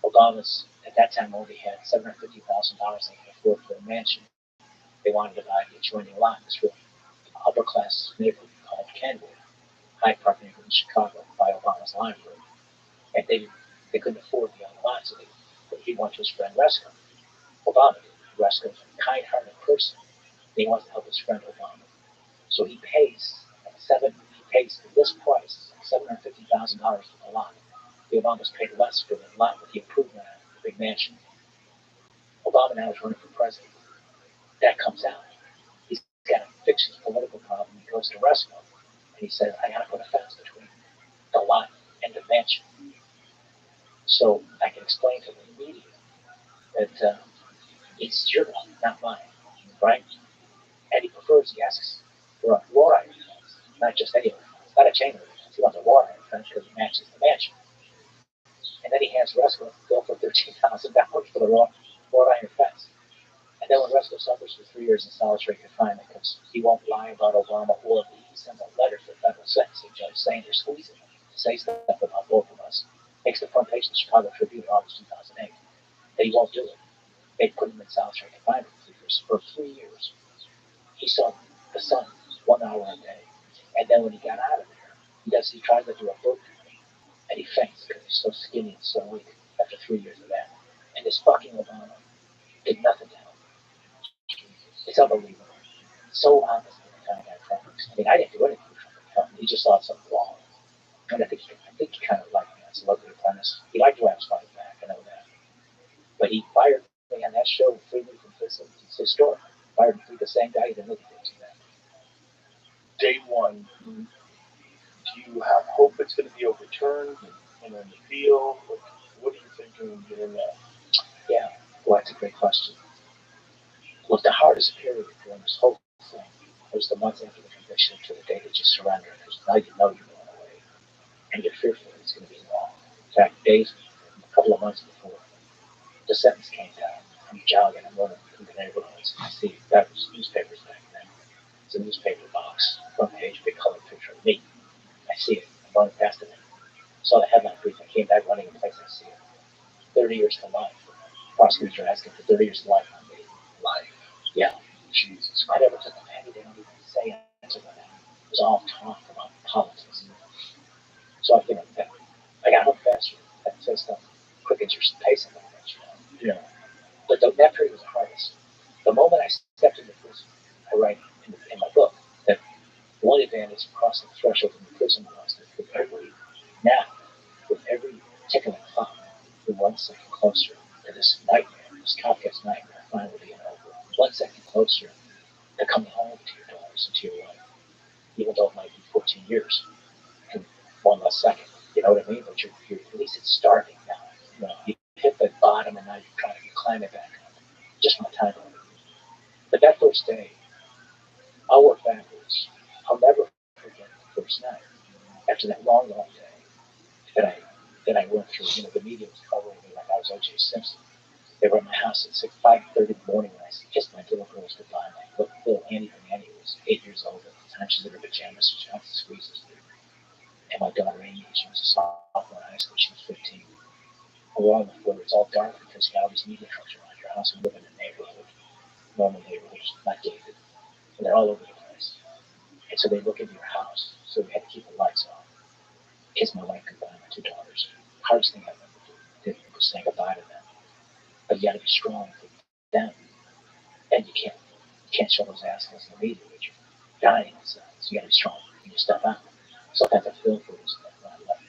Obama's, at that time, only had $750,000 they could afford for a mansion. They wanted to buy the adjoining lot in this real upper class neighborhood called Kenwood, Hyde Park neighborhood in Chicago, by Obama's library. And they couldn't afford the other lot, so he went to his friend Resco. Obama did. Resco's a kind-hearted person. And he wants to help his friend Obama. So he pays this price, $750,000 for the lot. The Obamas paid less for the lot with the improvement on the big mansion. Obama now is running for president. That comes out. He's got to fix his political problem. He goes to Resco and he says, I got to put a fence between the lot and the mansion. So I can explain to the media that it's your lot, not mine, right? And he asks for a wrought iron fence, not just any fence, not a chain link fence. He wants a wrought iron fence because it matches the mansion. And then he has Resco go for $13,000 for the wrought iron fence. And then when Resco suffers for 3 years in solitary confinement because he won't lie about Obama, or he sends a letter to the federal sentencing judge saying they're squeezing him to say stuff about both of us, makes the front page of the Chicago Tribune in August 2008. And he won't do it. They put him in solitary confinement for 3 years. He saw the sun, 1 hour a day. And then when he got out of there, he tries to do a book and he faints because he's so skinny and so weak after 3 years of that. And this fucking Obama did nothing to help. It's unbelievable. So honest with the kind of guy Trump is. I mean, I didn't do anything for Trump. He just saw something wrong. And I think he kind of liked me as a lovely apprentice. He liked Rap's fight back, I know that. But he fired me on that show and freed me from prison. It's historic. Fired me the same guy that really did that. Day one, do you have hope it's going to be overturned and in the field? Like, what are you thinking in that? Yeah, well, that's a great question. Look, the hardest period during this whole thing was the months after the conviction to the day that you surrender, because now you know you're going away, and you're fearful it's going to be long. In fact, days, a couple of months before the sentence came down, I'm jogging, I'm running through the neighborhoods, and I see that was newspapers back then. It's a newspaper box, front page, big colored picture of me. I see it. I'm running past it. Saw the headline brief. I came back running in place. I see it. 30 years to life. Prosecutors are asking for 30 years to life on me. Life. Yeah. Jesus. I never took a penny. They don't even say anything about that. It was all talk about politics. So I got home faster. I had to say stuff quick as your pacing on that, you know. Yeah. But that period was the hardest. The moment I stepped into prison, I write in my book that one advantage of crossing the threshold in the prison was that with every tick of the clock, we're 1 second closer to this nightmare, this Kafka's nightmare finally being over. 1 second closer to coming home to your daughters and to your wife, even though it might be 14 years and 1 less second. You know what I mean? But you're at least it's starting now. You know, you hit the bottom and now you're trying to climb it back up. Just my time over. But that first day, I'll work backwards. I'll never forget the first night. After that long, long day that I went through, you know, the media was covering me like I was O.J. Simpson. They were at my house at 5:30 in the morning when I kissed my little girls goodbye. My little Annie was 8 years old at the time. She's in her pajamas. She wants to squeeze us. And my daughter Amy, she was a sophomore in high school. She was 15. And we're on the floor. It's all dark because you got all these media trucks around your house. We live in a neighborhood, normal neighborhood, not gated. And they're all over the place. And so they look into your house. So we had to keep the lights on. Kiss my wife goodbye, my 2 daughters. Hardest thing I've ever did was saying goodbye to them. But you got to be strong for them, and you can't show those assholes in the media that you're dying inside. So you got to be strong when you step out. Sometimes I feel for this when I left.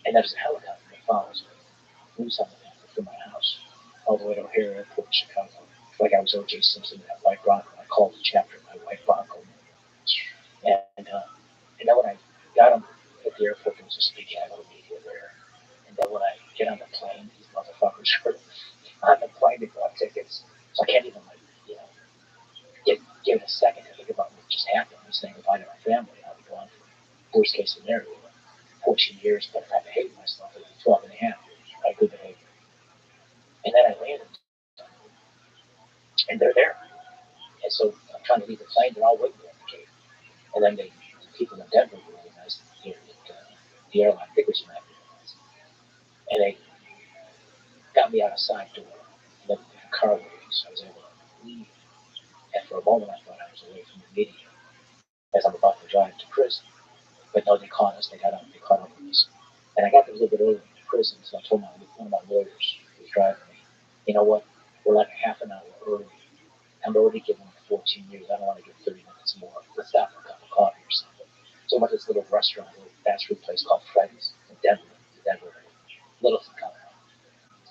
And there's a helicopter that follows me, moves helicopter from my house all the way to O'Hare Airport in Chicago. Like I was O.J. Simpson in that white Bronco. I called the chapter my white Bronco. And then when I got him at the airport, there was this big gaggle of media there. And then when I get on the plane, these motherfuckers are on the plane, they bought tickets. So I can't even, give it a second to think about what just happened. I'm saying goodbye to my family. I'll be gone for worst case scenario, 14 years, but if I behaved myself, it would be 12 and a half years. I good behavior. And then I landed, and they're there. And so I'm trying to leave the plane, they're all waiting at the gate. And then the people in Denver were really nice here at the airline, I think it was United Airlines. And they got me out a side door, and then the car waiting, so I was able to leave. And for a moment, I thought I was away from the media as I'm about to drive to prison. But no, they caught us. They caught up with us. And I got there a little bit early in prison, so I told one of my lawyers who was driving me, you know what? We're like a half an hour early. I'm already giving them 14 years. I don't want to give 30 minutes more. Let's stop for a cup of coffee or something. So I went to this little restaurant, a little fast food place called Freddy's in Denver, Littleton, Colorado.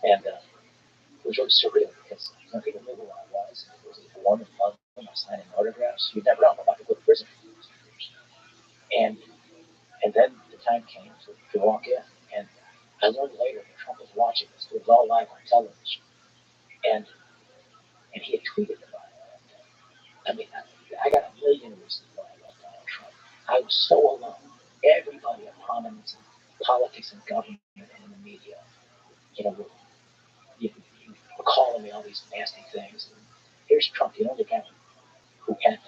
And it was really surreal because people knew who I was. It was warm and loving. I was signing autographs. You'd never know. I'm about to go to prison for 2 years. And then the time came to walk in. And I learned later that Trump was watching this. It was all live on television. And he had tweeted about it. I mean, I got a million reasons why I love Donald Trump. I was so alone. Everybody of prominence in politics and government and in the media, you know, were calling me all these nasty things. And here's Trump, the only guy who had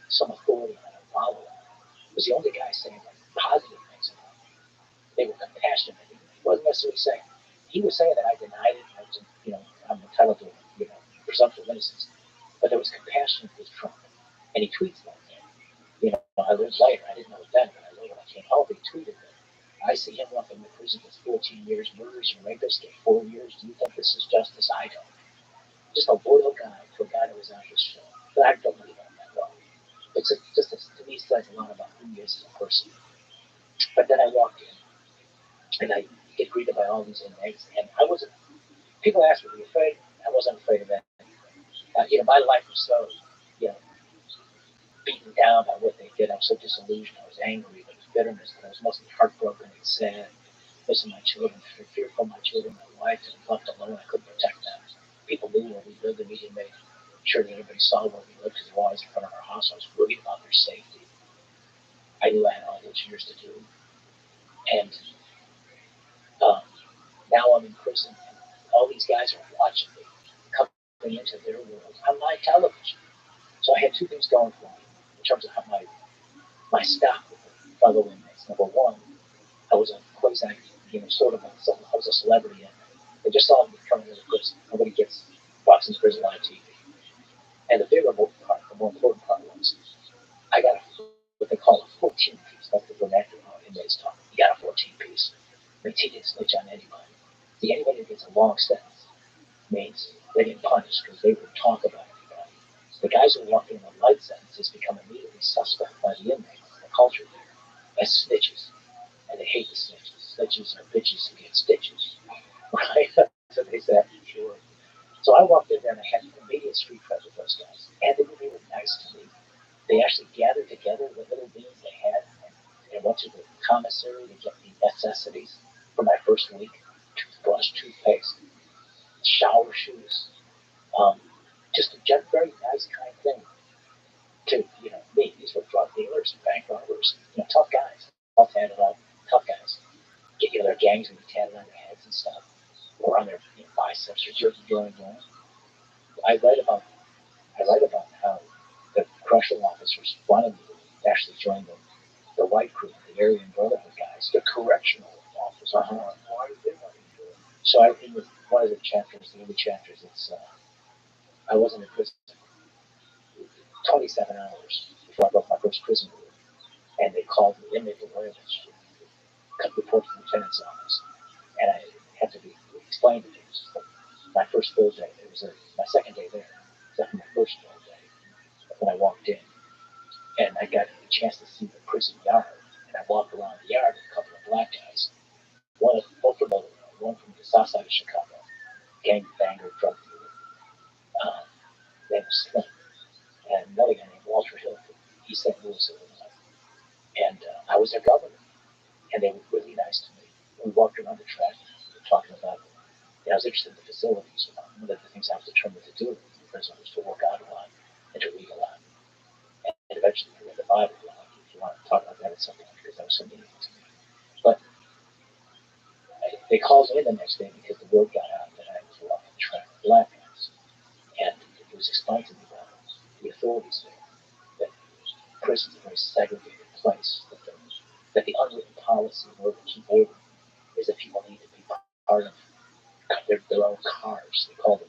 some authority and a following, was the only guy saying positive things about me. They were compassionate. He wasn't necessarily saying. He was saying that I denied it. I was, I'm entitled to, presumption of innocence. But there was compassion with Trump, and he tweets like that. I learned later. I didn't know it then, but I later when I came home, they tweeted that I see him walking in prison gets 14 years, murders and rapists get 4 years. Do you think this is justice? I don't. Just a loyal guy to a guy that was on his show. But I don't believe him that well. To me, it says a lot about who he is as a person. But then I walked in, and I get greeted by all these inmates, and I wasn't. People ask me, "Were you afraid?" I wasn't afraid of anything. My life was so, you know, beaten down by what they did. I was so disillusioned. I was angry. There was bitterness. But I was mostly heartbroken and sad. Missing my children, fearful of my children, my wife, and left alone. I couldn't protect them. People knew where we lived. The media made sure that everybody saw where we lived because they were always in front of our house. I was worried about their safety. I knew I had all those years to do. And now I'm in prison, and all these guys are watching me, coming into their world on my television. So I had two things going for me in terms of how my stock with the fellow inmates. Number one, I was a quasi, I was a celebrity inmate. They just saw me coming into prison. Nobody walks into prison on TV. And the more important part was, I got what they call a 14 piece. That's the vernacular inmates talk. You got a 14 piece. I mean, he didn't snitch on anybody. See, anybody that gets a long sentence means they get punished because they would talk about anybody. The guys who walk in with light sentences become immediately suspect by the inmates, the culture there, as snitches. And they hate the snitches. Snitches are bitches who get stitches. Right? That's what they said. Sure. So I walked in there and I had immediate street cred with those guys. And they were nice to me. They actually gathered together the little beans they had and went to the commissary to get the necessities for my first week. Toothbrush, toothpaste, shower shoes. Just a very nice, kind thing to, me. These were drug dealers and bank robbers, tough guys, all tatted up, tough guys. Their gangs would be tatted on their heads and stuff, or on their biceps or jerky joint. I write about how the correctional officers wanted me to actually join the white crew, the Aryan Brotherhood guys. The correctional officers. Why did they want you to do it? So in one of the chapters, the early chapters, it's I wasn't in prison 27 hours before I broke my first prison rule, and they called the inmate awareness, report to the lieutenant's office, and I had to be explained to things. My first full day, my second day there, except for my first full day, when I walked in, and I got a chance to see the prison yard, and I walked around the yard with a couple of black guys, one from the south side of Chicago, gangbanger, drug dealer, named Slim, and another guy named Walter Hill from East St. Louis, Illinois. And I was their governor, and they were really nice to me. We walked around the track, we were talking about it. And I was interested in the facilities. One of the things I was determined to do in prison was to work out a lot and to read a lot. And eventually I read the Bible a lot, if you want to talk about that at some point, because that was so meaningful to me. But they called me in the next day because the word got out that I was walking the track with black guys. And it was explained to me by the authorities there that prison's a very segregated place, that the unwritten policy in order to keep order is that people need to be part of their own cars. They call it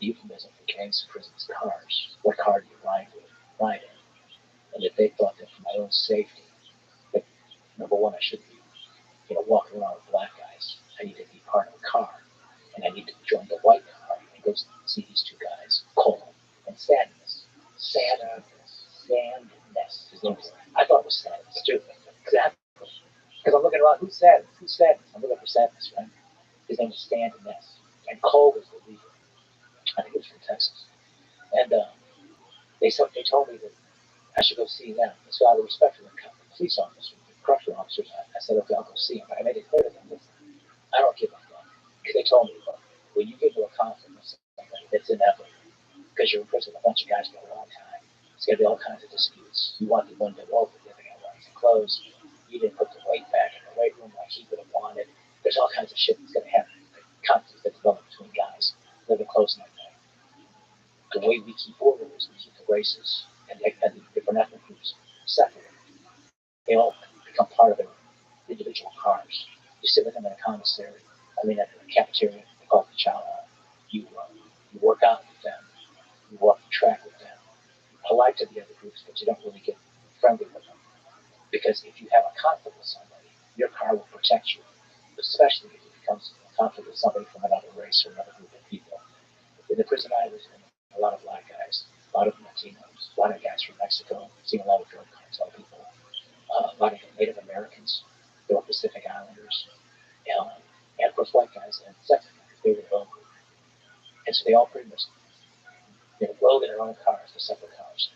the euphemism for gangs in prisons cars. What car do you ride in? And if they thought that for my own safety, that number one, I shouldn't be, walking around with black guys. I need to be part of a car, and I need to join the white car and go see these two guys, Cole and Sadness. Sadness. His name was, I thought it was Sadness too, because I'm looking around. Who's Sadness? I'm looking for Sadness, right? His name was Stan Ness, and Cole was the leader. I think he was from Texas, and they told me that I should go see them. So out of respect for the police officers, the correctional officers, I said, okay, I'll go see them. But I made it clear to them, listen, I don't give a fuck. Because they told me, look, when you get into a conflict with somebody, that's inevitable. Because you're in prison with a bunch of guys for a long time. There's going to be all kinds of disputes. You want the window open, the other guy wants it closed. You didn't put the weight back in the weight room like he would have wanted. There's all kinds of shit that's going to happen. Conflicts that develop between guys living close like that. The way we keep order is we keep the races and the different ethnic groups separate. They all become part of their individual cars. You sit with them in a commissary, at the cafeteria, they call it the chow hall. You work out with them, you walk the track with them. You polite to the other groups, but you don't really get friendly with them. Because if you have a conflict with somebody, your car will protect you, especially if it becomes a conflict with somebody from another race or another group of people. In the prison I was in, a lot of black guys, a lot of Latinos, a lot of guys from Mexico, seeing a lot of drug cartel people, a lot of Native Americans, there were Pacific Islanders, and of course white guys and sex offenders. They were the whole group. And so they all pretty much rode in their own cars, the separate cars.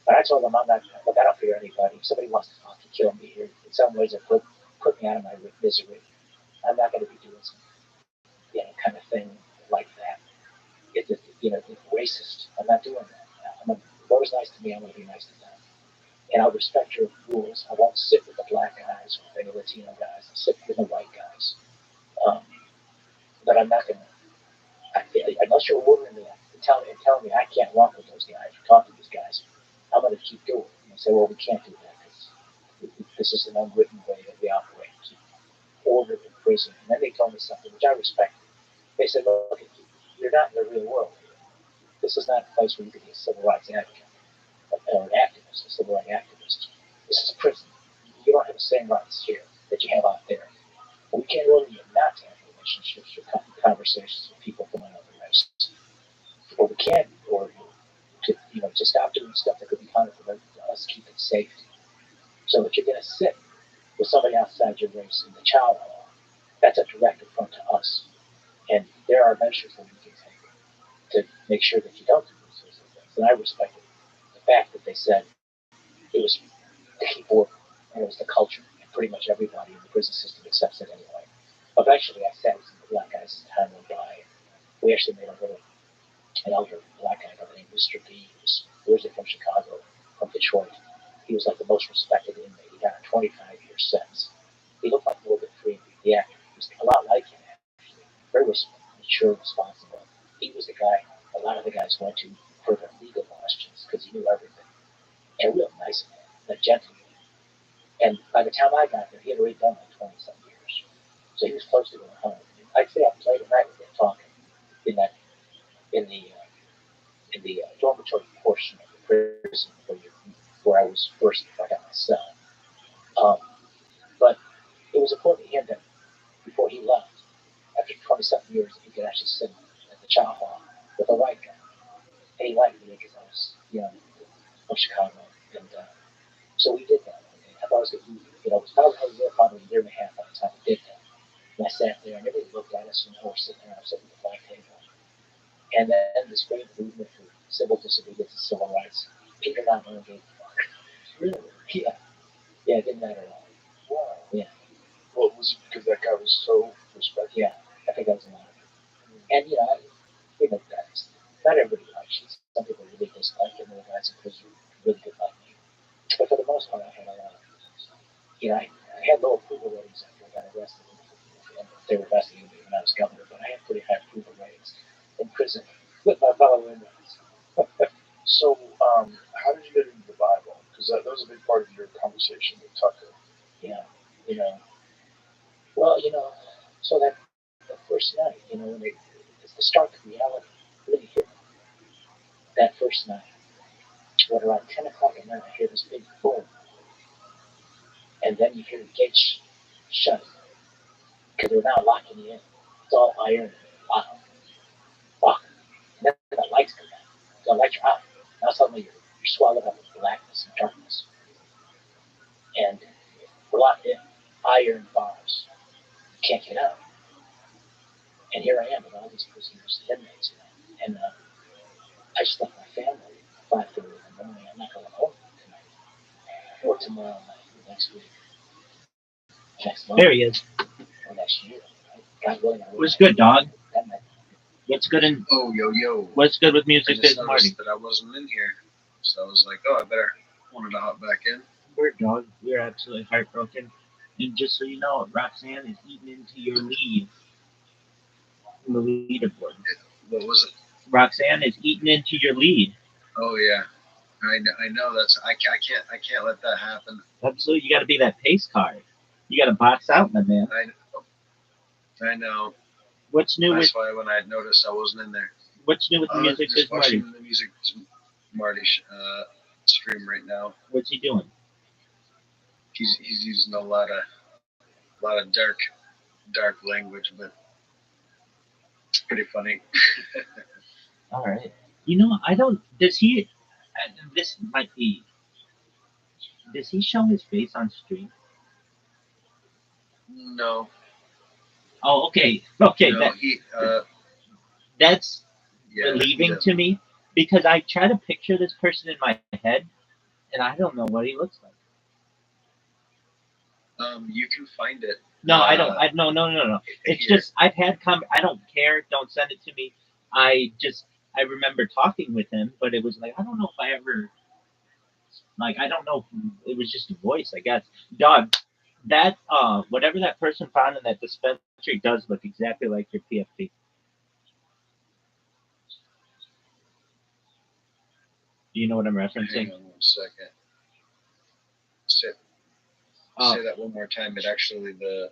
But I told them, I'm not, look, I don't fear anybody. If somebody wants to fucking kill me here, in some ways it put me out of my misery. I'm not going to be doing some, kind of thing like that. It's racist. I'm not doing that. Whoever's nice to me, I'm going to be nice to them. And I'll respect your rules. I won't sit with the black guys or any Latino guys. I'll sit with the white guys. But I'm not going to, unless you're ordering me and telling me I can't walk with those guys or talk to these guys, I'm going to keep doing it. And say, well, we can't do that because this is an unwritten way that we operate. Keep order in prison. And then they told me something which I respect. They said, look, you're not in the real world. This is not a place where you can be a civil rights advocate or an activist, a civil rights activist. This is prison. You don't have the same rights here that you have out there. We can't order you not to have relationships or conversations with people from another race. Or we can order you to stop doing stuff that could be harmful to us keeping safety. So if you're going to sit with somebody outside your race in the child hall, that's a direct affront to us. And there are measures that we can take to make sure that you don't do those sorts of things. And I respected the fact that they said it was the keyboard and it was the culture, and pretty much everybody in the prison system accepts it anyway. Eventually, I sat with some black guys as time went by. We actually made an elder black guy by the name of Mr. B. He was originally from Chicago, from Detroit. He was like the most respected inmate. He got a 25-year sentence. He looked like Morgan Freeman, the actor. He was a lot like him, actually. Very mature, responsible. He was the guy a lot of the guys went to for their legal questions because he knew everything. And a real nice man, a gentleman. And by the time I got there, he had already done like 20-some years. So he was close to going home. I'd say I played at night with him talking in the dormitory portion of the prison where I was first before I got my cell. But it was important to him that before he left, after 20-something years, he could actually sit at the chow hall with a white guy. And he liked me because I was, from Chicago. And so we did that. I thought it was going to be, it was probably a year and a half by the time we did that. And I sat there and everybody looked at us and we're sitting there, I was sitting at the black table. And then this great movement for civil disobedience and civil rights, Peter not knowing gave a fuck. Really? Yeah. Yeah, it didn't matter at all. Wow. Yeah. Well, was it because that guy was so respected? Yeah, I think that was a lot of it. And, guys, not everybody likes you. Some people really dislike him, and the guys in prison really did like me. But for the most part, I had a lot of, I had low approval ratings after I got arrested. And they were investigating me when I was governor, but I had pretty high approval ratings in prison with my fellow inmates. So, how did you get into the Bible? Because that was a big part of your conversation with Tucker. Yeah, well, so that the first night, when it's the stark reality really hit me. That first night, when around 10 o'clock at night, I hear this big boom. And then you hear the gates shut because they're now locking you in. It's all iron, lock. And then the lights come down. The lights are out. Now suddenly you're swallowed up in blackness and darkness. And we're locked in. Iron bars. You can't get out. And here I am with all these prisoners, inmates, and I just left my family at 5:30 in the morning. I'm not going home tonight or tomorrow night or next week, next month. There he is. Or next year. Right? God willing, What's good, dog? That night. What's good in? Oh, yo. What's good with music I this just morning? noticed that I wasn't in here, so I was like, I wanted to hop back in. We're dog. We're absolutely heartbroken. And just so you know, Roxanne is eating into your lead. The leaderboard. What was it? Roxanne is eating into your lead. Oh yeah, I know. I can't let that happen. Absolutely, you got to be that pace card. You got to box out, my man. I know. What's new That's why when I noticed I wasn't in there. What's new with the music this watching Marty? the music Marty stream right now. What's he doing? he's using a lot of dark language, but it's pretty funny. All right. You know, I don't. Does he? This might be. Does he show his face on stream? No. Oh, okay. Okay. No, that's yeah, relieving to me because I try to picture this person in my head, and I don't know what he looks like. You can find it. No, I don't. No. It's Here. just I've had I don't care. Don't send it to me. I remember talking with him, but it was like I don't know if I ever I don't know. It was just a voice, I guess. Dog, that whatever that person found in that dispensary does look exactly like your PFP. Do you know what I'm referencing? Hang on 1 second. Say that one more time. It actually the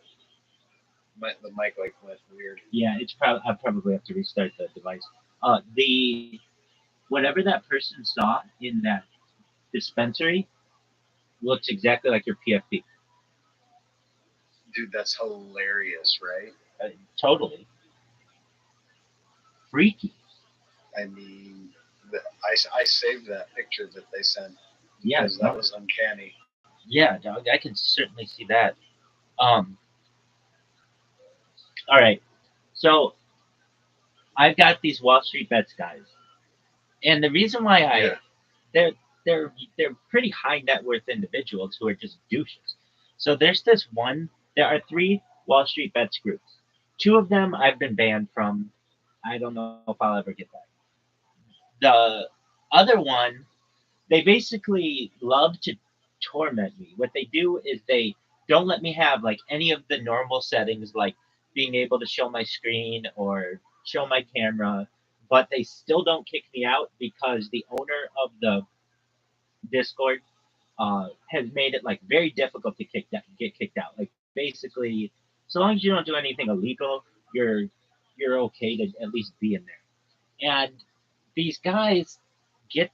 mic went weird. Yeah, it's probably I probably have to restart the device. The whatever that person saw in that dispensary looks exactly like your PFP. Dude, that's hilarious, right? Totally. Freaky. I mean, I saved that picture that they sent Yeah, because that was uncanny. Yeah, dog, I can certainly see that. All right, so I've got these Wall Street Bets guys, and the reason why they're they're pretty high net worth individuals who are just douches. So there's this one. There are 3 Wall Street Bets groups. 2 of them I've been banned from. I don't know if I'll ever get back. The other one, they basically love to torment me. What they do is they don't let me have any of the normal settings, like being able to show my screen or show my camera, but they still don't kick me out because the owner of the Discord has made it very difficult to get kicked out. Like basically, so long as you don't do anything illegal, you're okay to at least be in there. And these guys get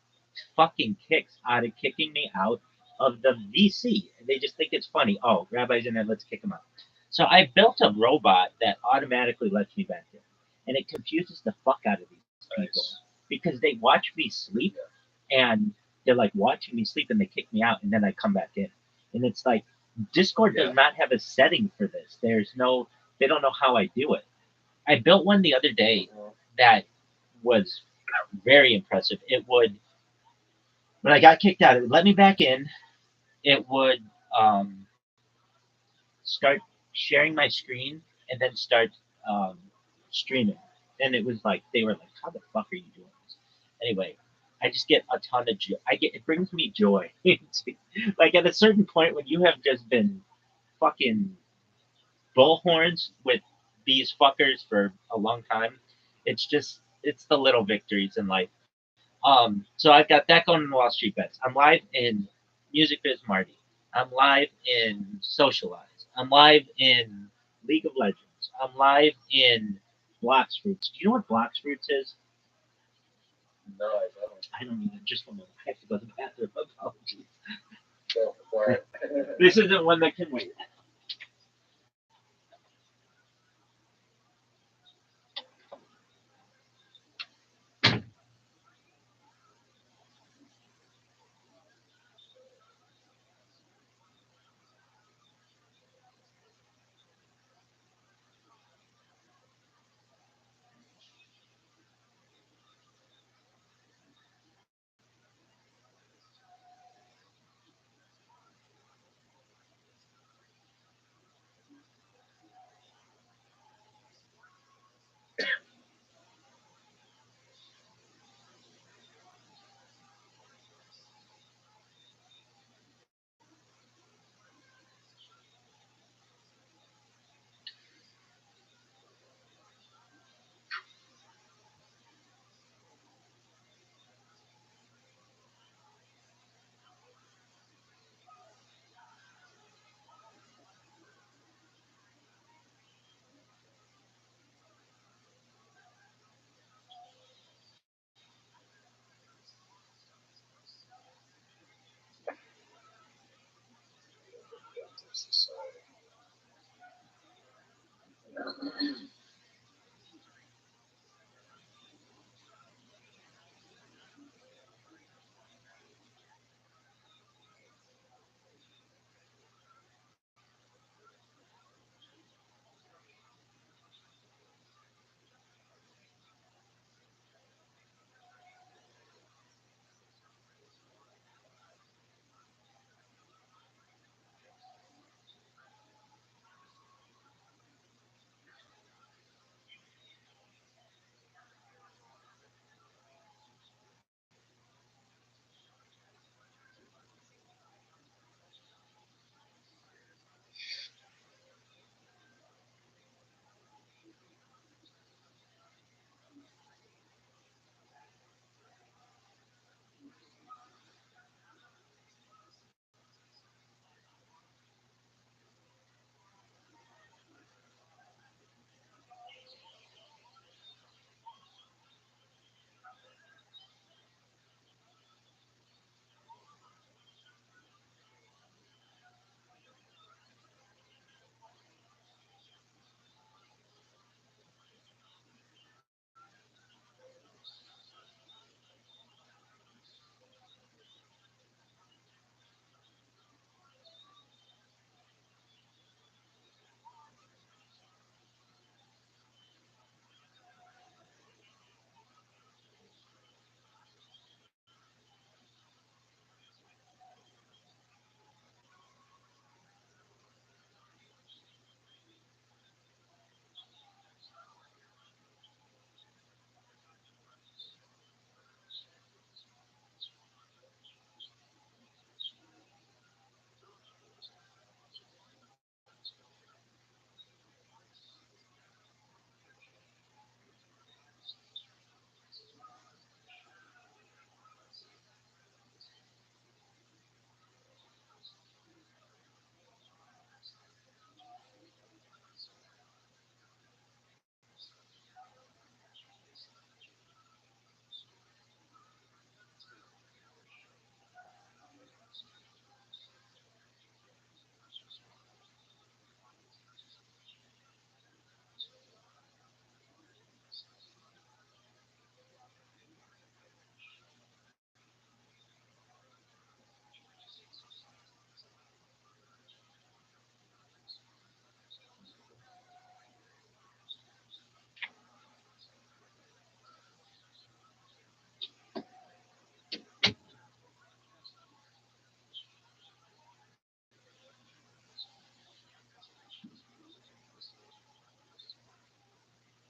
fucking kicks out of kicking me out of the VC. They just think it's funny. Oh, Rabbi's in there, let's kick him out. So I built a robot that automatically lets me back in. And it confuses the fuck out of these people because they watch me sleep and they're watching me sleep and they kick me out and then I come back in. And it's like Discord does not have a setting for this. They don't know how I do it. I built one the other day that was very impressive. It would, when I got kicked out, it would let me back in. It would start sharing my screen and then start um, streaming. And it was they were like, "How the fuck are you doing this?" Anyway, I just get a ton of joy. It brings me joy. At a certain point when you have just been fucking bullhorns with these fuckers for a long time, it's the little victories in life. So I've got that going in Wall Street Bets. I'm live in Music Biz Marty. I'm live in Socialize. I'm live in League of Legends. I'm live in Blox Fruits. Do you know what Blox Fruits is? No, I don't. I don't even. Just 1 moment. I have to go to the bathroom. Apologies. Go for it. This isn't one that can wait.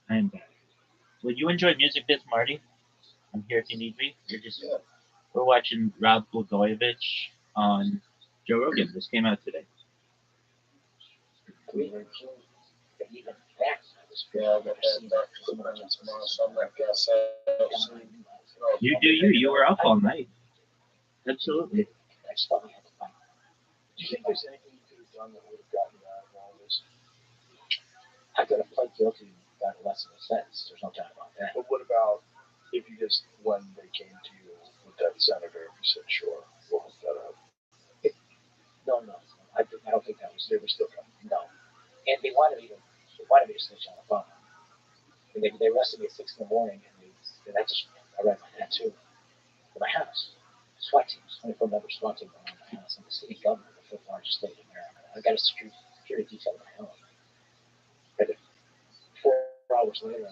I am back. Would you enjoy music bits, Marty? I'm here if you need me. We're watching Rob Blagojevich on Joe Rogan. This came out today. Even that, I was Yeah, but that's tomorrow, so I'm not gonna say. You do you. You were up all night. Absolutely. I just thought we had to find. Do you think there's anything you could have done that would have gotten you out of all this? I could have pled guilty and got less of a sentence. There's no doubt about that. But what about if you just, when they came to you with that senator, if you said, sure, we'll hook that up? No. I don't think that was. They were still coming. No. And they wanted me to snitch on the phone. And they arrested me at 6 in the morning, and I read my hat too. For my house. SWAT teams, 24-member SWAT team around my house. I'm the city governor of the fifth largest state in America. I got a security detail of my own. But 4 hours later,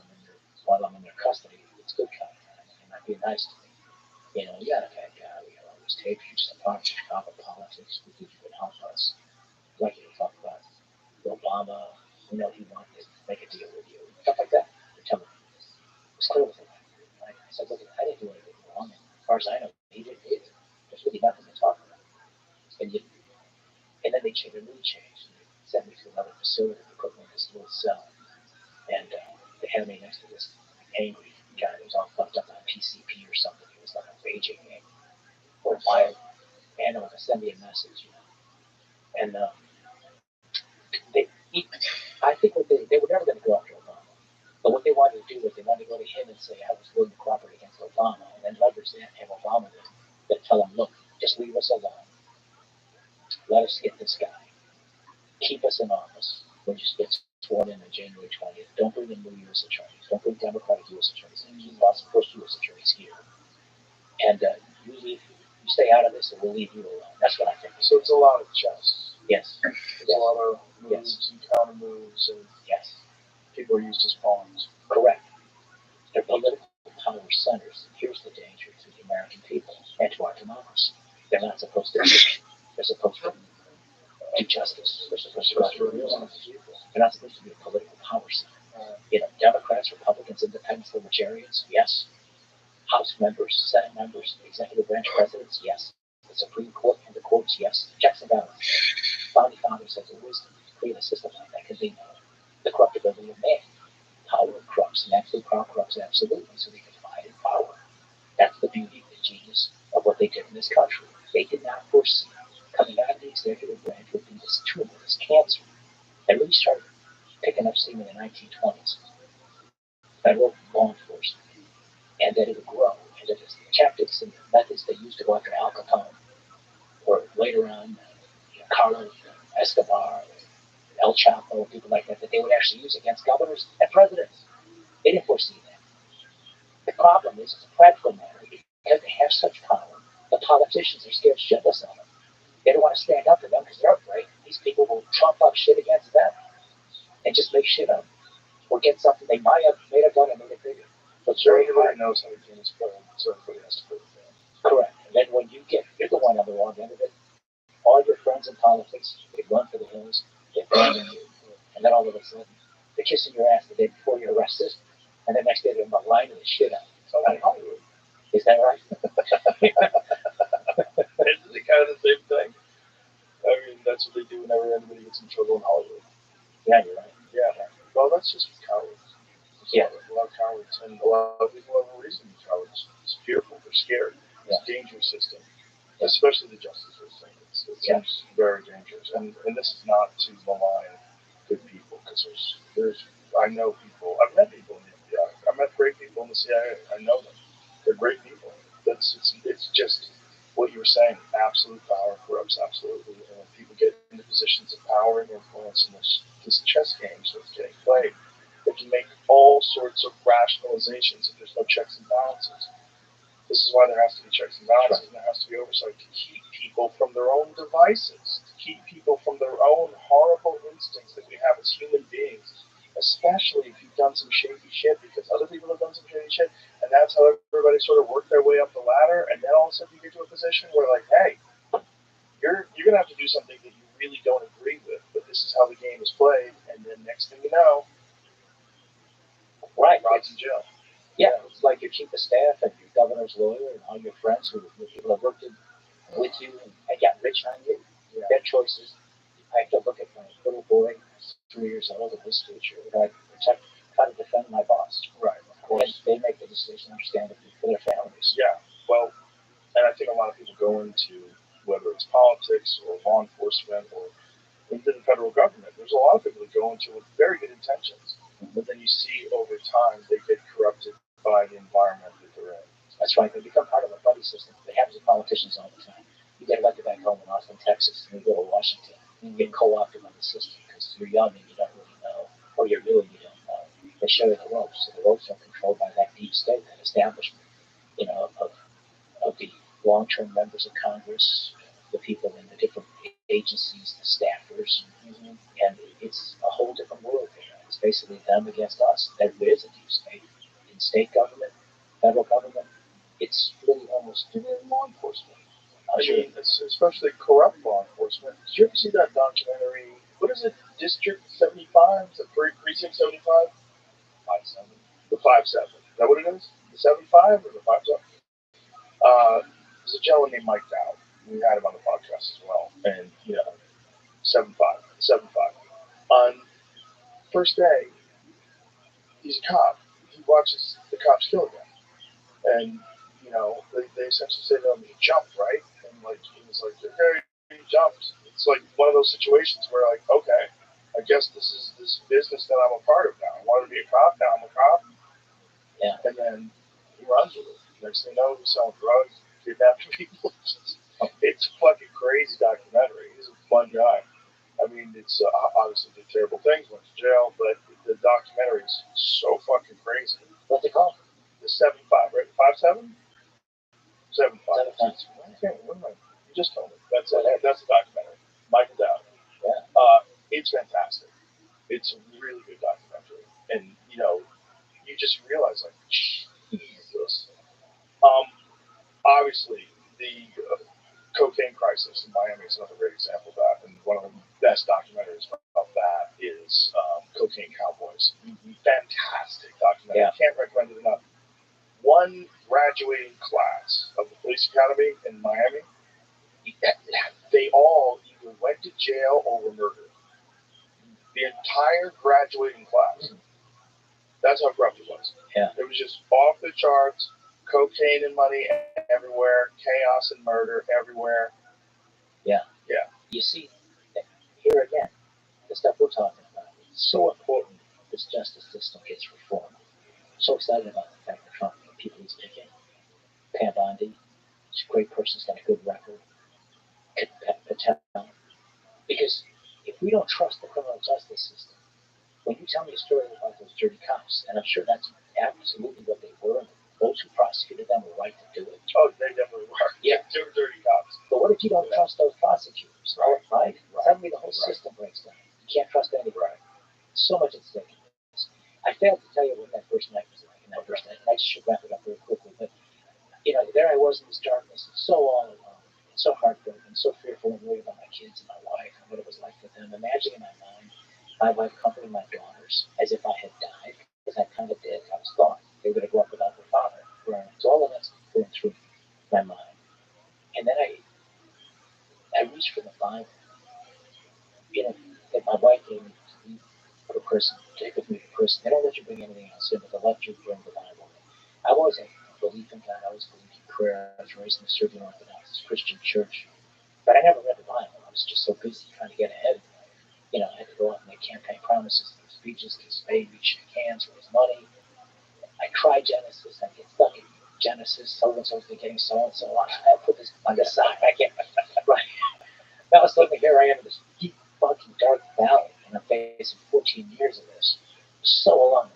while I'm in their custody, it's good content, and they're being nice to me. Yeah, the bad guy, we got all these tapes, you're just a part of Chicago politics, we think you can help us. I'd like you to talk about Obama, he wanted to make a deal with you, stuff like that. They tell me. It was clear with him. I said, look, I didn't do anything wrong, and as far as I know, he didn't either. There's really nothing to talk about. And then they changed, the mood changed, and they sent me to another facility, they put me in this little cell, and they had me next to this angry guy that was all fucked up on PCP or something. He was like a raging angry or violent animal to send me a message, And I think they were never going to go after Obama. But what they wanted to do was they wanted to go to him and say, I was willing to cooperate against Obama, and then leverage that and have Obama then tell him, look, just leave us alone. Let us get this guy. Keep us in office. We'll just get sworn in and January 20th. Don't bring in new U.S. attorneys. Don't bring Democratic U.S. attorneys in. Keep lots of first U.S. attorneys here. And you stay out of this, and we'll leave you alone. That's what I think. So it's a lot of chess. Yes. It's a lot of moves and counter moves, and yes, people are used as pawns. Correct. They're political power centers. Here's the danger to the American people and to our democracy. They're not supposed to. They're supposed to do justice. They're supposed to represent the people. They're not supposed to be a political power center. Democrats, Republicans, independents, libertarians, yes. House members, Senate members, executive branch presidents, yes. The Supreme Court and the courts, yes. Checks and balances. Founding fathers had the wisdom to create a system like that because they know the corruptibility of man. Power corrupts, and absolute power corrupts absolutely, so they can divide in power. That's the beauty, the genius of what they did in this country. They did not foresee coming out of the executive branch would be this tumor, this cancer, that really started picking up steam in the 1920s. Federal law enforcement, and that it would grow, and that the tactics and methods they used to go after Al Capone, or later on, Carlos Escobar, El Chapo, people like that they would actually use against governors and presidents. They didn't foresee that. The problem is, it's a practical matter, because they have such power, the politicians are scared shitless of them. They don't want to stand up to them because they're afraid these people will trump up shit against them and just make shit up, or get something they might have made up done and made it bigger. But so everybody knows how the game is played, so everybody has to play the game. Correct. And then when you're the one on the wrong end of it, all your friends in politics, they run for the hills, they abandon you, and then all of a sudden, they're kissing your ass the day before you're arrested, and the next day they're lining the shit out. So like Hollywood. Is that right? Isn't it kind of the same thing? I mean, that's what they do whenever anybody gets in trouble in Hollywood. Yeah, you're right. Yeah. Well, that's just cowards. Yeah. A lot of cowards, and a lot of people have a reason to be cowards. It's fearful, they're scared. It's a dangerous system, especially the justice system. It seems very dangerous, and this is not to malign good people, because I know people, I've met people in the FBI, I've met great people in the CIA, I know them. They're great people. It's just what you were saying. Absolute power corrupts absolutely, and when people get into positions of power and influence in this chess game that's getting played, they can make all sorts of rationalizations if there's no checks and balances. This is why there has to be checks and balances, and there has to be oversight to keep people from their own devices, to keep people from their own horrible instincts that we have as human beings, especially if you've done some shady shit, because other people have done some shady shit, and that's how everybody sort of worked their way up the ladder, and then all of a sudden you get to a position where, like, hey, you're going to have to do something that you really don't agree with, but this is how the game is played, and then next thing you know, right, Rod's in jail. Yeah, it's like your chief of staff and your governor's lawyer and all your friends who people have worked with you and got rich on you. Yeah. Their choices. I have to look at my little boy, 3 years old, and his future. And I try to defend my boss. Right, of course. And they make the decision, understandably, for their families. Yeah, well, and I think a lot of people go into, whether it's politics or law enforcement or even the federal government, there's a lot of people that go into with very good intentions. But then you see over time they get corrupted by the environment that they're in. That's right. They become part of a buddy system. They happen to politicians all the time. You get elected back home in Austin, Texas, and you go to Washington. You get co-opted by the system because you're young and you don't really know, or you're new and you don't know. They show you the ropes. So the ropes are controlled by that deep state, that establishment, of the long-term members of Congress, the people in the different agencies, the staffers, and it's a whole different world there. It's basically them against us. There is a deep state in state government, federal government. It's really almost law enforcement. I mean, especially corrupt law enforcement. Did you ever see that documentary? What is it? District 75? Is it Precinct 75? 5-7. The 5-7. Is that what it is? The 75 or the 5-7? There's a gentleman named Mike Dowd. We had him on the podcast as well. And, 7-5. On first day, he's a cop. He watches the cops kill a guy. And, they essentially say to him, he jumped, right? And, he was like, okay, he jumped. It's like one of those situations where, okay, I guess this is this business that I'm a part of now. I wanted to be a cop, now I'm a cop. Yeah. And then he runs with it. Next thing you know, he's selling drugs, kidnapping people. It's a fucking crazy documentary. He's a fun guy. I mean, it's obviously did terrible things, went to jail, but the documentary is so fucking crazy. What's it called? The 7-5, right? 5-7? 7-5. 7-5. You just told me. That's the documentary. Michael Dowd. Yeah. It's fantastic. It's a really good documentary. And, you know, you just realize, like, Jesus. Obviously, the cocaine crisis in Miami is another great example of that. And one of the best documentaries about that is Cocaine Cowboys. Fantastic documentary. Yeah. I can't recommend it enough. One graduating class of the police academy in Miami, they all either went to jail or were murdered. The entire graduating class. That's how corrupt it was. Yeah. It was just off the charts, cocaine and money everywhere, chaos and murder everywhere. Yeah. Yeah. You see, here again, the stuff we're talking about, it's so important this justice system gets reformed. I'm so excited about the fact that Trump, the people he's picking, Pam Bondi, she's a great person, she's got a good record, Patel. Because if we don't trust the criminal justice system, when you tell me a story about those dirty cops, and I'm sure that's absolutely what they were, and those who prosecuted them were right to do it. Oh, they definitely were. Yeah. They were dirty cops. But what if you don't trust those prosecutors? Right? Suddenly the whole system breaks down. You can't trust anybody. Right. So much at stake. I failed to tell you what that first night was like. And that first night, and I just should wrap it up very quickly. But you know, there I was in this darkness, so all alone, and so heartbroken, so fearful and worried about my kids and my wife and what it was like for them. Imagining in my mind my wife comforting my daughters as if I had died, because I kind of did. I was gone. They were going to grow up without their father. Right. So all of that's going through my mind. And then I reached for the Bible. You know, that my wife gave me to go to prison, take with me to prison. They don't let you bring anything else in, but they let you bring the Bible. I always had belief in God. I always believed in prayer. I was raised in a Serbian Orthodox Christian church. But I never read the Bible. I was just so busy trying to get ahead. You know, I had to go out and make campaign promises, give speeches, kiss babies, shake hands, raise money. I tried Genesis. I get stuck in Genesis. So-and-so's been getting so-and-so. I put this on the side. I can't. Right. Now suddenly here I am in this deep, fucking dark valley, and I'm facing 14 years of this. So alone.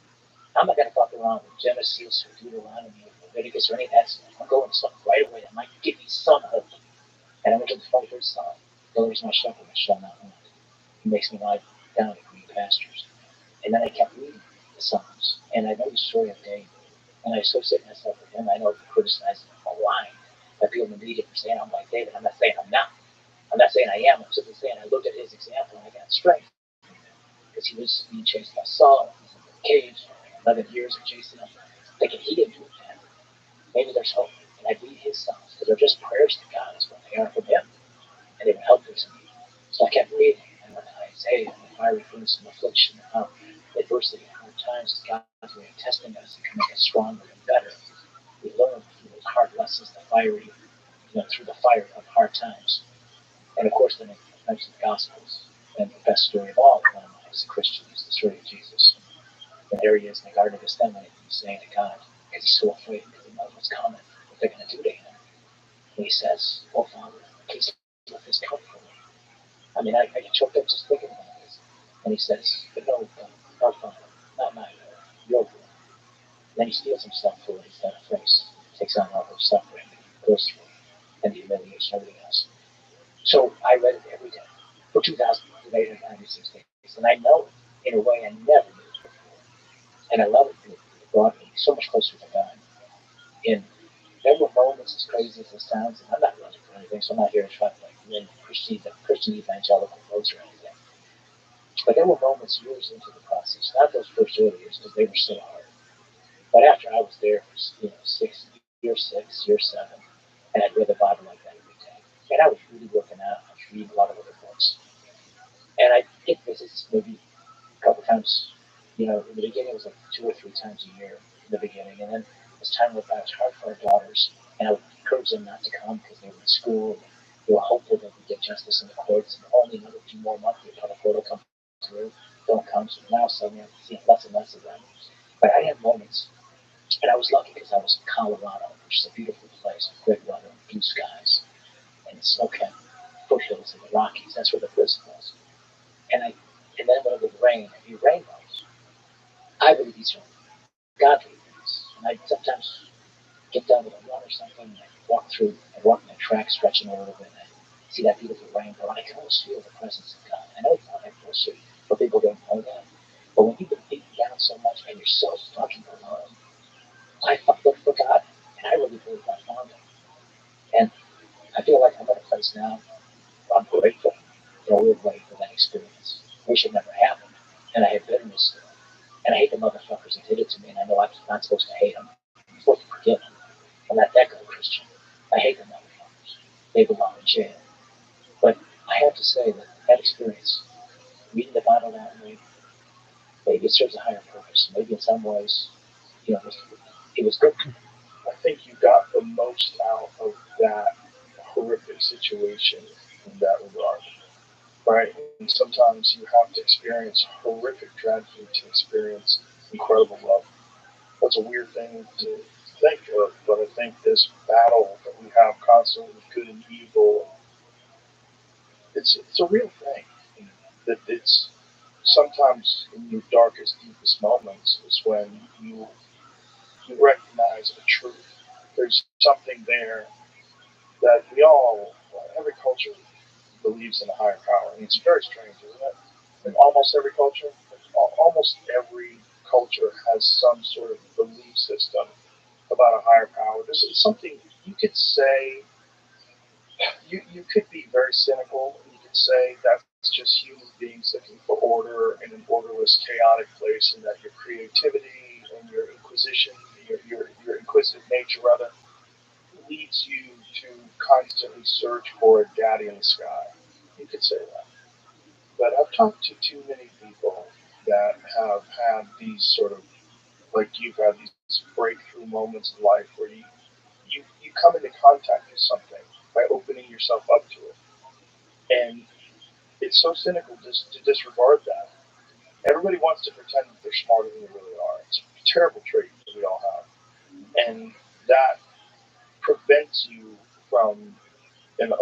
I'm not going to fuck around with Genesis or Deuteronomy or Leviticus or any of that stuff. I'm going to something right away that might give me some hope. And I went to the 23rd Psalm. The Lord is my shepherd, I shall not want. He makes me lie down in green pastures. And then I kept reading the Psalms. And I know the story of David. And I associate myself with him. I know I've been criticized a lot by people in the media for saying I'm like David. I'm not saying I'm not. I'm not saying I am. I'm simply saying I looked at his example and I got strength. Because he was being chased by Saul. He was in the cage. 11 years of chasing him. Thinking he didn't do it bad. Maybe there's hope. And I'd read his Psalms. Because they're just prayers to God is what they are from him. And they would help us. So I kept reading. And when Isaiah and the fiery furnace and affliction and how adversity and hard times is God's way of testing us and can make us stronger and better. We learn through those hard lessons, the fiery, through the fire of hard times. And of course, then it mentions the Gospels. And the best story of all, as a Christian, is the story of Jesus. And there he is in the Garden of Gethsemane, saying to God, because he's so afraid, because he knows what's coming, what they're going to do to him. And he says, "Oh, Father, please let this come from me." I mean, I get choked up just thinking about this. And he says, "But no, Father, not my will, your will." And then he steals himself for what he's done to face, takes on all the suffering, goes through, and the humiliation, everything else. So I read it every day for 2,896 days. And I know it in a way I never knew it before. And I love it. It brought me so much closer to God. And there were moments, as crazy as it sounds, and I'm not running for anything, so I'm not here to try to win Christian evangelical votes or anything. But there were moments years into the process, not those first early years, because they were so hard. But after I was there for year 6, year 7, and I'd read the Bible like that every day. And I was really working out. I was reading a lot of other books. And I'd get visits maybe a couple times, in the beginning it was like 2 or 3 times a year in the beginning. And then as time went by, it was hard for our daughters. And I would encourage them not to come because they were in school. They were hopeful that we'd get justice in the courts. And only another few more months the appellate court will come through. Don't come. So now suddenly I'm seeing less and less of them. But I had moments. And I was lucky because I was in Colorado, which is a beautiful place with great weather and blue skies. And the snow-capped foothills of the Rockies. That's where the prison was. And then when it would rain, it'd be rainbows. I believe these are godly things. And I sometimes get done with a run or something, and I walk in a track stretching a little bit, and I see that beautiful rainbow, and I can almost feel the presence of God. I know it's not that close, but people don't know that. But when you've been beaten down so much and you're so fucking alone, I look for God, and I really believe I found him. And I feel like I'm at a place now where I'm grateful in a weird way for that experience. Wish it never happened, and I have bitterness still. And I hate the motherfuckers that did it to me, and I know I'm not supposed to hate them. I'm supposed to forgive them. And let that go, Christian. I hate the motherfuckers. They belong in jail. But I have to say that that experience, reading the Bible that way, maybe it serves a higher purpose. Maybe in some ways, it was good. I think you got the most out of that horrific situation in that regard, right? And sometimes you have to experience horrific tragedy to experience incredible love. That's a weird thing to think of, but I think this battle that we have constantly with good and evil, it's a real thing. That it's sometimes in your darkest, deepest moments is when you recognize the truth. There's something there that every culture believes in a higher power. And it's very strange, isn't it? In almost every culture, has some sort of belief system about a higher power. This is something you could say. You could be very cynical. And you could say that's just human beings looking for order in an orderless, chaotic place, and that your creativity and your your inquisitive nature, rather, leads you to constantly search for a daddy in the sky. You could say that. But I've talked to too many people that have had these sort of, like you've had these breakthrough moments in life where you come into contact with something by opening yourself up to it. And it's so cynical just to disregard that. Everybody wants to pretend that they're smarter than they really are. It's a terrible trait that we all have. And that prevents you from, and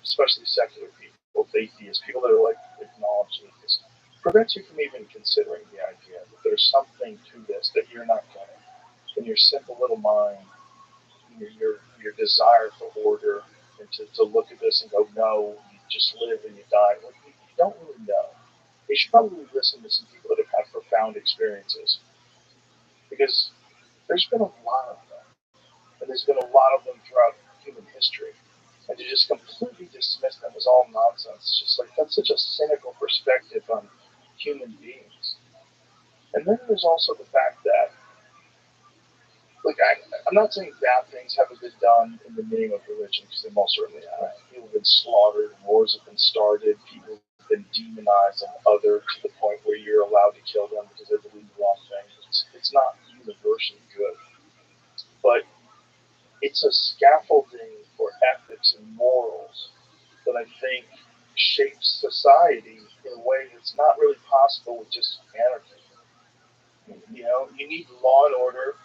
especially secular people, atheists, people that are like acknowledged atheists, prevents you from even considering the idea that there's something to this that you're not getting. In your simple little mind, your desire for order, and to look at this and go, no, you just live and you die. Well, you don't really know. You should probably listen to some people that have had profound experiences, because there's been a lot of them, and there's been a lot of them throughout human history. And to just completely dismiss them as all nonsense, it's just like, that's such a cynical perspective on human beings. And then there's also the fact that, like, I'm not saying bad things haven't been done in the name of religion, because they most certainly have. People have been slaughtered, wars have been started, people have been demonized and othered to the point where you're allowed to kill them because they believe the wrong thing. It's not universally good. But it's a scaffolding for ethics and morals that I think shapes society in a way that's not really possible with just anarchy. You need law and order.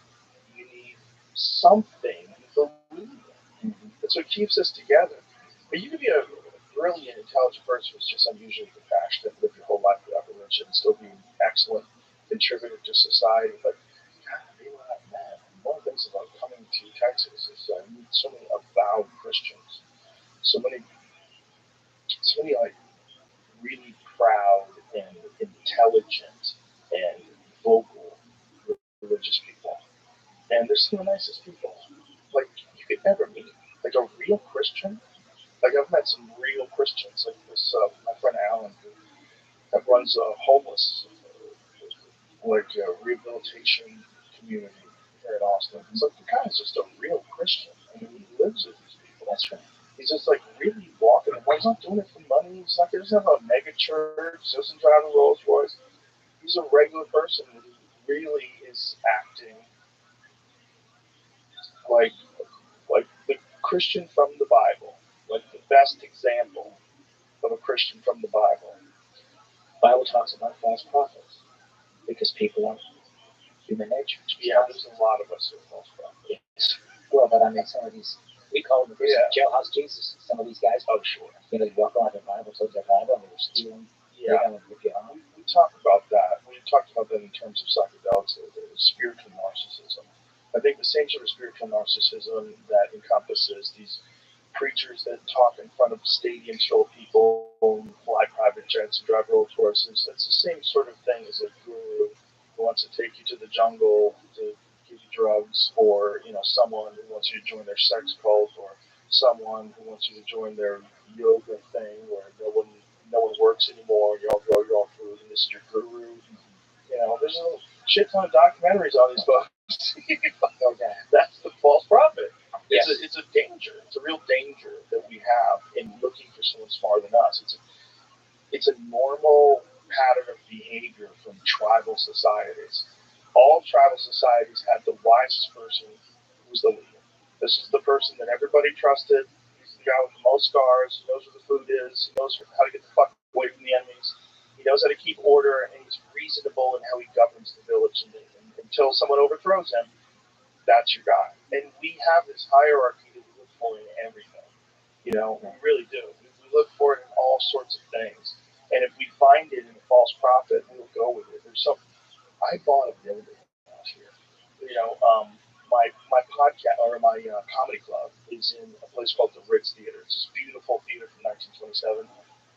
You need something you believe in. That's what keeps us together. But you can be a brilliant, intelligent person who's just unusually compassionate, live your whole life without religion, and still be an excellent contributor to society. But God, be like that. One of the things about coming to Texas is I meet so many avowed Christians, so many like really proud and intelligent and vocal religious people. And they're some of the nicest people. Like, you could never meet. Like, a real Christian. Like, I've met some real Christians. Like this, my friend Alan, who runs a homeless, rehabilitation community here in Austin. It's like, the guy's just a real Christian. I mean, he lives with these people. That's right. He's just, like, really walking. He's not doing it for money. He doesn't have a mega church. He doesn't drive a Rolls Royce. He's a regular person who really is acting like the Christian from the Bible, like the best example of a Christian from the Bible. The Bible talks about false prophets because people are human nature. Yeah, there's a lot of us who are false prophets. Yes. Well, but I mean, some of these, we call them jailhouse Jesus. Some of these guys, oh sure, you walk around the Bible, told their Bible, and they were stealing. Yeah, we talk about that. We talked about that in terms of psychedelics, the spiritual narcissism. I think the same sort of spiritual narcissism that encompasses these preachers that talk in front of stadiums full of people, fly private jets, and drive Rolls Royces. That's the same sort of thing as a guru who wants to take you to the jungle to give you drugs, or someone who wants you to join their sex cult, or someone who wants you to join their yoga thing where no one works anymore. You all grow your own food, and this is your guru. There's a shit ton of documentaries on these folks. That's the false prophet. Yes. It's a danger. It's a real danger that we have in looking for someone smarter than us. It's a normal pattern of behavior from tribal societies. All tribal societies had the wisest person who was the leader. This is the person that everybody trusted. He's the guy with the most scars. He knows where the food is. He knows how to get the fuck away from the enemies. He knows how to keep order, and he's reasonable in how he governs the village. And until someone overthrows him, that's your guy. And we have this hierarchy that we look for in everything. We really do. We look for it in all sorts of things. And if we find it in a false prophet, we'll go with it. I bought a building last year. My podcast or my comedy club is in a place called the Ritz Theater. It's this beautiful theater from 1927.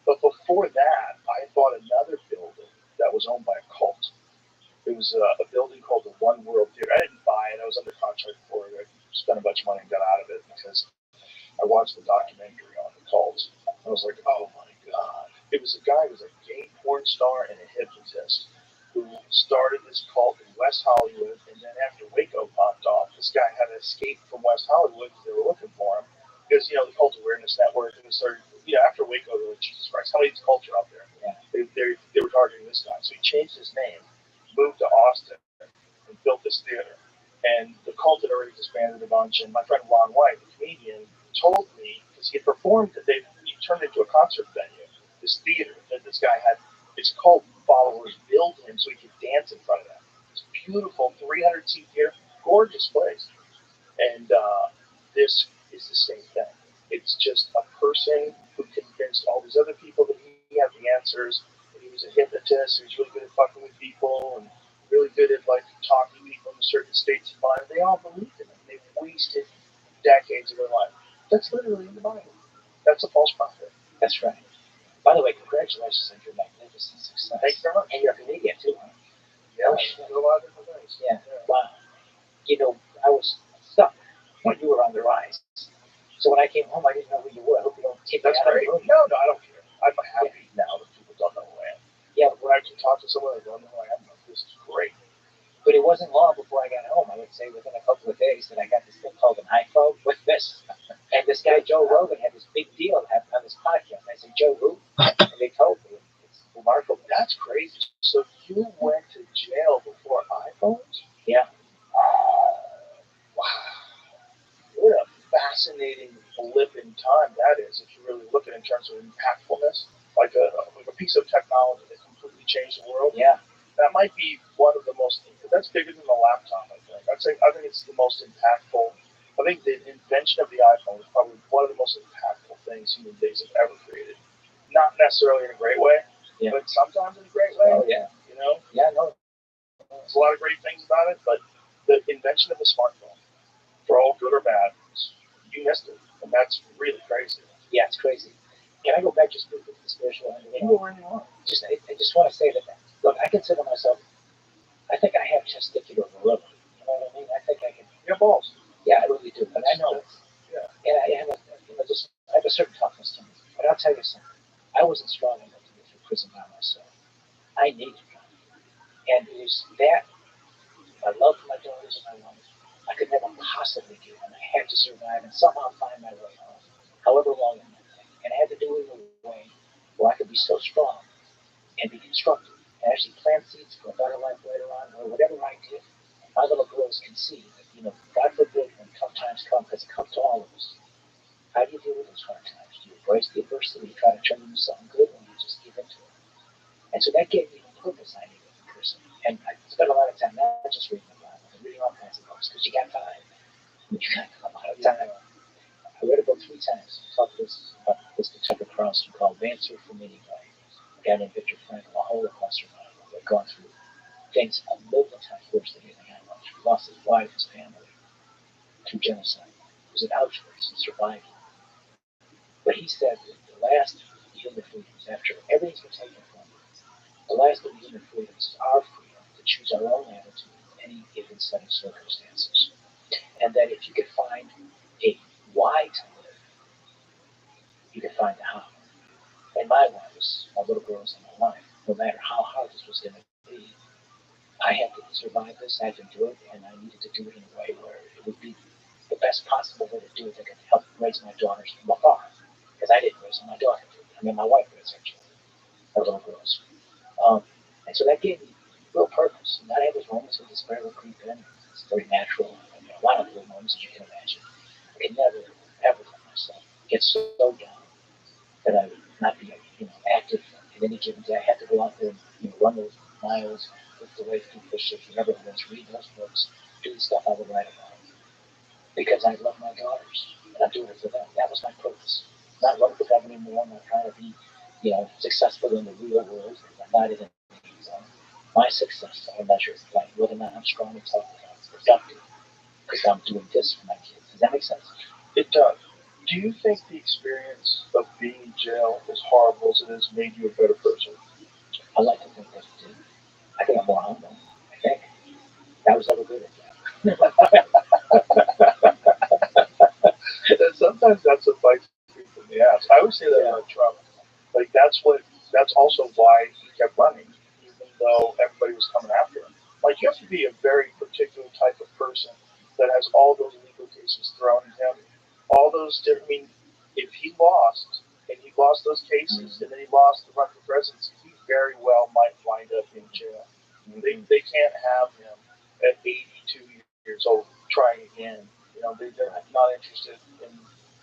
But before that, I bought another building that was owned by a cult. It was a building called the One World Theater. I didn't buy it. I was under contract for it. I spent a bunch of money and got out of it because I watched the documentary on the cult. I was like, oh my God. It was a guy who was a gay porn star and a hypnotist who started this cult in West Hollywood. And then after Waco popped off, this guy had to escape from West Hollywood because they were looking for him. Because, the Cult Awareness Network, and they started, after Waco, they were like, Jesus Christ, how many culture out there? Yeah. They were targeting this guy. So he changed his name, moved to Austin, and built this theater. And the cult had already disbanded a bunch, and my friend Ron White, the comedian, told me, because he had performed, he turned it into a concert venue, this theater that this guy had his cult followers build him so he could dance in front of them. It's beautiful, 300-seat theater, gorgeous place. And this is the same thing. It's just a person who convinced all these other people that he had the answers, that he was a hypnotist, he was really good at fucking with people, and really good at talking people into certain states of mind. They all believed in him. They've wasted decades of their life. That's literally in the Bible. That's a false prophet. That's right. By the way, congratulations on your magnificent success. Thank you very much. And you're a comedian too, huh? Yeah, I do a lot of different things. Yeah. Wow. I was stuck when you were on the rise. So when I came home, I didn't know who you were. I hope you don't kick me out of the room. No, I don't care. I'm happy now that people don't know who I am. Yeah. When I can talk to someone that don't know who I am, this is great. But it wasn't long before I got home. I would say within a couple of days that I got this thing called an iPhone with this. And this guy, Joe Rogan, had this big deal on this podcast. I said, Joe who? And they told me. It's remarkable. That's crazy. So you went to jail before iPhones? Yeah. Wow. What a fascinating blip in time that is, if you really look at it in terms of impactfulness. Like a piece of technology that completely changed the world. Yeah. That might be one of the most, that's bigger than the laptop, I think. I think it's the most impactful. I think the invention of the iPhone is probably one of the most impactful things human beings have ever created. Not necessarily in a great way, but sometimes in a great way. Oh, yeah. Yeah, no. There's a lot of great things about it, but the invention of the smartphone, for all good or bad, you missed it. And that's really crazy. Yeah, it's crazy. Can I go back just briefly to the spiritual end? You can go where you want. I just want to say that, look, I consider myself, I think I have testicular virility. You know what I mean? I think I can. You have balls. Yeah, I really do. And I know it. Yeah. And I have I have a certain toughness to me. But I'll tell you something. I wasn't strong enough to get through prison by myself. I needed God. And it is that, my love for my daughters and my wife, I could never possibly give, and I had to survive and somehow find my way home, however long it might take. And I had to do it in a way where I could be so strong and be constructive and actually plant seeds for a better life later on, or whatever I did. My little girls can see that, God forbid when tough times come, because it comes to all of us. How do you deal with those hard times? Do you embrace the adversity, you try to turn it into something good, or you just give into it? And so that gave me the purpose I needed in person. And I spent a lot of time not just reading the Bible, but reading all kinds of books, because you got time. You got a lot of time. I read a book 3 times. I talked to this Tucker Carlson called Answer from Anybody. A guy named Viktor Frankl, a Holocaust survivor that had gone through things a million times worse than anything I lost. He lost his wife, his family, to genocide. He was at Auschwitz and survived. But he said that the last human freedoms, after everything's been taken from us, the last of the human freedoms is our freedom to choose our own attitude in any given set of circumstances. And that if you could find a why to live, you could find a how. And my why was my little girls and my life. No matter how hard this was going to be, I had to survive this, I had to do it, and I needed to do it in a way where it would be the best possible way to do it that could help raise my daughters from afar. Because I didn't raise them, my daughter did. I mean, my wife raised our children, our little girls. And so that gave me real purpose. And I had those moments of despair would creep in. It's very natural. I mean, a lot of little moments, as you can imagine. I could never, ever let myself get so down that I would not be, active in any given day. I had to go out there and run those miles, lift the weights, do push-ups, whatever it was, read those books, do the stuff I would write about. Because I love my daughters, and I'm doing it for them. That was my purpose. Not running for government anymore, not trying to be, successful in the real world, because I'm not in it. My success I measure by whether or not I'm strong and tough and productive, because I'm doing this for my kids. Does that make sense? It does. Do you think the experience of being in jail, as horrible as it is, made you a better person? I like to think that it did. I think I'm more humble. I think. I was never good at that. Sometimes that's what bites people in the ass. I always say that about Trump. Like that's also why he kept running, even though everybody was coming after him. Like you have to be a very particular type of person that has all those legal cases thrown at him. All those different. I mean, if he lost and he lost those cases and then he lost the run for presidency, he very well might wind up in jail. They can't have him at 82 years old trying again. They're not interested in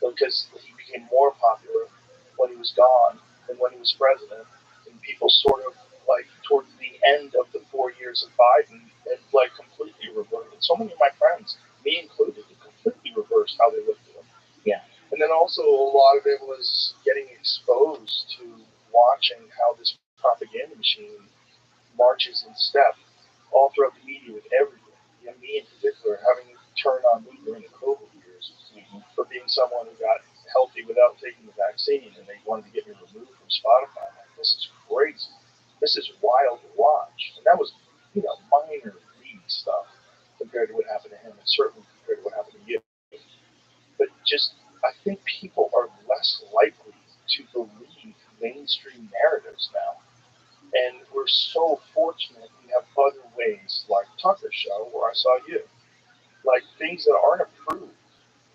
because he became more popular when he was gone than when he was president, and people sort of like towards the end of the 4 years of Biden had like completely reversed. So many of my friends, me included, completely reversed how they looked at him. Yeah. And then also a lot of it was getting exposed to watching how this propaganda machine marches in step all throughout the media with everything. Me in particular, having turned on me during the COVID years for being someone who got healthy without taking the vaccine, and they wanted to get me removed from Spotify. I'm like, this is crazy. This is wild to watch. And that was, minor league stuff compared to what happened to him, and certainly compared to what happened to you. But just, I think people are less likely to believe mainstream narratives now. And we're so fortunate we have other ways, like Tucker's show, where I saw you. Like things that aren't approved.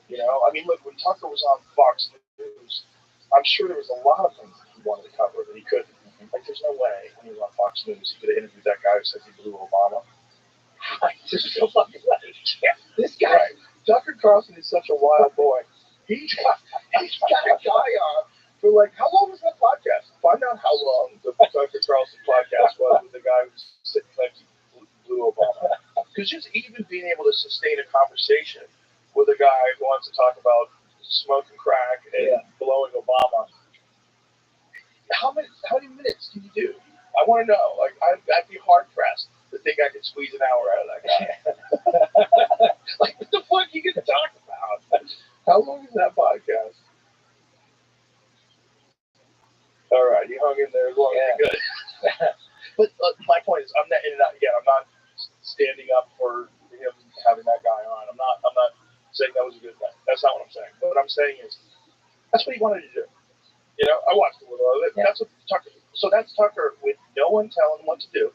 I mean, look, when Tucker was on Fox News, I'm sure there was a lot of things that he wanted to cover that he couldn't. Like, there's no way when he was on Fox News he could have interviewed that guy who says he blew Obama. Right. There's no fucking way. Yeah. This guy. Right. Tucker Carlson is such a wild boy. He's got a guy on for like, how long was that podcast? Find out how long the Tucker Carlson podcast was with the guy who's sitting next to blew Obama. Because just even being able to sustain a conversation with a guy who wants to talk about smoking crack and blowing Obama, how many minutes can you do? I want to know. Like, I'd be hard pressed to think I could squeeze an hour out of that guy. Like, what the fuck are you gonna talk about? How long is that podcast? All right, you hung in there as long as you could. But my point is, I'm not in and out again. I'm not standing up for him having that guy on. I'm not saying that was a good thing. That's not what I'm saying. What I'm saying is, that's what he wanted to do. I watched a little of it. Yeah. That's what Tucker. So that's Tucker with no one telling him what to do.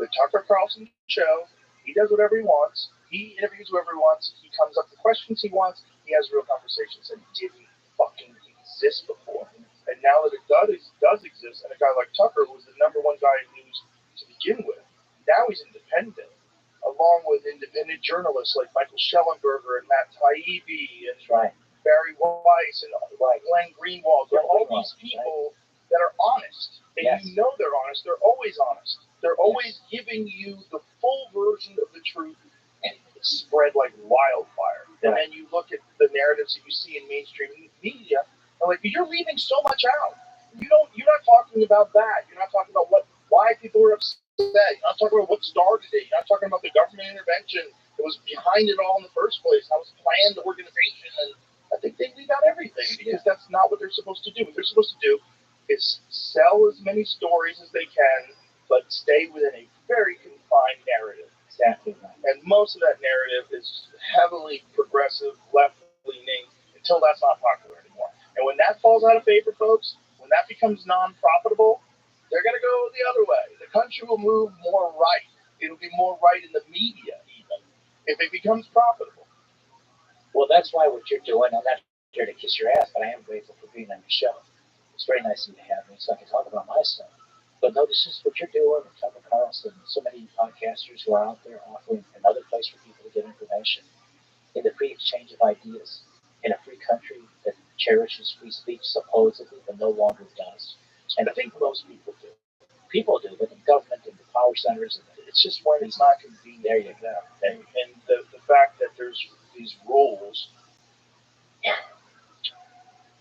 The Tucker Carlson show. He does whatever he wants. He interviews whoever he wants. He comes up with questions he wants. He has real conversations that didn't fucking exist before. And now that it does exist, and a guy like Tucker, who was the number one guy in news to begin with, now he's independent, along with independent journalists like Michael Schellenberger and Matt Taibbi and Barry Weiss and Glenn Greenwald. There are all these people that are honest. And you know they're honest. They're always honest. They're always giving you the full version of the truth, and it's spread like wildfire. And then you look at the narratives that you see in mainstream media, and like, you're leaving so much out. You're not talking about that. You're not talking about what why people were upset. You're not talking about what started it. You're not talking about the government intervention that was behind it all in the first place. How it was planned, the organization, and I think they leave out everything because that's not what they're supposed to do. What they're supposed to do is sell as many stories as they can, but stay within a very confined narrative. Exactly. And most of that narrative is heavily progressive, left-leaning, until that's not popular anymore. And when that falls out of favor, folks, when that becomes non-profitable, they're going to go the other way. The country will move more right. It'll be more right in the media, even, if it becomes profitable. Well, that's why what you're doing, I'm not here to kiss your ass, but I am grateful for being on your show. It's very nice of you to have me so I can talk about my stuff. But no, this is what you're doing, and Tucker Carlson, and so many podcasters who are out there offering another place for people to get information in the free exchange of ideas in a free country that cherishes free speech supposedly, but no longer does. And I think most people do. People do, but the government and the power centers, it's just when it's not convenient. There you go. And the fact that there's these rules,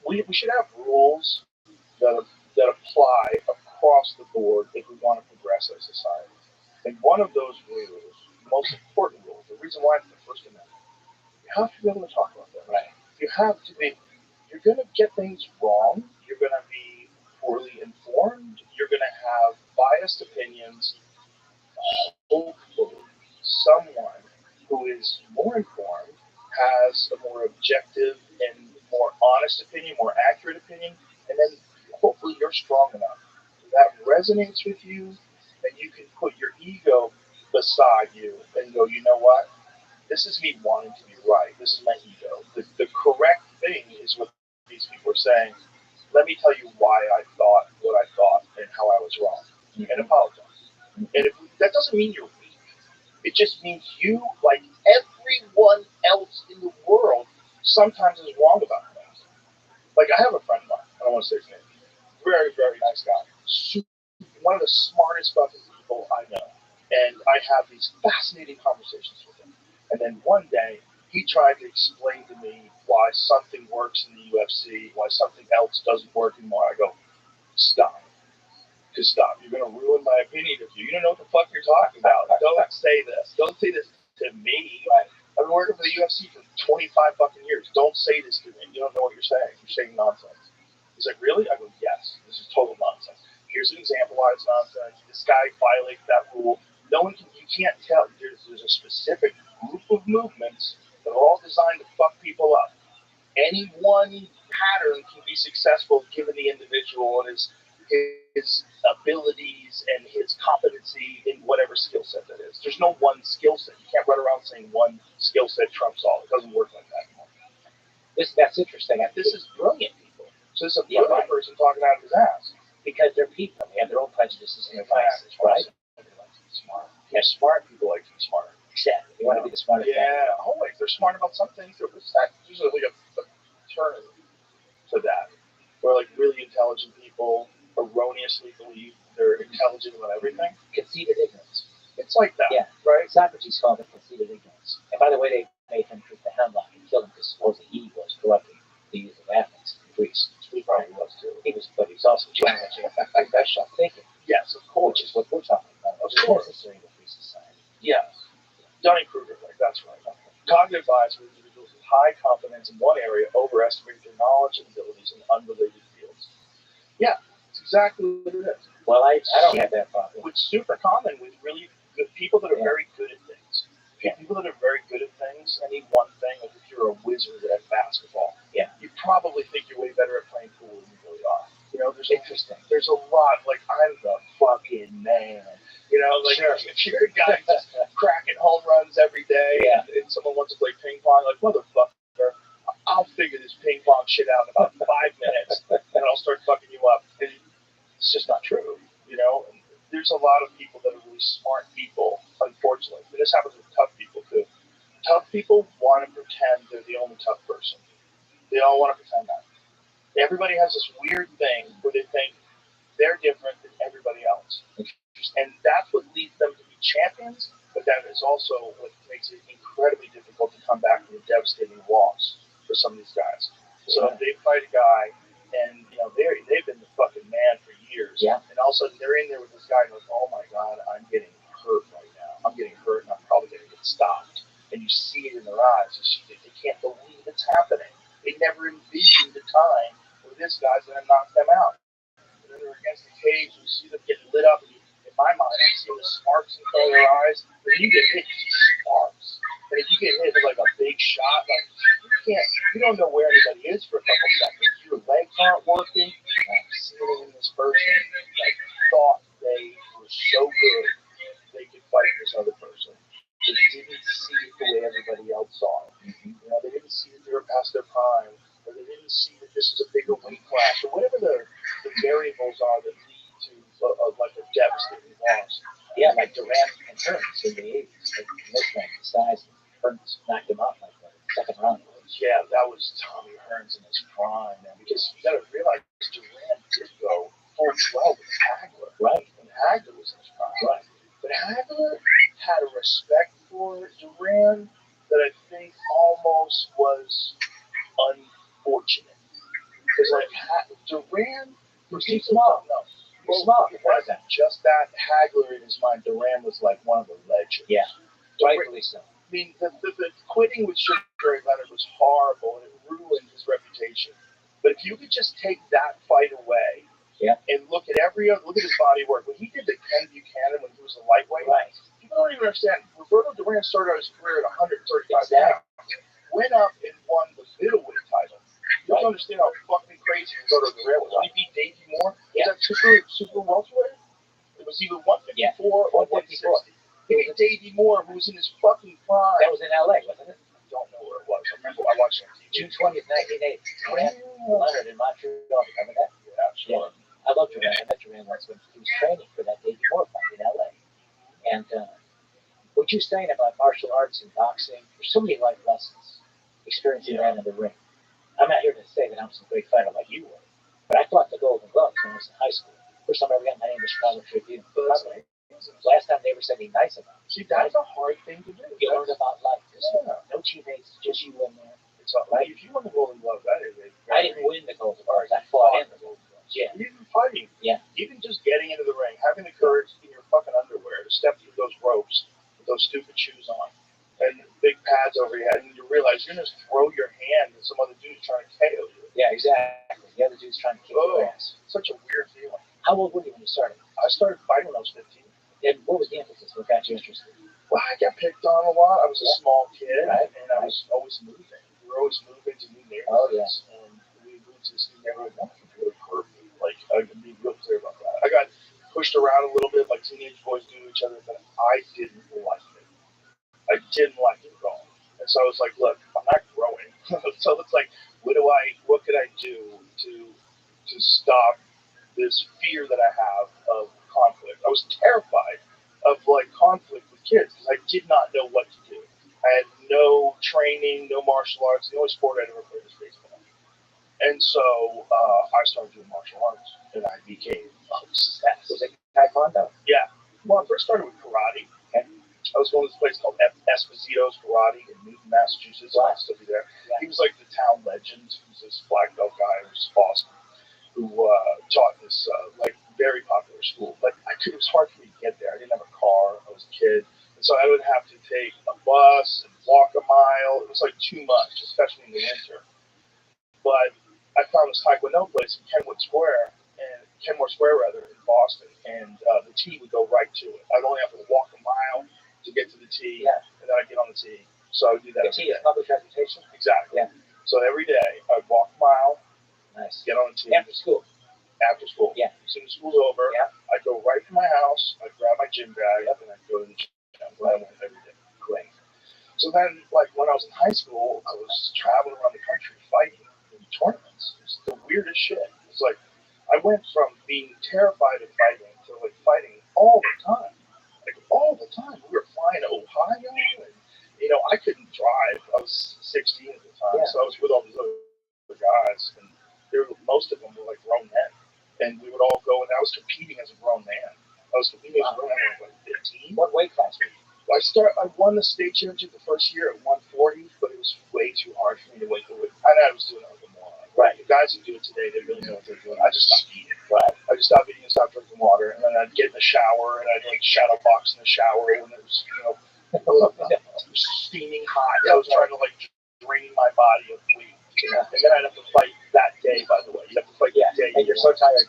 we should have rules that apply across the board if we want to progress as a society. And one of those rules, the most important rule, the reason why it's the First Amendment, you have to be able to talk about that. Right. You have to be. You're going to get things wrong. You're going to be poorly informed. You're going to have biased opinions. Hopefully, someone who is more informed has a more objective and more honest opinion, more accurate opinion, and then hopefully you're strong enough that resonates with you, and you can put your ego beside you and go, you know what? This is me wanting to be right. This is my ego. The correct thing is what these people are saying. Let me tell you why I thought what I thought and how I was wrong, and apologize. And if, that doesn't mean you're weak. It just means you, like everyone else in the world, sometimes is wrong about things. Like I have a friend of mine. I don't want to say his name. Very, very nice guy. One of the smartest fucking people I know. And I have these fascinating conversations with him. And then one day, he tried to explain to me why something works in the UFC, why something else doesn't work anymore. I go, stop. Just stop. You're going to ruin my opinion of you. You don't know what the fuck you're talking about. Don't say this. Don't say this to me. I've been working for the UFC for 25 fucking years. Don't say this to me. You don't know what you're saying. You're saying nonsense. He's like, really? I go, yes. This is total nonsense. Here's an example why it's nonsense. This guy violates that rule. No one can, you can't tell. There's a specific group of movements that are all designed to fuck people up. Any one pattern can be successful given the individual and his abilities and his competency in whatever skill set that is. There's no one skill set. You can't run around saying one skill set trumps all. It doesn't work like that anymore. That's interesting. This is brilliant people. So this is a brilliant person talking out of his ass. Because they're people. They have their own prejudices and their biases, right? Smart. Yeah, smart people like to be smart. Exactly. You want to be the smartest guy. Yeah, always. They're smart about some things. There's usually like a term to that, where like really intelligent people erroneously believe they're intelligent about everything. Conceited ignorance. It's like that, yeah. Right? Socrates called it conceited ignorance. And by the way, they made him take the headlock and kill him because supposedly he was corrupting the youth of Athens, Greece. He probably was too. But he was also challenging professional thinking. Yes, of course. Which is what we're talking about. Of course. Necessary in a free society. Yes. Dunning-Kruger, like that's right. Cognitive bias with individuals with high confidence in one area overestimate their knowledge and abilities in unrelated fields. Yeah, it's exactly what it is. Well, I don't have that problem. It's super common with really good people that are very good at things. People that are very good at things, any one thing, like if you're a wizard at basketball, you probably think you're way better at playing pool than you really are. You know, there's interesting. There's a lot, like, I'm the fucking man. You know, like, if you're a guy just cracking home runs every day and someone wants to play ping pong, like, motherfucker, I'll figure this ping pong shit out in about 5 minutes and I'll start fucking you up. And it's just not true, you know? And there's a lot of people that are really smart people, unfortunately. And this happens with tough people, too. Tough people want to pretend they're the only tough person. They all want to pretend that. Everybody has this weird thing where they think they're different than everybody else. And that's what leads them to be champions, but that is also what makes it incredibly difficult to come back from a devastating loss for some of these guys. So they fight a guy, and you know they've been the fucking man for years. Yeah. And all of a sudden they're in there with this guy and goes, oh my God, I'm getting hurt right now. I'm getting hurt and I'm probably going to get stopped. And you see it in their eyes. You see that they can't believe it's happening. They never envisioned the time where this guy's going to knock them out. And then they're against the cage. You see them getting lit up. And in my mind, I'm seeing the sparks in front of their eyes. When you get hit, it's just sparks. And if you get hit with like a big shot, like you don't know where anybody is for a couple seconds. Your legs aren't working. I'm seeing in this person like thought they were so good they could fight this other person. They didn't see it the way everybody else saw it. You know, they didn't see that they were past their prime, or they didn't see that this is a bigger weight class, or whatever the variables are that lead to like a devastating loss. Yeah, like Durant and Hearns in the 80s. Like mismatch the size. Hearns knocked him off like the second round. Yeah, that was Tommy Hearns in his prime, man. Because you got to realize Durant did go full 12 with Hagler. Right. When Hagler was in his prime. Right. But Hagler had a respect for Durant that I think almost was unfortunate. Because, like, Durant was too small. No. Well, small. It wasn't just that. Hagler, in his mind, Durant was like one of the legends. Yeah. Rightfully so. I mean, the quitting with Sugar Leonard was horrible, and it ruined his reputation. But if you could just take that fight away, and look at his body work. When he did the Ken Buchanan when he was a lightweight, right. People don't even understand. Roberto Duran started out his career at 135 pounds, went up and won the middleweight title. You don't understand how fucking crazy Roberto Duran was. When he beat Davey Moore, was that super welterweight? It was either 154 or 160. He beat Davey Moore, who was in his fucking prime. That was in LA, wasn't it? I don't know where it was. I remember I watched it on TV. June 20th, 1980. Leonard in Montreal. Remember that? Yeah, sure. Yeah. I love Duran. I met Duran once when he was training for that Davey Moore fight in LA. And what you're saying about martial arts and boxing, there's so many life lessons experiencing that in the ring. I'm not here to say that I'm some great fighter like you were, but I fought the Golden Gloves when I was in high school. First time I ever got my name in the Chicago Tribune. Last time they ever said anything nice about me. See, that's a hard thing to do. You learn about life. No teammates, just you in there. It's all, right? If you won the Golden Glove, that is I didn't win the Golden Gloves. I fought in the Golden Gloves. Yeah. Even fighting. Yeah. Even just getting into the ring, having the courage in your fucking underwear to step through those ropes with those stupid shoes on and big pads over your head, and you realize you're going to throw your hand at some other dude trying to KO you. Yeah, exactly. The other dude's trying to kick your ass. Such a weird feeling. How old were you when you started? I started fighting when I was 15. And what was the emphasis? What got you interested? Well, I got picked on a lot. I was a small kid, right. And I was always moving. We were always moving to new neighborhoods. Oh, yes. And we moved to this new neighborhood. Nothing really hurt me. Like, I can be real clear about that. I got pushed around a little bit like teenage boys do to each other, but I didn't like it. I didn't like it at all. And so I was like, look, I'm not growing. So it's like, what could I do to stop this fear that I have of conflict? I was terrified of like conflict with kids because I did not know what to do. I had no training, no martial arts. The only sport I'd ever played was baseball. And so I started doing martial arts, and I became obsessed. Was it Taekwondo? Yeah. Well, I first started with karate. Okay. I was going to this place called Esposito's Karate in Newton, Massachusetts. Wow. I'll still be there. Yeah. He was like the town legend. He was this black belt guy who was awesome, who taught this like very popular school. But it was hard for me to get there. I didn't have a car. I was a kid. And so I would have to take a bus and walk a mile. It was like too much, especially in the winter. But I found this Taekwondo place in Kenmore Square in Boston, and the tee would go right to it. I'd only have to walk a mile to get to the tee, and then I'd get on the tee. So I would do that. The tee is public transportation? Exactly. Yeah. So every day I'd walk a mile, get on the tee. After school? After school. Yeah. As soon as school's over, I'd go right from my house, I'd grab my gym bag, and I'd go to the gym. I went every day. Great. So then, like, when I was in high school, I was traveling around the country fighting in tournaments. It was the weirdest shit. It's like, I went from being terrified of fighting to, like, fighting all the time. Like, all the time. We were flying to Ohio, and, you know, I couldn't drive. I was 16 at the time, so I was with all these other guys, and most of them were, like, grown men. And we would all go, and I was competing as a grown man. I was competing as a grown man when I was like 15. What weight class were you? I won the state championship the first year at 140, but it was way too hard for me to weight the weight. I was doing it like a moron. Right. The guys who do it today, they really know what they're doing. I just stopped eating. Right. I just stopped eating as stop drinking water, and then I'd get in the shower, and I'd like shadow box in the shower when it was, steaming hot. I was trying to like drain my body of weight, and then I'd have to fight that day. By the way, you have to fight that day, and you're so tired.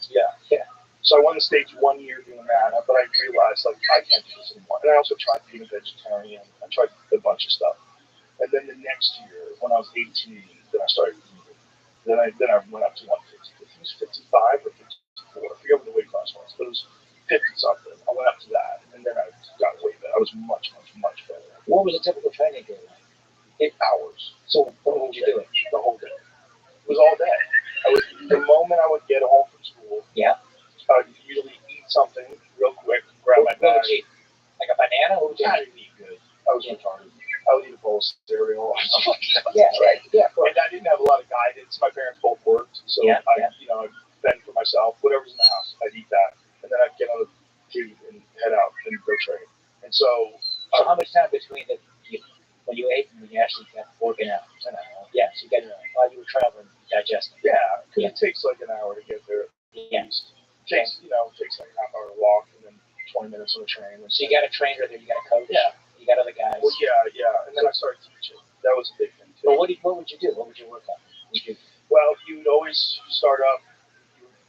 Yeah. So I won the States 1 year doing that, but I realized like I can't do this anymore. And I also tried being a vegetarian. I tried a bunch of stuff, and then the next year, when I was 18, then I started eating. Then I went up to 150. I think it was 55 or 54. I forget what the weight class was, but it was 50 something. I went up to that, and then I got way better. I was much better. What was a typical training day like? 8 hours. So what would you do? The whole day. It was all day. The moment I would get home from school, I would usually eat something real quick, grab my bag. What would you eat? Like a banana? What would you I eat? didn't eat good. I was retarded. I would eat a bowl of cereal. Yeah, right. Yeah, and I didn't have a lot of guidance. My parents both worked, so I'd fend for myself. Whatever's in the house, I'd eat that, and then I'd get on the jeep and head out and go train. And so how much time between when you ate and when you actually got working out? An hour. Yeah, so you got while you were traveling, digesting. Yeah, because it takes like an hour to get there. Yeah. It takes like a half hour to walk and then 20 minutes on the train. So you got a trainer there, you got a coach. Yeah. You got other guys. Well, yeah. And then I started teaching. That was a big thing too. Well, what would you do? What would you work on? Well, you would always start up,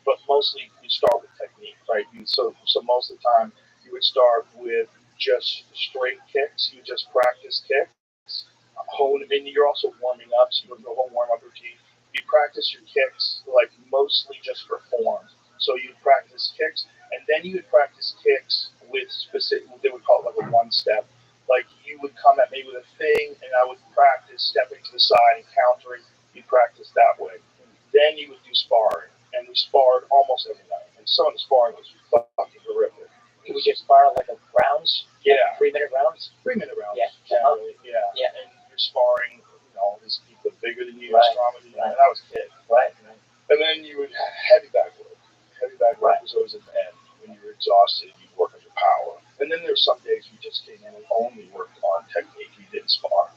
but mostly you start with technique, right? So most of the time you would start with just straight kicks. You just practice kicks, hone. And you're also warming up, so you would go home warm up routine. You practice your kicks like mostly just for form. So you practice kicks, and then you would practice kicks with specific. They would call it like a one step. Like you would come at me with a thing, and I would practice stepping to the side and countering. You practice that way. Then you would do sparring, and we sparred almost every night. And some of the sparring was fucking horrific. You would just spar like rounds? Yeah. 3-minute rounds? 3-minute rounds. Yeah. Yeah. And you're sparring, these people bigger than you, right. stronger than you, and I was a kid. Right. And then you would heavy bag work. Heavy bag work was always at the end. When you were exhausted, you'd work on your power. And then there were some days you just came in and only worked on technique. You didn't spar.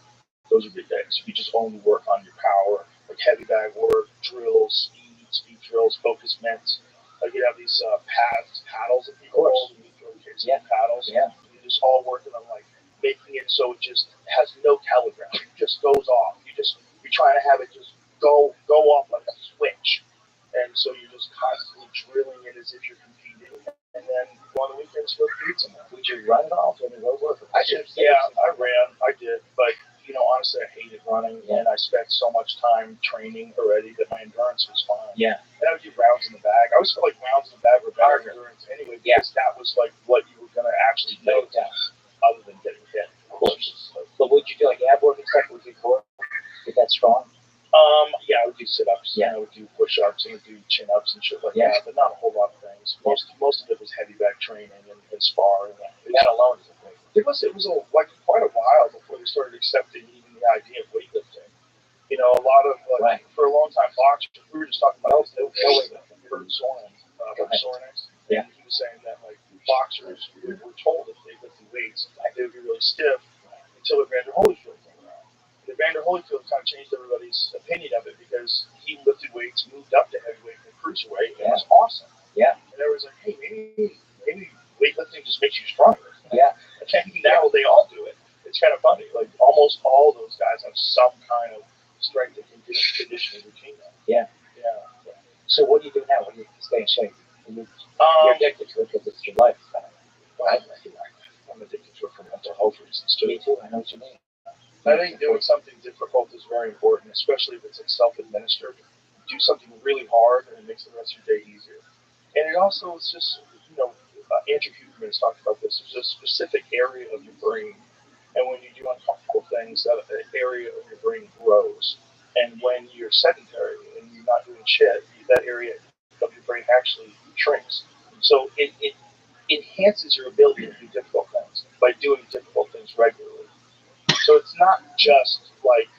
Those are good days. You just only work on your power, like heavy bag work, drills, speed drills, focus mints. Like you'd have these paddles that people hold, and you throw kicks and paddles. Yeah. You're just all working on like making it so it just has no telegraph. It just goes off. You're trying to have it just go off like a switch. And so you're just constantly drilling it as if you're competing. And then on the weekends, go beat someone. Would you run it off any road work? I did. Yeah, I ran. I did. But, honestly, I hated running. And I spent so much time training already that my endurance was fine. Yeah. And I would do rounds in the bag. I always felt like rounds in the bag were better endurance anyway, because that was like what you were going to actually do other than getting hit. Of course. But would you do like ab work and stuff? Would you get that strong? Yeah, I would do sit-ups. Yeah. I would do push-ups and I would do chin-ups and shit like that, but not a whole lot of things. Most of it was heavy bag training and sparring. That alone is a thing. It was quite a while before they started accepting even the idea of weightlifting. A lot of for a long time boxers. We were just talking about no weightlifting. You heard Soren, Yeah. He was saying that like boxers were told if they lifted weights, they would be really stiff until Evander Holyfield came around. And Evander Holyfield kind of changed everybody's opinion of it because he lifted weights, moved up to heavyweight and cruiserweight, and it was awesome. Yeah. And everyone's like, hey, maybe weightlifting just makes you stronger. Yeah. And now they all do it. It's kind of funny. Like almost all those guys have some kind of strength and conditioning routine now. Yeah. Yeah. So what do you do now? What do you stay in shape? You're addicted to it because it's your lifestyle. I'm addicted to it for mental health reasons too. Me too. I know what you mean. I think doing something difficult is very important, especially if it's self-administered. Do something really hard and it makes the rest of your day easier. And it also is just, Andrew Huberman has talked about this. There's a specific area of your brain, and when you do uncomfortable things, that area of your brain grows. And when you're sedentary and you're not doing shit, that area of your brain actually shrinks. So it enhances your ability to do difficult things by doing difficult things regularly. So it's not just like,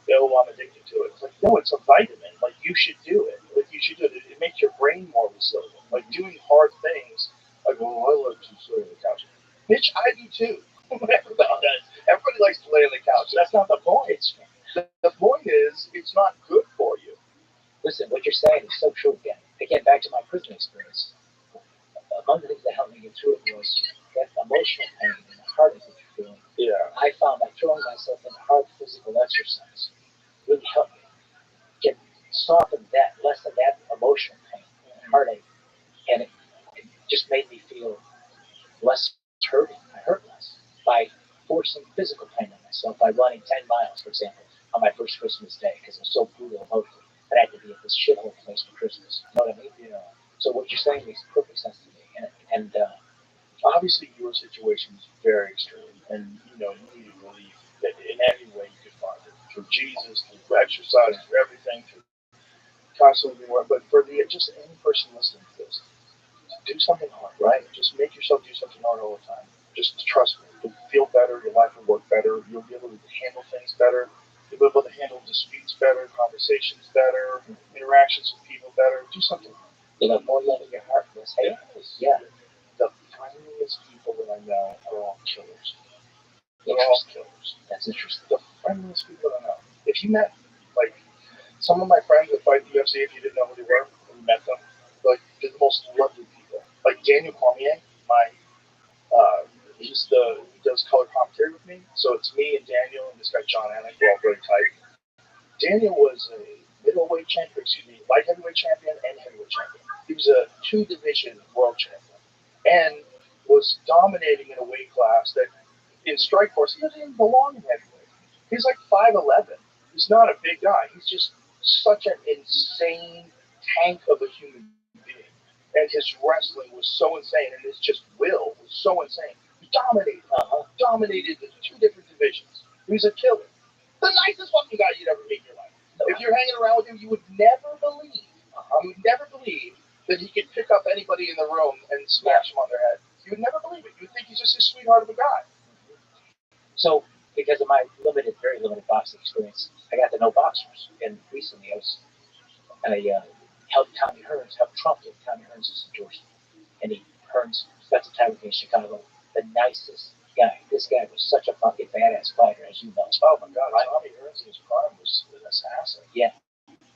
I'm addicted to it. It's like, no, it's a vitamin. Like, you should do it. It makes your brain more resilient. Like, doing hard things, like, I love to sit on the couch. Bitch, I do too. Everybody does. Everybody likes to lay on the couch. That's not the point. The point is, it's not good for you. Listen, what you're saying is so true again. Back to my prison experience. exercise really helped me get soften that, lessen that emotional pain, heartache, and it just made me feel less hurting. I hurt less by forcing physical pain on myself by running 10 miles, for example, on my first Christmas day because it was so brutal emotionally. I had to be at this shithole place for Christmas. You know what I mean? Yeah. So what you're saying makes perfect sense to me. And obviously, your situation is very extreme, and you needed relief in any way you could find it through Jesus, through exercise, through everything, through constantly being work. But for just any person listening to this, do something hard, right? Just make yourself do something hard all the time. Just trust me. You'll feel better. Your life will work better. You'll be able to handle things better. You'll be able to handle disputes better, conversations better, interactions with people better. Do something. you'll have more love in your heart, less hate. Yes. Yeah. The friendliest people that I know are all killers. They're all killers. That's interesting. The friendliest people that I know. If you met, like, some of my friends that fight the UFC, if you didn't know who they were, when you met them, like, they're the most lovely people. Like Daniel Cormier, he does color commentary with me. So it's me and Daniel and this guy John Anik. We're all very tight. Daniel was a light heavyweight champion and heavyweight champion. He was a 2-division world champion and was dominating in a weight class that in Strikeforce he doesn't even belong in heavyweight. He's like 5'11". He's not a big guy. He's just such an insane tank of a human being. And his wrestling was so insane, and his just will was so insane. He dominated the 2 different divisions. He was a killer. The nicest fucking guy you'd ever meet in your life. If you're hanging around with him, you would never believe that he could pick up anybody in the room and smash them on their head. You would never believe it. You would think he's just a sweetheart of a guy. So, because of my very limited boxing experience, I got to know boxers. And recently I helped Trump get Tommy Hearns' endorsement. And Hearns spent some time with me in Chicago. The nicest guy. This guy was such a fucking badass fighter, as you know. Oh my God, Tommy Hearns in his prime was an assassin. Yeah.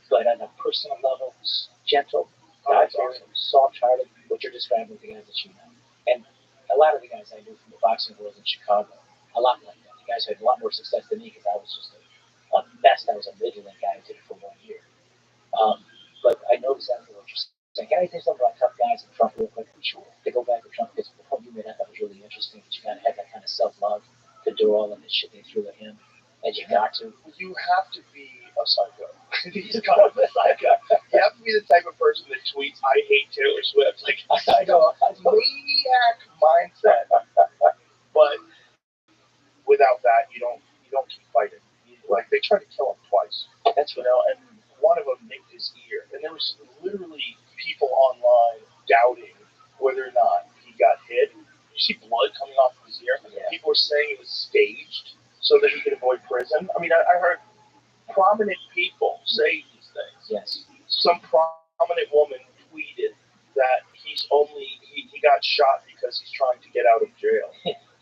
But on a personal level, gentle, God-fearing, soft-hearted, what you're describing with the guys that you know. And a lot of the guys I knew from the boxing world in Chicago, a lot like that. The guys who had a lot more success than me because I was just at best, I was a middling guy who did it for 1 year. But I know exactly what you're saying. Can I say something about tough guys and Trump real quick? Sure. To go back to Trump, because the point you made I thought was really interesting, that you kind of had that kind of self-love to do all of this shit they threw at him. And you got to. You have to be a psycho. He's kind of a psycho. You have to be the type of person that tweets, "I hate Taylor Swift." Like, I know, a maniac mindset. But without that, you don't keep fighting. Like, they tried to kill him twice. That's and one of them nicked his ear. And there was literally people online doubting whether or not he got hit. You see blood coming off of his ear. Yeah. People were saying it was staged so that he could avoid prison. I mean, I heard prominent people say these things. Yes. Some prominent woman tweeted that he got shot because he's trying to get out of jail,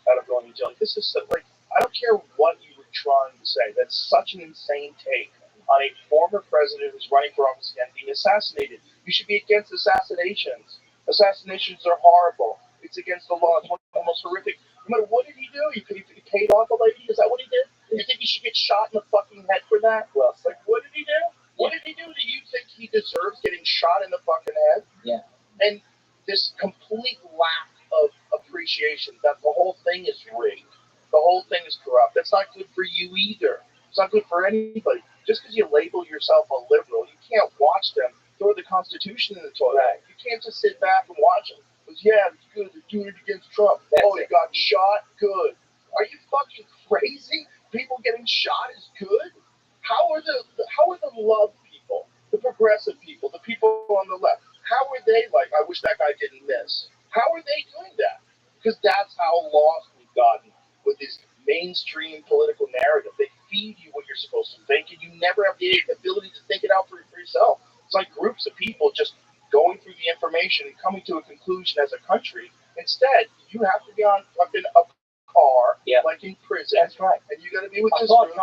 out of going to jail. This is like, I don't care what you were trying to say. That's such an insane take on a former president who's running for office again being assassinated. You should be against assassinations. Assassinations are horrible. It's against the law. It's one of the most horrific. No matter what did he do? He paid off a lady? Is that what he did? You think he should get shot in the fucking head for that? Well, it's like, what did he do? What did he do? Do you think he deserves getting shot in the fucking head? Yeah. And this complete lack of appreciation that the whole thing is rigged. The whole thing is corrupt. That's not good for you either. It's not good for anybody. Just because you label yourself a liberal, you can't watch them throw the Constitution in the toilet. You can't just sit back and watch them. Because, yeah, it's good. They're doing it against Trump. He got shot? Good. Are you fucking crazy? People getting shot is good? How are the love people, the progressive people, the people on the left, how are they like, I wish that guy didn't miss? How are they doing that? Because that's how lost we've gotten with this mainstream political narrative. They feed you what you're supposed to think, and you never have the ability to think it out for yourself. It's like groups of people just going through the information and coming to a conclusion as a country. Instead, you have to be on fucking a car, like in prison. That's right. And you got to be with this group.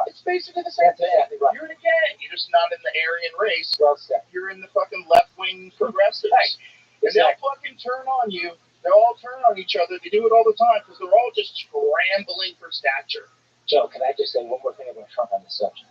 It's basically the same thing. Right. You're in a gang. You're just not in the Aryan race. Well said. You're in the fucking left-wing progressives. Right. And they'll fucking turn on you. They'll all turn on each other. They do it all the time because they're all just scrambling for stature. Joe, can I just say one more thing about Trump on this subject?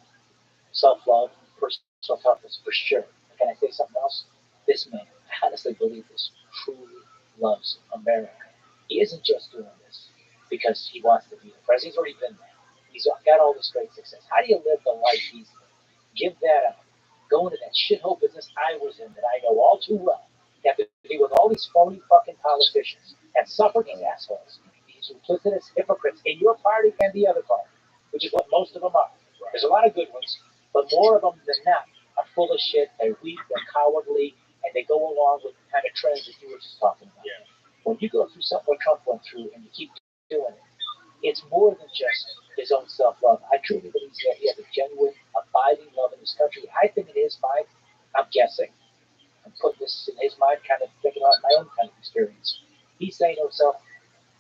Self-love, personal toughness, for sure. Can I say something else? This man, I honestly believe this, truly loves America. He isn't just doing this because he wants to be the president. He's already been there. He's got all this great success. How do you live the life he's lived? Give that up. Go into that shithole business I was in that I know all too well. You have to deal with all these phony fucking politicians and suffer these assholes, these duplicitous hypocrites in your party and the other party, which is what most of them are. There's a lot of good ones, but more of them than not are full of shit. They're weak, they're cowardly, and they go along with the kind of trends that you were just talking about. Yeah. When you go through something what Trump went through and you keep doing it, it's more than just his own self-love. I truly believe that he has a genuine, abiding love in this country. I think in his mind, I'm guessing, I'm putting this in his mind, kind of thinking about my own kind of experience. He's saying to himself,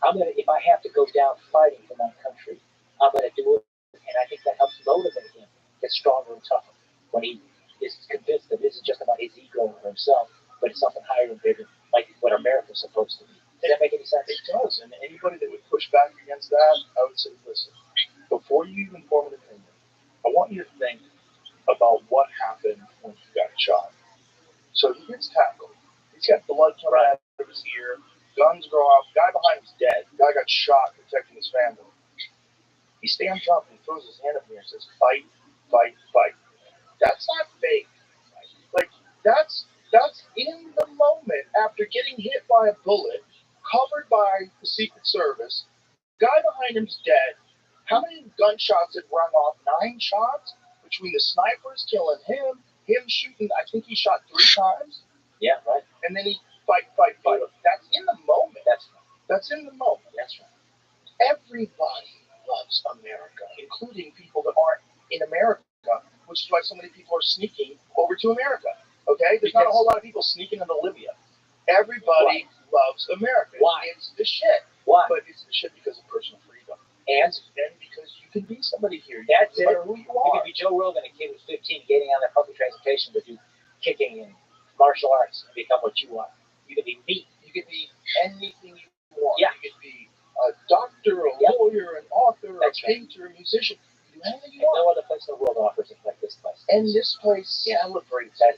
if I have to go down fighting for my country, I'm gonna do it. And I think that helps motivate him to get stronger and tougher when he is convinced that this isn't just about his ego or himself, but it's something higher and bigger, like what America's supposed to be. Does that make any sense? It does. And anybody that would push back against that, I would say, listen, before you even form an opinion, I want you to think about what happened when he got shot. So he gets tackled. He's got blood coming out of his ear. Guns go off. Guy behind him's dead. Guy got shot protecting his family. He stands up and throws his hand up in the air and says, fight, fight, fight. That's not fake. Like, that's in the moment after getting hit by a bullet, covered by the Secret Service. Guy behind him's dead. How many gunshots had rung off? 9 shots? Between the snipers killing him shooting, I think he shot 3 times. Yeah, right. And then he fight. That's in the moment. That's in the moment. That's right. Everybody loves America, including people that aren't in America, which is why so many people are sneaking over to America. Okay? There's not a whole lot of people sneaking into Libya. Everybody loves America. Why? It's the shit. Why? But it's the shit because of personal freedom. And because you can be somebody here. That's it. Who you are. You can be Joe Rogan, a kid who's 15, getting on their public transportation to do kicking and martial arts and become what you are. You can be me. You can be anything you want. Yeah. You can be a doctor, a lawyer, an author, a painter, a musician. You can do anything you want. No other place in the world offers it like this place. And this place celebrates that.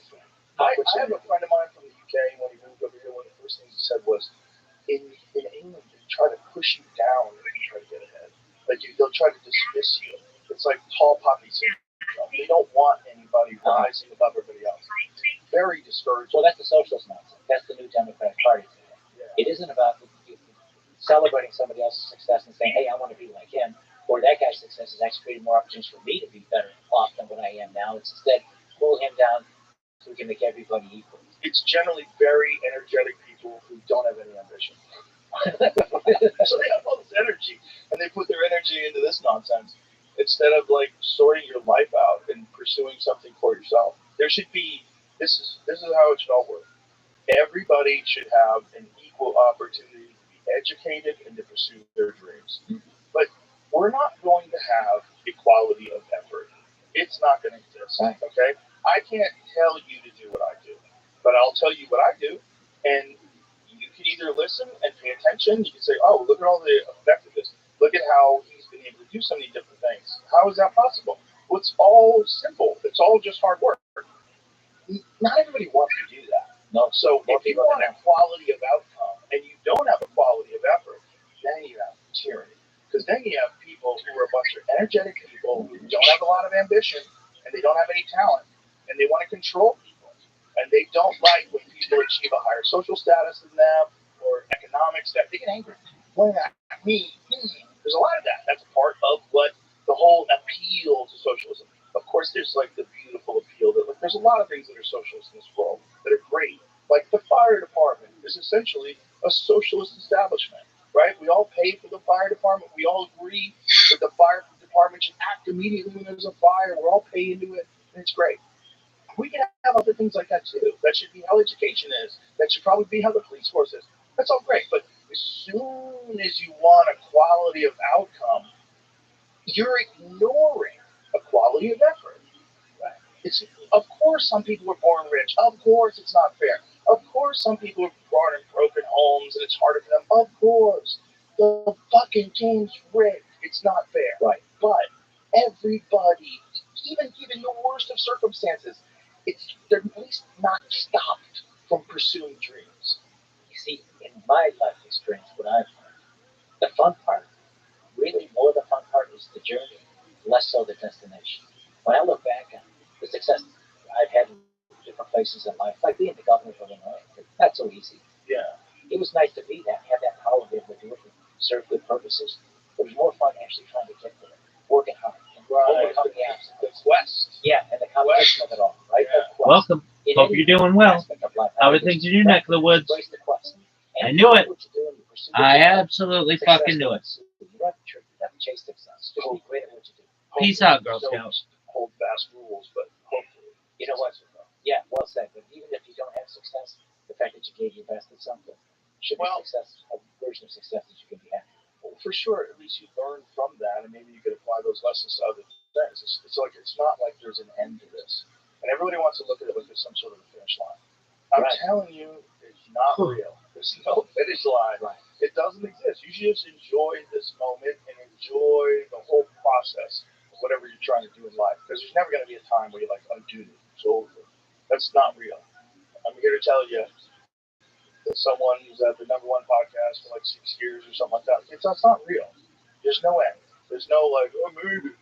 I have a friend of mine from the UK. When he moved over here, one of the first things he said was, in England, they try to push you down when you try to get ahead. Like, they'll try to dismiss you. It's like tall poppy syndrome. They don't want anybody rising above everybody else. Very discouraging. Well, that's the socialist nonsense. That's the new Democratic Party. Yeah. It isn't about celebrating somebody else's success and saying, hey, I want to be like him, or that guy's success is actually creating more opportunities for me to be better off than what I am now. It's instead pull him down so we can make everybody equal. It's generally very energetic people who don't have any ambition. So they have all this energy, and they put their energy into this nonsense instead of like sorting your life out and pursuing something for yourself. There should be this is how it should all work. Everybody should have an equal opportunity to be educated and to pursue their dreams. But we're not going to have equality of effort. It's not going to exist. Okay? I can't tell you to do what I do, but I'll tell you what I do, and you can either listen and pay attention. You can say, oh, look at all the effectiveness. Look at how he's been able to do so many different things. How is that possible? Well, it's all simple. It's all just hard work. Not everybody wants to do that. No. So if you want equality of outcome and you don't have equality of effort, then you have tyranny. Because then you have people who are a bunch of energetic people who don't have a lot of ambition and they don't have any talent and they want to control people. And they don't like when people achieve a higher social status than them or economic status. They get angry. Why not me? There's a lot of that. That's part of what the whole appeal to socialism. Of course, there's like the beautiful appeal that there's a lot of things that are socialist in this world that are great. Like the fire department is essentially a socialist establishment, right? We all pay for the fire department. We all agree that the fire department should act immediately when there's a fire. We're all paying into it, and it's great. We can have other things like that too. That should be how education is. That should probably be how the police force is. That's all great. But as soon as you want equality of outcome, you're ignoring equality of effort. Right? It's, of course some people are born rich. Of course it's not fair. Of course some people are born in broken homes and it's harder for them. Of course. The fucking game's rigged. It's not fair. Right. But everybody, even given the worst of circumstances, they're at least not stopped from pursuing dreams. You see, in my life experience, what I've learned, the fun part, really more the fun part is the journey, less so the destination. When I look back on the success I've had in different places in life, like being the governor of Illinois, not so easy. Yeah. It was nice to be that, have that power to be able to do it, serve good purposes. It was more fun actually trying to get there, working hard, and overcoming the obstacles. The quest. Yeah, and the competition of it all, right? Yeah. Welcome. Hope you're doing well. How are things in your neck of the woods? Embrace the quest. I knew it. I Success absolutely fucking knew it. You don't have to chase success. Just be great at what you do. Peace out, Girl Scouts. Hold fast rules, but hopefully. You know what? Yeah, well said. But even if you don't have success, the fact that you gave your best at something should be success, a version of success that you can be happy. Well, for sure, at least you learn from that, and maybe you could apply those lessons to other things. It's not like there's an end to this, and everybody wants to look at it like there's some sort of a finish line. I'm telling you, it's not real. There's no finish line. Right. It doesn't exist. You should just enjoy this moment and enjoy the whole process of whatever you're trying to do in life. Because there's never going to be a time where you're like, undo it. It's over. That's not real. I'm here to tell you that someone who's at the #1 podcast for like 6 years or something like that, that's not real. There's no end. There's no like, oh, maybe.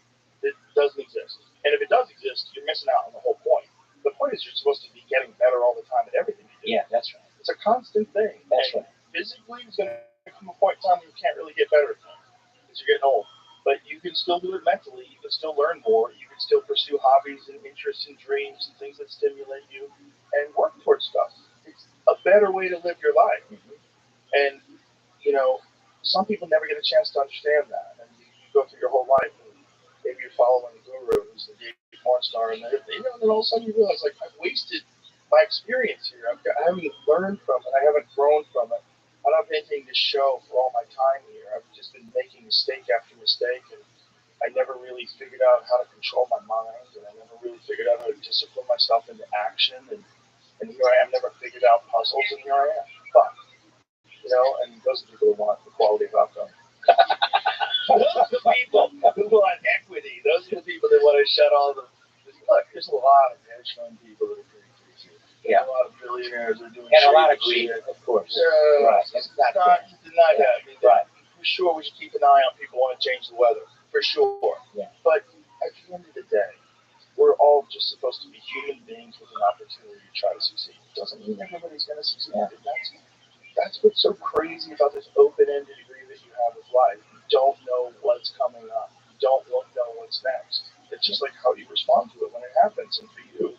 It doesn't exist. And if it does exist, you're missing out on the whole point. The point is you're supposed to be getting better all the time at everything you do. Yeah, that's right. It's a constant thing. That's right. Physically, it's going to come a point in time where you can't really get better at things because you're getting old. But you can still do it mentally. You can still learn more. You can still pursue hobbies and interests and dreams and things that stimulate you and work towards stuff. It's a better way to live your life. Mm-hmm. And, you know, some people never get a chance to understand that. And you go through your whole life and maybe you're following a guru who's the gay porn star, and then all of a sudden you realize, like, I've wasted my experience here. I haven't learned from it. I haven't grown from it. I don't have anything to show for all my time here. I've just been making mistake after mistake, and I never really figured out how to control my mind, and I never really figured out how to discipline myself into action, and here I am, never figured out puzzles, and here I am. Fuck. You know, and those are the people who want the quality of outcome. Those are the people who want equity. Those are the people that want to shut all the... Look, there's a lot of hedge fund people that are doing crazy. Yeah. A lot of billionaires are doing and a lot of greed, of course. Right. It's not happening. Right. For sure, we should keep an eye on people who want to change the weather. For sure. Yeah. But at the end of the day, we're all just supposed to be human beings with an opportunity to try to succeed. It doesn't mean everybody's going to succeed. Yeah. That's what's so crazy about this open-ended degree that you have with life. You don't know what's coming up. You don't know what's next. It's just like how you respond to it when it happens. And for you,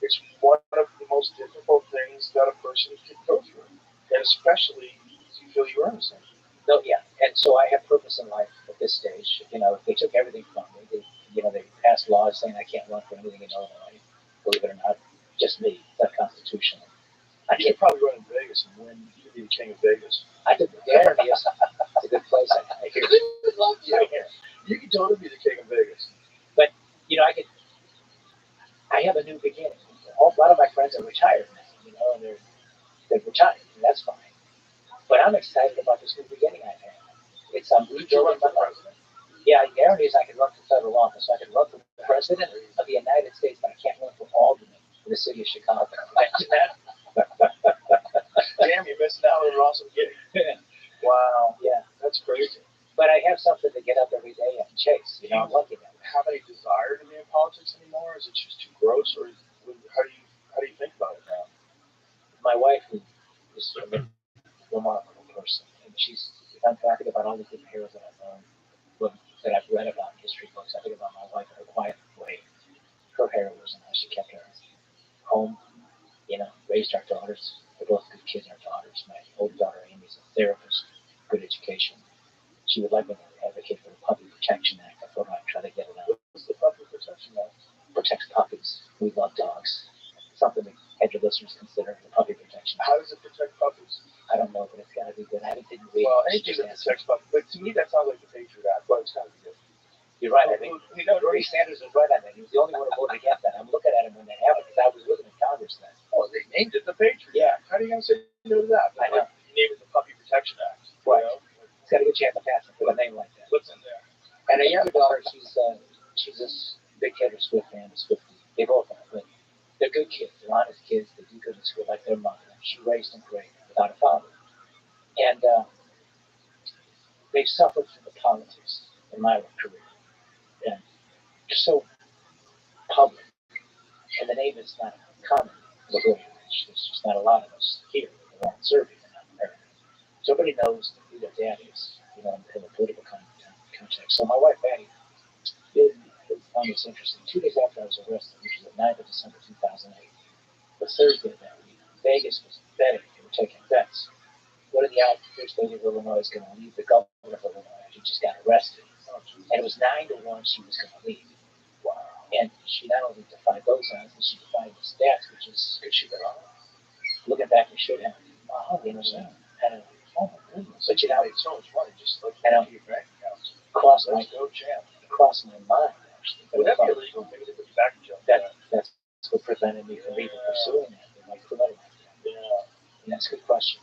it's one of the most difficult things that a person can go through. And especially if you feel you earn something. No, yeah. And so I have purpose in life at this stage. You know, they took everything from me. They passed laws saying I can't run for anything in Illinois. Believe it or not, just me. It's unconstitutional. You could probably run in Vegas and win. You could be the king of Vegas. I could. The irony is, it's a good place. I hear. I love you. You could totally be the king of Vegas. But you know, I have a new beginning. A lot of my friends are retired now. You know, and they're retired, and that's fine. But I'm excited about this new beginning I've had. I'm rebuilding my life. Yeah, the irony is I can run for federal office. I can run for president of the United States, but I can't run for alderman in the city of Chicago. Imagine that. Damn, you're missing out on an awesome gig. Wow. Yeah. That's crazy. But I have something to get up every day and chase. You know, I'm lucky that way. Have any desire to be in politics anymore? Is it just too gross, or how do you think about it now? My wife is a remarkable person, and if I'm talking about all the good parents that I've learned, that I've read about in history books, I think about my wife and her quiet way, her heroism, how she kept her home, you know, raised our daughters. They're both good kids, our daughters. My older daughter, Amy's a therapist, good education. She would like me to advocate for the Puppy Protection Act. I thought I'd try to get it out. What's the Puppy Protection Act? Protects puppies. We love dogs. Something that had your listeners consider the Puppy Protection Act. How does it protect puppies? I don't know, but it's got to be good. I didn't read it. Well, anything that protects puppies. But to me, that sounds like the Patriot Act. But it's got to be good. You're right. I think Bernie Sanders was right on that. He was the only one who voted against that. I'm looking at him when that happened because I was with him in Congress then. Oh, they named it the Patriot Act. How are you going to say no to that? I know. You named it the Puppy Protection Act. Right. It's got a good chance of passing with a name like that. What's in there? And a younger daughter, she's she's this big Taylor Swift fan, is 50. They both are, but they're good kids. They're honest kids. They do good in school like their mother. She raised them great without a father. And they've suffered from the politics in my career. And just so public. And the name is not common. There's just not a lot of us here around Serbia and not America. So everybody knows who their dad is, in the political context. So my wife, Patty, found this interesting. 2 days after I was arrested, which was the 9th of December 2008, the Thursday of that week, Vegas was betting. They were taking bets. What are the odds the first lady of Illinois is going to leave the governor of Illinois? She just got arrested. And it was 9-1 she was going to leave. Wow. And she not only defied those odds, but she defied the stats, which is good shit at all. Looking back, we should have. Oh, you know, and oh my goodness. But you know, it's so much money just like your bank accounts. Crossed my mind, actually. Would that be illegal? Maybe they put you back in jail. That's what prevented me from even pursuing that. Like, yeah, that's a good question.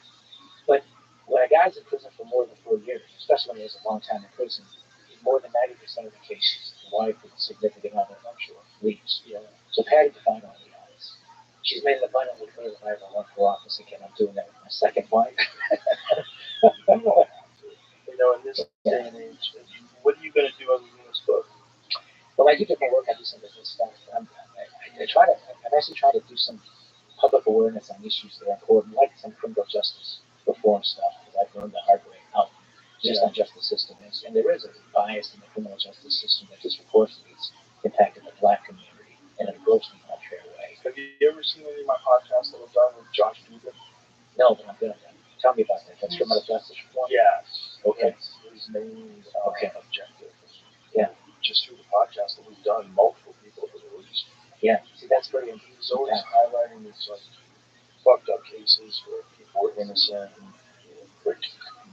But when a guy's in prison for more than 4 years, especially when he has a long time in prison, more than 90% of the cases, the wife with a significant other, I'm sure, leaves. Yeah. So Patty defined all the odds. She's made it abundantly clear that if I ever run for office again, I'm doing that with my second wife. In this day and age, what are you going to do other than this book? Well, I do different work. I do some different stuff. I'm actually trying to do some public awareness on issues that are important, like some criminal justice reform stuff, because I've learned the hard way how just unjust the system is. And there is a bias in the criminal justice system that disproportionately has impacted the black community in a grossly unfair way. Have you ever seen any of my podcasts that I've done with Josh Dugan? No, but I'm going to. Tell me about that. That's criminal justice reform? Yes. Okay. His main objective. Yeah. Just through the podcast that we've done, multiple people have released. Yeah. See, that's very important. He's always highlighting these fucked up cases where people were innocent and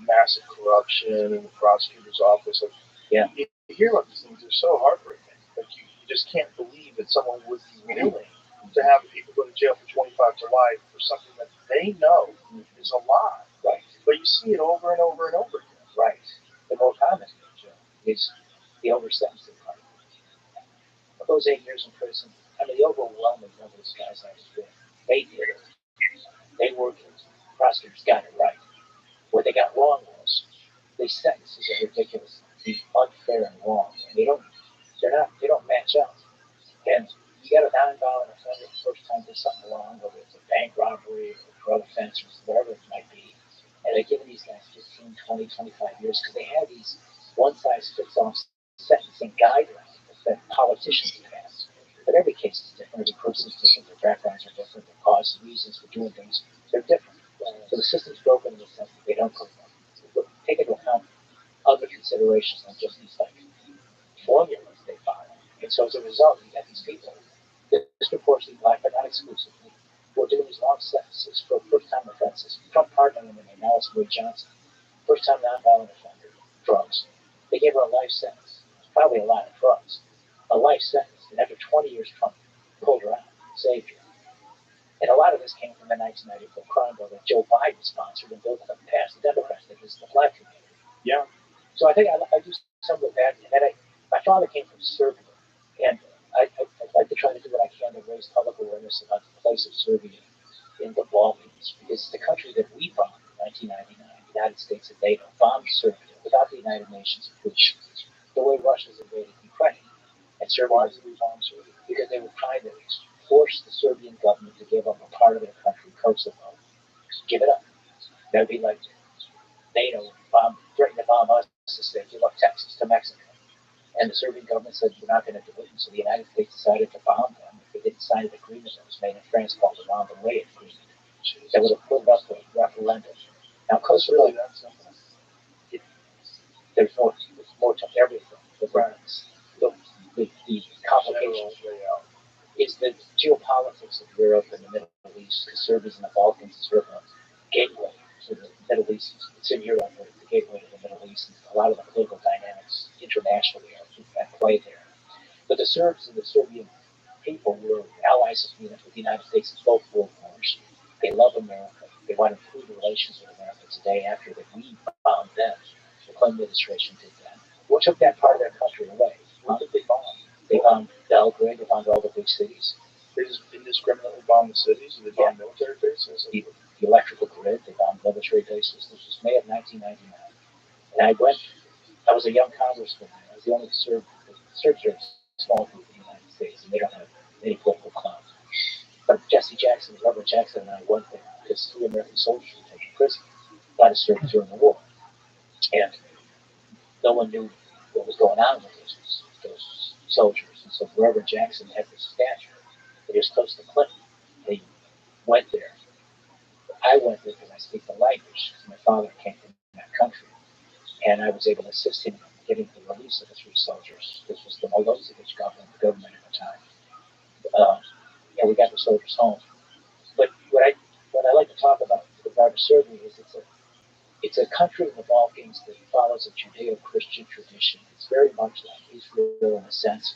massive corruption in the prosecutor's office. You hear about these things, they're so heartbreaking. You just can't believe that someone would be willing to have people go to jail for 25 to life for something that they know is a lie. Right. But you see it over and over and over again. Right. The more common is the over-sentencing part. Of those 8 years in prison, the overwhelming number of these guys I was with, they did it. They worked it. Prosecutors got it right. What they got wrong was the sentences are ridiculous, unfair and wrong. And they don't match up. And you got a non-violent offender the first time did something wrong, whether it's a bank robbery or drug offense or whatever it might be, and they're giving these guys 15, 20, 25 years because they have these one-size-fits-all sentencing guidelines that politicians pass. But every case is different, every person is different, their backgrounds are different, their causes, reasons for doing things, they're different. So the system's broken in the sense that they don't take into account other considerations than just these formulas they follow. And so as a result, you got these people, disproportionately black, but not exclusively, who are doing these long sentences for first-time offenses. Trump pardoned them, and now it's Ray Johnson. First-time nonviolent offender, drugs. They gave her a life sentence. Probably a lot of drugs. A life sentence. And after 20 years, Trump pulled her out, saved her. And a lot of this came from the 1994 crime bill that Joe Biden sponsored and built up past the Democrats, that is the black community. Yeah. So I think I do some of that. And then my father came from Serbia, and I'd like to try to do what I can to raise public awareness about the place of Serbia in the Balkans, because it's the country that we bombed in 1999. The United States and NATO bombed Serbia without the United Nations approval, the way Russia's invaded Ukraine. And Serbia, because they were trying to force the Serbian government to give up a part of their country, Kosovo. Give it up. That would be like NATO threatened to bomb us to say, give up Texas to Mexico. And the Serbian government said, we're not going to do it. And so the United States decided to bomb them. They didn't sign an agreement that was made in France called the Round Way Agreement that would have put it up for a referendum. Now, Kosovo, there's more to everything. The complication is the geopolitics of Europe and the Middle East, because Serbia's in the Balkans is sort of a gateway to the Middle East. It's in Europe, but it's the gateway to the Middle East. And a lot of the political dynamics internationally are at play there. But the Serbs and the Serbian people were allies of the United States in both world wars. They love America. They want to improve relations with America today after that we bombed them. The Clinton administration did that. What took that part of their country away? What did they bomb? They bombed Belgrade. They bombed all the big cities. They just indiscriminately bomb the cities, and they bomb military bases. The electrical grid. They bombed military bases. This was May of 1999, and I was a young congressman. I was the only served a small group in the United States, and they don't have any political clout. But Jesse Jackson, Reverend Jackson, and I went there because 3 American soldiers were taken prisoner. That is served during the war, and no one knew what was going on with those soldiers. And so Reverend Jackson had this statue that he was close to Clinton. They went there. I went there because I speak the language. My father came from that country, and I was able to assist him in getting the release of the 3 soldiers. This was the Milosevic government at the time. And we got the soldiers home. But what I like to talk about with regard to Serbia is it's a country in the Balkans that follows a Judeo-Christian tradition. It's very much like Israel in the sense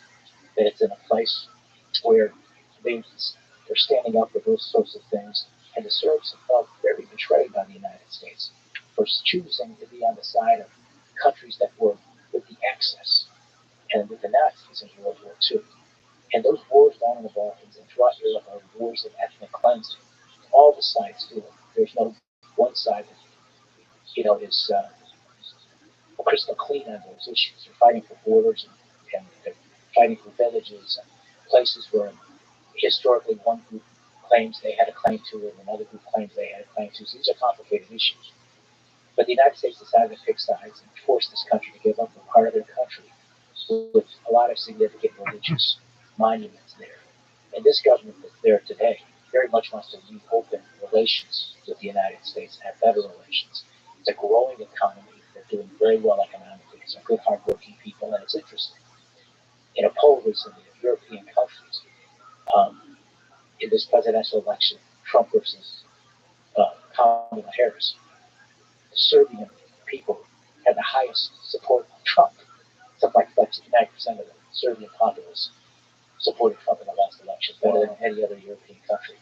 that it's in a place where they're standing up for those sorts of things. And the Serbs have felt very betrayed by the United States for choosing to be on the side of countries that were with the Axis and with the Nazis in World War II. And those wars down in the Balkans and throughout Europe are wars of ethnic cleansing. All the sides do it. There's no one side that is crystal clean on those issues. They're fighting for borders and they're fighting for villages and places where historically one group claims they had a claim to it and another group claims they had a claim to. So these are complicated issues. But the United States decided to pick sides and force this country to give up a part of their country with a lot of significant religious monuments there. And this government that's there today very much wants to reopen relations with the United States and have better relations. It's a growing economy. They're doing very well economically. It's a good, hardworking people, and it's interesting. In a poll recently of European countries, in this presidential election, Trump versus Kamala Harris, the Serbian people had the highest support of Trump. Something like 59% of the Serbian populace supported Trump in the last election, better than any other European country.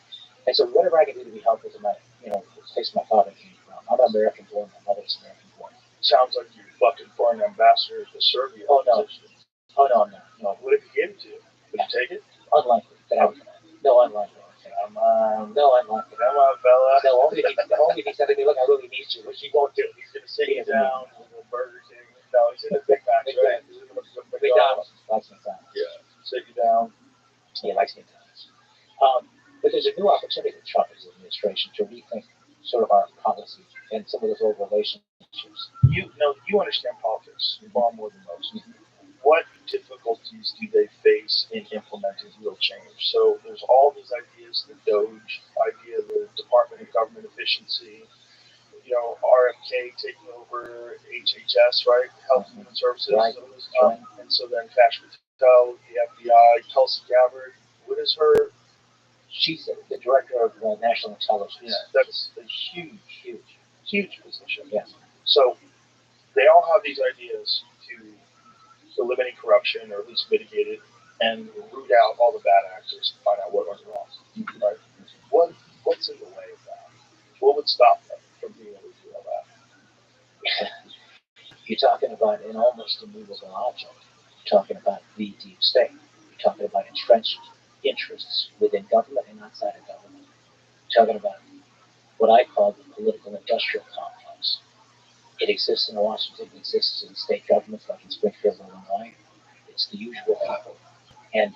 And so whatever I can do to be helpful to the place my father came from. I'm American born, my mother's American born. Sounds like you're fucking foreign ambassador to Serbia. Oh no. No. What if you gave it to you? Would you take it? Unlikely. No, unlikely. Come on. No, unlikely. Come on, fella. No, only if he said to me, look, I really need you, which he won't do. He's going to sit you down with a Burger King. No, he's in a Big Mac, right? He's in a McDonald's. Likes McDonald's. Yeah. Sit you down. He likes McDonald's. But there's a new opportunity with Trump's administration to rethink sort of our policy and some of those old relationships. You understand politics far more than most. What difficulties do they face in implementing real change? So there's all these ideas, the Doge idea, the Department of Government Efficiency, RFK taking over HHS, right? Health and Human Services. Right. And so then Kash Patel, the FBI, Tulsi Gabbard, what is her? She's the director of national intelligence. Yeah, that's a huge position. Yes. So they all have these ideas to eliminate corruption or at least mitigate it and root out all the bad actors and find out what went wrong. Right? What's in the way of that? What would stop them from being able to do all that? You're talking about an almost immovable object. You're talking about the deep state. You're talking about entrenched interests within government and outside of government. You're talking about what I call the political industrial complex. It exists in Washington, it exists in state governments like in Springfield, Illinois. It's the usual people. And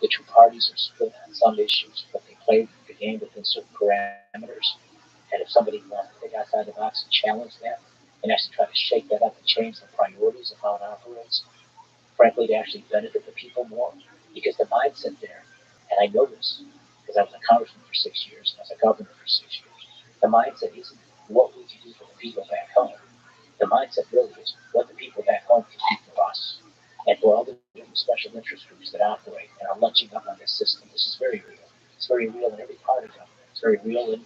the two parties are split on some issues, but they play the game within certain parameters. And if somebody wants to think outside the box and challenge that, and actually try to shake that up and change the priorities of how it operates, frankly, to actually benefit the people more, because the mindset there, and I know this because I was a congressman for 6 years and I was a governor for 6 years, the mindset isn't what we can do for the people back home. The mindset really is what the people back home can do for us and for all the different special interest groups that operate and are lunching up on this system. This is very real. It's very real in every part of government. It's very real in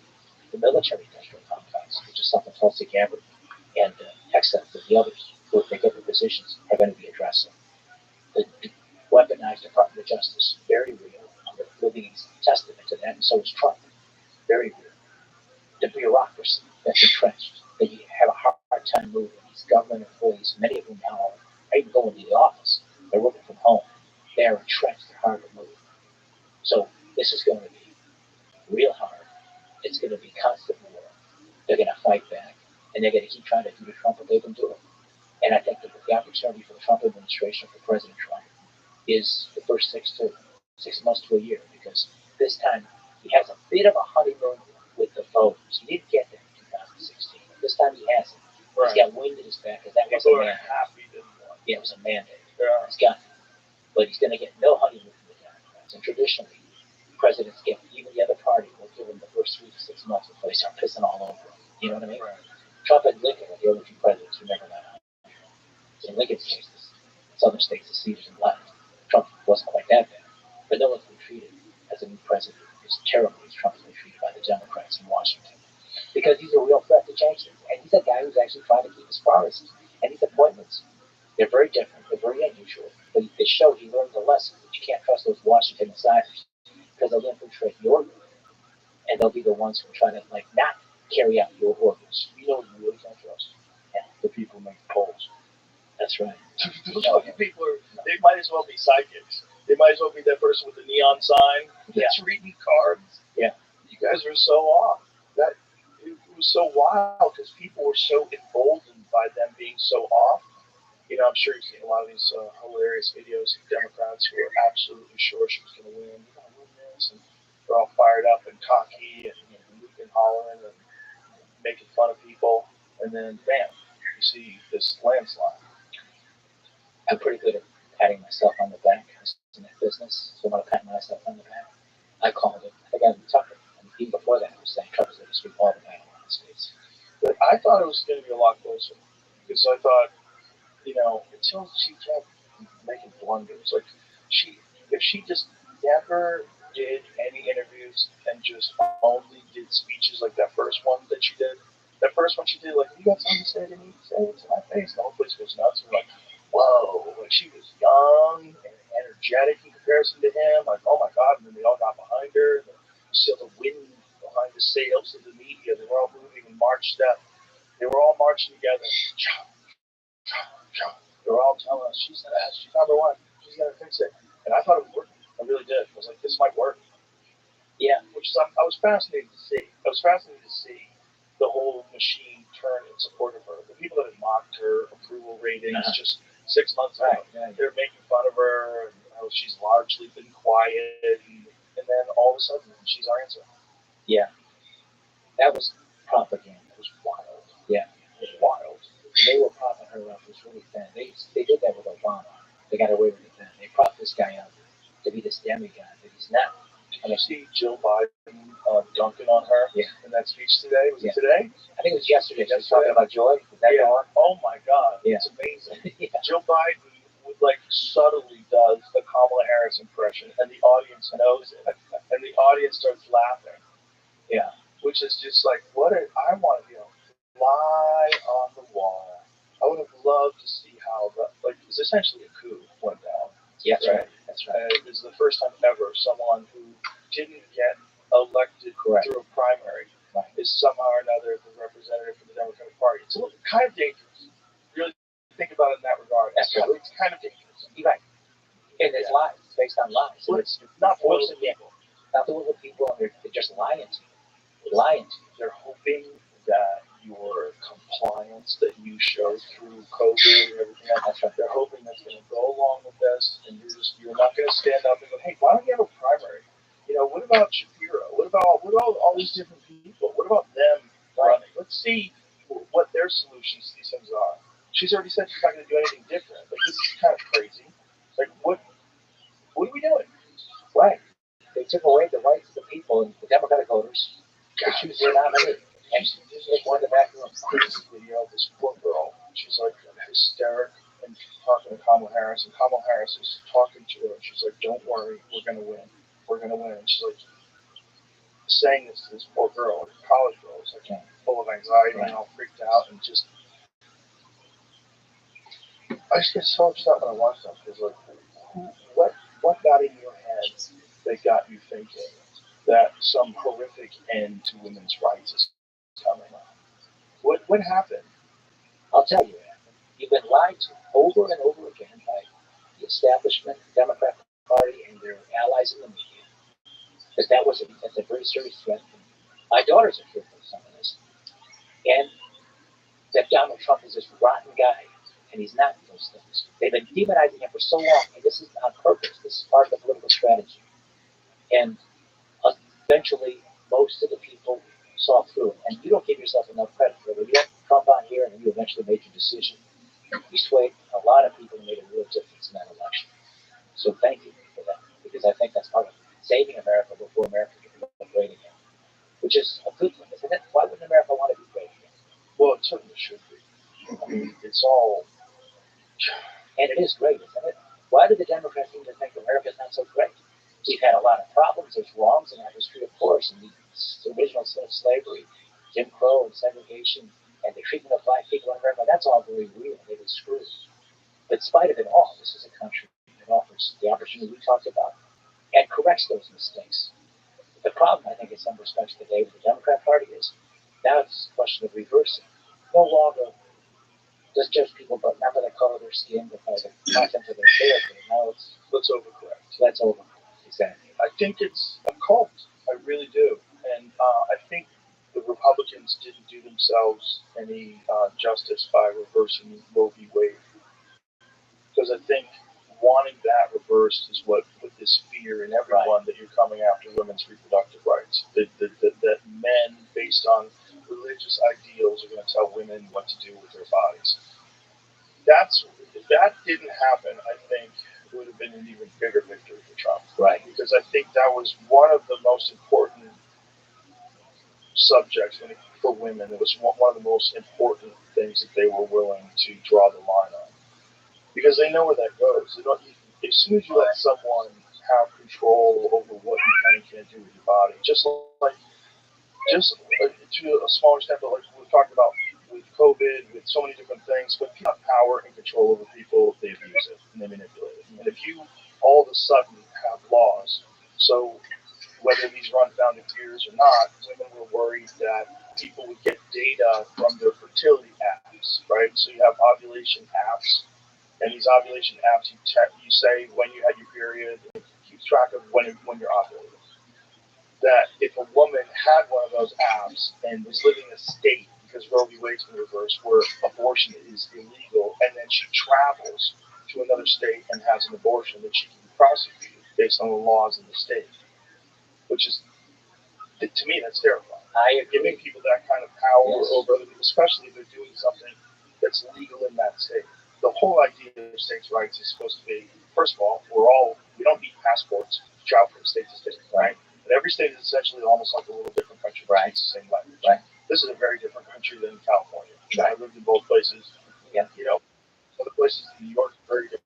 the military industrial complex, which is something Tulsi Gabbard and Excess and the others who, if they get the positions, are going to be addressing. The weaponized Department of Justice, very real. I'm a living testament to that, and so is Trump. Very real. The bureaucracy that's entrenched, that you have a hard time moving. These government employees, many of whom now are even going to the office, they're working from home. They are entrenched. They're hard to move. So this is going to be real hard. It's going to be constant war. They're going to fight back, and they're going to keep trying to do to Trump what they've been doing. And I think that the opportunity for the Trump administration, for President Trump, is the first 6 months to a year, because this time he has a bit of a honeymoon with the voters. He didn't get there in 2016. This time he hasn't. Right. He's got wind at his back, because that was a mandate. Yeah, it was a mandate. Yeah. He's got it. But he's going to get no honeymoon from the Democrats. And traditionally, presidents get, even the other party will give him the first 3 to 6 months before they start pissing all over him. You know what I mean? Right. Trump and Lincoln are the only two presidents who never got honeymoon. In Lincoln's case, the southern states seceded and left. Trump wasn't quite that bad. But no one's been treated as a new president as terribly as Trump's been treated by the Democrats in Washington. Because he's a real threat to change things. And he's a guy who's actually trying to keep his promises. And his appointments, they're very different. They're very unusual. But they show he learned the lesson that you can't trust those Washington insiders, because they'll infiltrate your group. And they'll be the ones who try to, like, not carry out your orders. You know who you really can't trust? Yeah. The people who make the polls. That's right. Those fucking people they might as well be psychics. They might as well be that person with the neon sign that's reading cards. Yeah. You guys are so off. It was so wild because people were so emboldened by them being so off. You know, I'm sure you've seen a lot of these hilarious videos of Democrats who are absolutely sure she was going to win. We're going to win this. And they're all fired up and cocky and hooping and hollering and making fun of people. And then, bam, you see this landslide. I'm pretty good at patting myself on the back. I was in that business, so when I pat myself on the back, I called it. I got in Tucker. And even before that, I was saying Trump's going to sweep all the battle in the States. But I thought it was going to be a lot closer, because I thought, you know, until she kept making blunders, like if she just never did any interviews and just only did speeches like that first one that she did. That first one she did, like, you got something to say to me? Say it to my face. And the whole place goes nuts. We're like, whoa, like she was young and energetic in comparison to him. Like, oh my God, and then they all got behind her. And you saw the wind behind the sails of the media. They were all moving in march step. They were all marching together. They were all telling us, she's the best, she's number one, she's gonna fix it. And I thought it was working. I really did. I was like, this might work. Yeah. Which is, I was fascinated to see. I was fascinated to see the whole machine turn in support of her. The people that had mocked her approval ratings just 6 months ago, they're making fun of her, and how she's largely been quiet, and then all of a sudden, she's our answer. Yeah. That was propaganda. It was wild. Yeah. It was wild. They were propping her up. It was really thin. They did that with Obama. They got away with it then. They propped this guy up to be this demigod that he's not. Did you see Jill Biden dunking on her in that speech today? Was it today? I think it was yesterday. She was talking about joy. Was that the one? Oh my God. Yeah. It's amazing. Jill Biden subtly does a Kamala Harris impression, and the audience knows it. And the audience starts laughing. Yeah. Which is just like, I want to, fly on the wall. I would have loved to see how it's essentially a coup went down. Yeah, that's right. It was the first time ever someone who didn't get elected through a primary is somehow or another the representative for the Democratic Party. It's kind of dangerous. Really think about it in that regard. It's kind of dangerous. You're right. And it's lies. It's based on lies. Well, it's not forcing people. Not the little people. They're just lying to you. They're lying to you. They're hoping that your compliance that you showed through COVID and everything else, they're hoping that's going to go along with this, and you're not going to stand up and go, hey, why don't you have a primary? What about Shapiro? What about all these different people? What about them running? Let's see what their solutions to these things are. She's already said she's not going to do anything different. Like, this is kind of crazy. Like, what are we doing? Right. They took away the rights of the people and the Democratic voters to choose their nominee. And there's one in the back room, this video of this poor girl. She's like hysterical and talking to Kamala Harris, and Kamala Harris is talking to her. And she's like, "Don't worry, we're gonna win. We're gonna win." And she's like saying this to this poor girl, a college girl, who's like full of anxiety and all freaked out, and just I just get so upset when I watch that, because like, what got in your head that got you thinking that some horrific end to women's rights is coming up? What happened? I'll tell you, Adam. You've been lied to over and over again by the establishment, Democrat Party and their allies in the media, because that's a very serious threat. My daughters are fearful of some of this, and that Donald Trump is this rotten guy, and he's not those things. They've been demonizing him for so long, and this is on purpose. This is part of the political strategy. And eventually, most of the people saw through it. And you don't give yourself enough credit for it. When you have Trump on here and you eventually made your decision, you swayed a lot of people and made a real difference in that election. So thank you for that, because I think that's part of saving America before America can become great again, which is a good thing, isn't it? Why wouldn't America want to be great again? Well, it certainly should be. I mean, it's all. And it is great, isn't it? Why do the Democrats seem to think America's not so great? We've had a lot of problems. There's wrongs in our history, of course, and the original slavery, Jim Crow, and segregation, and the treatment of black people in America. That's all very real. It was screwed. But in spite of it all, this is a country that offers the opportunity we talked about and corrects those mistakes. The problem, I think, in some respects today with the Democrat Party is now it's a question of reversing. No longer just judge people, but not by the color of their skin, but by the content of their character. Now let's overcorrect. Let's overcorrect. Exactly. I think it's a cult. I really do. And I think the Republicans didn't do themselves any justice by reversing Roe v. Wade. Because I think wanting that reversed is what put this fear in everyone that you're coming after women's reproductive rights. That men, based on religious ideals, are going to tell women what to do with their bodies. If that didn't happen, I think it would have been an even bigger victory for Trump. Right. Because I think that was one of the most important subjects for women. It was one of the most important things that they were willing to draw the line on. Because they know where that goes. As soon as you let someone have control over what you can and can't do with your body, just to a smaller extent, but like we've talked about with COVID, with so many different things, when people have power and control over people, they abuse it and they manipulate it. And if you all of a sudden have laws, so whether these run down their ears or not, women were worried that people would get data from their fertility apps, right? So you have ovulation apps, and these ovulation apps, you say when you had your period, it keeps track of when you're ovulating. That if a woman had one of those apps and was living in a state, because Roe v. Wade's been reversed, where abortion is illegal, and then she travels to another state and has an abortion, that she can be prosecuted based on the laws in the state, which is, to me, that's terrifying. Giving people that kind of power over other people, especially if they're doing something that's legal in that state. The whole idea of states' rights is supposed to be, first of all, we don't need passports to travel from state to state, right? But every state is essentially almost like a little different country, right? It's the same language, right? This is a very different country than California. Right. I lived in both places. Yeah. Other places in New York are very different.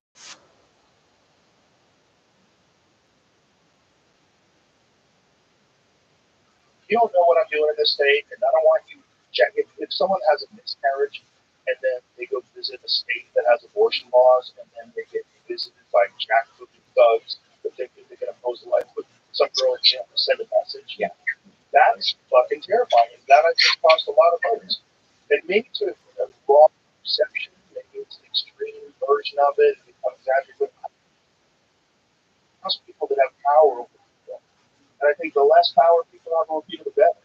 You don't know what I'm doing in this state, and I don't want you check. If someone has a miscarriage and then they go visit a state that has abortion laws, and then they get visited by jackbooted thugs that think that they can impose a life, put some girl in jail to send a message. Yeah, that's fucking terrifying. And that I think cost a lot of votes. And maybe to a wrong perception, maybe it's an extreme version of it. It becomes exaggerated. Most people that have power over people. And I think the less power people have over people, the better.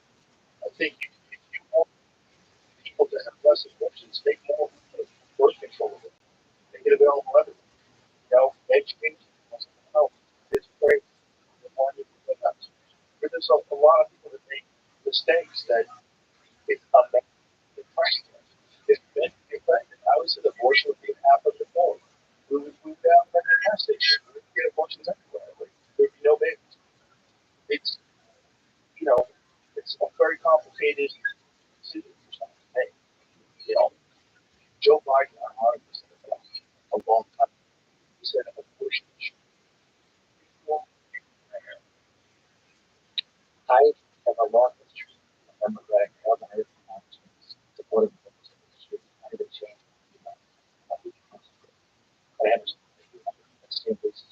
I think if you want people to have less abortions, make more birth control of it. Make it available everywhere. Education, health. It's great. There's a lot of people that make mistakes that it's amazing. It's been pregnant. I was an abortion would be half of the vote. We would move down to the gas station. We would get abortions everywhere. There'd be no babies. It's it's a very complicated decision for someone to make. Joe Biden, ironically, said a long time. He said abortion should be equal and fair. I have a long history of Democratic governors and congressmen supporting abortion. I didn't change. But I have a same basis.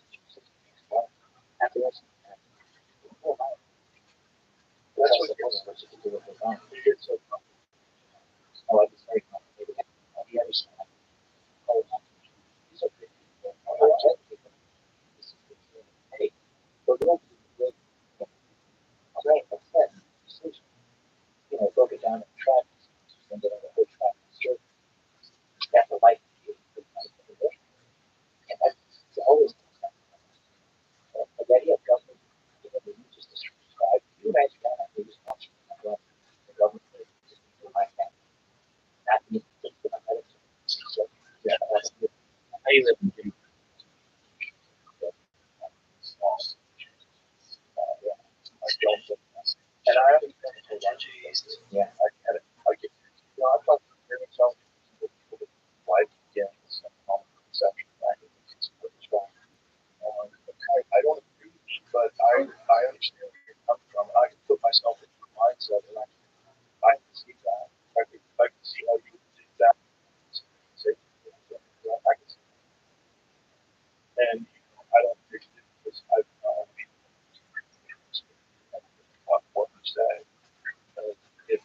After this, that's what gets to do with it. It gets so I like it's very complicated. The other side, so I understand where you're coming from, and I can put myself in your mindset, and I can see that. I can see how you would do that. Say, I can see that. And I don't appreciate it because I've what you say. If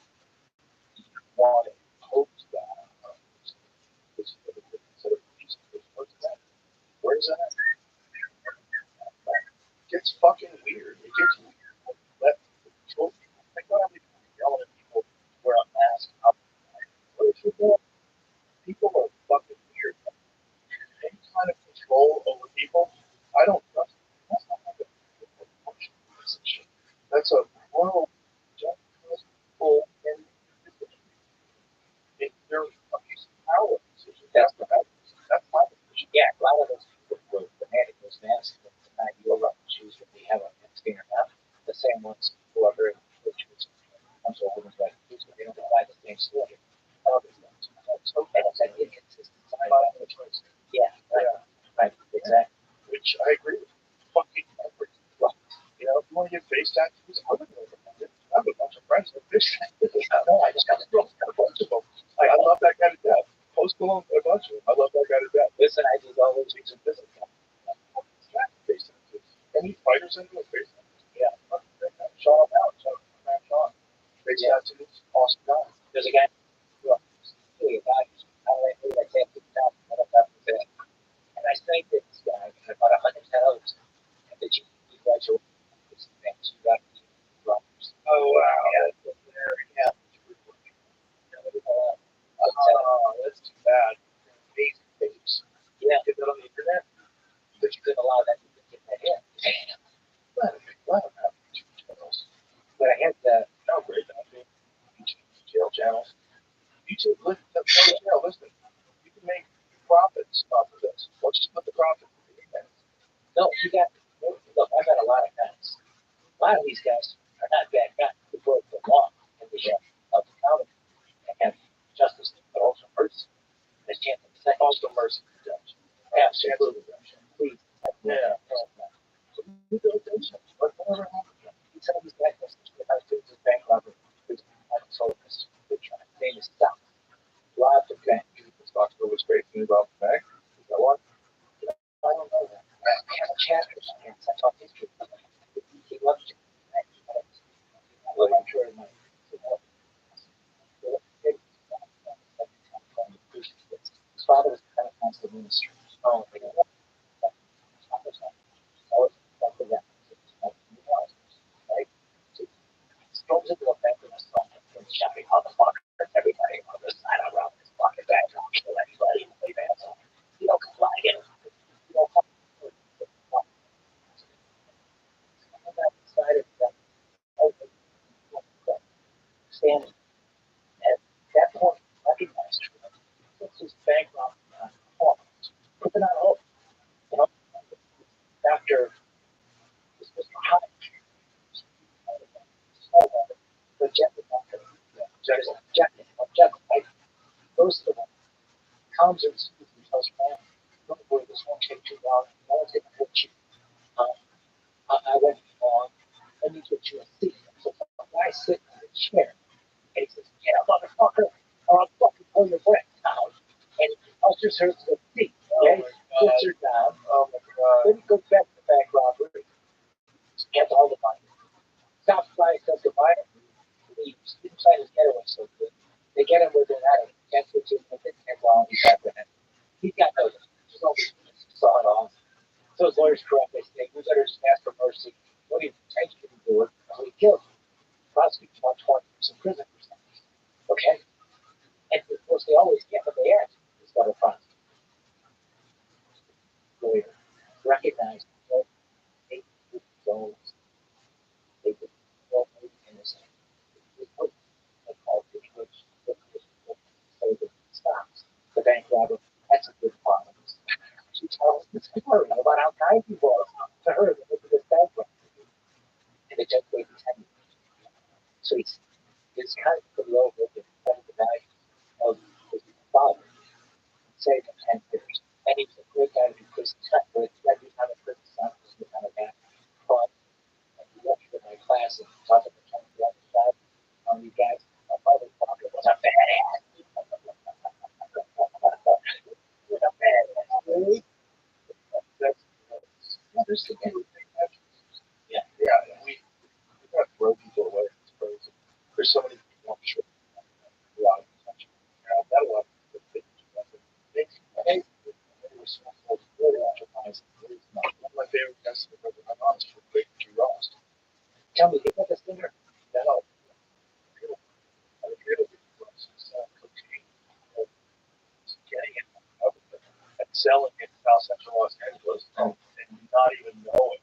you want to post that, it's instead of where's that? Where's that? It gets fucking weird. It gets weird. Let control people. Think about how many people yelling at people wear a mask. What is it? People are fucking weird. Any kind of control over people, I don't trust. That's not how to function. That's a moral, don't trust people, and if they're abusing power decision, that's my position. Yeah, a lot of those people who are fanatic those masks that deny your right to choose when they have a vaccine or not, the same ones who are very religious comes to a woman's right to choose, but they don't apply the same standard. And it's an inconsistency. Yeah, right, exactly. Which I agree with. Fucking everything. You know, if you want to get face tattoos, I'm going to recommend it. I have a bunch of friends with face tattoos. No, I just got a bunch of them. I love that guy to death. Post Malone, a bunch of them. I love that guy to death. Listen, I just always use a business. Face tattoos. Any fighters into a face tattoos? Yeah. Sean out. Sean. Face tattoos. Awesome guy. There's a guy who really values I can't keep down. And I saved this guy and about 100 hours at the GP graduate. Oh, wow. Yeah. That's too bad. Amazing tapes. Yeah. Get that on the internet? But you couldn't allow that to get that in. Let him have YouTube channels. But I had the How great that would be. YouTube jail channels. YouTube, listen, you can make profits off of this. Let's just put the profits in the internet. no, you got look, I got a lot of guys. A lot of these guys are not bad guys who broke the law and the of the county and have justice, but also mercy. There's chance of second. Also mercy and redemption. Absolutely. Please. Yeah. Rehabilitation. Whatever happened. Some of these guys are doing this bank robbery. There's focus. They're trying to name is stop. Rob the bank. Let's talk about what's great to me about the bank. Is that one? I don't know that. I have a chat with him. I talk history. He loves it. I'm sure it might. His father was kind of constant minister. Oh, my God. Right? So he goes into a bank with a song and shouting, motherfucker, everybody on the side of around this fucking bank. I'll kill anybody who leave hands on. You don't comply, get it. You don't comply. On that side of the standing. At that point, recognized this is bank robbery. Put it on hold. You know, after this was high, rejected after objective. Like most of them, comms are tells man, don't worry, this won't take too long. No one's gonna hurt you. I went along. Let me get you a seat. So the guy sitting in the chair, and he says, "Get up, motherfucker, or I'll fucking pull your brains out." And he ushers her to the seat. Okay, puts her down. Oh my God. Then he goes back to the bank robbery. Gets all the money. Stops by, says goodbye, and leaves. Didn't sign his getaway so good. They get him where they're at. Can't switch him with it, and while he's apprehended, he's got notice. Just saw it all. So his lawyers correct. They say, "We better just ask for mercy. What do you think you can do it? So he kills him. Prosecutes 120 for some prison for something. Okay? And of course, they always get what they ask. It's got a prosecute. Lawyer recognized that they don't. They did not innocent. They called it which so that stops the bank robber. That's a good problem. She tells the story about how kind he was to her that look at this bank robber. And the judge gave him 10 years. So it's kind of pretty low with the value of his father. Saved him 10 years. And he was a great guy to do prison time, but every time a prison son was kind of bad. But Yeah. Yeah, and we got to throw people away. It's crazy. There's so many people I'm sure a lot of potential. Not a lot of people think they responsible for really optimize. One of my favorite guests I've ever been on is for Ricky Ross. Tell me, get this thing. No, I really Ross is cocaine, getting it out and selling it in South Central Los Angeles and not even knowing.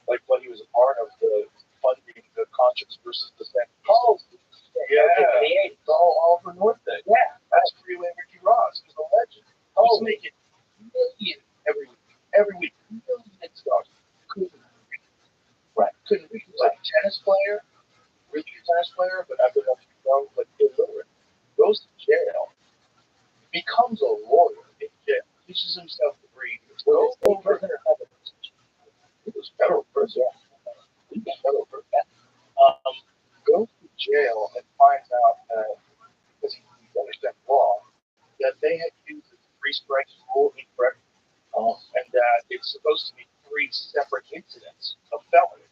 Like when he was a part of the funding the conscience versus the San. Oh, yeah, it's all over North Day. Yeah, that's Freeway Ricky Ross. He's a legend. He's making millions every week, millions of dollars. Couldn't be like a tennis player, really good tennis player, but not good enough to know, but illiterate. Goes to jail, becomes a lawyer in jail, teaches himself to read. Goes over. It was federal prison. Yeah. Federal prison. Goes to jail and finds out that, because he understands law, that they had used the three strikes rule incorrectly, and that it's supposed to be three separate incidents of felony.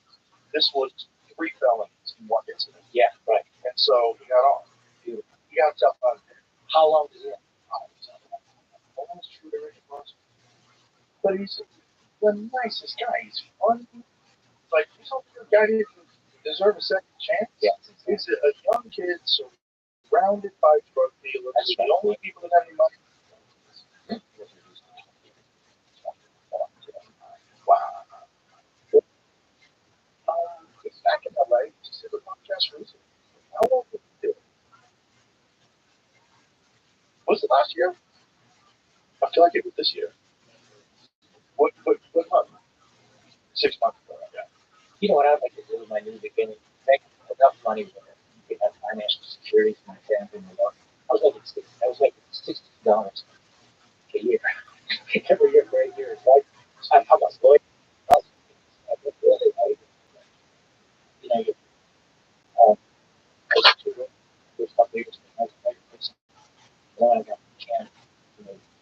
This was three felonies in one incident. Yeah, right. And so he got off. He got himself out of there. How long did he have? Almost true to Ricky Ross. But he's the nicest guy. He's fun. Like, you don't think a guy didn't deserve a second chance? Yeah. He's a young kid surrounded by drug dealers. That's the only people that have any money. Wow. He's back in LA. He just did a podcast recently. How long did he do it? Was it last year? I feel like it was this year. What month? 6 months ago. Yeah. You know what I'd like to do in my new beginning? Make enough money with it. Get that financial security for my family and my work. I was making $60 a year. Every year for 8 years, right? I was lawyer. You know, there's some leaders that then I got can,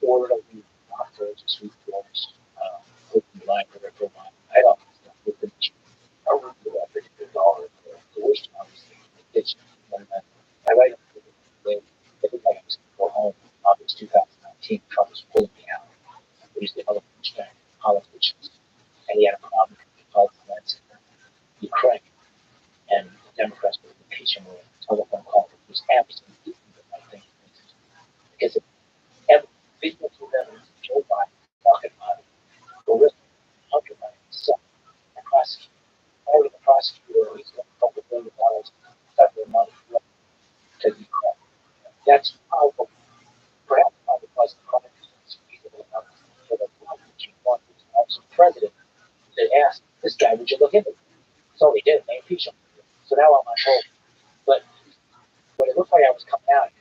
order of the doctors, sweet floors, cooking line, whatever. I don't know with the I work for that $50. The worst one is the kitchen. I write up they look like I was going to go home. August 2019, Trump was pulling me out. He was the other politicians. And he had a problem with the politics in Ukraine. And the Democrats were impeaching him with a telephone call. It was absolutely nothing. Because if ever video to evidence of Joe Biden talking about it, go with Hunter Biden, so the prosecutor, the prosecutor, he's going to $2 billion federal money to Ukraine. That's powerful. Perhaps not because the crime is feasible enough for the president to ask this guy, would you look into it? So he did. They impeached him. So now I'm on hold. But when it looked like I was coming out,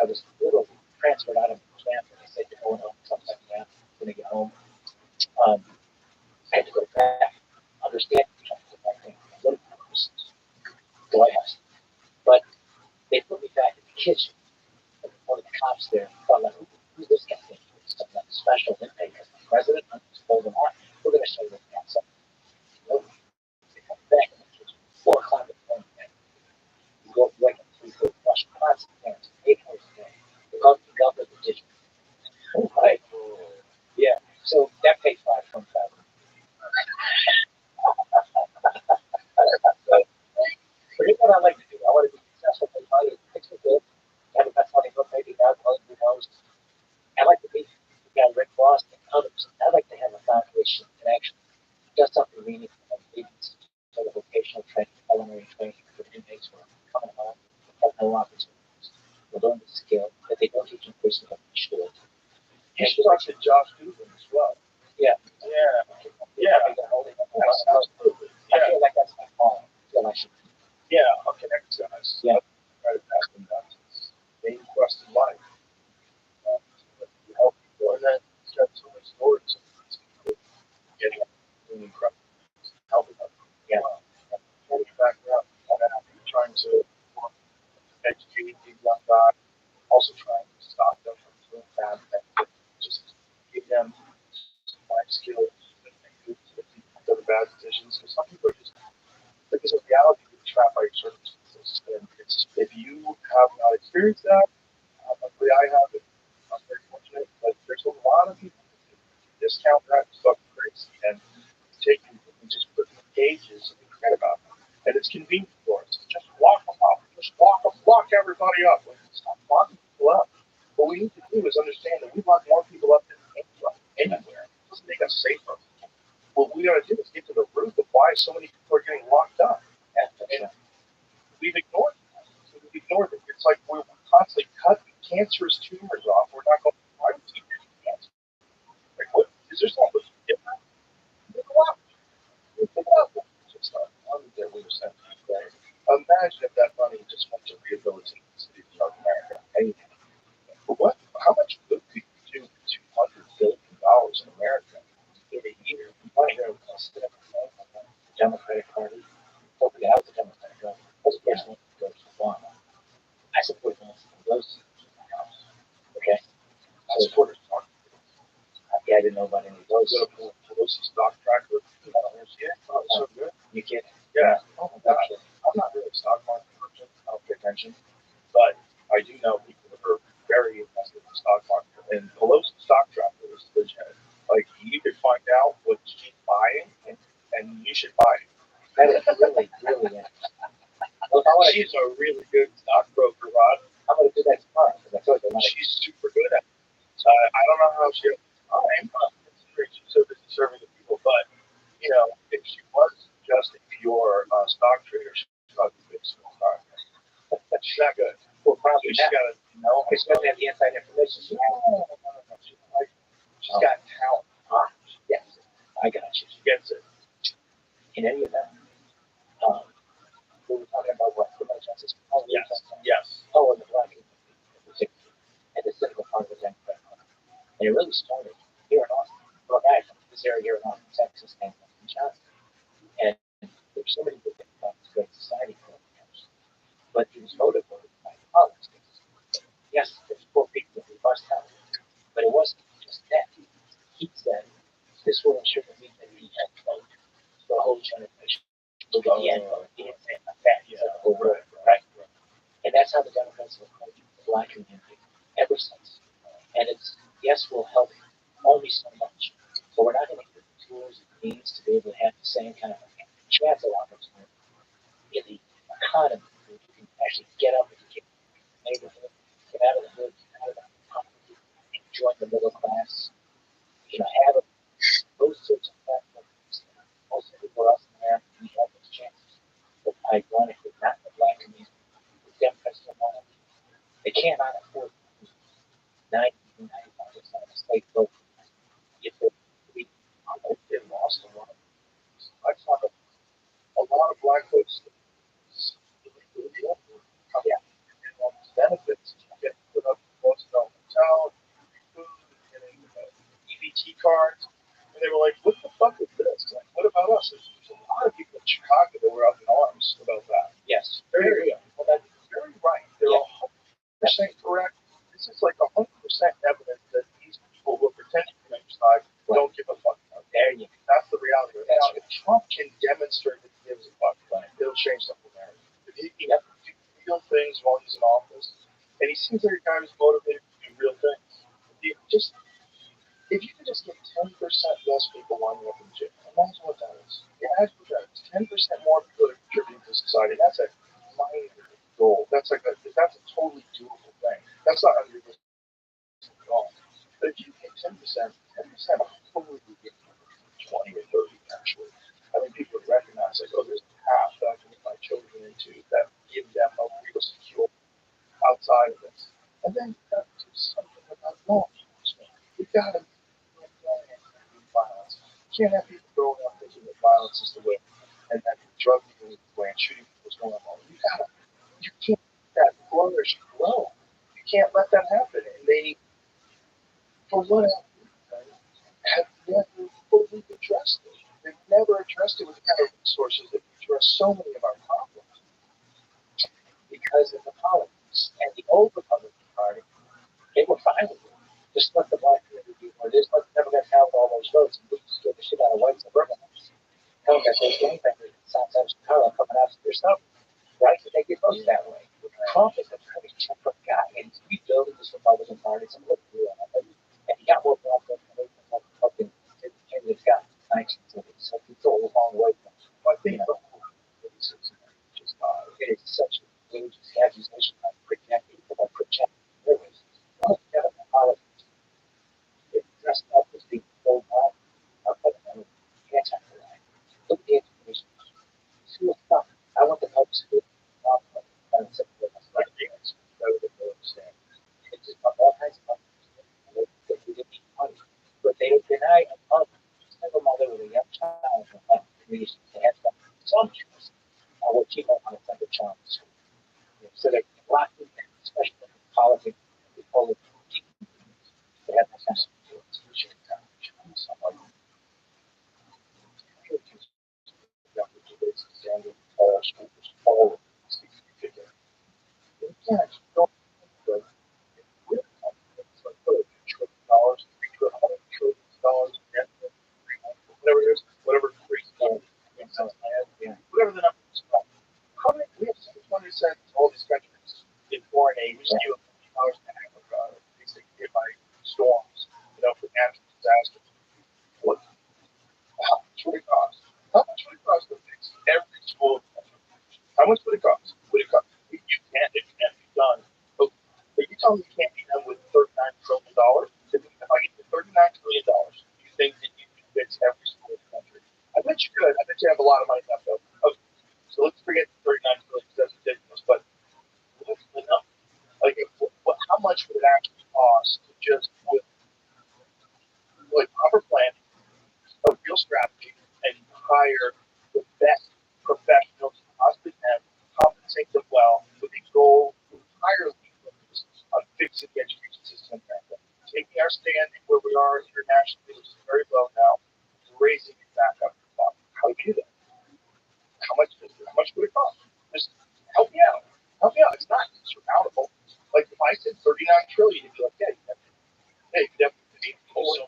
I was literally transferred out of the camp. And they said, you're going home sometime now. When I get home, I had to go back. Understand what do I have? But they put me back in the kitchen. And one of the cops there thought, like, who's this guy think? Some like special inmate because the president told them, we're going to show you what's outside. They come back in the kitchen, 4 o'clock in the morning. You go right up 3 foot, wash pots and pans, 8 hours a day. They call it the government of the kitchen. Right? Yeah. So that pays $5.5. So here's what I like to do. I want to be successful. I want to fix the good. Have the best money, but maybe God knows who knows. I like to be the guy Rick Ross and others. I like to have a foundation that actually does something meaningful and leads to the vocational training, culinary training for inmates who are coming home, have no opportunities, will learn the skill that they don't teach in prison but in school. You should talk to Josh Dugan as well. Yeah. Yeah. Absolutely. I feel like that's my calling. I feel I should. Yeah, I'll connect you guys. Yeah. Try to pass them down to his main quest in life. To help people. And then he's got so many stories of getting up, doing incredible things, helping them. Yeah. Huge background. Trying to educate these young guys, also trying to stop them from doing bad things. Just give them life skills and good to the decisions. Because some people are just, because of reality, you're trapped by your circumstances. And it's, if you have not experienced that, luckily I haven't. I'm very fortunate, but there's a lot of people who discount that as fucking crazy and take it and just put in cages and forget about it. And it's convenient for us. Just lock them up. Just lock everybody up. Like, stop locking people up. What we need to do is understand that we lock more people up than anywhere. It doesn't make us safer. What we got to do is get to the root of why so many people are getting locked up. And we've ignored that. So we've ignored it. It's like we're constantly cutting cancerous tumors off. We're not going to try to keep it cancer. Like, what? Is there something different? Just money that we were sent to Ukraine. Imagine if that money just went to rehabilitate the city of North America. Anything. What? How much good could you do with $200 billion in America in a year? Money here was set up the Democratic Party. Hopefully, I was a Democratic Party. I was personally go to Obama. I support those to my house. Okay? I support it. Yeah, I didn't know about any of those. You go to Pelosi stock tracker. Yeah, so good. You kidding? Yeah. Oh my gosh. I'm not really a stock market person. I don't pay attention. But I do know people that are very invested in the stock market. And Pelosi stock tracker is legit. Like, you could find out what she's buying, and you should buy it. That is really, really interesting. She's a really good stockbroker, Rod. I'm going to do that tomorrow because I told you she's super good at it. I don't know how she has time. She's so busy serving the people. But, you know, if she was just a pure stock trader, she'd probably be a small stock trader. She's not good. Well, probably she's got to know. She doesn't have the inside information. She's got talent. Yes, I got you. She gets it. In any event, we were talking about what criminal justice. Yes. Oh, and the black community, and the cynical part of the Democrat Party. And it really started here in Austin. Well, guy from this area here in Austin, Texas, named Johnson. And there's so many good things about this great society programs, but he was motivated by politics. Yes, there's poor people that we must help, but it wasn't just that. He said, this will ensure that we can be end vote for a whole generation. Look at the end vote. He didn't say like that. Right? And that's how the Democrats have approached the black community ever since. And it's, yes, we'll help only so much, but we're not going to give the tools and means to be able to have the same kind of chance of opportunity in the economy where you can actually get up and get neighborhood, get out of the hood, get out of the poverty, and join the middle class. You know, have those sorts of platforms. Most everywhere else in America, we have those chances. But ironically, not in the black community. The Democrats don't want to. They cannot afford 90 to 95% of the state vote. If they lost a lot. I talk about a lot of black folks. Yeah. And all these benefits, you get put up most of the hotel, food, getting EBT cards. And they were like, what the fuck is this? Like, what about us? There's a lot of people in Chicago that were up in arms about that. Yes. Very real. Well, that's very right. They're 100% correct. This is like 100% evidence that these people who are pretending to be side don't give a fuck. There you go. That's the reality. Now, if Trump can demonstrate that he gives a fuck, it'll change the whole narrative. If he can do real things while he's in office, and he seems like a guy who's motivated to do real things. If you can just get 10% less people winding up in jail, imagine what that is. Imagine what that is. 10% more people that contribute to society. That's a minor goal. That's a totally doable thing. That's not unrealistic at all. But if you get 10%, 10% will totally get 20 or 30 actually. I mean, people would recognize, like, oh, there's a path that I can get my children into that give them a real secure outside of this. And then you got to do something about law enforcement. You got to violence. You can't have people growing up thinking that violence is the way, and that drug dealing is the way, and shooting people is going on. You can't let that flourish grow. You can't let that happen. And they, for whatever reason, have never fully addressed it. They've never addressed it with the kind of resources that address so many of our problems. Because of the politics and the old Republican Party, they were fine with it. Just let the black community do what it is. Let the Democrats have all those votes, and we just get the shit out of white supremacists. Hell, got those gangbangers in South Central Chicago coming after their stuff, right? But they get votes that way. Trump is a pretty temperate guy, and he's rebuilding this Republican Party. Some look through on it, and he got more welcome than the fucking candidates got in the 1930s. So he's a long way from it. Well, I think the whole it is such a dangerous accusation by projecting, by projecting theories. Well, you got a politics. They're dressed up as being so bad, but anti-aligned. Look at the information. See what's up. I want the help school. It's just all kinds of money. They need money. But they deny a mother, single mother with a young child from one community to have some choice on what she might want to send a child to school. So they're locked in, especially in politics, they call it they have that kind of teaching someone. Standing schools all figure. You can't go for $1 trillion, whatever it is, whatever crazy whatever the number is. How many we have so much money to send to all these countries in foreign aid? We send you $1 to Africa, basically hit by storms, for natural disasters. What? How much would it cost? How much would it cost to fix every school? How much would it cost? You can't. It can't be done. But you tell me it can't be done with $39 trillion. If I get $39 trillion, you think that you can fix every school in the country? I bet you could. I bet you have a lot of money left over. Okay. So let's forget the $39 trillion. That's ridiculous. But what's enough? How much would it actually cost to just put proper planning, a real strategy, and hire the best professionals you possibly can, compensate them well, with a goal entirely focused on fixing the education system in America, taking our standing where we are internationally, which is very low now, raising it back up to the top. How do you do that? How much would it cost? Just help me out. Help me out. It's not insurmountable. Like if I said 39 trillion, you'd be like, yeah, you definitely need money.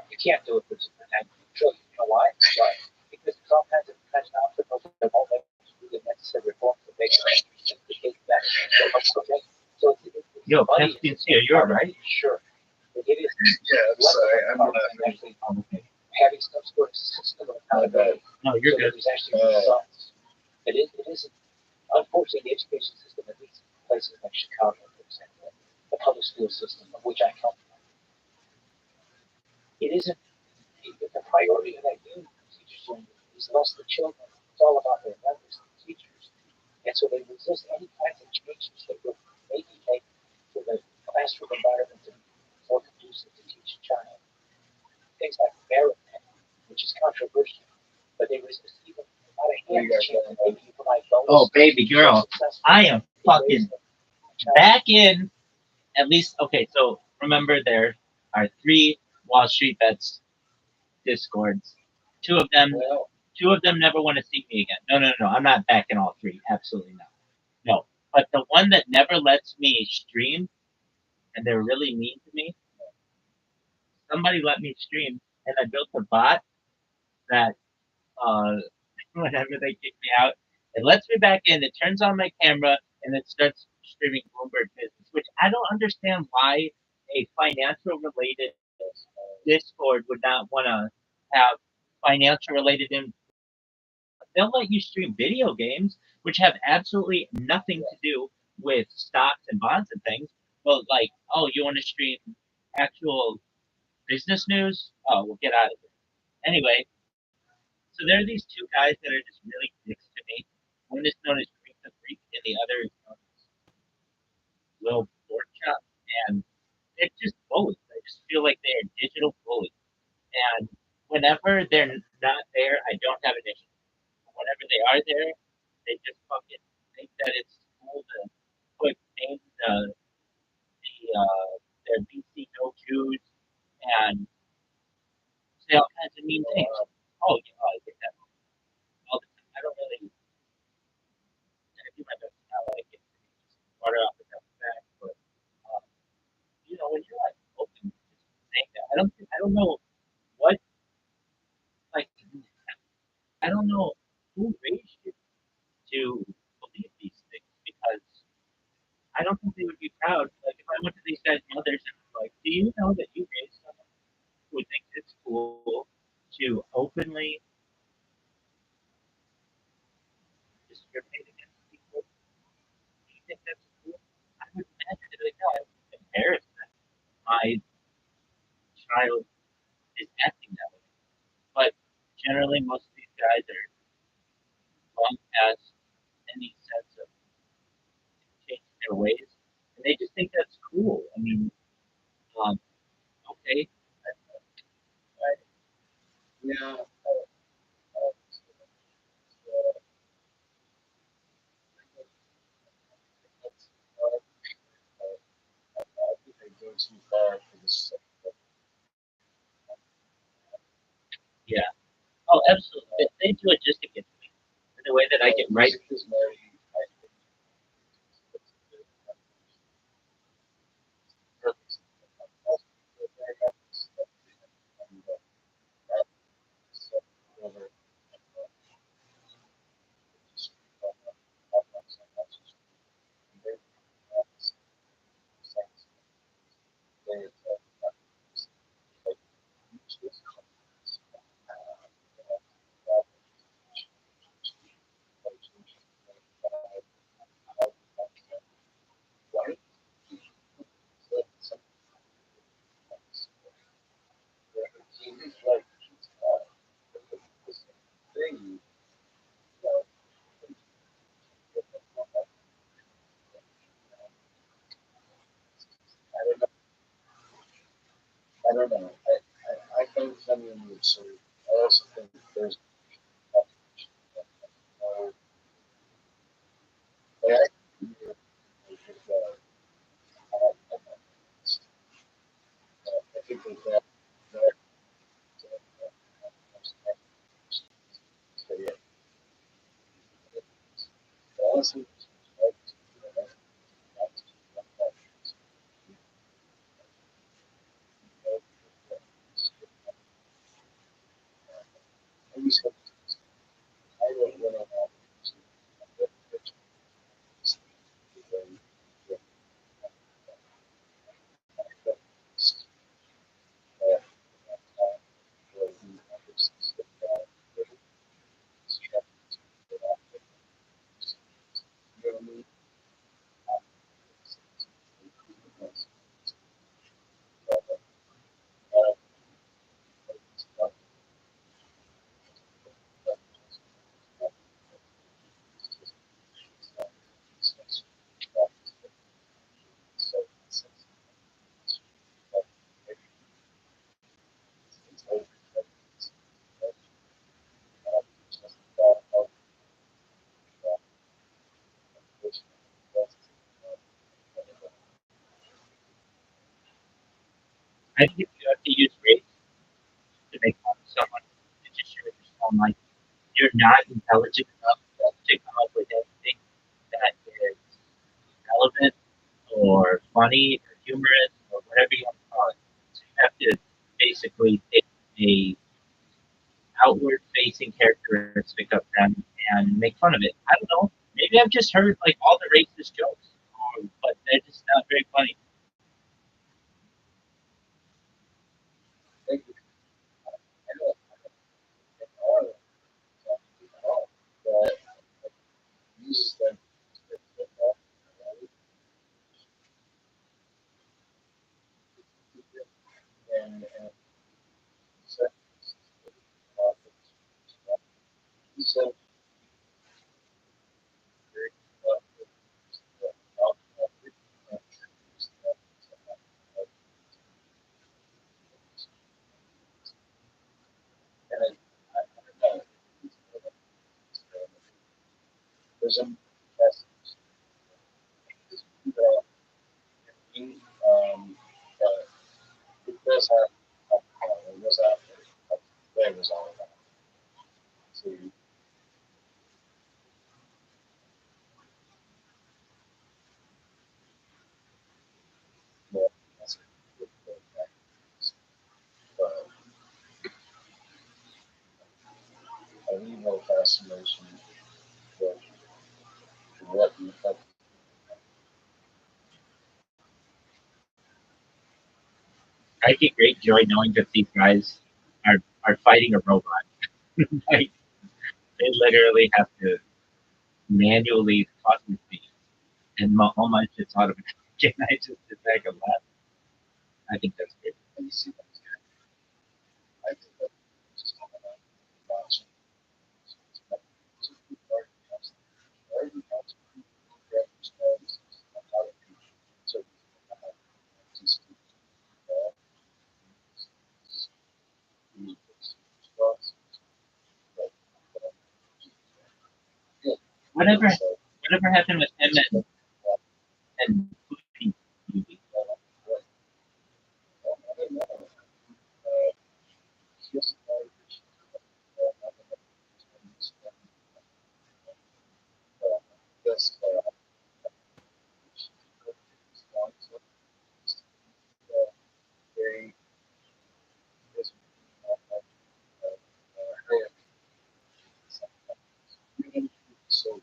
You can't do it for 39 trillion. You know why? Right. Because there's all kinds of obstacles that won't let you do the necessary reforms to make it that. So yo, FBC, you're right. Sure. It is. Yeah, sorry, I'm actually having some sort of system of accountability. No, you're good. There's actually results. It isn't. Unfortunately, the education system, at least in places like Chicago, for example, the public school system, of which I come from, it isn't. The priority of that union teachers union is less the children. It's all about their members, the teachers, and so they resist any kinds of changes that would maybe make for the classroom environment to be more conducive to teach a child. Things like merit pay, which is controversial, but they resist even not a hand change that maybe you provide bonus. Oh, baby girl, I am fucking back in. At least, okay. So remember, there are 3 Wall Street Bets discords. Two of them never want to see me again. No. I'm not back in all 3. Absolutely not. No. But the one that never lets me stream, and they're really mean to me. Somebody let me stream, and I built a bot that whenever they kick me out, it lets me back in. It turns on my camera, and it starts streaming Bloomberg Business, which I don't understand why a financial related Discord would not want to have financial related. They'll let you stream video games, which have absolutely nothing to do with stocks and bonds and things. But like, oh, you want to stream actual business news? Oh, we'll get out of here. Anyway, so there are these 2 guys that are just really dicks to me. One is known as Greek the Freak, and the other is known as Lil Porkchop. And they're just bullies. I just feel like they are digital bullies. And whenever they're not there, I don't have an issue. Whenever they are there, they just fucking think that it's cool to put names their BC no Jews and say all kinds of mean things. Oh, yeah, I get that all the time. I don't really do my best to not like it. Water off the duck's back, but when you're like open, just saying that, I don't know what like I don't know who raised you to believe these things because I don't think they would be proud. Like if I went to these guys' mothers and was like, "Do you know that you raised someone who thinks it's cool to openly discriminate against people? Do you think that's cool?" I would imagine they'd be like, "No, I'm embarrassed that my child is acting that way." But generally, most of these guys are long past any sense of changing their ways, and they just think that's cool. I mean, um, okay, I, Yeah. I think they go too far for this. yeah. Oh, absolutely. They do it just to get to me. In the way that I get right. Is Marty, like this thing, I don't know. I find it funny and absurd. I also think there's I think that honestly, I don't want I think if you have to use race to make fun of someone, it just shows your someone like you're not intelligent enough to come up with anything that is relevant or funny or humorous or whatever you want to call it. So you have to basically take a outward facing characteristic of them and make fun of it. I don't know. Maybe I've just heard like all the racist jokes, but they're just not very funny. to use them and so so and there's a it does have it was out there was all about so that's but I mean no fascination for what the effect. I get great joy knowing that these guys are fighting a robot. Like, they literally have to manually talk with me, and all my shit's automatic. And I just sit back and laugh. I think that's great. And you see those guys. I think that just watching. Whatever happened with him and Fuji? So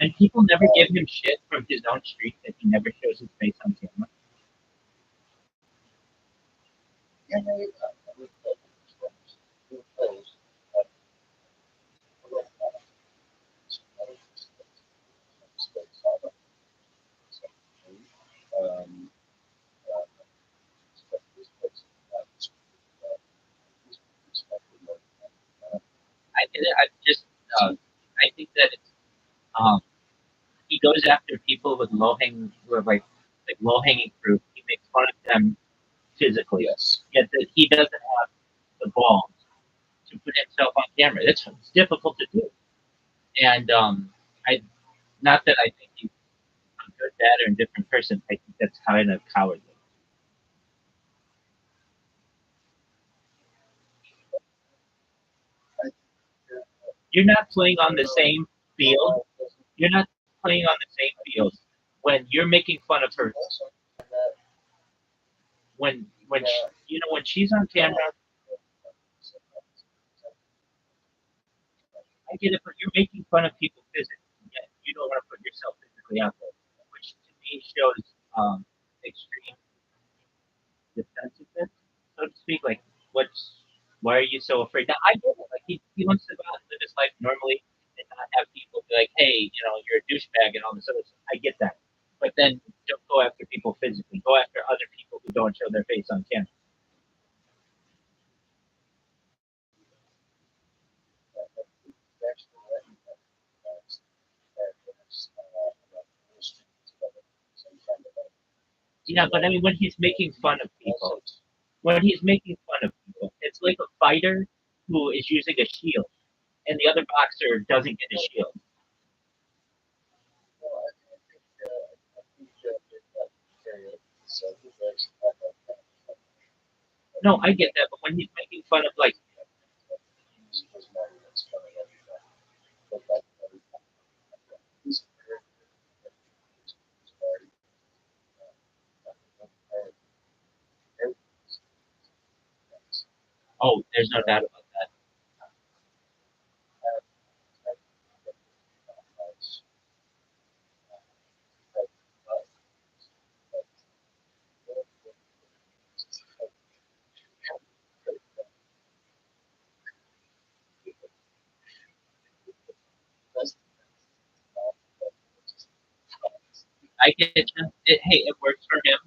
And people never give him shit from his own street that he never shows his face on camera. um, I just I think that it's, um, he goes after people with low hanging fruit. He makes fun of them physically. yes. Yet that he doesn't have the balls to put himself on camera. It's difficult to do. And I not that I think he's a good, bad, or indifferent person. I think that's kind of cowardly. You're not playing on the same field. You're not playing on the same field when you're making fun of her. When when she's on camera, I get it, but you're making fun of people physically. Yet you don't want to put yourself physically out there, which to me shows extreme defensiveness, so to speak. Like, why are you so afraid? Now I get it. Like, he wants to go out and live his life normally and not have people be like, hey, you're a douchebag and all this other stuff. I get that, but then don't go after people physically. Go after other people who don't show their face on camera. Yeah, but I mean, when he's making fun of people, it's like a fighter who is using a shield, and the other boxer doesn't get a shield. No, I get that, but when he's making fun of like, oh, there's no doubt about that. I get it. Hey, it works for him,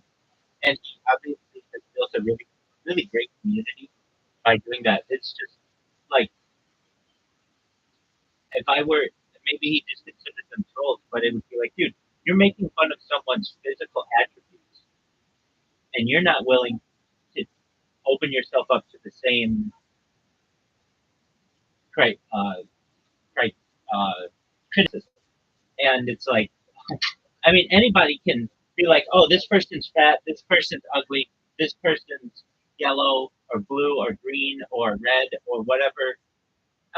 and he obviously has built a really, really great community by doing that. It's just like, if I were, maybe he just considered them trolls, but it would be like, dude, you're making fun of someone's physical attributes, and you're not willing to open yourself up to the same cri- uh, criticism. And it's like, I mean, anybody can be like, oh, this person's fat, this person's ugly, this person's yellow or blue or green or red or whatever.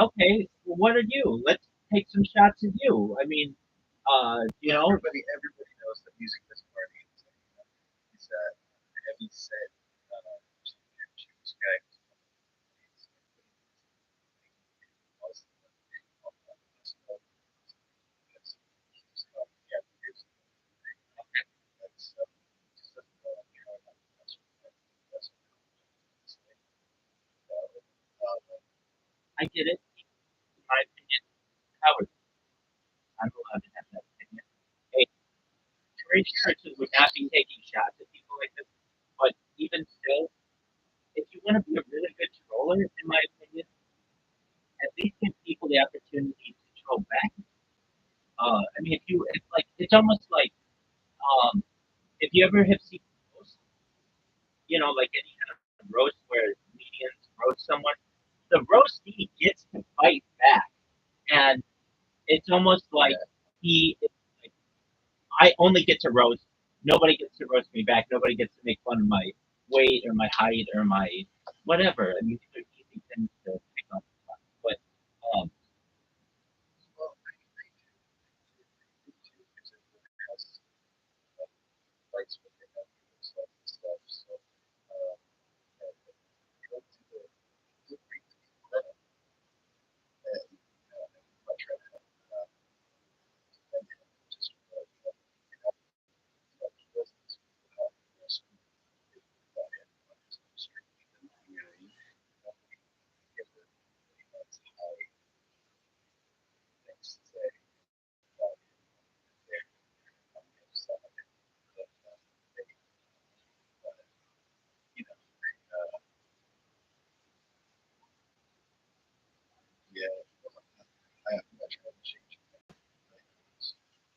Okay, well, what are you? Let's take some shots at you. I mean, Everybody knows that music doesn't party. is that heavy set shoes guy. I get it. In my opinion, Howard, I'm allowed to have that opinion. A courageous person would not be taking shots at people like this. But even still, if you want to be a really good troller, in my opinion, at least give people the opportunity to troll back. I mean, if you, it's like, it's almost like, if you ever have seen roast, like any kind of roast where comedians roast someone, the roastee gets to fight back, and it's almost like he, like, I only get to roast. Nobody gets to roast me back. Nobody gets to make fun of my weight or my height or my whatever. I mean, these are easy things to pick on. But um,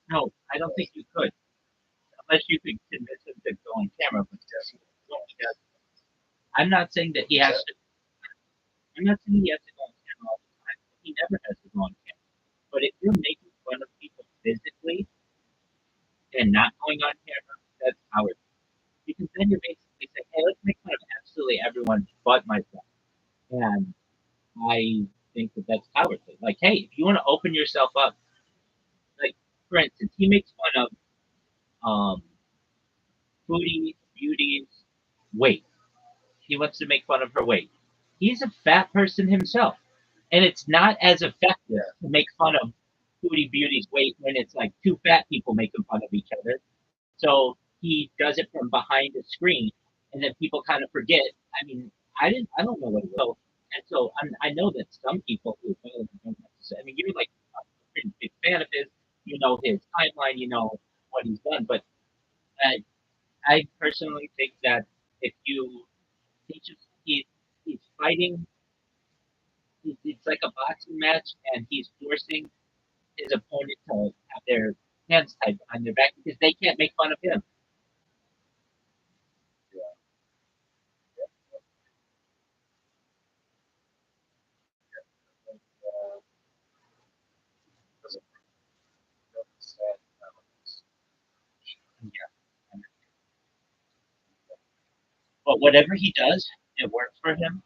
no, I don't think you could, unless you could convince him to go on camera. But I'm not saying that he has to. I'm not saying he has to go on camera all the time. He never has to go on camera. But if you're making fun of people physically and not going on camera, that's cowardly. Because then you're basically saying, hey, let's make fun of absolutely everyone but myself. And I think that that's cowardly. Like, hey, if you want to open yourself up, like, for instance, he makes fun of um, foodie, beauties, weight. He wants to make fun of her weight. He's a fat person himself. And it's not as effective to make fun of foodie beauty's weight when it's like two fat people making fun of each other. So he does it from behind a screen, and then people kind of forget. I mean, I don't know what it will. And so I know that some people who don't necessarily, I mean, you're like a pretty big fan of his, you know his timeline, you know what he's done. But I personally think that if you, he's fighting, it's like a boxing match, and he's forcing his opponent to have their hands tied behind their back because they can't make fun of him. Yeah. But whatever he does, it works for him.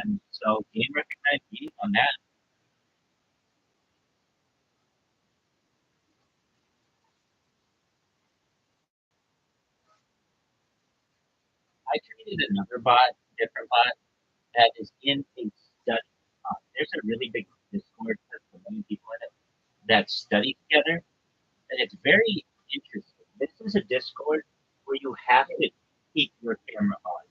And so game recognized me on that. I created another bot, different bot, that is in a study. There's a really big Discord with a million people in it that study together, and it's very interesting. This is a Discord where you have to keep your camera on.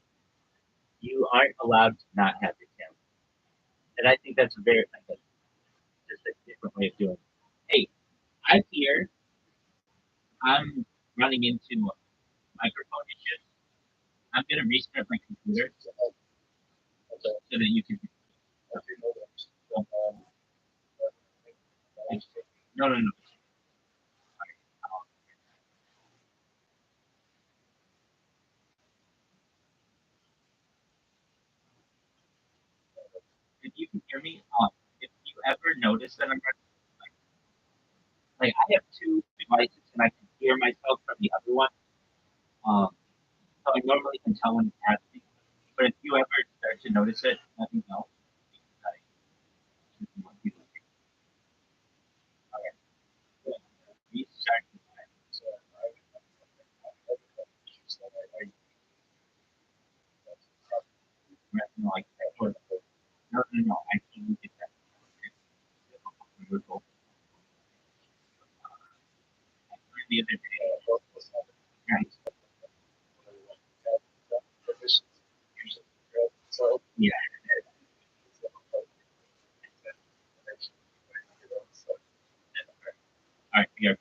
You aren't allowed to not have your camera. And I think that's a very, like, just a different way of doing it. Hey, I'm here. I'm running into microphone issues. I'm gonna restart my computer so that you can. No, no, no. If you can hear me, if you ever notice that I'm running, like I have two devices and I can hear myself from the other one. Um, so I normally can tell when it's happening. But if you ever start to notice it, let me know. Okay. Restart. No, I can get that. Wonderful. The other day, right? Yeah. All right. Yeah.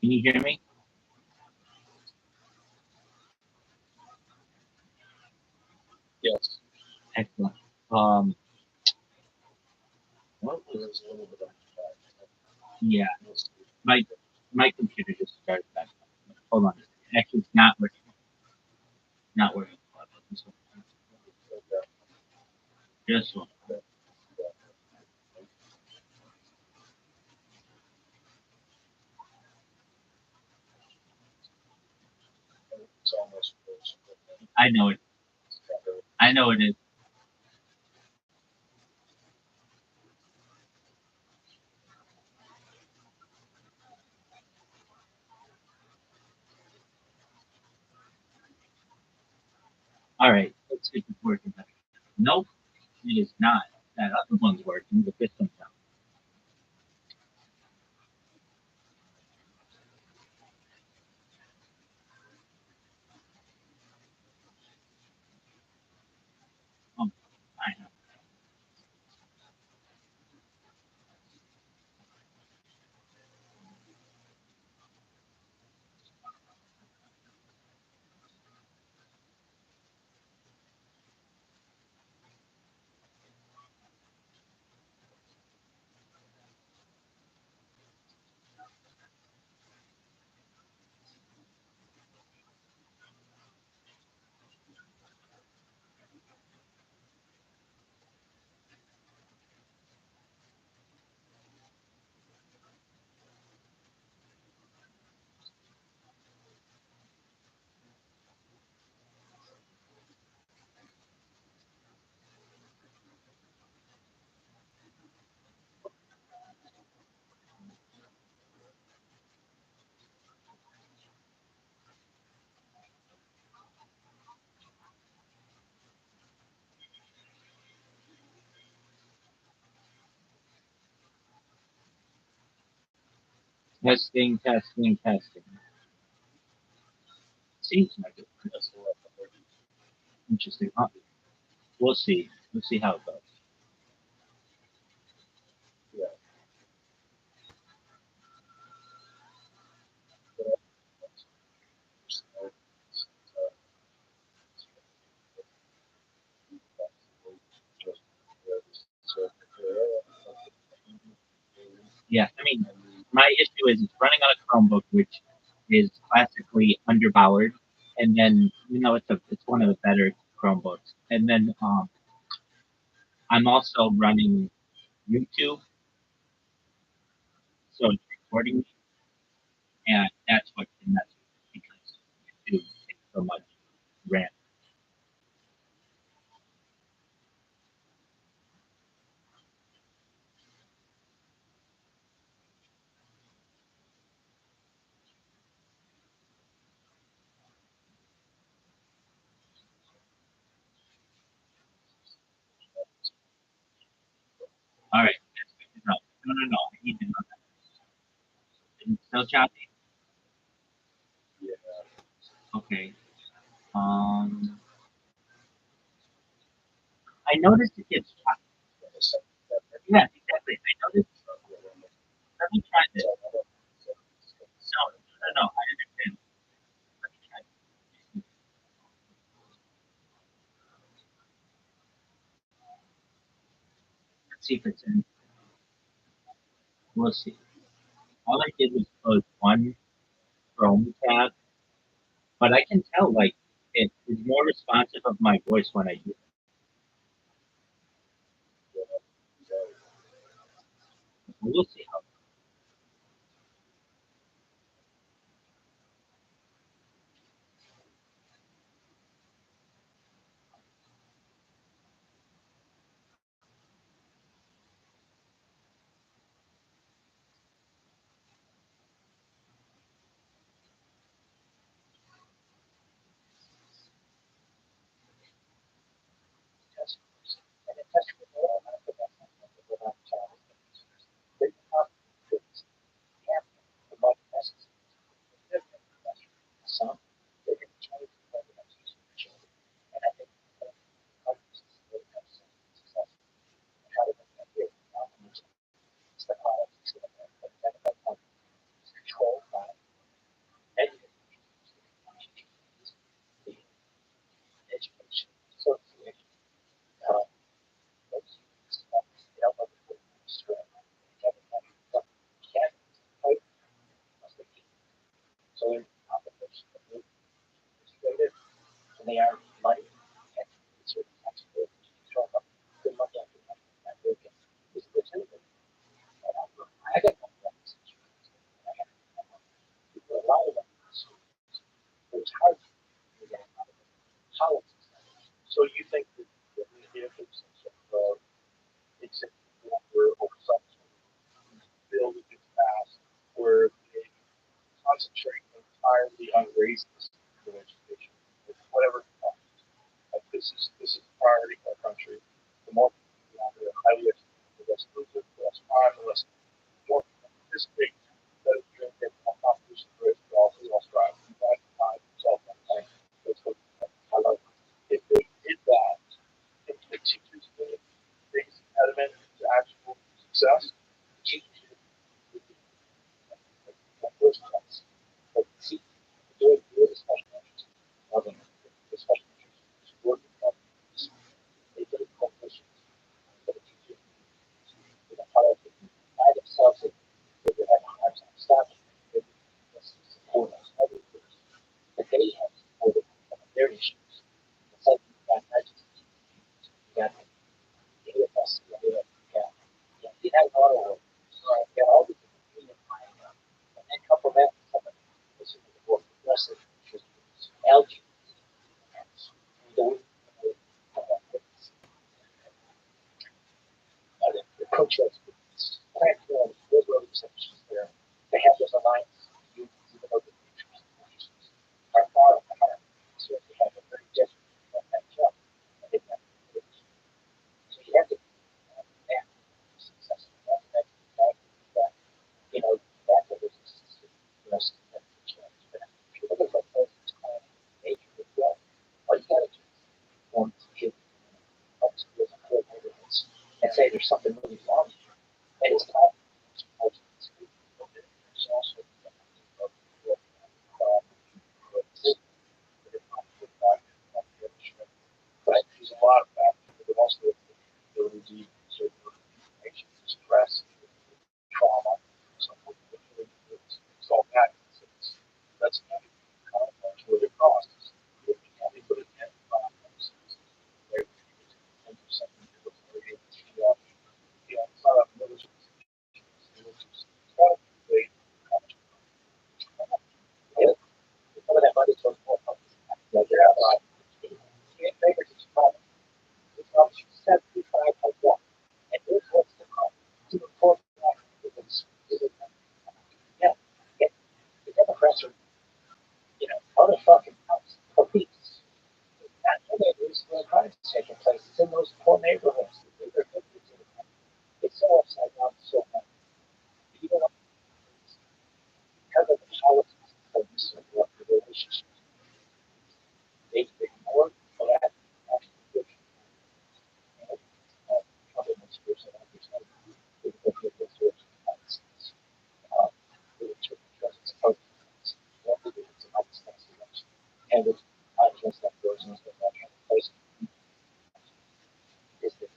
Can you hear me? Yes. Excellent. What was? Yeah. My my computer just started back up. Hold on. Actually, it's not working. Not working. Just one. It's almost I know it. I know it is. All right. Let's see if it's working better. Nope, it is not. That other one's working, but this one's not. Um, I know. Testing, testing, testing. Seems like it. Interesting. We'll see. We'll see how it goes. Yeah, I mean, my issue is it's running on a Chromebook, which is classically underpowered, and then it's one of the better Chromebooks, and then I'm also running YouTube, so it's recording me, and that's what can mess with it because YouTube takes so much RAM. All right, that's good to know. No, I need to know that. It's still choppy. Okay. Um, I noticed it gets choppy. Yeah, exactly. I noticed. Let me try this. No. I understand. Let me try. Let's see if it's in. We'll see. All I did was close one Chrome tab, but I can tell like it is more responsive of my voice when I do it. We'll see how. So you think that if it's it's where or some bill that gets passed where they concentrate entirely on raising the standard of education, whatever it costs. Like this is a priority for our country. The more people out there are highly educated, the less losers, the less crime, the less more people participate, that you're going to get more competition for it, we all strive. We drive the time, self and that's what I love. If they did that, if the teachers did the biggest impediment to actual success, teachers would be the first class. But see, doing good special measures, loving the special measures, working companies, they did coalitions for the teachers, you know, how they by themselves, they would have a hard time stopping. They would support us, other groups, but they have supported their issues. It's like you got emergency, you got AFS, you have auto work, you got all these different union lined up, and then couple that with some of the more progressive issues, algae, the pro-choice movements, plant forms, liberal exceptions there. They have those alliances with you, even though the futures are far apart. So they have a very different match up. And they have so you have to that successful. That's that, you know, that's what is and say there's something really wrong here. And it's not. Right. There's a lot of factors, but also the ability to certain information, stress, trauma, so forth. It's all that. That's not what it costs. You can't be put it in there. 10% it's not a military. It's got to be way. Yeah. Some of that money goes more like you're outside. Three favors is problem. It comes 75 of one. And here's what's the problem. To report that yeah, the Democrats are, motherfucking police. Not in areas where crimes taking place. It's in those poor neighborhoods. It's so upside down so much. Even because of the politics of this relationship, they ignore that and with just that goes into that kind of place is that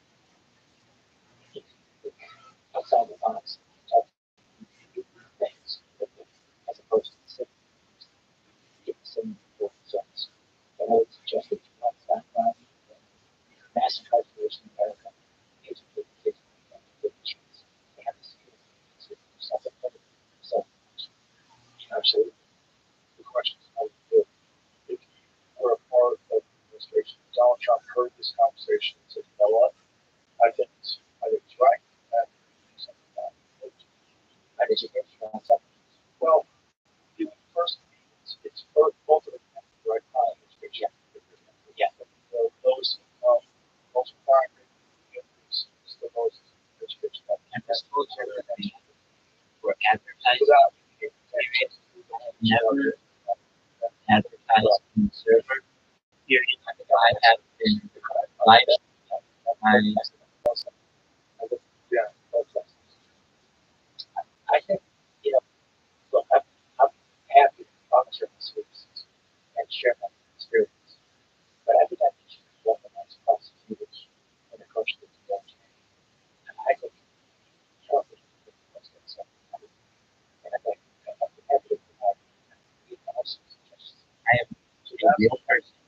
outside the box things as opposed to the same results. And I would suggest that you want background mass incarceration in America, educate kids with chance. They have the skills to do something better for themselves. Absolutely. The question is how you do it. If you were a part of the administration, Donald Trump heard this conversation and said, you know what? I think it's right. And something about it. How did you get from that? Well, first, it's both of them have the right knowledge. Yeah. Those most primary is the most education. And this military were advertised Without never advertised in the server period. I have been live. I think, look, I'm happy to volunteer my services and share my experience. But I think I need to recognize prosecutors and the coach that you don't. And I think Trump is the most acceptable. And I think I'm happy to provide suggestions. I am a real person.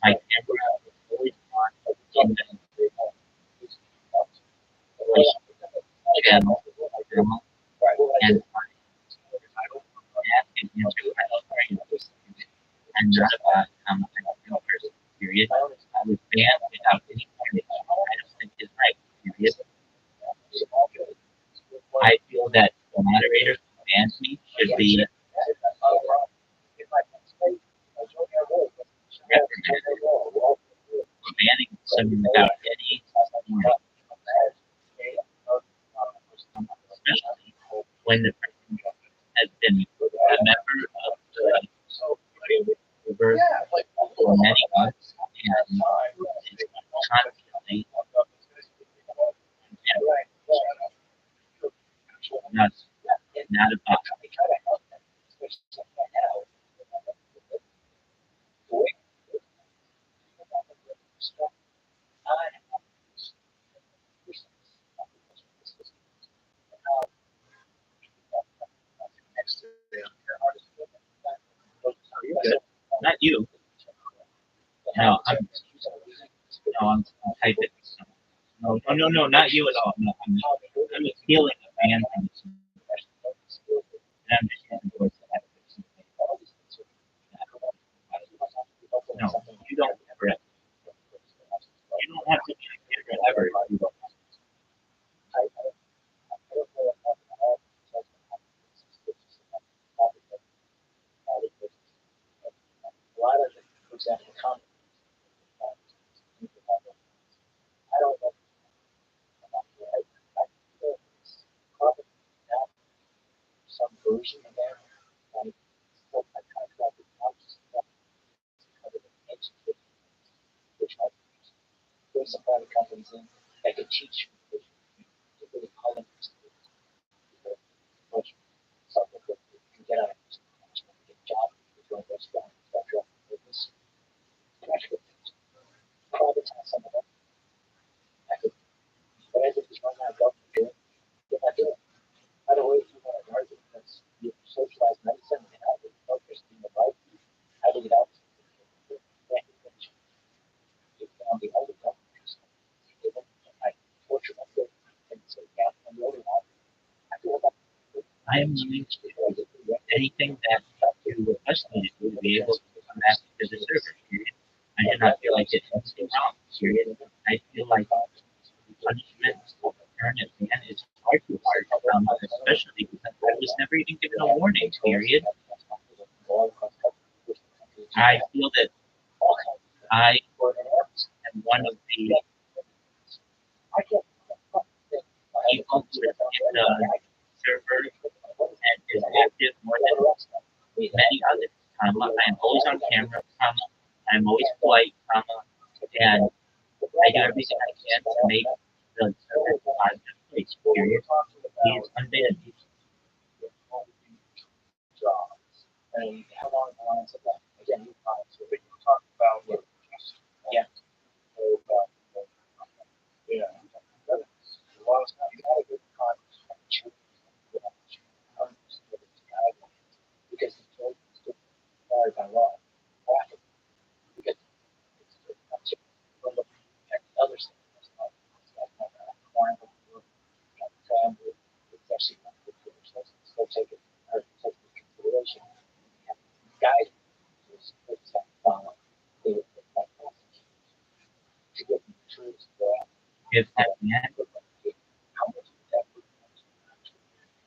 My camera is always on in the channel, and ask and answer questions. I'm not a real person, period. I was banned without any permission. I don't think it's right, period. I feel that the moderator who bans me should be reprimanded for banning someone without any warning. Especially when the person has been a member of the group for many months and is constantly not about not you. No, I'm typing. No, not you at all. No, I'm appealing a man from this and I'm just using words that have no, you don't correct. You don't have to be a ever if you don't. A lot of it, for example, the comment. I don't know. I feel it's probably not some version of that. Like, still, I contract with houses that cover the education, which I there's some private companies in. that could teach people to really call them much something that you can get out of it, get a job, doing restaurant, etc. Business, practical things. Privatize some of them. I could, but as it is right now, government doing, they're not doing. By the way, if you want to argue because you socialize medicine and how they focus in the right, how do you get out? On the other governments, I torture my foot and say, yeah, I'm the only one. I am willing to do anything that you request me to do to be able to come back to the server, period. I do not feel like it's anything wrong, period. I feel like punishment for a parent and man is far too hard, especially because I was never even given a warning, period. I feel that I am one of the people who is in the server and is active more than many others, I am always on camera, I'm always polite, and I do everything I can to make the server a positive place, period. He is unbanned. And how long lines of that? Again, you talk about yeah. Yeah. A lot of stuff. You had a good conversation because the choice is required by law. Because it's from the other stuff. It's actually not good for yourself. Still take it into consideration. Guide is follow. They would to get the truth. If at the end of it, how much of that would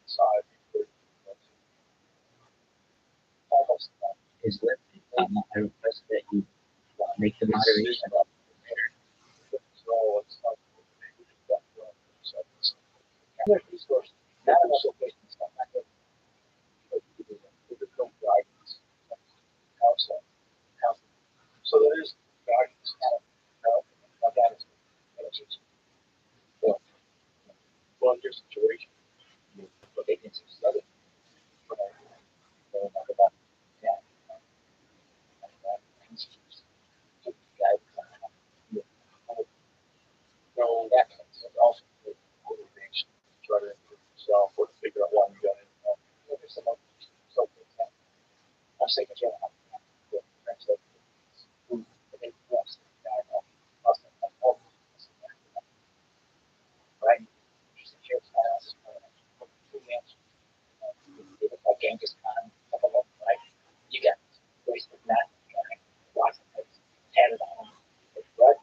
inside is lifted. I request that you make the moderation up better. Other resources, not enough location stuff. I think there's no guidance. So there is guidance. That is well, your situation, what they can see is other. About that. No, that also motivation to try to improve yourself or to figure out why you got it. There's some other stuff like that. I'm saying that you have to translate who they trust, right? Just a care class, like Genghis Khan, right? You got wasted math, lots of things, handed on, but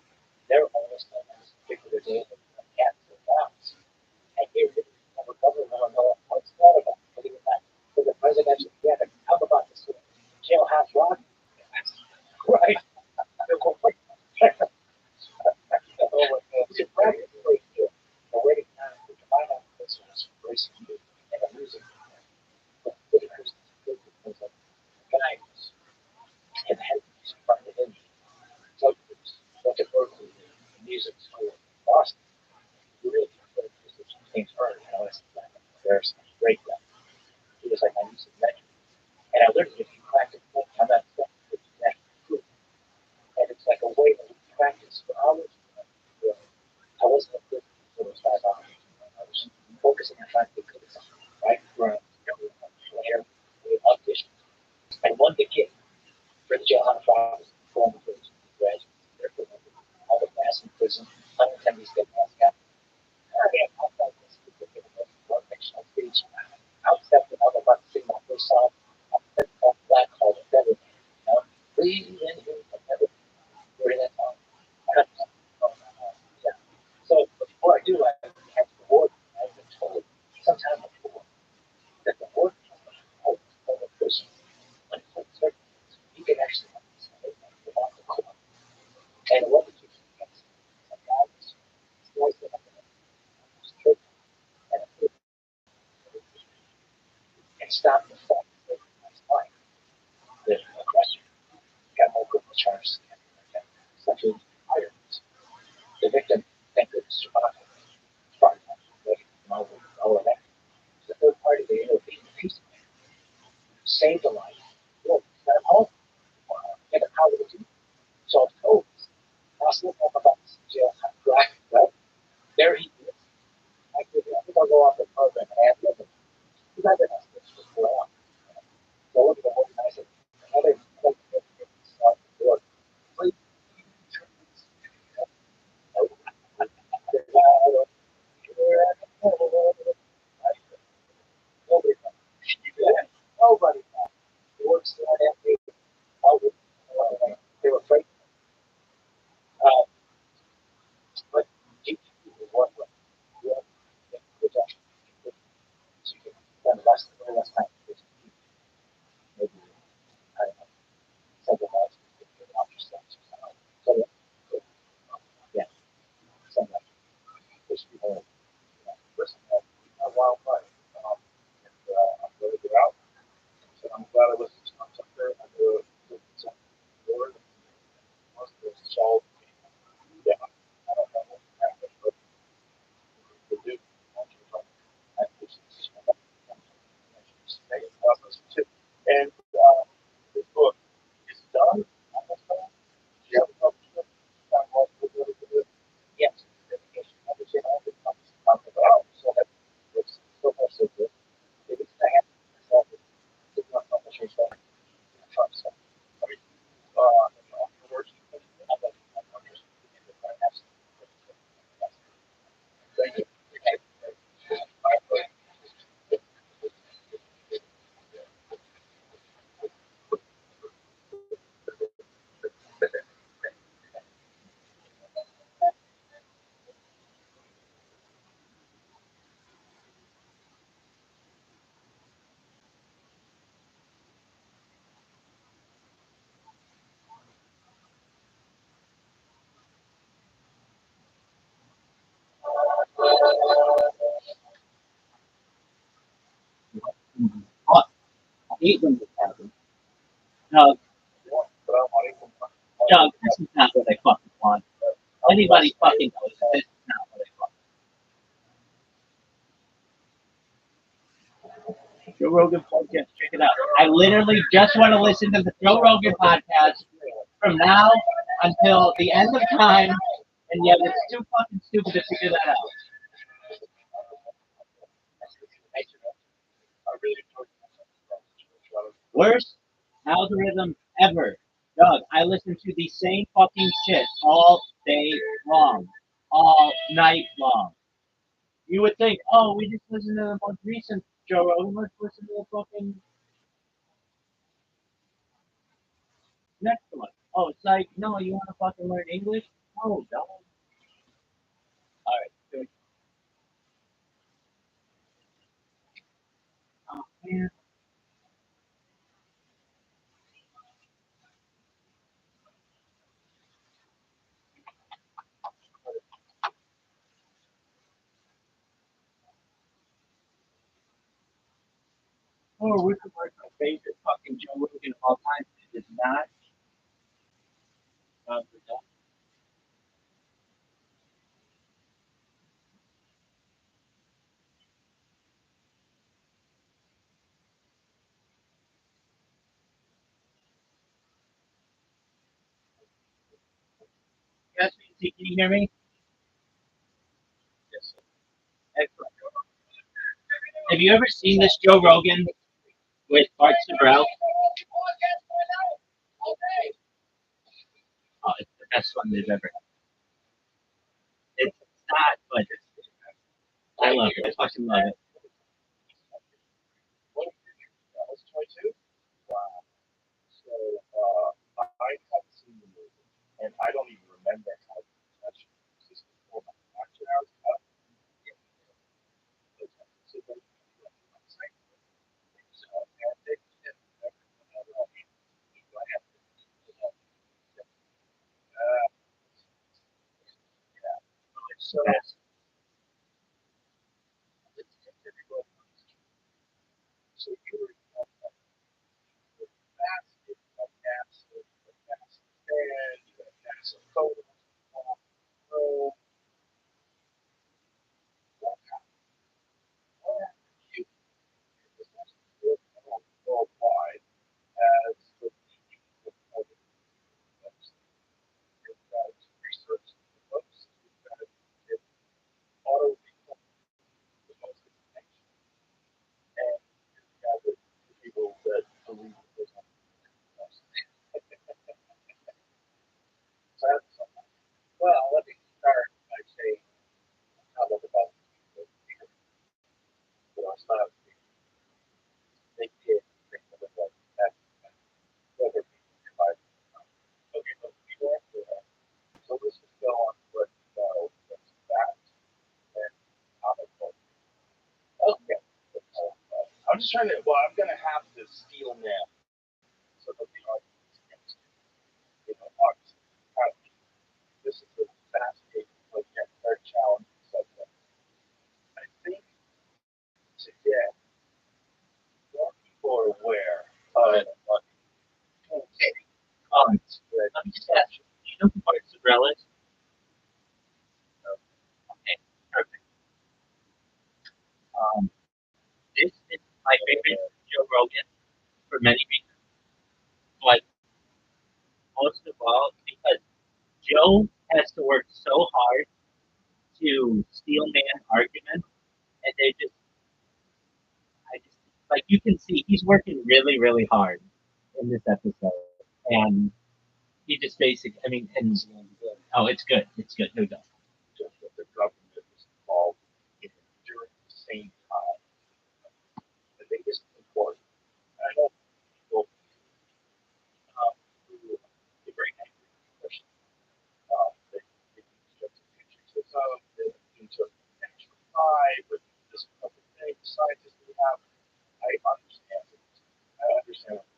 they're almost on this particular day of cats and dogs. And here, the government will know what's that about. Putting it back to the presidential together. How about this jailhouse rock? Right? It's practically already time to find out this was recently and I'm losing guidance and had to find it in subgroups like at Berkeley music school in Boston. You really put things hard, it's there's great stuff. He was like, I need some metric. And I literally, if you practice, I'm not saying and it's like a way to practice for hours. I wasn't a good for those 5 hours. I was focusing on trying to be good at something, right? Right. We auditioned. And one big kid for the jailhouse rock former prison graduates. Therefore, all the mass in prison, 110 these get passed out. I thought this was a fictional speech. I stepped in, I was about to sing my first song. I said, Black Hole, Feather. Breathe in here, during that time. Yeah. So before I do, I have to warn. I've been told sometime before that the word of a person, when it's certain, you can actually understand about the core. And what did you do? Some guys, voice that I'm going to and stop the fact that it's fine. The aggressor got more criminal charges, such as violence. The victim, thank goodness, survived. There he is. I think I'll go off the program and ask him. You guys have asked this before. So look at the organizer. Another start the door. Please. Nobody. It works after they were afraid. But each is one way. Yeah. Good job. So you can spend less time. Maybe, I don't know, something else. So, yeah, something like there should be more. Listen, a wild fight. And I'm going to get out. So I'm glad I listened to my there. I knew it was a word. Most of it's solved. Yeah, I don't know what happened, but we do. And this book is done. Almost done. Do you have a publisher? Yes. Understand all the talking about. So that it's so far so good. Maybe it's not happening myself. It's not publishers that Trump stuff. I mean, afterwards, I'm just thank you. Oh, I hate when this happens. No, Doug, this is not what I fucking want. Anybody fucking knows that this is not what I want. Joe Rogan podcast, check it out. I literally just want to listen to the Joe Rogan podcast from now until the end of time, and yet it's too fucking stupid to figure that out. Worst algorithm ever. Doug, I listen to the same fucking shit all day long. All night long. You would think, oh, we just listened to the most recent Joe Rogan. Let's listen to the fucking next one. Oh, it's like, no, you want to fucking learn English? No, don't. All right, good. Oh, man. Oh, which is like my favorite fucking Joe Rogan of all time. It is not. Yes, can you hear me? Yes. Excellent. Have you ever seen this Joe Rogan with Art Sebrell? Oh, it's the best one they've ever had. It's not, but I love it. I fucking love it. Wow. So I have seen the movie, and I don't even remember how much this before my actually I was up. So so you were massive, massive, massive fan, you had massive photos. So you worldwide as the research the books. last week. They did bring the window back. Whether okay, but before that, so let's just go on what what's that and comical. Okay. I'm just trying to. Well, I'm gonna have to steal now. So that the audience gets, obviously, this is a fascinating, but yet very challenging subject. I think today more people are aware of what Let me just ask you, do you know who Mark Zabrell is? Okay, perfect. This is my favorite Joe Rogan for many reasons, but most of all because Joe has to work so hard to steel man arguments, and I just, like you can see, he's working really, really hard in this episode, and he just basically, I mean, and oh, it's good, here we go. just what the government was involved in during the same time. I think it's important. I know people who get very angry, especially they just futurism, they into natural pride, with this other thing, scientists we have. I understand it. I understand it.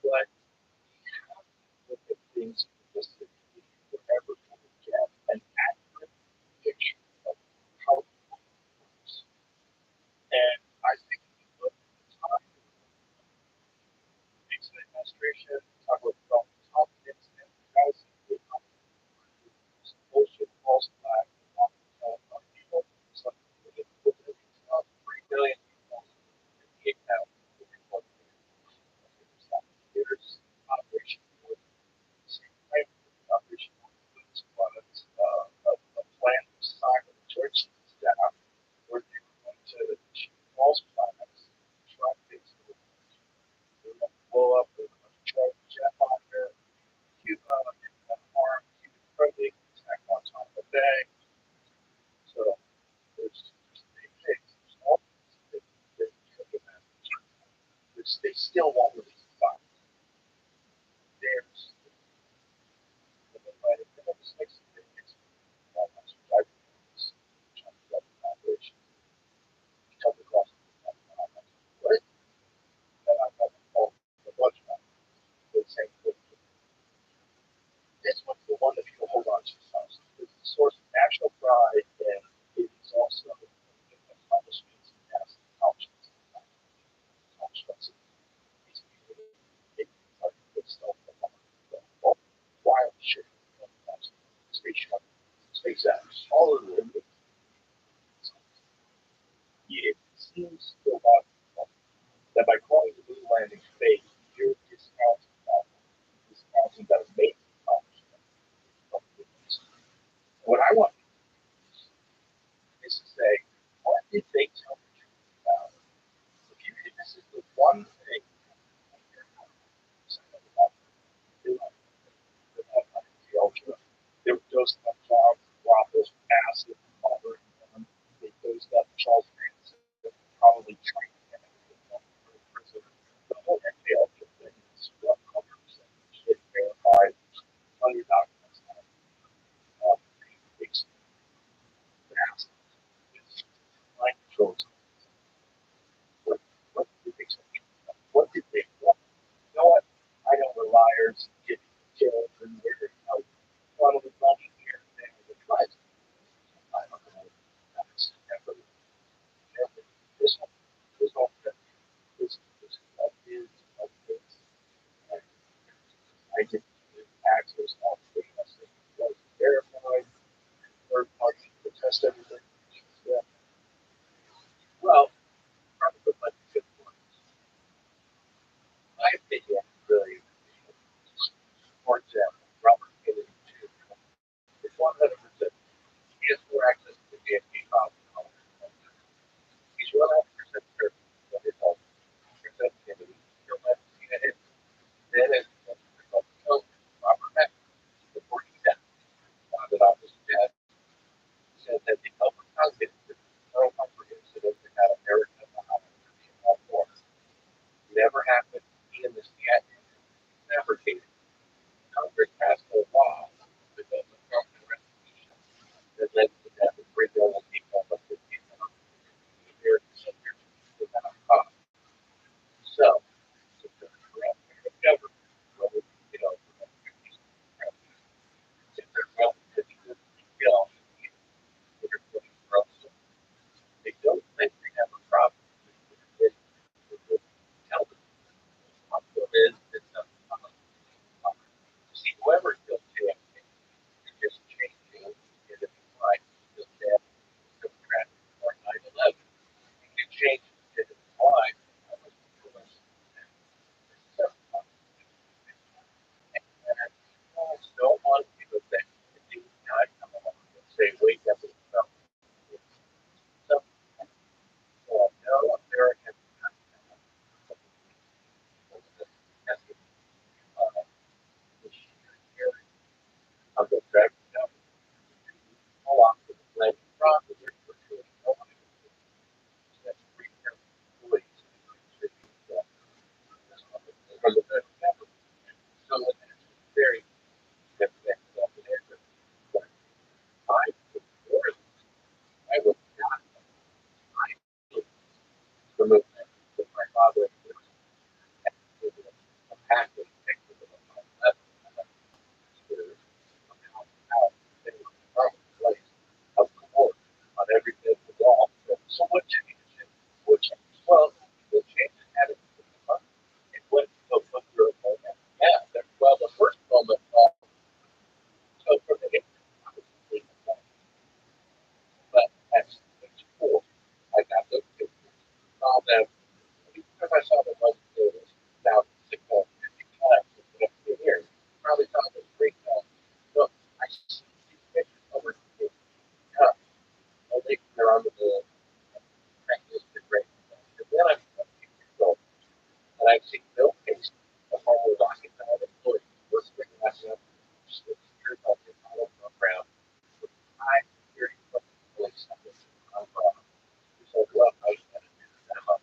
But look at things holistically, wherever we get an accurate picture of how it works. And I think if you look at the time, Nixon administration, talk about development confidence, and guys, bullshit, false flag, people, so $3 billion people in the account. There's operation operation a plan to sign with the church staff where they were going to shoot false flags, try to fix it. They were going to blow up, they were going to try to jet fire, Cuba, and harm Cuban friendly, attack Guantanamo Bay. So there's big things. There's all things that took it as which they still won't release the file. There's this one's the one that people hold on to most. It's a source of national pride, and it is also accomplishments and past accomplishments. These people make like good stuff wild shit. Space shuttle, SpaceX, all of them. It seems to that by calling the moon landing fake, you're discounting that amazing accomplishment. What I want is to say, what did they tell the truth about? If this is the one thing they were dosed up Charles Rothschild acid, they dosed up Charles Manson, probably trained him in prison. The whole NPL thing is 100% shit verified, under documents. It's fast. It's mind control. What did they say? What did they want? You know what? I know we're liars, get killed, and we're funnel the money here and there, but I don't know. That's never, never. This one, this stuff is of this. I get access to all the data, so it was verified, third party to test everything. Yeah. Well, probably like 50 ones. My opinion, really, for example, Robert Kennedy Jr. is 100%. He has more access to the DMV file than all. He's 100% certain that it's all percent Kennedy. He'll have seen it. Then, as Robert Beck, before he died, that I was dead, said that because what changed? What changed? Well, the change had it fun. It went to put through a moment. Yeah. Well, the first moment, so for the I was completely fine. But at stage 4, I got those pictures. Saw them because I saw them wasn't good. 1,650 times in the next 2 years. Probably saw them 3 times. So I see these pictures over 50 times. Oh, they're under the magnificent rate. And then I'm 20 years old, and I've seen Bill Gates, a former rothschild employee, was bringing us up 6 years on the model program with 5 years of police on fraud. So, well, I had to do them up.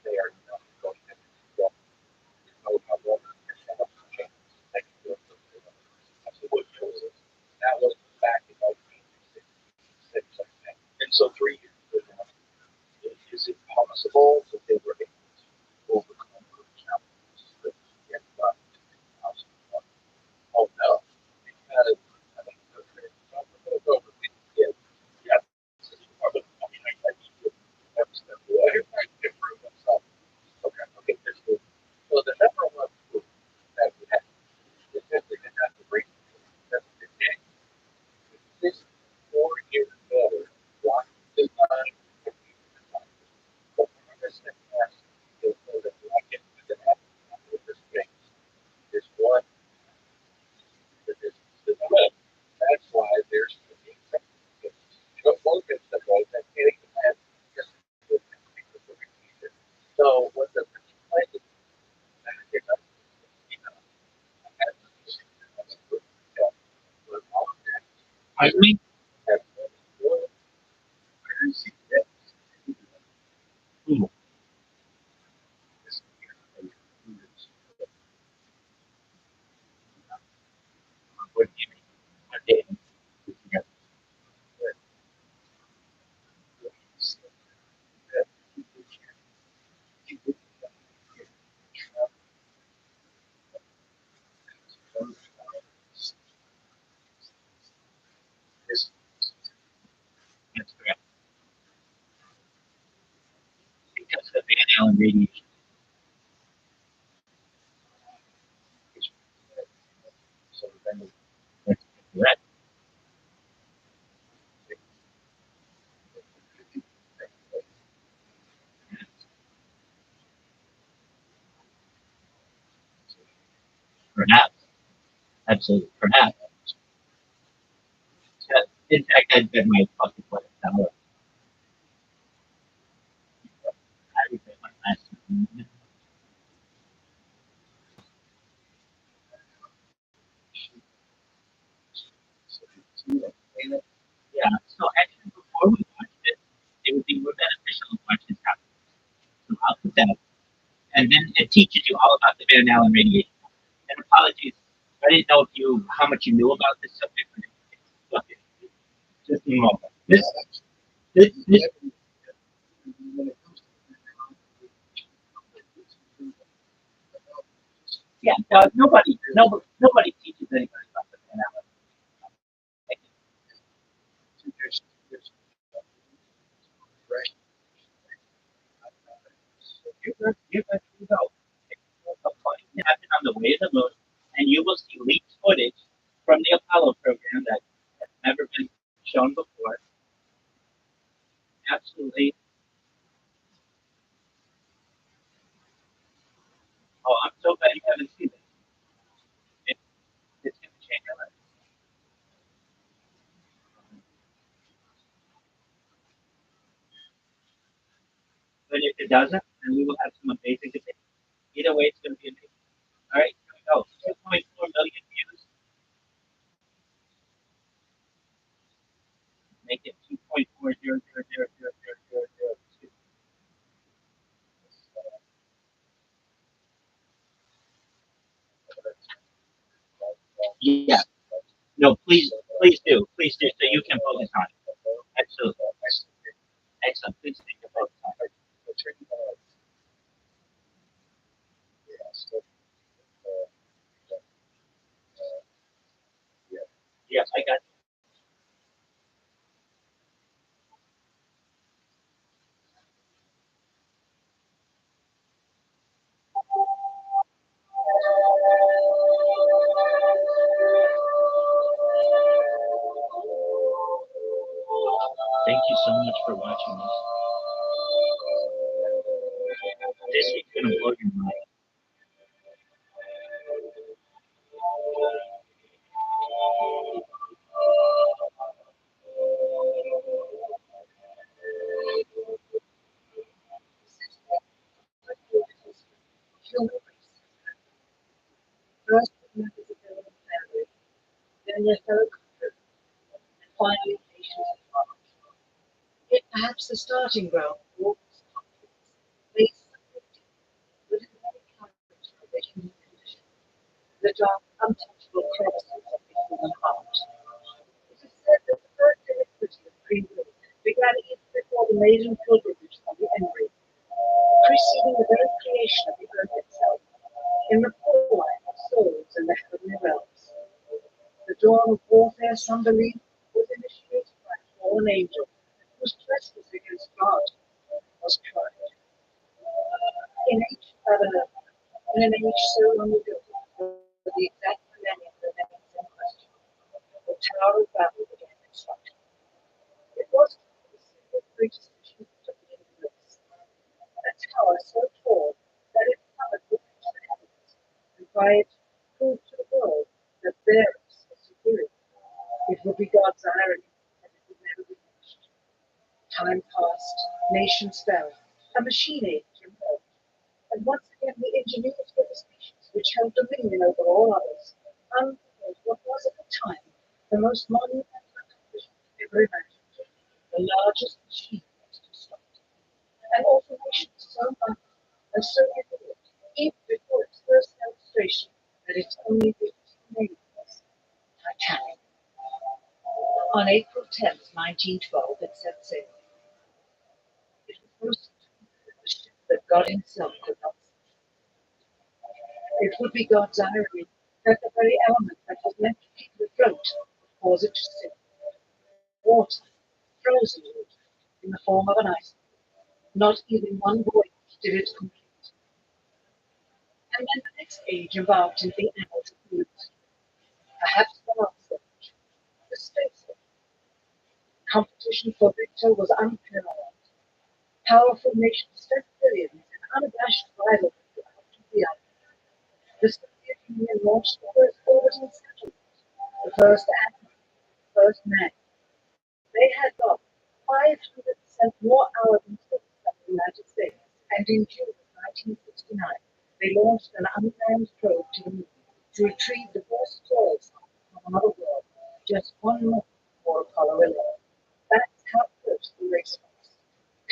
They are not going to go. You know how well they're set up for change. They can do it for free. That's what it was. That was back in 1966, I think. And so 3 years ago, is it possible that they were able to overcome the challenges that we had got in 2001? Oh, no. Because, I mean, over the years, yeah, but, I mean, I need to have step away. I can improve myself. Okay, that's good. So the number one move that we have is simply to have to bring the day. This 4 years better, block design, computer design. But one of the steps is so that I can do that with this space. There's one that is good. That's why there's the exception. You don't look at the right that getting the plan just to the repeater. So what the plan is that it does, you know, has that's good. But all of that I mean, has good. Very significant. ooh, This year, what do you mean? What day? Yeah. That's correct. Because of the Van Allen radiation. That's correct. Perhaps. Absolutely. Perhaps. In fact, I'd bet my fucking $1. I would bet my last one. Yeah. So actually, before we watch this, it would be more beneficial to watch this happen. So I'll put that, and then it teaches you all about the Van Allen radiation. And apologies, I didn't know if you how much you knew about this subject. But okay, just a moment. This yeah. Nobody teaches anybody about the Van Allen. You're good to go. A plane happened on the way to the moon, and you will see leaked footage from the Apollo program that has never been shown before. Absolutely. Oh, I'm so glad you haven't seen it. it it's going to change your life. But if it doesn't, then we will have some amazing debate. Either way, it's going to be amazing. All right, here we go. 2.4 million views. Make it 2.4000000. Yeah. No, please do, so you can focus on it. Absolutely. Excellent. Please take your focus on it. Yes, I got Thank you so much for watching this. This is going to blow your mind. First, members of their own family, then their fellow countrymen, and finally nations at large. Yet perhaps the starting ground for all these conflicts lays somewhere deep within the very character of the human condition, the dark, untouchable crevices of the human heart. It is said that the first iniquity of free will began even before the maiden pilgrimage of the embryo, preceding the very creation of the earth itself, in the forelight of souls in the heavenly realms. The dawn of warfare, some believe, was initiated by a fallen angel whose trespass against God was tried. In ancient Babylon, in an age so long ago, where the exact millennium remains in question, the Tower of Babel began construction. It was the single greatest achievement of the universe. A tower so tall that it covered the reach of the heavens, and by it proved to the world that theirs was superior. It would be God's irony that it would never be reached. Time passed, nations fell, a machine age emerged, and once again the ingenuity of the species which held dominion over all others unfolded what was at the time the most monumental accomplishment ever imagined, the largest machine yet constructed. An automation so much and so evident, even before its first demonstration, that it's only 15 names. Titanic. On April 10th, 1912, it set sail. It was most the ship that God Himself could not sink. It would be God's irony that the very element that was meant to keep it afloat would cause it to sink. Water, frozen water, in the form of an iceberg. Not even one voyage did it complete. And then the next age embarked into the annals of human history. Perhaps the last stage, the space age. Competition for victor was unparalleled. Powerful nations spent billions in unabashed rivalry throughout the island. The Soviet Union launched the first orbiting satellite, the first animal, the first man. They had got 500% more hours in space than the United States, and in June of 1969, they launched an unmanned probe to the moon to retrieve the first soil sample from another world, just 1 month before Apollo 11. That's how close the race was.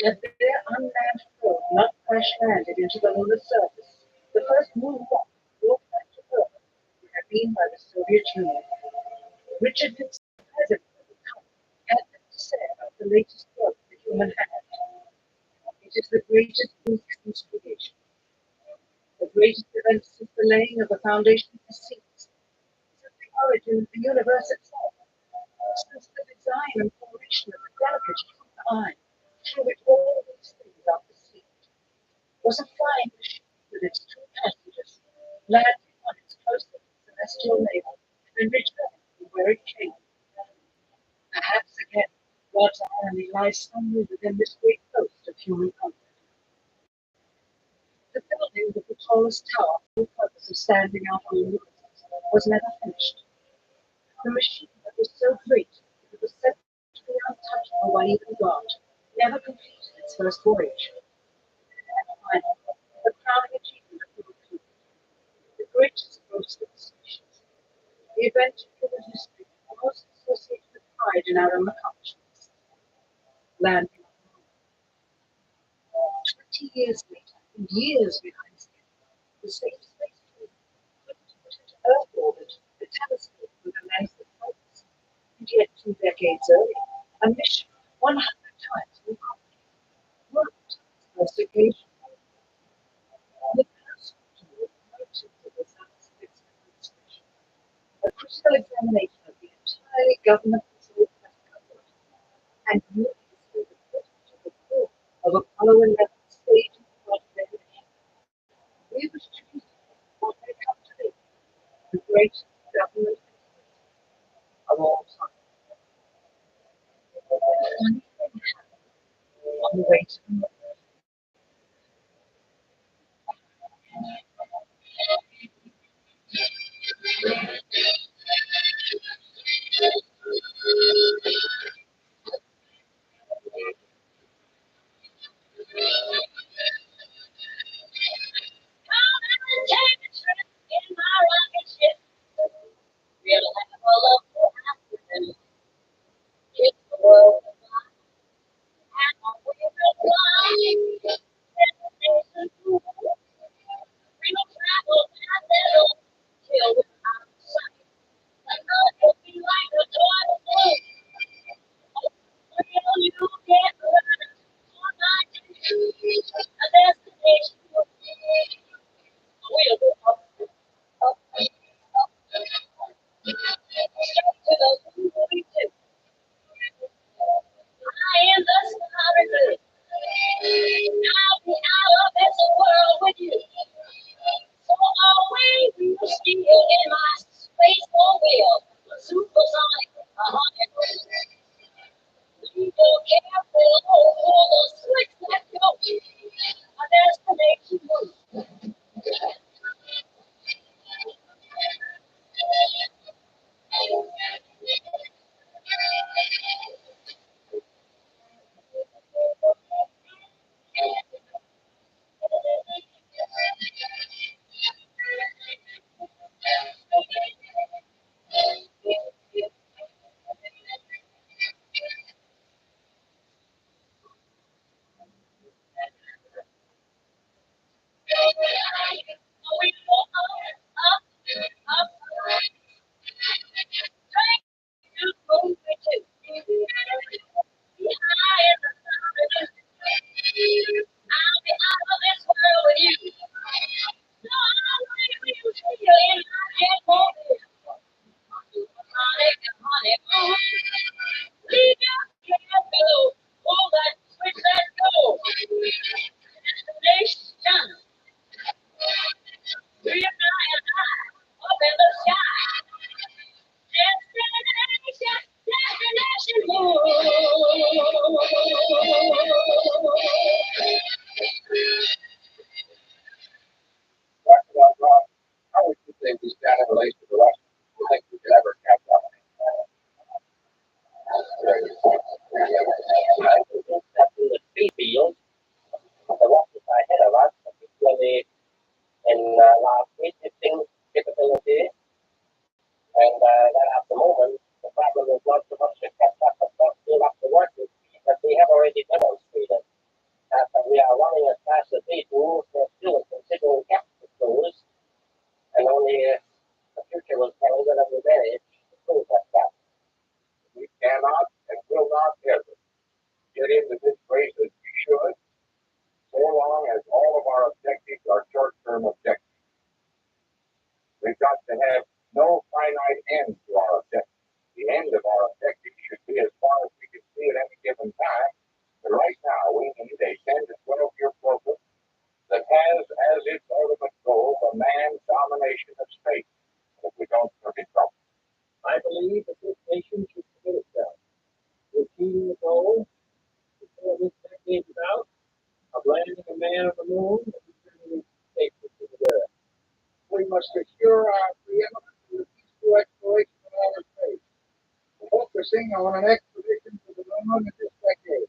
Had their unmanned probe not crash landed into the lunar surface, the first moonwalk brought back to Earth would have been by the Soviet Union. Richard Nixon, president of the country, had this to say about the latest work of the human hand. It is the greatest week since creation, the greatest event since the laying of the foundation of the seas, since the origin of the universe itself, since the design and formation of the delicate human eye, through which all these things are perceived, was a flying machine with its two passengers, landing on its closest celestial neighbor and returning from where it came. Perhaps again, God's irony lies somewhere within this great coast of human comfort. The building of the tallest tower for the purpose of standing out on the universe was never finished. The machine that was so great that it was said to be untouchable by even God never completed its first voyage. And finally, the crowning achievement of humankind, the greatest boast of the species, the event of human history most associated with pride in our own accomplishments, landing on the moon. 20 years later, and years behind schedule, the same space probe couldn't put into Earth orbit a telescope with a lens that focused. And yet, 2 decades earlier, a mission 100 times more complicated worked on its first occasion. The person to the motives of the Cybersecurity administration, a critical examination of the entirely government-controlled press coverage, and moving through the footage of the crew of Apollo 11 staging the detonation. We wish to use what they come to be, the greatest government conspiracy of all time. Funny thing you wait. How would you think this stand in relation to the Russians? Do you think we could ever catch up? I think that in the free field, the Russians are ahead of us, particularly in large witnessing capability, and that at the moment, the problem is not so much to catch up, but not build up the working speed that we have already demonstrated. That we are running as fast as they do, there's still a considerable gap to close, and only the future will tell whether we manage to close that gap. We cannot and will not ever get into this race as we should, so long as all of our objectives are short-term objectives. We've got to have no finite end to our objectives. The end of our objective should be as far as we can see at any given time. But right now, we need a 10 to 12-year program that has as its ultimate goal the man's domination of space. If we don't, we're in trouble. I believe that this nation should commit itself to achieving the goal before this decade is out of landing a man on the moon and returning safely to the earth. We must secure our preeminence in the peaceful exploration of outer space, focusing on an expedition to the moon in this decade.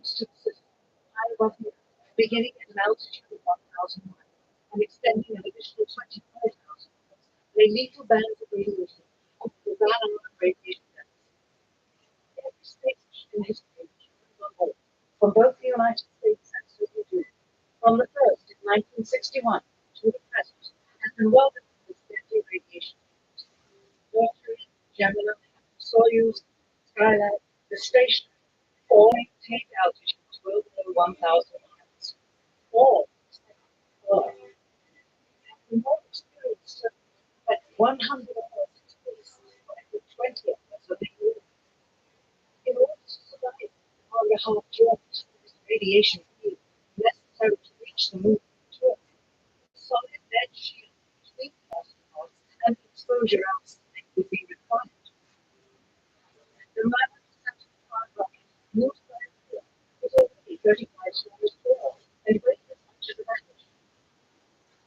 roots to the system high above the earth, beginning at an altitude of 1,000 miles and extending an additional 25,000 miles, lay lethal bands of radiation over the Van radiation belts. Every station in history was on board, from both the United States and Soviet Union, from the first in 1961 to the present, has been welcomed with deadly radiation. Mercury, Gemini, Soyuz, Skylab, the station, all maintained altitudes well below 1,000 miles. All except the more experienced at 100 hours in space for every 20 hours of the year. In order to survive the 1.5 journeys through this radiation field necessary to reach the moon and return, a solid lead shield between the astronauts and the exposure outside would be required. The Mavic Saturn V rocket, moved by a pillar, was already 35 stories tall and weighed as much as a battleship.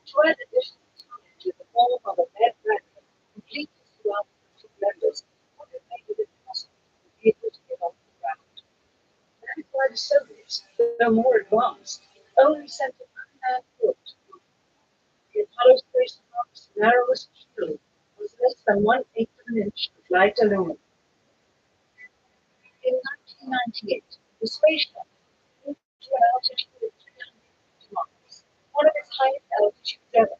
To add additional tonnage in the form of a lead bracket, completely surrounding the two members, would have made it impossible for the vehicle to get off the ground. That is why the Soviets, though more advanced, only sent a unmanned probe to the moon. The Apollo spacecraft's narrowest shield was less than 1/8 of an inch of light aluminum. In 1998, the spacecraft moved to an altitude of 350 miles, one of its highest altitudes ever,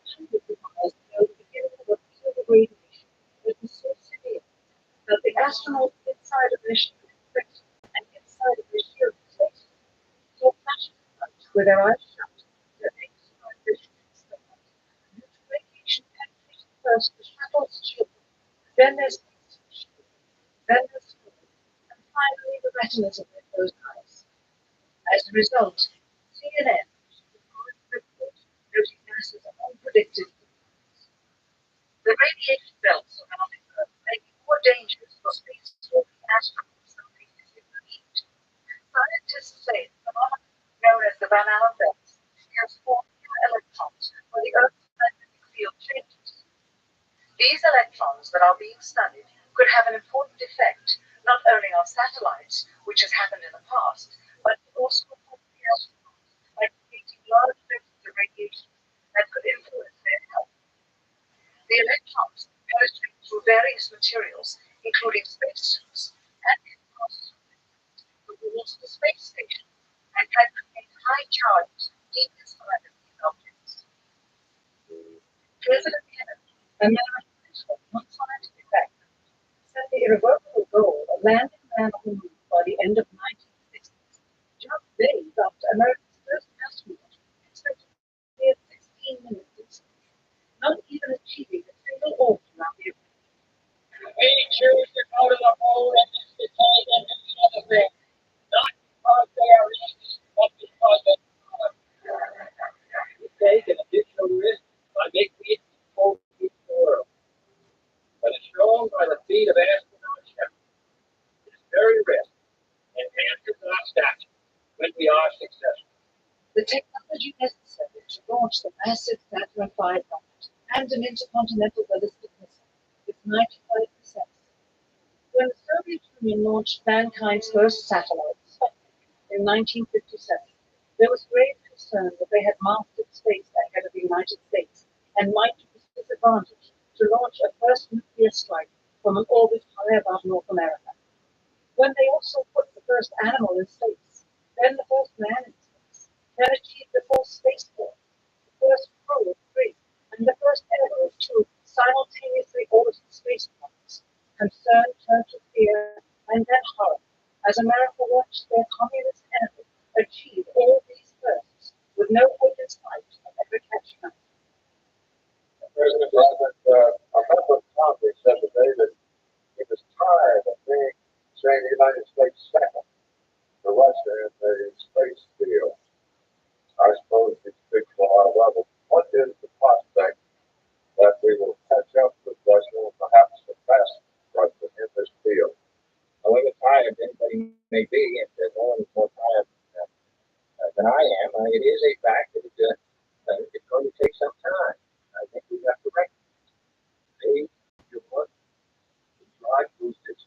hundreds of miles below the beginning of a field of radiation that was so severe that the astronauts inside of their shield and inside of their shield space saw flashes of light with their eyes shut, their extra vision exposed, due to radiation penetrating first the shuttle's shield, then their space shield, then their skull, and finally the retinas of their closed eyes. As a result, CNN recorded a report noting NASA's unpredicted declines. The radiation belts surrounding Earth may be more dangerous for space-walking astronauts than previously believed. Scientists say the phenomenon known as the Van Allen belts has formed new electrons when the Earth's magnetic field changes. These electrons that are being studied could have an important effect not only on satellites, which has happened in the past, but also on the astronauts by creating large doses of radiation that could influence their health. The electrons penetrate through various materials, including spacesuits, and can pass through the walls of the space station and can contain high charges deep inside of these objects. President Kennedy, a man of non-scientific background, set the irrevocable goal of landing man on the moon by the end of the 1960s, just days after America's first astronaut expected to be at 16 minutes in space, not even achieving a single orbit around the Earth. We choose to go to the moon and this decade and any other thing, not because they are easy, but because they are. We take an additional risk by making it before we reach the world. But as shown by the feat of astronaut Shepard, this very risk enhances our stature when we are successful. The technology necessary to launch the massive Saturn V rocket and an intercontinental ballistic missile is 95%. When the Soviet Union launched mankind's first satellite, Sputnik, in 1957, there was grave concern that they had mastered space ahead of the United States and might use this advantage to launch a first nuclear strike from an orbit high above North America. When they also put the first animal in space, then the first man in space, then achieved the full spaceport, the first crew of 3, and the first ever of 2 simultaneously orbiting spacecrafts, concern turned to fear and then horror as America watched their communist enemy achieve all these firsts with no hope in sight of ever catching up. President Robert, a member of Congress said today that he was tired of saying the United States second to Russia in the space deal. I suppose he speaks for our level. What is the prospect that we will catch up with Russia and perhaps surpass Russia in this field? However tired anybody may be, if no one is more tired than I am, it is a fact that it's going to take some time. I think we have to recognize they want to drive boosters,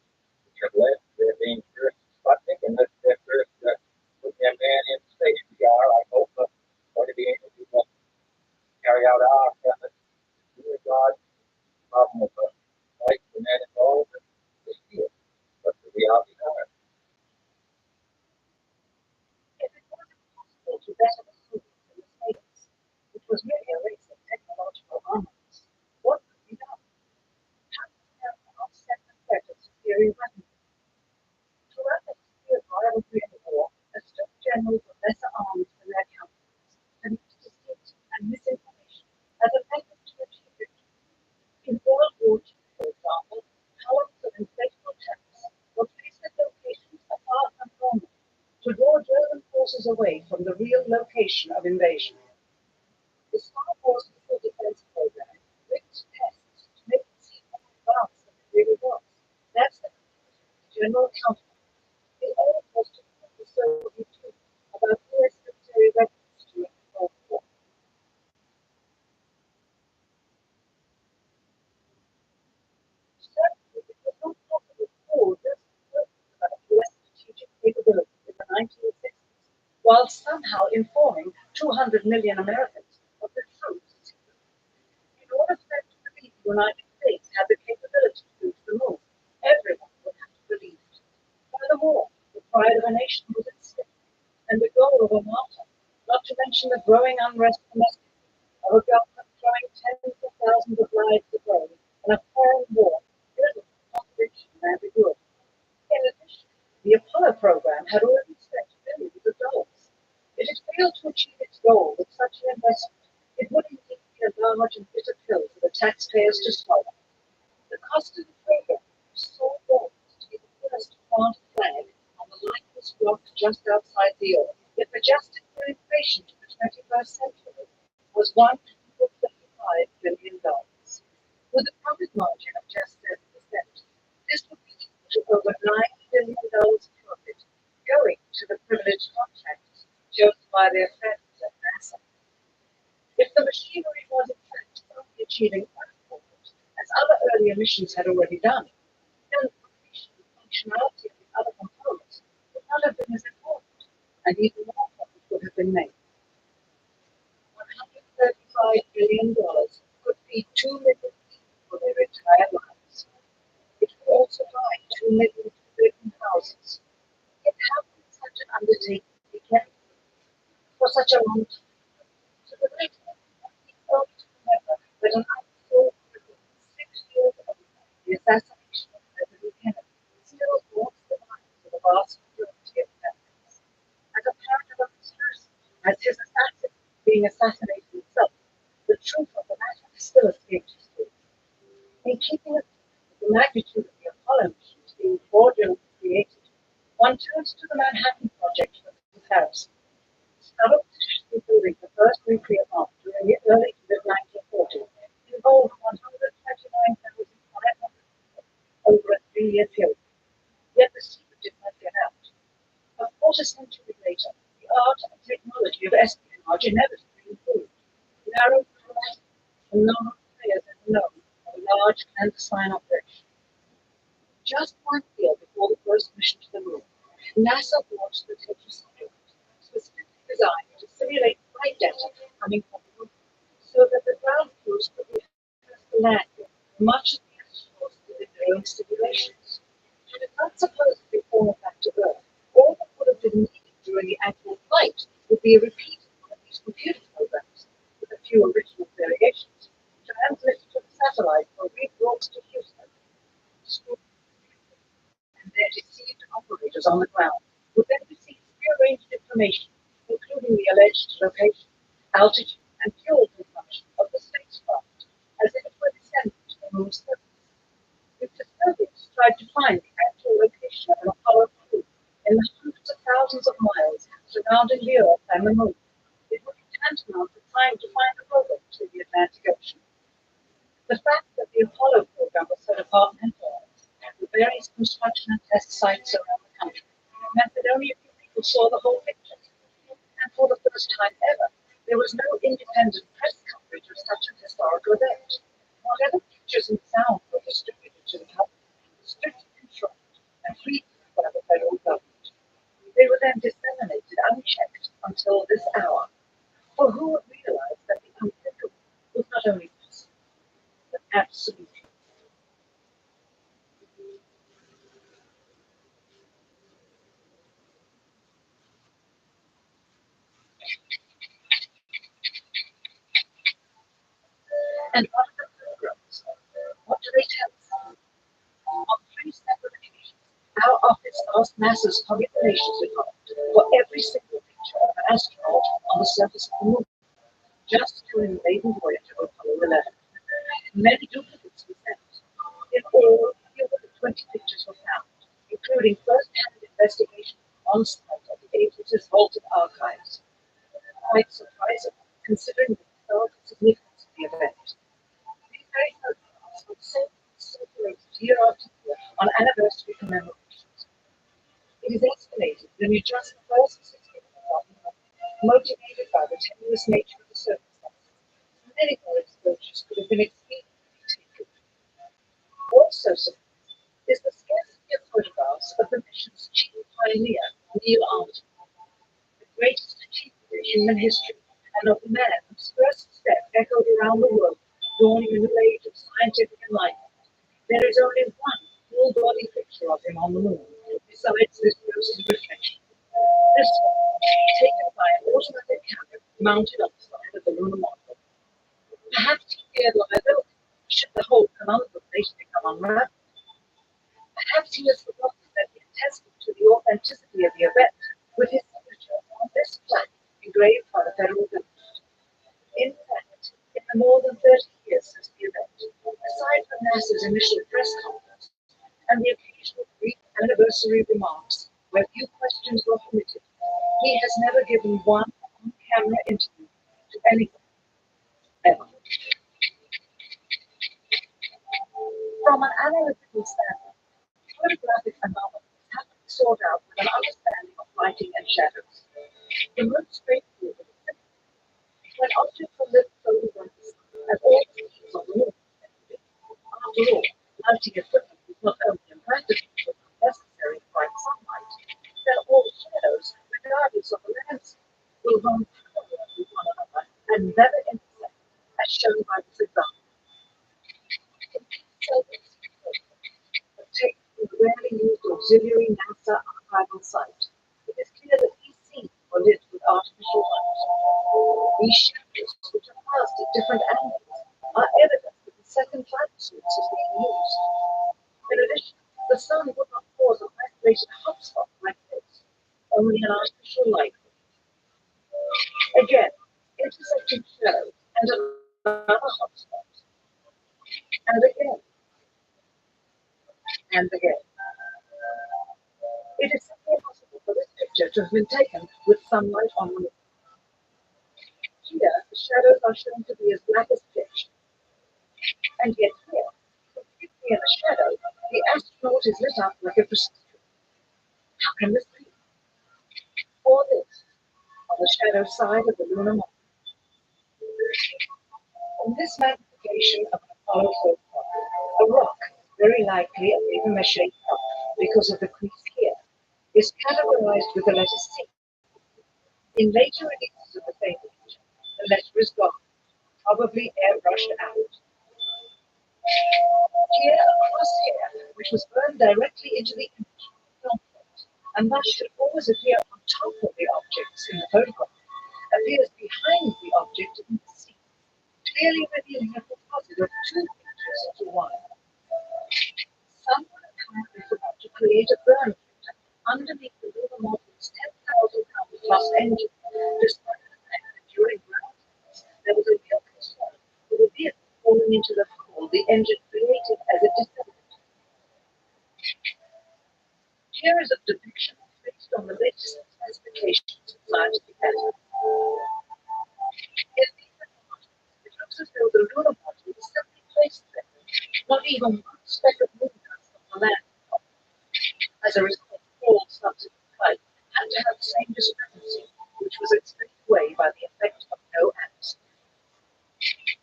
which have led to their being first Sputnik and their first forces away from the real location of invasion. The Star Wars missile defense program rigged tests to make it seem more advanced than it really was. That's the general counterpart. The aim was to prove the Soviet Union about US military readiness during the Cold War. Certainly, it was not possible for this about US strategic capability in the 1960s, while somehow informing 200 million Americans of the truth. In order for them to believe the United States had the capability to go to the moon, everyone would have to believe it. Furthermore, the pride of a nation was at stake, and the goal of a martyr, not to mention the growing unrest domestically, of a government throwing tens of thousands of lives away in a foreign war, riddled with contradiction and ambiguity. In addition, the Apollo program had already spent billions of dollars. It had failed to achieve its goal with such an investment. It would indeed be a large and bitter pill for the taxpayers to swallow. The cost of the program was so bold to be the first to plant a flag on the lifeless rock just outside the Earth, if adjusted for inflation to the 21st century, was $135 billion. With a profit margin of just 7%, this would be equal to over $9 billion profit going to the privileged contractors chosen by their friends at NASA. If the machinery was in fact only achieving Earth orbit, as other earlier missions had already done, then the completion and functionality of the other components would not have been as important, and even more profit would have been made. $135 billion could feed 2 million people for their entire lives. It would also buy 2 million living houses. Yet how could such an undertaking be kept for such a long time? To the later, we only to remember that an unsolved riddle 6 years ago, the assassination of President Kennedy, still haunts the minds of the vast majority of Americans. As a part of a conspiracy, as his assassin being assassinated himself, the truth of the matter still escaped history. In keeping with the magnitude of the Apollo missions being fraudulently created, one turns to the Manhattan Project for comparison. Surreptitiously building the first nuclear bomb during the early to mid-1940s involved 129,500 people over a 3-year period. Yet the secret did not get out. A quarter century later, the art and technology of espionage inevitably improved. Narrow horizons and number of players in the know of a large clandestine operation. Just 1 year before the first mission to the moon, NASA launched the Tetris satellite, specifically designed to simulate flight data coming from the moon, so that the ground crews could rehearse the landing, much as the astronauts did in their own simulations. It did not supposedly fall back to Earth. All that would have been needed during the actual flight would be a repeat of one of these computer programs, with a few original variations, transmitted to the satellite or rebroadcast to Houston. And their deceived operators on the ground would then receive prearranged information, including the alleged location, altitude, and fuel consumption of the spacecraft, as if it were descending to the moon's surface. If the Soviets tried to find the actual location of an Apollo crew in the hundreds of thousands of miles surrounding the Earth and the moon, it would be tantamount to trying to find a robot in the Atlantic Ocean. The fact that the Apollo program was so departmentalized, with various construction and test sites around the country, meant that only a few people saw the whole picture. And for the first time ever, there was no independent press coverage of such an historical event. Whatever pictures and sound were distributed to the public, strictly controlled and freed by the federal government. They were then disseminated unchecked until this hour. For who would realize that the unthinkable was not only possible, but absolutely. And what are the programs? What do they tell us? On 3 separate occasions, our office asked NASA's public relations department for every single picture of an astronaut on the surface of the moon, just during the maiden voyage of Apollo 11. Many duplicates were sent. In all, fewer than 20 pictures were found, including first-hand investigation on site of the agency's NASA's vaulted archives. Quite surprising, considering the historical significance of the event. These very photographs would circulated year after year on anniversary commemorations. It is estimated that in just the first 6 months, motivated by the tenuous nature of the circumstances, many more exposures could have been expediently taken. Also surprising is the scarcity of photographs of the mission's chief pioneer, Neil Armstrong, the greatest achievement in human history, and of the man whose first step echoed around the world, dawning a new age of scientific enlightenment. There is only one full-body picture of him on the moon, besides this ghostly reflection. This one, taken by an automatic camera mounted on the side of the lunar module. Perhaps he feared liability should the whole conundrum later become unraveled. Perhaps he has forgotten that he attested to the authenticity of the event with his signature on this plaque engraved by the federal government. In fact, in the more than 30 years since the event, aside from NASA's initial press conference and the occasional brief anniversary remarks where few questions were permitted, he has never given one on-camera interview to anyone, ever. From an analytical standpoint, photographic anomalies have to be sought out with an understanding of lighting and shadows. The most straightforward is simple. When objects are lit photographs as all things on the moon, after all, lighting equipment is not only impractical but unnecessary in bright sunlight, then all shadows, regardless of the landscape, will run parallel with one another and never intersect, as shown by this example. But taken from the rarely used auxiliary NASA archival site, it is clear that these scenes were lit with artificial light. These shadows, which are cast at different angles, are evidence that the second light source is being used. In addition, the sun would not cause an isolated hotspot like this, only an artificial light. Again, intersecting shadows and another hotspot. And again. And again. It is simply impossible for this picture to have been taken with sunlight on the moon. Here, the shadows are shown to be as black as pitch. And yet here, completely in the shadow, the astronaut is lit up like a Christmas tree. How can this be? Or this, on the shadow side of the lunar module. In this magnification of an Apollo photograph, a rock, very likely a paper-mache cup because of the crease here, is categorized with the letter C. In later releases of the same picture, the letter is gone, probably airbrushed out. Here, a crosshair, which was burned directly into the image, film plate, and thus should always appear on top of the objects in the photograph, appears behind the object in the scene, clearly revealing a composite of two pictures into one. Someone apparently forgot to create a burn filter underneath the lunar module's 10,000-pound plus engine, despite the fact that during ground tests there was a real concern with a vehicle falling into the hole the engine created as it descended. Here is a depiction based on the latest specifications of scientific method. In these models, it looks as though the lunar module is simply placed there, not even one speck of moon dust on the land. As a result, all subsequent flight had to have the same discrepancy, which was explained away by the effect of no atmosphere.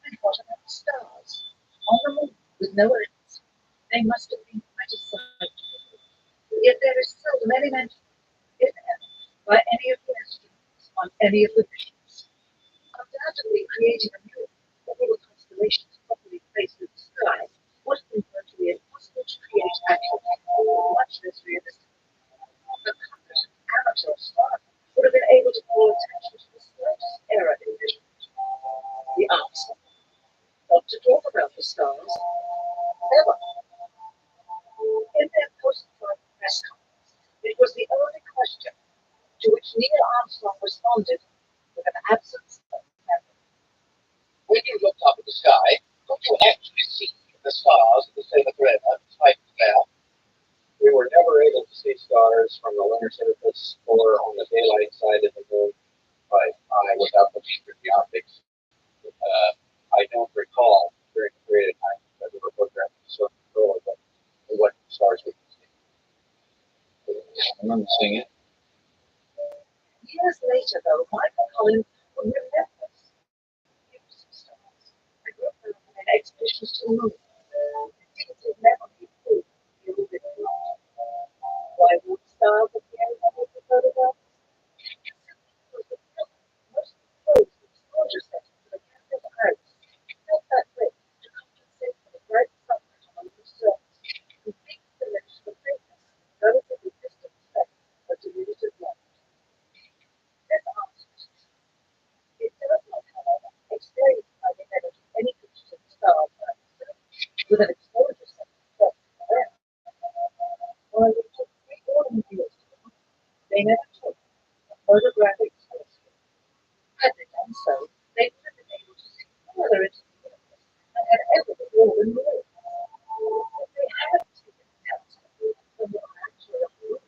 And what about the stars? On the moon, with no atmosphere, they must have been quite a sight to behold. Yet there is seldom any mention, if ever, by any of the astronauts on any of the missions. Undoubtedly, creating a new all the constellations properly placed in the sky would have been virtually impossible to create accurately, much less realistic. A competent amateur astronomer would have been able to call attention to the slightest error in measurement. The answer: not to talk about the stars. Never. In their post-flight press conference, it was the only question to which Neil Armstrong responded with an absence of memory. When you looked up at the sky, could you actually see the stars at the Seventh River, despite the cloud? We were never able to see stars from the lunar surface or on the daylight side Years later, though, Michael Collins would remember us. He was some stars. I grew up in expeditions to the moon. Things would never be proved to be a little bit wrong. Why would stars appear in the photographs? Because the film, most of the clothes were exposure settings for the camera's eyes. Felt that way to compensate for the bright sunlight on the surface, completely diminish the faintness, relatively distant effect of diminutive light. This answers. It does not, however, explain how the energy of any pictures of the stars are with an exposure setting set for them. While it took 3 years to them, they never took a photographic telescope. Had they done so, they would have been able to see further into the universe and had everything all in the room. If they had taken a telescope from the actually of the room,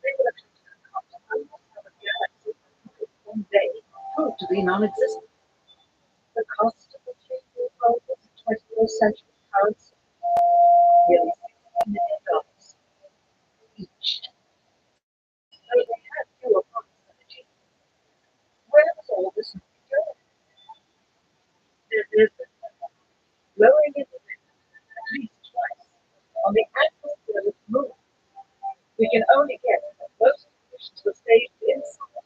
they would have come to the concept of a galaxy that might one day prove to be non-existent. The cost of the 3D photos of 21st century currency, nearly $60 million each. So they had fewer funds than achieved. Where was all this money going? There's blowing in the wind at least twice on the atmosphere of the moon. We can only guess that most missions were staged inside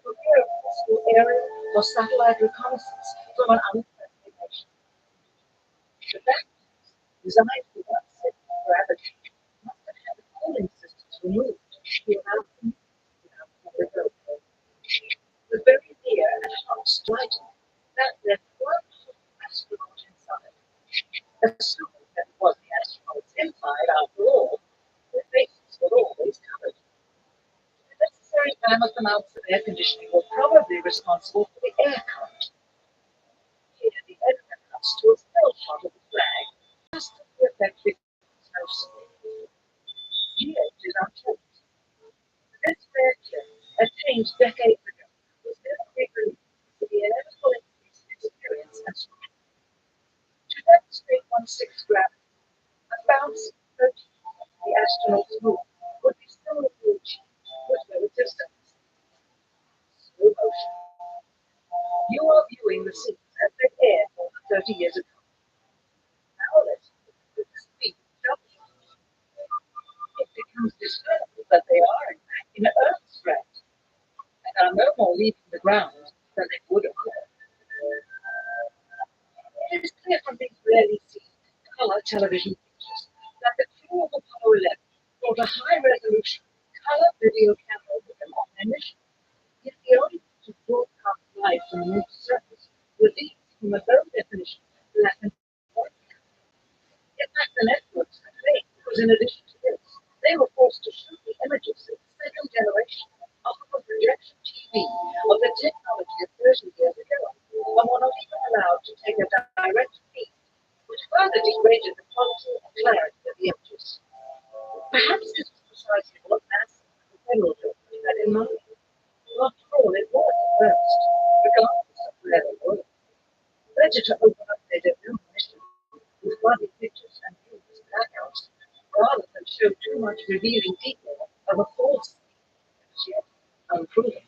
for fear of possible aerial or satellite reconnaissance from an unfriendly nation. The batteries, designed for that simple gravity, must have had the cooling systems removed to allow them without public overload. The very near and hot lighting that left one hot astronaut inside. Assuming that it was the astronauts inside, after all, their faces were always covered. The necessary mammoth amounts of air conditioning were probably responsible for the air current. Here, the editor cuts to a still shot of the flag, just as the effect becomes noticeable. Here it is unchanged. This rare clip, attained decades ago, was never re-released for the inevitable increase in experience and speed. To demonstrate 1/6 gravity, a bounce 30 the astronauts move would be similarly achieved with no resistance. Slow motion. You are viewing the scenes as they aired more than 30 years ago. Now let's look at the speed double. It becomes discernible that they are, in fact, in Earth's range and are no more leaving the ground than they would on Earth. It is clear from these rarely seen color television pictures that the crew of Apollo 11 brought a high-resolution color video camera with them on their mission. Yet the only to broadcast live from the moon's surface were these from a low definition black and white camera. In fact, the networks had failed because, in addition to this, they were forced to shoot the images of the second generation of the projection TV of the technology of 30 years ago, and were not even allowed to take a direct feed, which further degraded the quality and clarity of the images. Perhaps this was precisely what NASA and the federal government had in mind. After all, it was the first, regardless of where they were. Better to open up their debut mission with bloody pictures and numerous blackouts, rather than show too much revealing detail of a false that was yet unproven.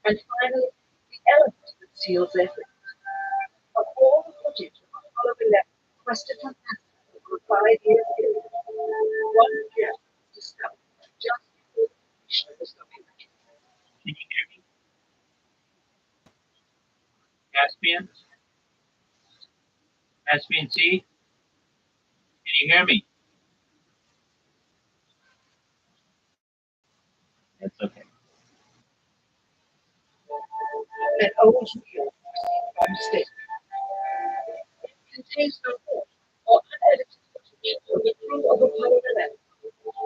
And finally, the element that seals their fate. Of all the footage of Apollo 11 requested from NASA over a 5-year period, one gem was discovered just before the completion of this documentary. Can you hear me? Caspian? Caspian C? Can you hear me? That's okay. An old reel received by mistake. It contains no more or unedited footage of the crew of Apollo 11,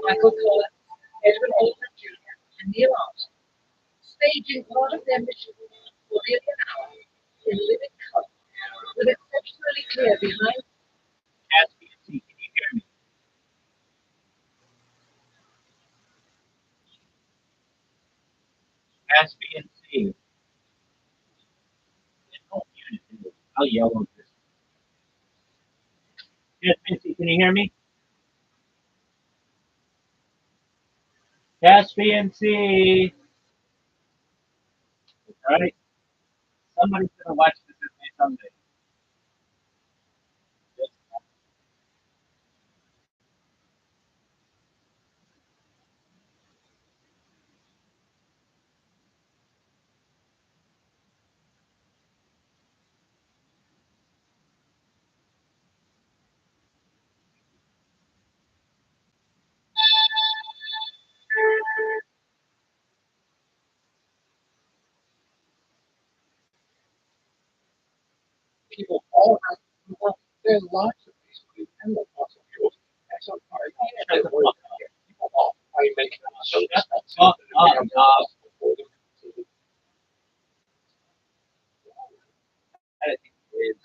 Michael Collins, Edwin Aldrin Jr., and Neil Armstrong, staging part of their mission for nearly an hour in living color, with exceptionally clear behind. Caspian C, can you hear me? Caspian C. I'll yell over this. Caspian C, can you hear me? Caspian C. right? Somebody's gonna watch this with me someday. People all have people, there are lots of ways to depend on fossil fuels. That's a part of it. People all try to make it so expensive that it becomes impossible for them to. I think it's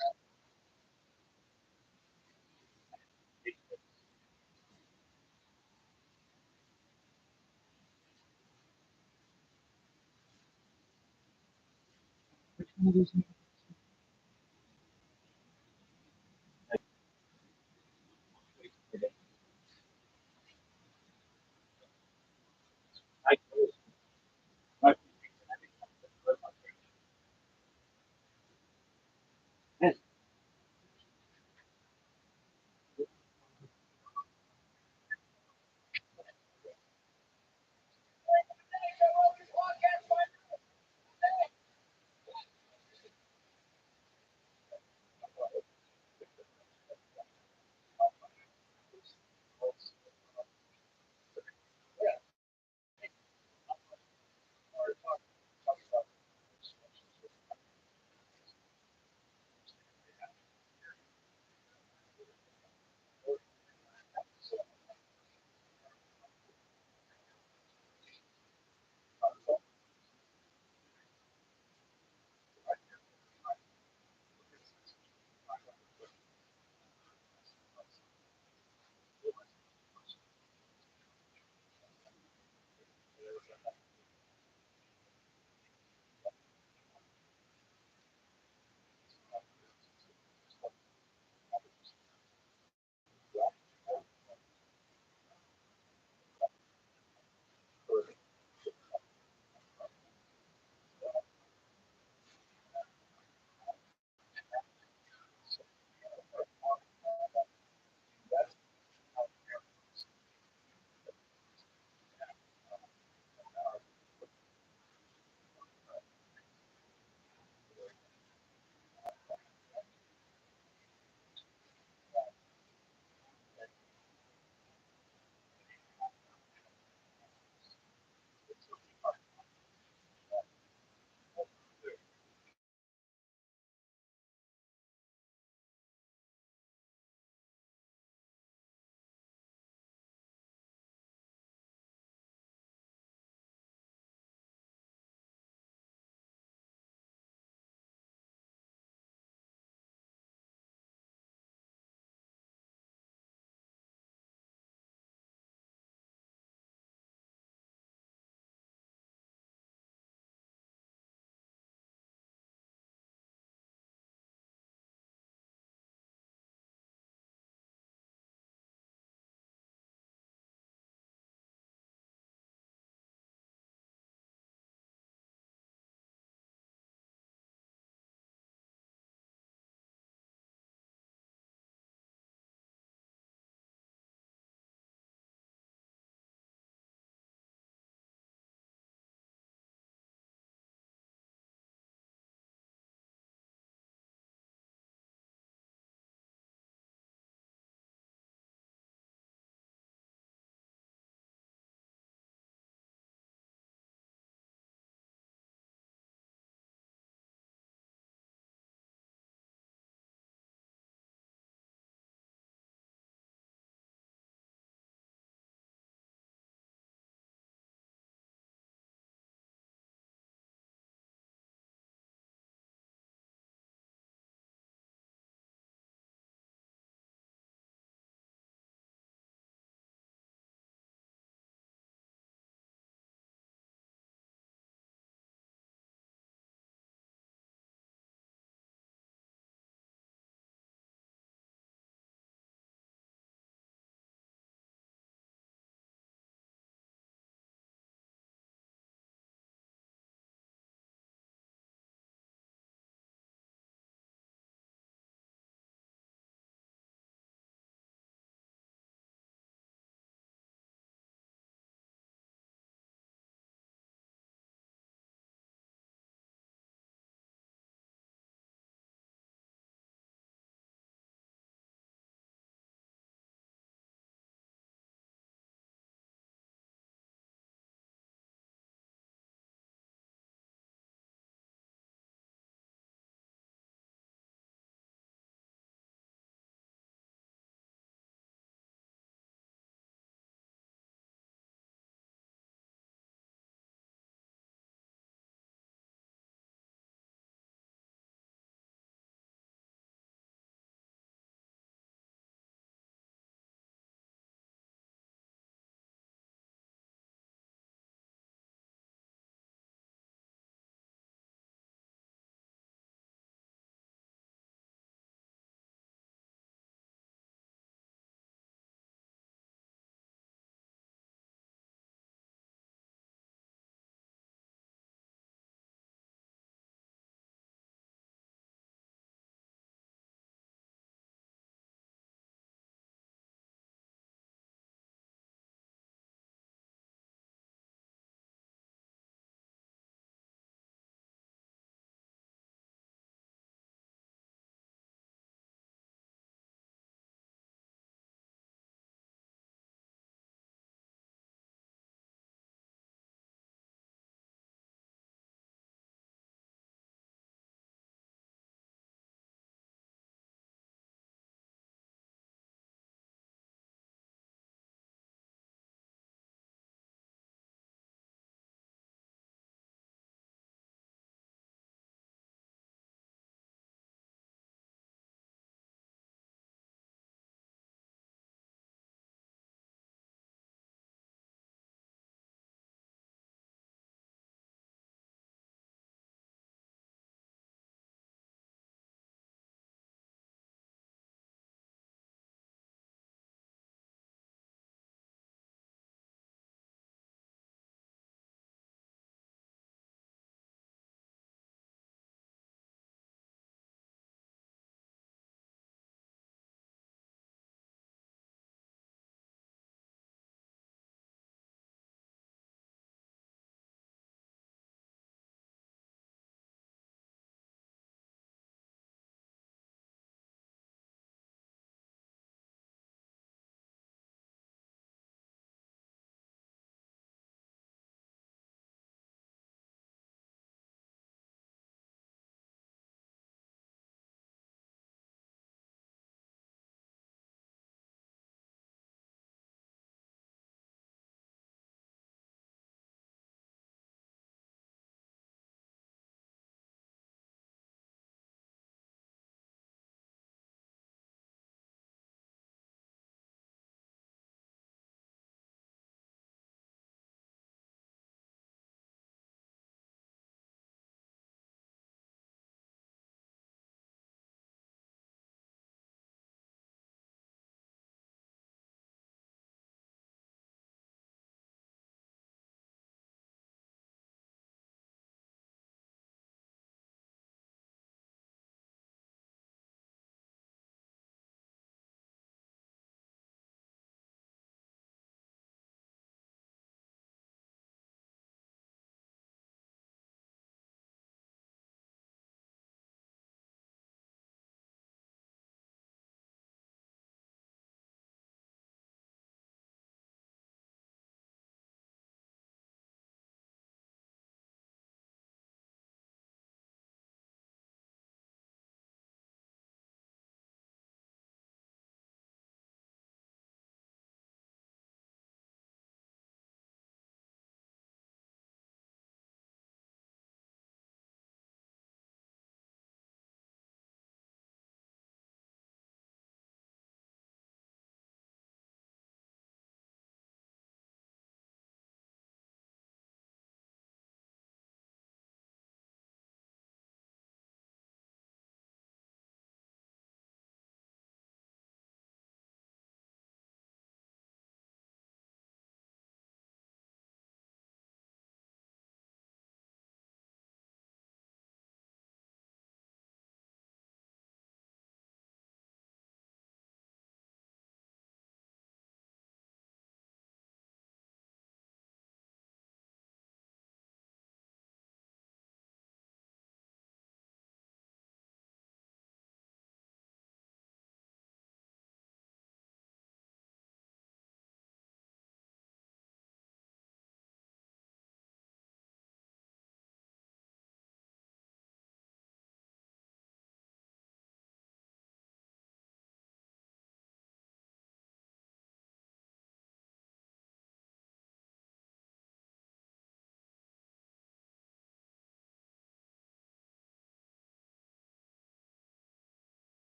which one of these